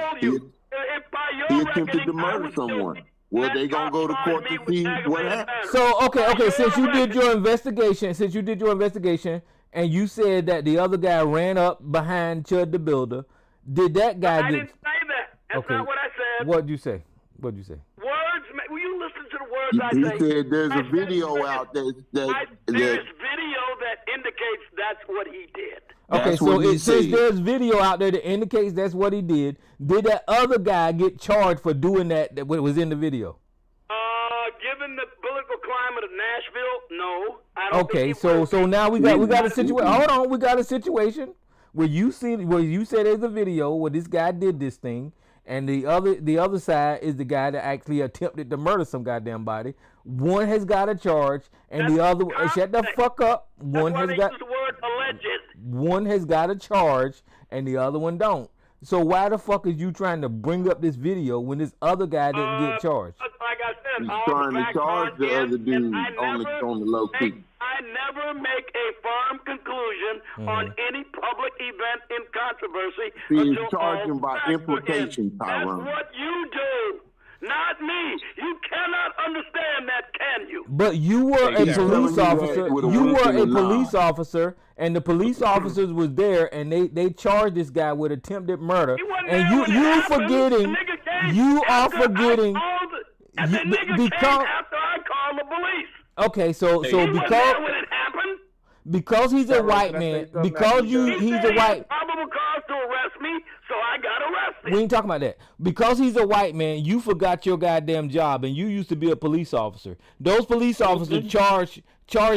attempted to murder someone. Well, they gonna go to court to see what happened. So okay. Since you did your investigation, and you said that the other guy ran up behind Chud the Builder, did that guy? I didn't say that. That's not what I said. What'd you say? Words. Will you listen to the words I say? He said there's a video out there there's video that indicates that's what he did. Okay, so it says there's video out there that indicates that's what he did. Did that other guy get charged for doing that was in the video? Given the political climate of Nashville, no. I don't Okay, so now we got a situation. Hold on, we got a situation where you said there's a video where this guy did this thing, and the other side is the guy that actually attempted to murder some goddamn body. One has got a charge, and the other shut the fuck up. One has got the word alleged. One has got a charge, and the other one don't. So why the fuck is you trying to bring up this video when this other guy didn't get charged? Like I said, he's trying to charge the other dude on the low key. I never make a firm conclusion on any public event in controversy. He's charging by implication, Tyrone. That's what you do, not me. You cannot understand that, can you? But you were a police officer. You were a police officer, and the police officers was there, and they charged this guy with attempted murder. And you forgetting, you are forgetting. And the nigga came after I called the police. Okay, so because he's a white man, because he's a white. Probable cause to arrest me, so I got arrested. We ain't talking about that. Because he's a white man, you forgot your goddamn job, and you used to be a police officer. Those police officers charged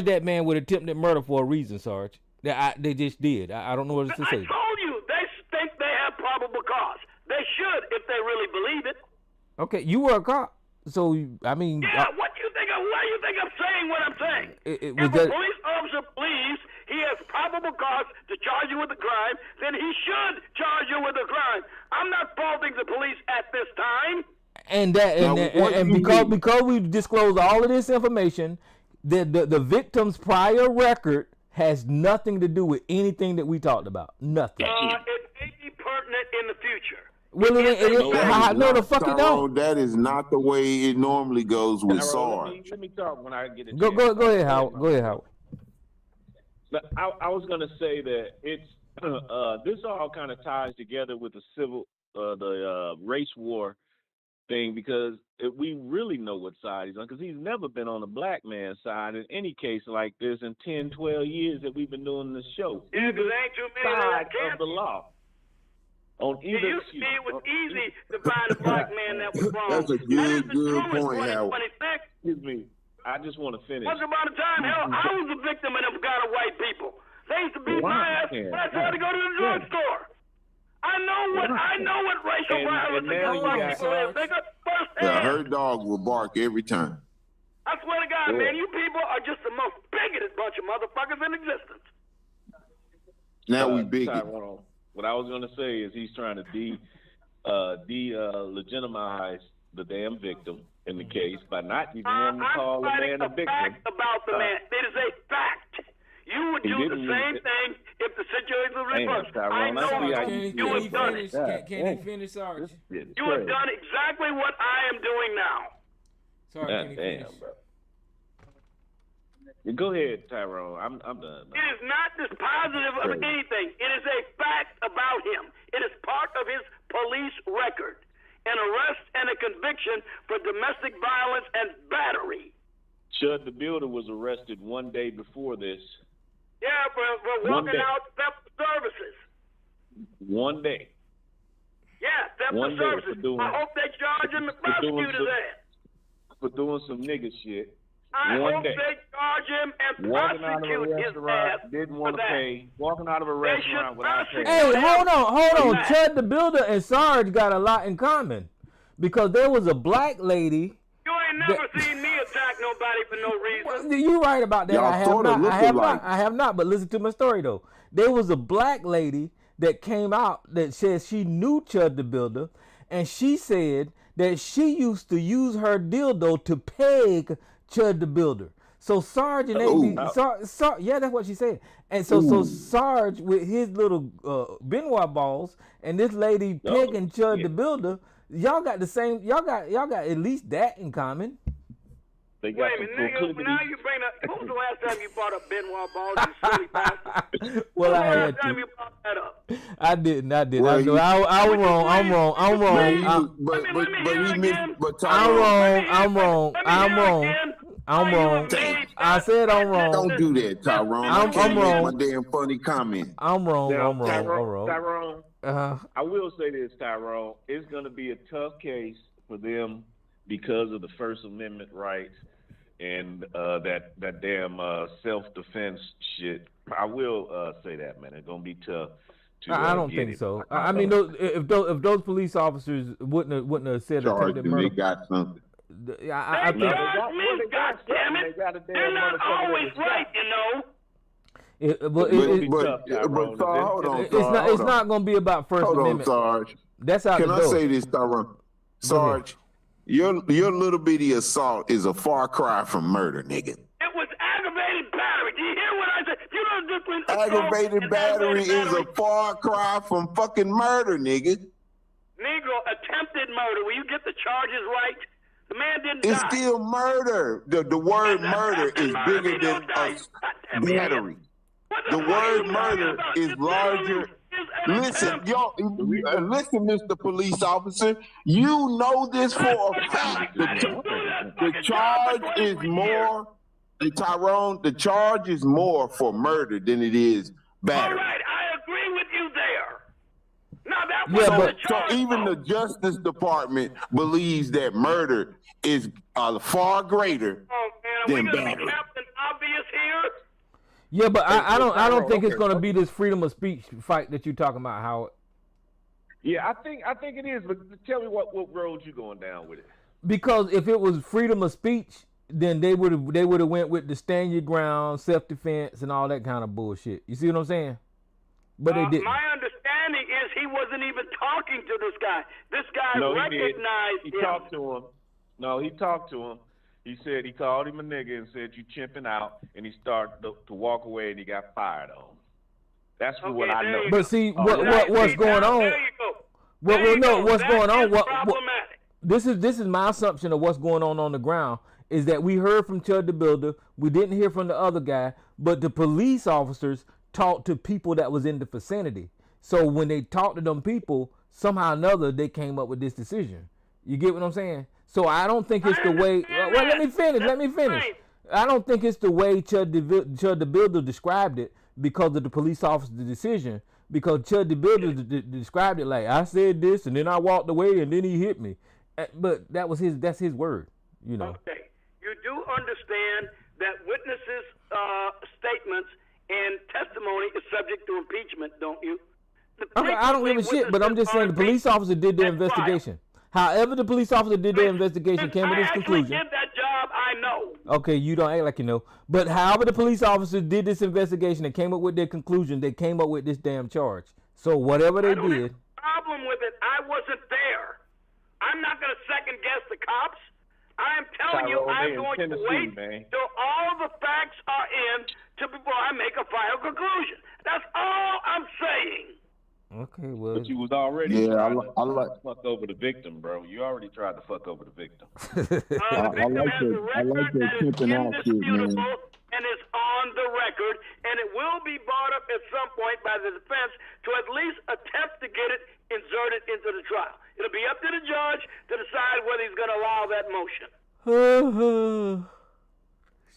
that man with attempted murder for a reason, Sarge. They just did. I don't know what else to say. I told you, they think they have probable cause. They should if they really believe it. Okay, you were a cop, so I mean. Yeah, what do you think? Why do you think I'm saying what I'm saying? If a police officer believes he has probable cause to charge you with a crime, then he should charge you with a crime. I'm not faulting the police at this time. And because we disclosed all of this information, the victim's prior record has nothing to do with anything that we talked about. Nothing. It may be pertinent in the future. Well, no, the fuck it don't. That is not the way it normally goes with Sarge. Let me talk when I get a Go ahead, Howard. Go ahead, Howard. I was gonna say that it's this all kind of ties together with the race war thing, because we really know what side he's on, because he's never been on the black man's side in any case like this in 10, 12 years that we've been doing this show. Yeah, because ain't too many side of the law. On either, it used to be it was easy to find a black man that was wrong. That's a good point, Howard. Excuse me. I just want to finish. Once upon a time, hell, I was a victim of them kind of white people. They used to beat my ass when I tried to go to the drugstore. I know what racial violence against black people is. They got firsthand. Yeah, her dog will bark every time. I swear to God, man, you people are just the most bigoted bunch of motherfuckers in existence. Now we bigot. What I was going to say is he's trying to legitimize the damn victim in the case by not even wanting to call the man a victim. Fact about the man. It is a fact. You would do the same thing if the situation was reversed. I know you have done it. Can he finish, Sarge? You have done exactly what I am doing now. Sorry, can he finish? Go ahead, Tyrone. I'm done. It is not dispositive of anything. It is a fact about him. It is part of his police record. An arrest and a conviction for domestic violence and battery. Chud the Builder was arrested one day before this. Yeah, for walking out theft of services. One day. Yeah, theft of services. I hope they charge him and prosecute his ass. For doing some nigga shit. I One hope day. they charge him and Walking out of a prosecute his ass restaurant, didn't want to for that. pay. Walking out of a restaurant without paying. Hey, hold on. Chud the Builder and Sarge got a lot in common because there was a black lady. You ain't never seen me attack nobody for no reason. You right about that. Y'all I have sorta not. look I have alike. not. I have not. But listen to my story though. There was a black lady that came out that said she knew Chud the Builder, and she said that she used to use her dildo to peg Chud the Builder. So Sarge and yeah, that's what she said. And so Sarge with his little Benoit balls and this lady pegging Chud the Builder, y'all got the same. Y'all got at least that in common. They got Wait a minute, nigga, now you bring up, when was the last time you brought up Benoit balls, you silly bastard? Well, I had Last time to. you brought that up? I didn't. Well, I was wrong. I'm wrong. I'm wrong. But he missed. But I'm Tyrone, wrong. I said I'm wrong. don't do that, Tyrone. I I'm can't wrong. make my damn funny comment. I'm wrong. Now, I'm wrong. Tyrone, Uh-huh. I will say this, Tyrone. It's going to be a tough case for them because of the First Amendment rights and that damn self-defense shit. I will say that, man. It's going to be tough. I don't think so. I mean, if those police officers wouldn't have said Charged attempted them, murder. they got something. I think They're not always right, you know. But hold on, it's not going to be about First Hold on, Amendment. Sarge. That's out Can the I door. say this, Tyrone? Sarge, your little bitty assault is a far cry from murder, nigga. It was aggravated battery. Do you hear what I said? You know the difference. Aggravated battery is a far cry from fucking murder, nigga. Negro, attempted murder. Will you get the charges right? The man didn't It's die. still murder. The word murder is bigger than battery. The word murder is larger. Listen, listen, Mr. Police Officer. You know this for a fact. The charge is more, Tyrone, the charge is more for murder than it is battery. All right, I agree with you there. Now that Yeah, was so even the Justice Department believes that murder is far greater than battery. Captain Obvious here. Yeah, but I don't think it's going to be this freedom of speech fight that you're talking about, Howard. Yeah, I think it is. But tell me what road you going down with it? Because if it was freedom of speech, then they would have went with the stand your ground, self defense, and all that kind of bullshit. You see what I'm saying? But they didn't. My understanding is he wasn't even talking to this guy. This guy recognized He him. talked to him. No, he talked to him. He said he called him a nigga and said you chimping out, and he started to walk away, and he got fired on. That's what I know. But see, what's going on? What's going on? This is my assumption of what's going on the ground. Is that we heard from Chud the Builder, we didn't hear from the other guy, but the police officers talked to people that was in the vicinity. So when they talked to them people, somehow or another they came up with this decision. You get what I'm saying? So I don't think it's the way. Well, let me finish. I don't think it's the way Chud the Builder described it because of the police officer's decision. Because Chud the Builder described it like I said this and then I walked away and then he hit me. But that's his word. You know. Okay. You do understand that witnesses' statements and testimony is subject to impeachment, don't you? I don't give a shit, but I'm just saying the police officer did their investigation. However, the police officer did their investigation, came to this conclusion. I did that job, I know. Okay, you don't act like you know. But however the police officer did this investigation and came up with their conclusion, they came up with this damn charge. So whatever they did. Problem with it, I wasn't there. I'm not going to second guess the cops. I am telling you, I'm going to wait till all the facts are in before I make a final conclusion. That's all I'm saying. Okay, well. But you was already trying to fuck over the victim, bro. You already tried to fuck over the victim. I like that pimping out shit, man. And it's on the record, and it will be brought up at some point by the defense to at least attempt to get it inserted into the trial. It'll be up to the judge to decide whether he's going to allow that motion.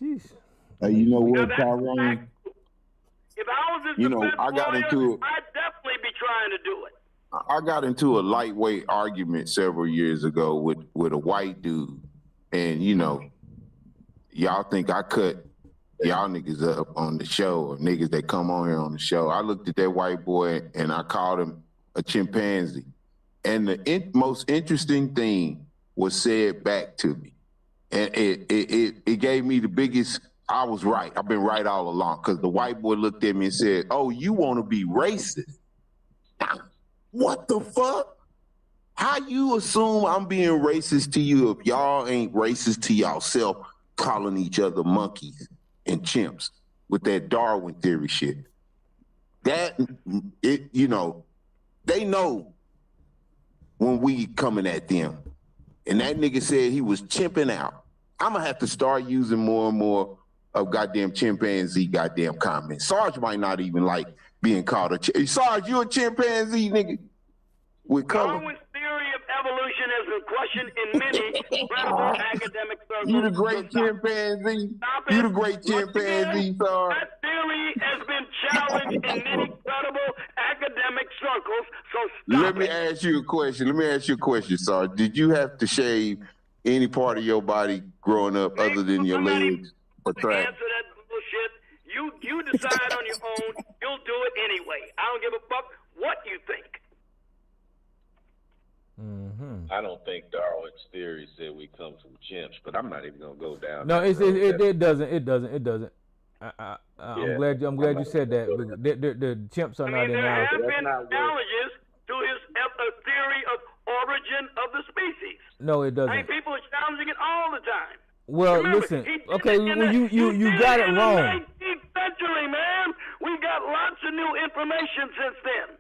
Jeez. You know what, Tyrone? If I was his defense lawyer, I'd definitely be trying to do it. I got into a lightweight argument several years ago with a white dude, and y'all think I cut y'all niggas up on the show, or niggas that come on here on the show. I looked at that white boy and I called him a chimpanzee. And the most interesting thing was said back to me. And it gave me the biggest, I was right. I've been right all along, because the white boy looked at me and said, oh, you want to be racist? What the fuck? How you assume I'm being racist to you if y'all ain't racist to yourself, calling each other monkeys and chimps with that Darwin theory shit? That, you know, they know when we coming at them. And that nigga said he was chimping out. I'm gonna have to start using more and more of goddamn chimpanzee goddamn comments. Sarge might not even like being called a Sarge, you a chimpanzee, nigga? With color. Darwin's theory of evolution has been questioned in many credible academic circles. You the great chimpanzee. You the great chimpanzee, Sarge. That theory has been challenged in many credible academic circles. So Let me ask you a question, Sarge. Did you have to shave any part of your body growing up other than your legs or track? Answer that bullshit. You decide on your own. You'll do it anyway. I don't give a fuck what you think. I don't think Darwin's theory said we come from chimps, but I'm not even gonna go down. No, that road. it doesn't. I'm glad you said that. The chimps are not in There our. have been challenges to his theory of origin of the species. No, it doesn't. I mean, people are challenging it all the time. Well, Remember, listen. he did Okay, it in the- you got it in wrong. the 19th century, man. We got lots of new information since then.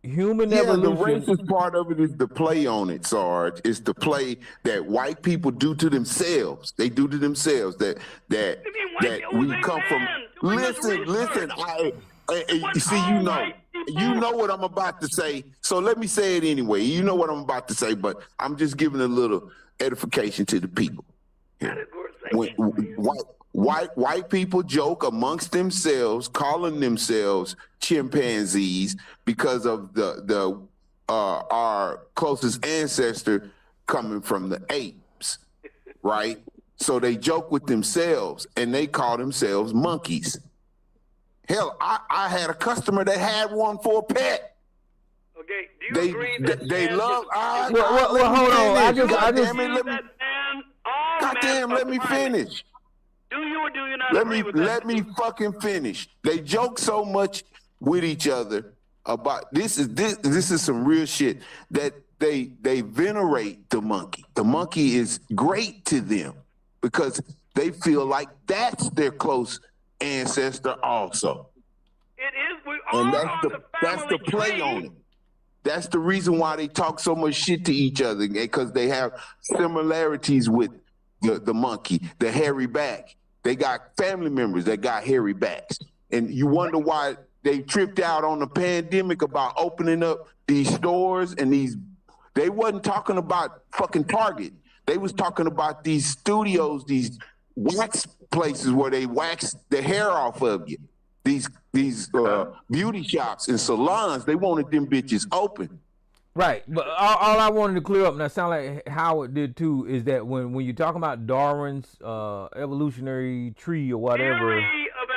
Human The evolution. racist part of it is the play on it, Sarge. It's the play that white people do to themselves. They do to themselves that we come from. Listen. You see, you know what I'm about to say. So let me say it anyway. You know what I'm about to say, but I'm just giving a little edification to the people. When white people joke amongst themselves, calling themselves chimpanzees because of our closest ancestor coming from the apes, right? So they joke with themselves and they call themselves monkeys. Hell, I had a customer that had one for a pet. Okay, do you agree that they love? Well, hold on. I just. Goddamn, let me finish. Do you or do you not agree with that? Let me fucking finish. They joke so much with each other about this is some real shit that they venerate the monkey. The monkey is great to them because they feel like that's their close ancestor also. It is. We And are that's the play on it. That's the reason why they talk so much shit to each other, because they have similarities with the monkey, the hairy back. They got family members that got hairy backs. And you wonder why they tripped out on the pandemic about opening up these stores and they wasn't talking about fucking Target. They was talking about these studios, these wax places where they wax the hair off of you. These beauty shops and salons, they wanted them bitches open. Right, but all I wanted to clear up, and that sound like Howard did too, is that when you're talking about Darwin's evolutionary tree or whatever. Theory of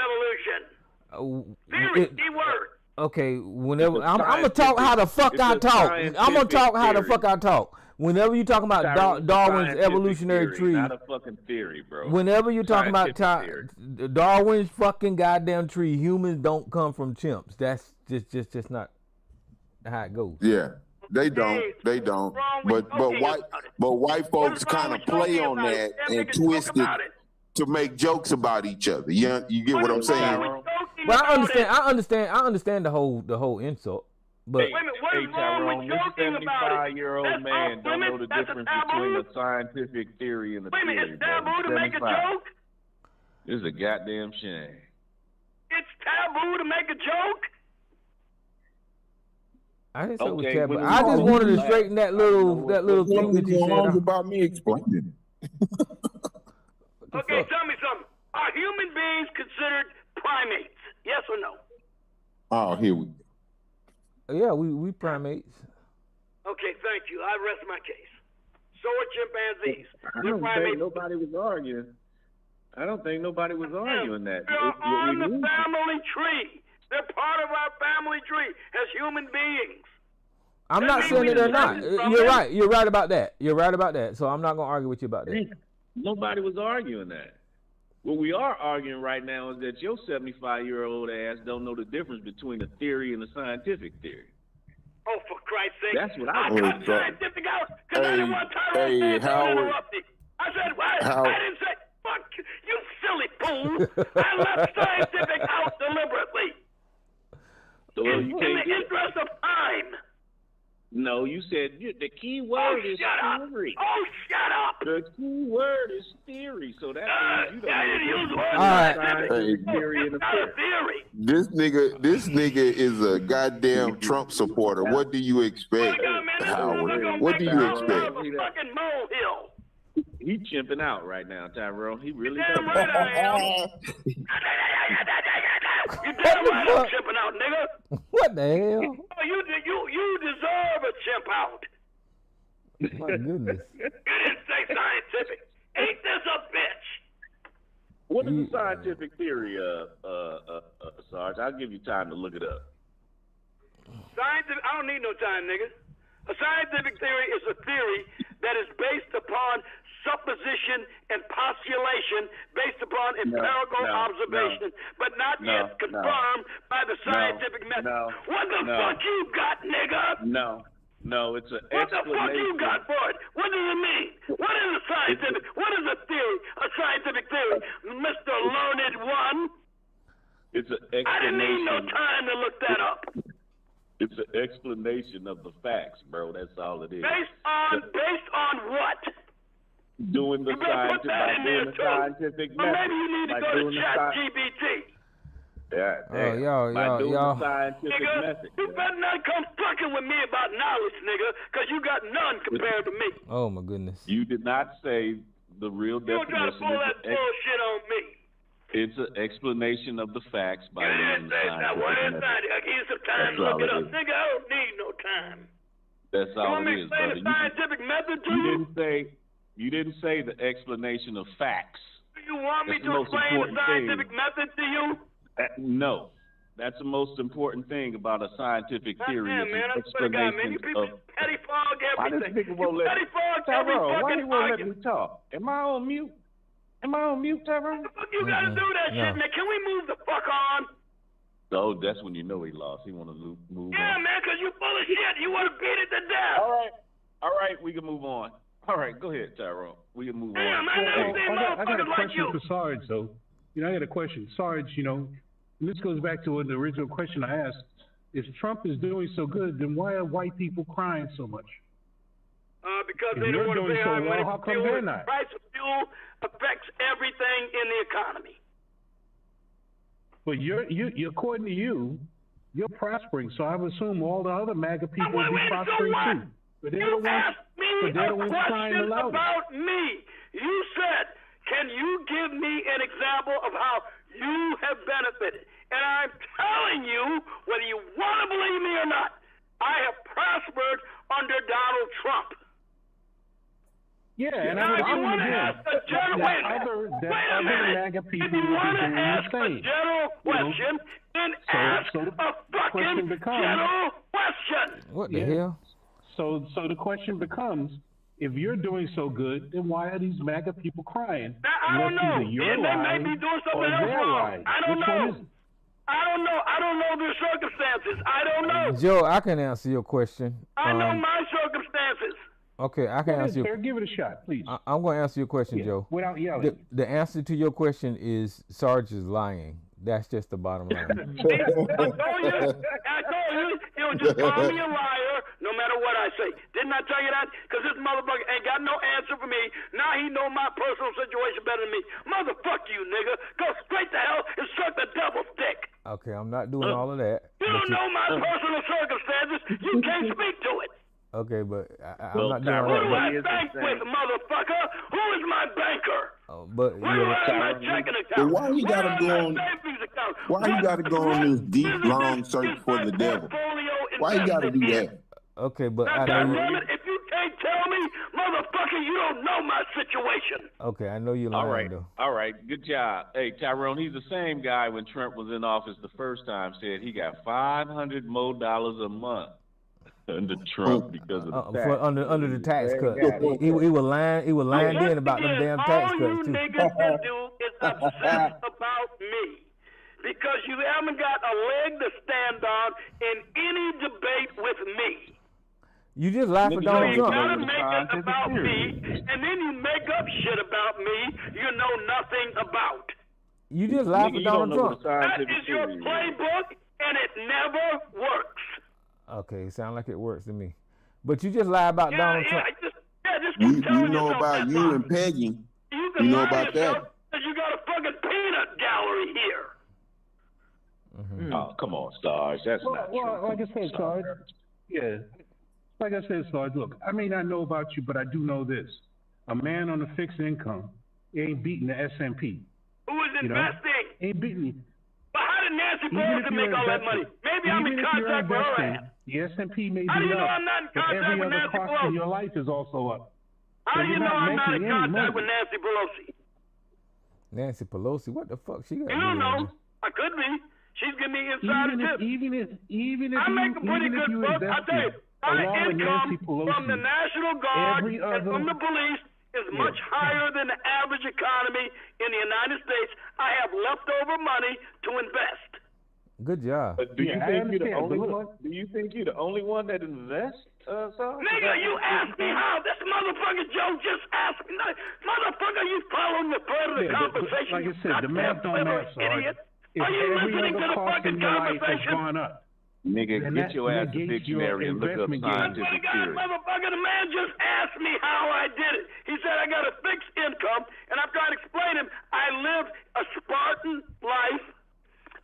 evolution. Theory, key word. Okay, whenever I'm gonna talk how the fuck I talk. I'm gonna talk how the fuck I talk. Whenever you're talking about Darwin's evolutionary theory, tree, not a fucking theory, bro. whenever you're talking about Scientific Darwin's fucking goddamn tree, humans don't come from chimps. That's just not how it goes. Yeah. They don't. But white folks kind of play on that and twist it to make jokes about each other. You get what I'm saying? But I understand the whole insult. But Wait a minute, what is wrong with this joking about it? 75-year-old man don't know the difference between a scientific theory and a Wait a minute, theory, it's taboo bro. to make a 75. joke? This is a goddamn shame. It's taboo to make a joke? I didn't say it was Okay, taboo. when I just we- wanted to straighten that little thing that you said. About me explaining. Okay, tell me something. Are human beings considered primates? Yes or no? Oh, here we go. Yeah, we primates. Okay, thank you. I rest my case. So are chimpanzees. I They're don't think primates. nobody was arguing. I don't think nobody was arguing that. They're on the family tree. They're part of our family tree as human beings. I'm not saying that they're not. You're right. You're right about that. You're right about that. So I'm not gonna argue with you about that. Nobody was arguing that. What we are arguing right now is that your 75-year-old ass don't know the difference between a theory and a scientific theory. Oh, for Christ's sake. That's what I cut scientific out because I didn't want Tyrone to interrupt me. I said, I didn't say, fuck you silly fool. I left scientific out deliberately. So in the interest of time. No, you said the key word is theory. Oh, shut up! The key word is theory, so that means you don't know Theory and theory. This nigga is a goddamn Trump supporter. What do you expect, Howard? What do you expect? Fucking molehill. He chimping out right now, Tyrone. He really damn right I am. You damn right I'm chimping out, nigga. What the hell? You deserve a chimp out. My goodness. You didn't say scientific. Ain't this a bitch? What is a scientific theory, Sarge? I'll give you time to look it up. Scientific, I don't need no time, nigga. A scientific theory is a theory that is based upon supposition and postulation based upon empirical observation, but not yet confirmed by the scientific method. What the fuck you got, nigga? No, it's an What the explanation. fuck you got for it? What does it mean? What is a scientific? What is a theory? A scientific theory, Mr. Learned One? It's an explanation. I didn't need no time to look that up. It's an explanation of the facts, bro. That's all it is. Based on what? Doing the scientific But maybe you need to go to ChatGPT. Y'all. The scientific Nigga, method. you better not come fucking with me about knowledge, nigga, because you got none compared to me. Oh my goodness. You did not say the real You don't try to definition. pull that bullshit on me. It's an explanation of the facts by You using didn't the say that. What scientific is method. that? I give you some time to look it up. Nigga, I don't need no time. That's You all want me it to is, explain brother. the scientific method to you? You didn't say the explanation of facts. You want me That's the to most explain the important thing. scientific method to you? No. That's the most important thing about a scientific theory. Goddamn, is man, an I swear to God, man, you people of petty fog why this everything. nigga won't You let petty fog every Tyrone, why fucking he won't let argument. me talk? Am I on mute? Tyrone? You gotta do that shit, man. Can we move the fuck on? Oh, that's when you know he lost. He want to move Yeah, on. man, because you full of shit. You want to beat it to death. All right, we can move on. All right, go ahead, Tyrone. We can move Damn, on. I never seen I got a motherfuckers like question you. for Sarge, though. I got a question. Sarge, and this goes back to the original question I asked. If Trump is doing so good, then why are white people crying so much? Because If they you're don't want to doing pay so high well, money how for come fuel. they're The not? price of fuel affects everything in the economy. But you according to you, you're prospering. So I would assume all the other MAGA people would be prospering too. But they're the ones. But they're the ones crying the Question loudest. about me. You said, can you give me an example of how you have benefited? And I'm telling you, whether you want to believe me or not, I have prospered under Donald Trump. Yeah, and now, I would if you assume want to again ask a general, that other MAGA people if you would be want to doing the ask a same. general question, then ask so the a question fucking becomes- general question. What the hell? So the question becomes, if you're doing so good, then why are these MAGA people crying? Now, I don't know. Unless either you're They may lying be doing or something else they're wrong. lying. I don't Which one know. is it? I don't know. I don't know their circumstances. I don't know. Joe, I can answer your question. I know my circumstances. Okay, I can Go ahead, answer. sir. Give it a shot, please. I'm going to answer your question, Joe. Without yelling. The answer to your question is Sarge is lying. That's just the bottom line. I told you, just call me a liar no matter what I say. Didn't I tell you that? Because this motherfucker ain't got no answer for me. Now he know my personal situation better than me. Motherfuck you, nigga. Go straight to hell and suck the devil's dick. Okay, I'm not doing all of that. You don't know my personal circumstances. You can't speak to it. Okay, but I'm not doing all Who do that. I bank with, motherfucker? Who is my banker? But Where do I have my checking account? But why you Where gotta do I go have on? my savings account? Why you gotta go on this deep, long search for the devil? Why you gotta do that? Okay, but Now, I know goddammit, if you can't tell me, motherfucker, Motherfucker, you don't know my situation. Okay, I know you're lying, All right, though. all right, good job. Hey, Tyrone, he's the same guy when Trump was in office the first time said he got $500 more a month under Trump because of the tax. Under the tax cut. He was lying then about them damn tax cuts, All you too. niggas can do is obsess about me. Because you haven't got a leg to stand on in any debate with me. You just lied for So Donald you Trump. gotta make it about me, and then you make up shit about me you know nothing about. You just lied for Donald Trump. That is your playbook, and it never works. Okay, sound like it works to me. But you just lied about Donald Trump. Just You know about you and Peggy. You can You know lie about yourself that. because you got a fucking peanut gallery here. Oh, come on, Sarge. That's not true. Well, like I said, Sarge. Yeah. Like I said, Sarge, look, I may not know about you, but I do know this. A man on a fixed income ain't beating the S&P. Who is investing? Ain't beating you. But how did Nancy Pelosi make all that money? Maybe I'm in contact with her ass. The S&P may be How do you know up, I'm not in but contact every with other Nancy cost Pelosi? in your life is also up. How do you know I'm not in making any contact money. with Nancy Pelosi? Nancy Pelosi, what the fuck she got? I don't know. I could be. She's giving me insider tips. Even if I make a pretty good book. I tell you, my income from the National Guard and from the police is much higher than the average economy in the United States. I have leftover money to invest. Good job. Do you think you're the only one? Do you think you're the only one that invests, Sarge? Nigga, you asked me how. This motherfucker Joe just asked me. Motherfucker, you following the thread of the conversation. Like I said, the math don't match, Sarge. If Are you every listening to other the cost fucking in your life has conversation? gone up. Nigga, And get that your ass a negates dictionary your and look up investment gain. scientific God, theory. motherfucker, the man just asked me how I did it. He said I got a fixed income, and I'm trying to explain him. I live a Spartan life.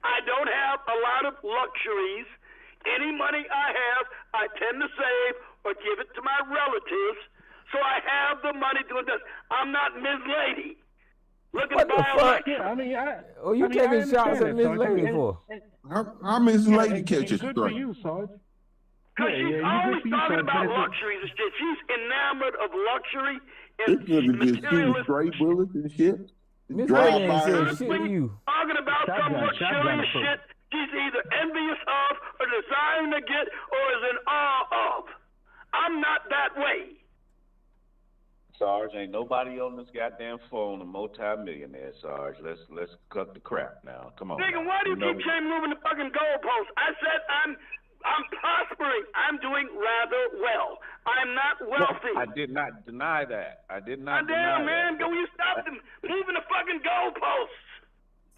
I don't have a lot of luxuries. Any money I have, I tend to save or give it to my relatives. So I have the money to invest. I'm not Ms. Lady. Look at the fuck? Yeah, I mean, you taking shots at Miss Lady for? How Miss Lady catches Good for straight? you, Sarge. Because she's always good for you, talking Sarge, about but it's- luxuries and shit. She's enamored of luxury This and nigga just shooting materialism. straight bullets and shit. Miss Drive Lady ain't by said her. shit to you. Talking about some Shotgun luxurious approach. shit she's either envious of or desiring to get or is in awe of. I'm not that way. Sarge, ain't nobody on this goddamn phone a multi-millionaire, Sarge. Let's cut the crap now. Come on. Nigga, now. why do you know- keep saying moving the fucking goalposts? I said I'm prospering. I'm doing rather well. I'm not wealthy. I did not deny that. I did not deny Damn, man, that. will you stop them moving the fucking goalposts?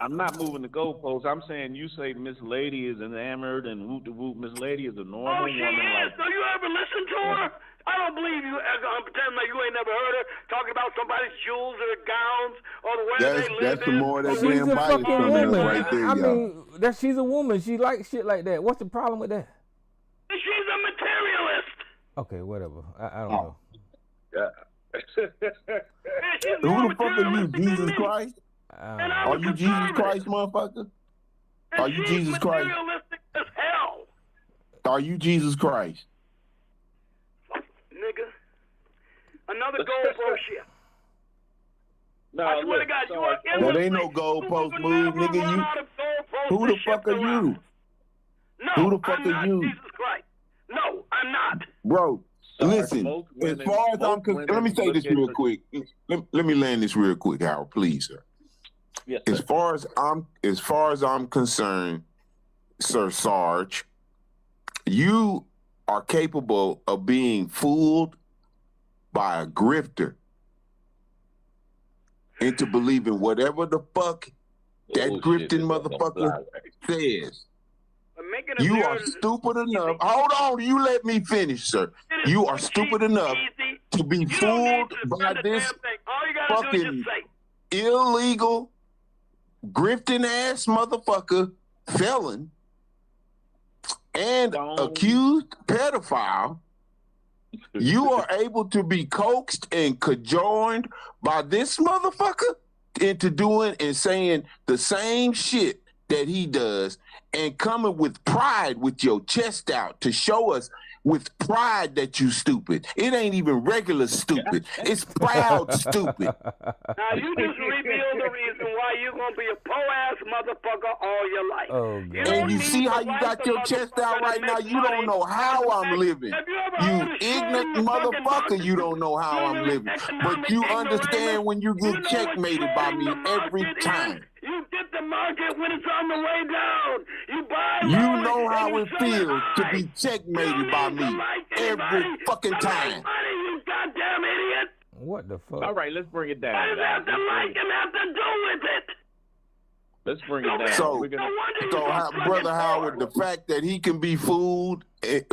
I'm not moving the goalposts. I'm saying you say Miss Lady is enamored and whoop de whoop. Miss Lady is a normal Oh, woman. she is. Like, Do you ever listen to her? I don't believe you. I'm pretending like you ain't never heard her talking about somebody's jewels or gowns or the way they live. That's the more that She's damn a bite fucking from woman. us right there, I y'all. mean, she's a woman. She likes shit like that. What's the problem with that? She's a materialist. Okay, whatever. I don't know. Who the fuck are you, Jesus Christ? And I'm Are you Jesus Christ, motherfucker? Are you Jesus Christ? materialistic as hell, Are you Jesus Christ? nigga. Another goalpost shit. no, I swear to look, God, you Sarge, are That ain't no goalpost move, nigga. Who the fuck are you? No, Who the fuck I'm are not you? Jesus Christ. No, I'm not. Bro, Sarge, listen, most as women- far as I'm most concerned, women let me say this look at real the- quick. Let me land this real quick, Howard, please, sir. Yes, As sir. far as I'm concerned, Sir Sarge, you are capable of being fooled by a grifter into believing whatever the fuck that Bullshit grifting is up on motherfucker Friday. says. I'm making a You mirror are to- stupid enough. Hold on, you let me finish, sir. You are stupid enough to be You don't need fooled to by defend the this damn thing. All you gotta do is fucking just say, illegal, grifting ass motherfucker, felon, and accused pedophile. You are able to be coaxed and cajoled by this motherfucker into doing and saying the same shit that he does and coming with pride with your chest out to show us with pride that you stupid. It ain't even regular stupid. It's proud stupid. Now you just revealed the reason why you're gonna be a po-ass motherfucker all your life. Oh, God. And you see how you got your chest out right now? You don't know how I'm living. You ignorant motherfucker, you don't know how I'm living. But you understand when you get checkmated by me every time. You get the market when it's on the way down. You buy. You know how it feels to be checkmated by me every fucking time. You goddamn idiot. What the fuck? All right, let's bring it down. What does that to like and have to do with it? Let's bring it down. So, Brother Howard, the fact that he can be fooled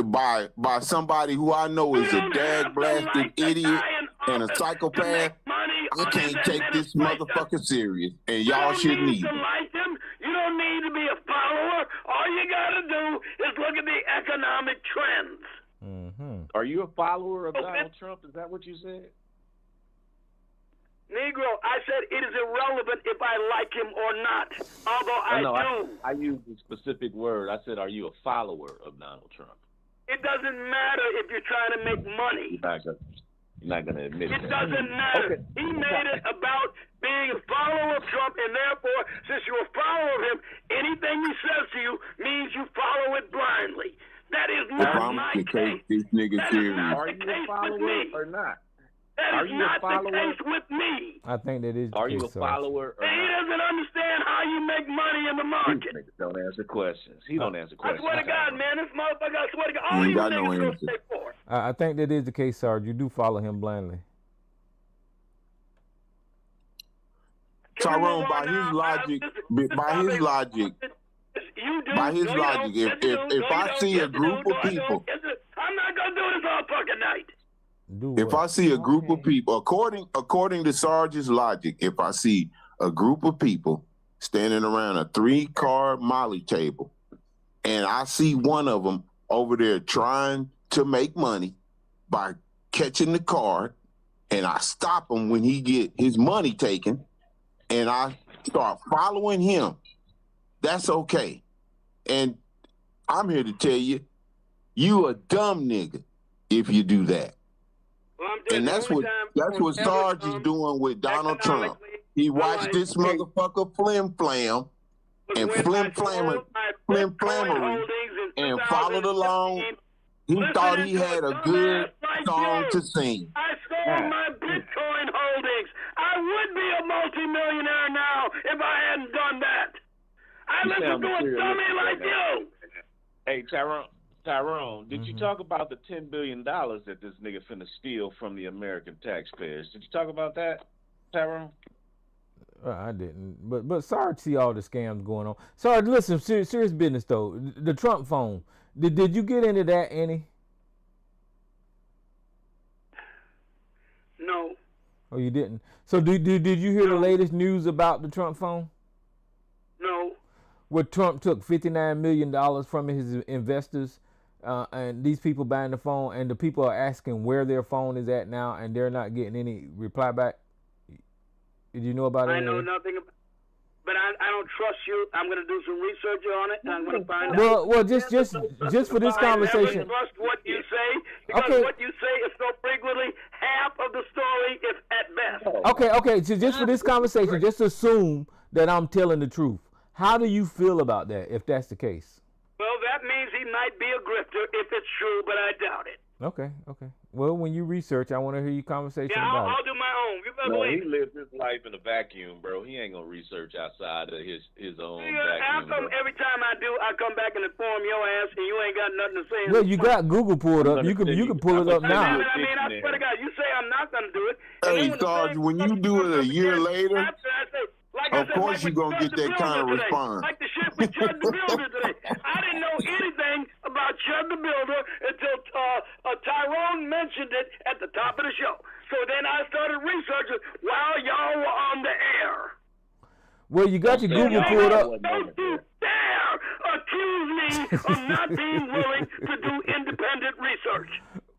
by somebody who I know is a dag-blasted idiot and a psychopath, I can't take this motherfucker serious, and y'all shouldn't either. Like him, you don't need to be a follower. All you gotta do is look at the economic trends. Mm-hmm. Are you a follower of Donald Trump? Is that what you said? Negro, I said it is irrelevant if I like him or not, although I do. I used a specific word. I said, are you a follower of Donald Trump? It doesn't matter if you're trying to make money. You're not gonna admit it. It doesn't matter. Okay. He made it about being a follower of Trump, and therefore, since you're a follower of him, anything he says to you means you follow it blindly. That is not my case. This nigga serious. Are you a follower or not? That is not the case with me. I think that is the Are case, you a follower or He not? doesn't understand how you make money in the market. Don't answer questions. He don't answer questions. I swear to God, man, this motherfucker, I swear to God, all You you got no niggas gonna answer. stay for it. I think that is the case, Sarge. You do follow him blindly. Tyrone, by his logic, if I see a group of people, I'm not gonna do this all fucking night. if I see a group of people, according to Sarge's logic, if I see a group of people standing around a 3-card Molly table, and I see one of them over there trying to make money by catching the card, and I stop him when he get his money taken, and I start following him, that's okay. And I'm here to tell you, you a dumb nigga if you do that. And that's what Sarge is doing with Donald Trump. He watched this motherfucker flim flam and flammery and followed along. He thought he had a good song to sing. I sold my Bitcoin holdings. I would be a multimillionaire now if I hadn't done that. I listened to a dummy like you. Hey, Tyrone, did you talk about the $10 billion that this nigga finna steal from the American taxpayers? Did you talk about that, Tyrone? I didn't, but Sarge see all the scams going on. Sarge, listen, serious business though. The Trump phone. Did you get into that, Annie? No. Oh, you didn't. So did you hear the latest news about the Trump phone? No. Where Trump took $59 million from his investors, and these people buying the phone, and the people are asking where their phone is at now, and they're not getting any reply back. Did you know about it? I know nothing about it, but I don't trust you. I'm going to do some research on it, and I'm going to find out. Well, just for this conversation. I never trust what you say, because what you say is so frequently half of the story, if at best. Okay. So just for this conversation, just assume that I'm telling the truth. How do you feel about that, if that's the case? Well, that means he might be a grifter if it's true, but I doubt it. Okay. Well, when you research, I want to hear your conversation about I'll do my own. You better He believe it. lives his life in a vacuum, bro. He ain't gonna research outside of his own How vacuum. come every time I do, I come back and inform your ass, and you ain't got nothing to say? Well, you got Google pulled up. You can pull it up now. I mean, I swear to God, you say I'm not gonna do it. Hey, Sarge, when you do it a year later, of course you're going to get that kind of response. Like the shit with Chud the Builder today. I didn't know anything about Chud the Builder until Tyrone mentioned it at the top of the show. So then I started researching while y'all were on the air. Well, you got your Google pulled up. Don't you dare accuse me of not being willing to do independent research.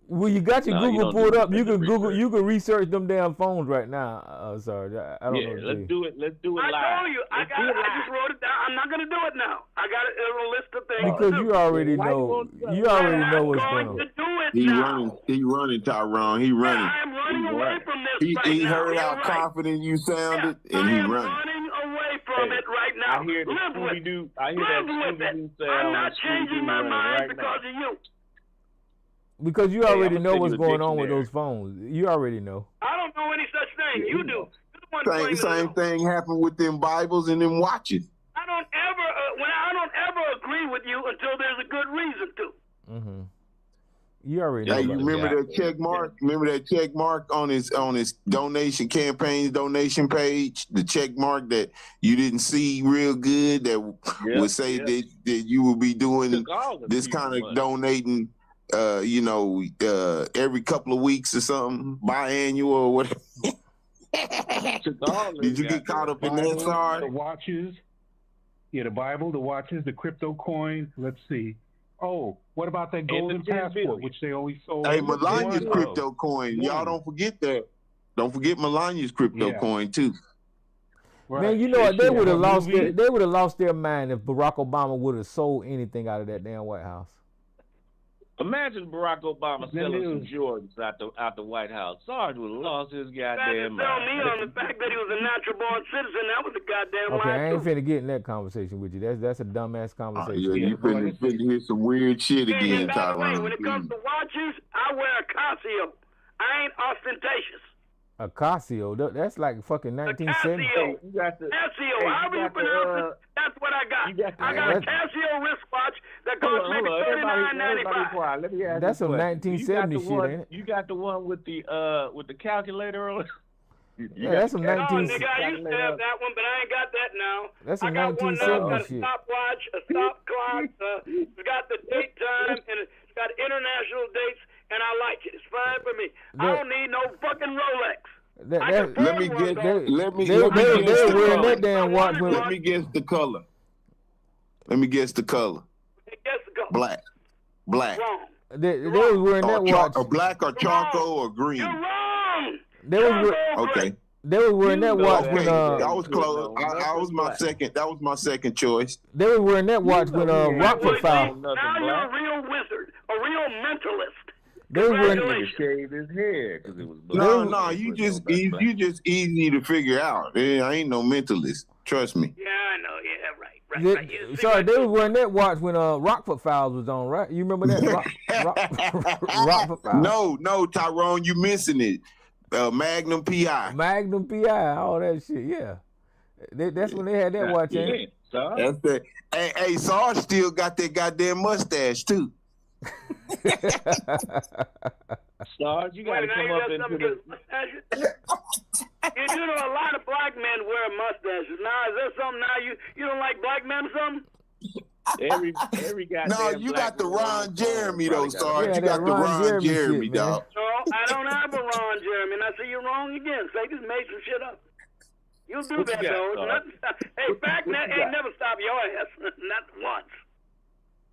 Well, you got your Google pulled up. You can You can research them damn phones right now. Sorry, I don't know. Let's do it. Let's do it live. I told you. I just wrote it down. I'm not gonna do it now. I got a list of things. Because you already know. You already know what's going on. To do He now. running, Tyrone. He running. I'm running away from this right He now. heard You're how right. confident you sounded, I and he am running. running away from it right now. I hear the Live with it. Scooby-Doo. I hear Live that with it. Scooby-Doo sound. I'm not of changing Scooby-Doo my running mind right because now. of you. Because you Hey, already I'ma know send what's you a going on with dictionary. those phones. You already know. I don't know any such thing. You do. You're the one claiming Same it. thing happened with them Bibles and them watches. I don't ever agree with you until there's a good reason to. Mm-hmm. You already know. Hey, you about remember that. that check mark? Remember that check mark on his donation page? The check mark that you didn't see real good that would say that you will be doing this kind of donating every couple of weeks or something, biannual or whatever. Did you get caught up in that, Sarge? The watches. Yeah, the Bible, the watches, the crypto coin. Let's see. Oh, what about that golden passport, which they always sold? Hey, Melania's crypto coin. Y'all don't forget that. Don't forget Melania's crypto coin too. Man, you know what? They would have lost their mind if Barack Obama would have sold anything out of that damn White House. Imagine Barack Obama selling some Jordans out the White House. Sarge would have lost his goddamn Tell mind. me on the fact that he was a natural born citizen. That was a goddamn Okay, lie I ain't too. finna get in that conversation with you. That's a dumbass conversation. Yeah, you finna hear some weird shit again, And by the way, Tyrone. when it comes to watches, I wear a Casio. I ain't ostentatious. A Casio, that's like fucking 1970. Casio. Casio. However you pronounce it, that's what I got. I got a Casio wristwatch that costs maybe $39.95. Let me ask That's you a some question. 1970 shit, ain't it? You got the one with the calculator on it? Yeah, that's some 19. Oh, nigga, I used to have that one, but I ain't got that now. That's I some got one now. 1970 It's got a shit. stopwatch, a stop clock. It's got the date time, and it's got international dates, and I like it. It's fine for me. I don't need no fucking Rolex. Let me guess. Let me They were wearing that guess damn watch. Let me guess the color. Let me guess the color. Guess the color. Black. Black. Wrong. They was wearing that watch. Or black or charcoal or green. You're wrong. They was Okay. They was wearing that watch when I was close. I was my second. That was my second choice. They was wearing that watch when Rockford fouled. Now you're a real wizard, a real mentalist. They was wearing. Nigga shaved his hair because it was No, black. you just easy to figure out. I ain't no mentalist. Trust me. Yeah, I know. Yeah, right. You see Sorry, what they was wearing that watch when Rockford Files was on, right? You remember that? Rockford Files. No, Tyrone, you missing it. Magnum PI. Magnum PI, all that shit. Yeah, that's when they had that watch in. That's that. Hey, Sarge still got that goddamn mustache too. Sarge, you gotta come up into the. You do know a lot of black men wear mustaches. Now, is there something now you don't like black men or something? Every goddamn. No, you got the Ron Jeremy though, Sarge. Yeah, You got the Ron Jeremy, shit, dog. No, I don't have a Ron Jeremy. And I say you're wrong again. So they just made some shit up. You'll do What that you got, though. Sarge? Hey, back What then you ain't got? never stop your ass. Not once.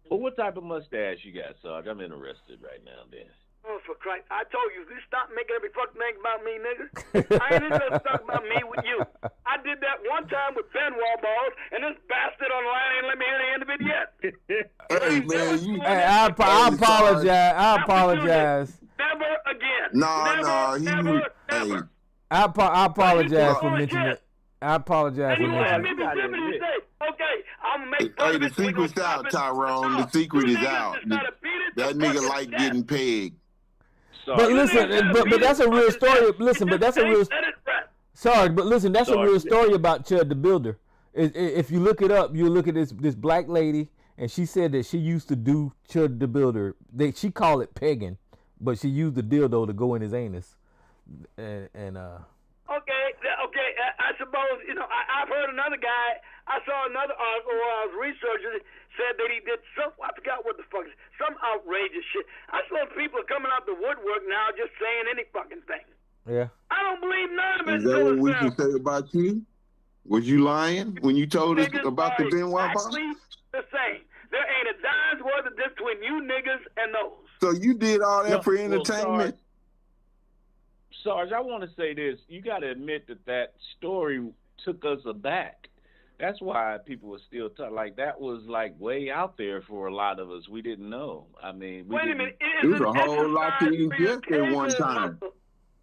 Well, what type of mustache you got, Sarge? I'm interested right now, then. Oh, for Christ. I told you, if you stop making every fucking thing about me, nigga. I ain't interested in talking about me with you. I did that one time with Ben Wallballs, and this bastard online ain't let me hear the end of it yet. Hey, man, Hey, I apologize. I apologize. Never again. Hey. I apologize for mentioning it. I apologize for And you want mentioning me it. to simply say, okay, I'm going to make fun Hey, of the it. We gonna secret's stop out, it. Tyrone. No, The secret you is niggas out. just gotta beat it to That nigga fucking like death. getting pegged. But listen, but that's a real story. Listen, but that's a real. Sorry, but listen, that's a real story about Chud the Builder. If you look it up, you look at this black lady, and she said that she used to do Chud the Builder. She called it pegging, but she used the dildo to go in his anus. Okay, I suppose, I've heard another guy, I saw another article where I was researching, said that he did I forgot what the fuck, some outrageous shit. I suppose people are coming out the woodwork now just saying any fucking thing. Yeah. I don't believe none of it. Is that what we can say about you? Was you lying when you told us about the Benoit box? Exactly the same. There ain't a dime's worth of difference between you niggas and those. So you did all that for entertainment? Sarge, I want to say this. You got to admit that story took us aback. That's why people were still like that was like way out there for a lot of us. We didn't know. I mean, wait a minute. There's a whole lot to ingest at one time.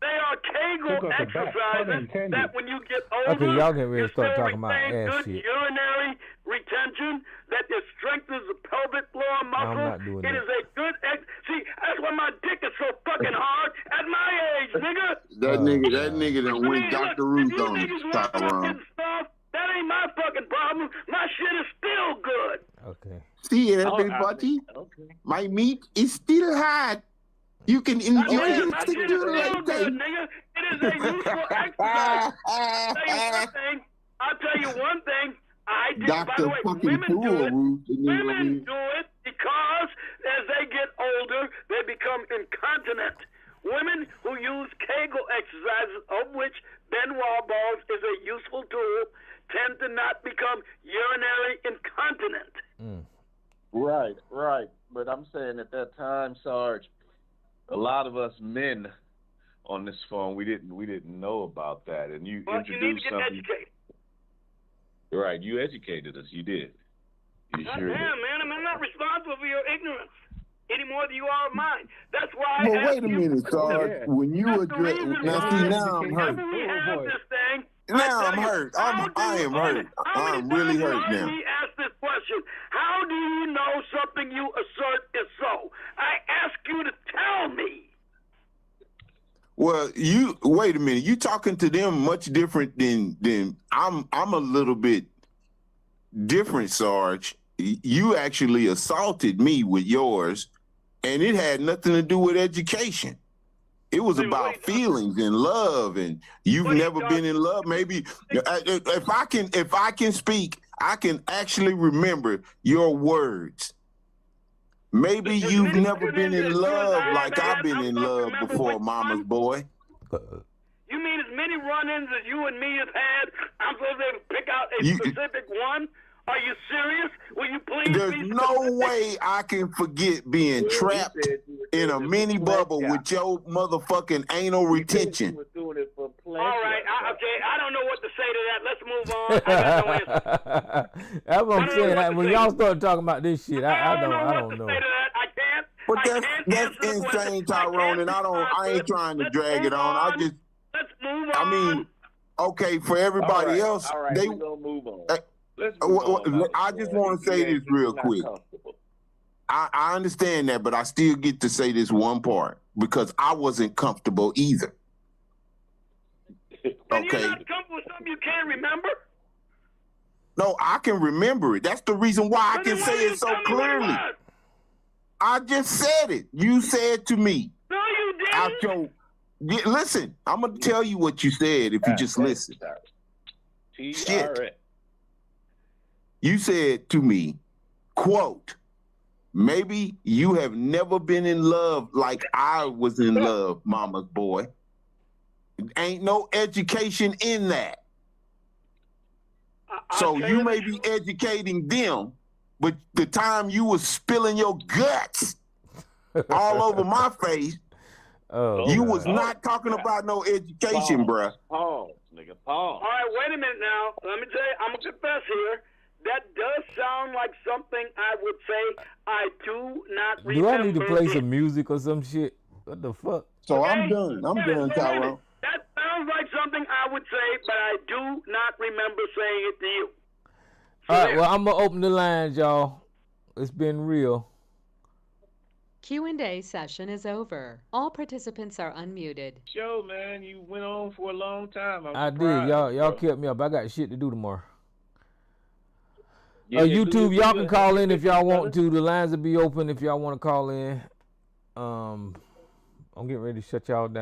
They are Kegel exercises that when you get older, Okay, y'all get ready to start still talking about retain ass good shit. urinary retention, that it strengthens the pelvic floor muscle. not doing It that. is a good See, that's why my dick is so fucking hard at my age, nigga. That nigga that went Look, Dr. if Ruth you on it, niggas want Tyrone. fucking stuff, that ain't my fucking problem. My shit is still good. Okay. See, everybody, my meat is still hot. You can enjoy Yeah, it my shit is still still like good, nigga. It is a useful exercise. I'll tell you one thing. I did, by the Dr. way, fucking women do Fool it. Ruth. Women do it because as they get older, they become incontinent. Women who use Kegel exercises, of which Benoit balls is a useful tool, tend to not become urinary incontinent. Right. But I'm saying at that time, Sarge, a lot of us men on this phone, we didn't know about that, and you But you introduced need to get something. educated. Right, you educated us. You did. You God sure damn, did. man, I'm not responsible for your ignorance any more than you are of mine. That's why Well, I wait a asked minute, you. Sarge. When you That's the address reason now, why see, now I'm hurt. whenever we have this thing, Now I I'm tell you, hurt. how I do am you- hurt. how many I'm really times you hurt heard now. me ask this question? How do you know something you assert is so? I ask you to tell me. Well, you wait a minute. You talking to them much different than I'm a little bit different, Sarge. You actually assaulted me with yours, and it had nothing to do with education. It was about feelings and love, and you've never been in love. Maybe if I can speak, I can actually remember your words. Maybe you've never been in love like I've been in love before, mama's boy. You mean as many run-ins as you and me have had, I'm supposed to pick out a specific one? Are you serious? Will you please There's be no way I can forget being trapped in a mini bubble with your motherfucking anal retention. All right, okay, I don't know what to say to that. Let's move on. I got no answer. That's what I'm saying. When y'all start talking about this shit, I don't know. Say to that. I can't. But that's insane, Tyrone, and I ain't trying to drag it on. Let's move on. I mean, okay, for everybody else, All right, they we're gonna move on. I on. just want to say this real quick. I understand that, but I still get to say this one part because I wasn't comfortable either. And Okay. you're not comfortable with something you can't remember? No, I can remember it. That's the reason why I can say it so clearly. I just said it. You said to me. No, you didn't. Listen, I'm going to tell you what you said if you just listen. Shit. You said to me, quote, maybe you have never been in love like I was in love, mama's boy. Ain't no education in that. So you may be educating them, but the time you was spilling your guts all over my face, you was not talking about no education, bruh. Pause, nigga, pause. All right, wait a minute now. Let me tell you, I'm going to confess here. That does sound like something I would say I do not remember. Do I need to play some music or some shit? What the fuck? So I'm done. I'm done, Tyrone. That sounds like something I would say, but I do not remember saying it to you. All right, well, I'm going to open the lines, y'all. It's been real. Q&A session is over. All participants are unmuted. Show, man, you went on for a long time. I did. Y'all kept me up. I got shit to do tomorrow. Yeah, YouTube, y'all can call in if y'all want to. The lines will be open if y'all want to call in. I'm getting ready to shut y'all down.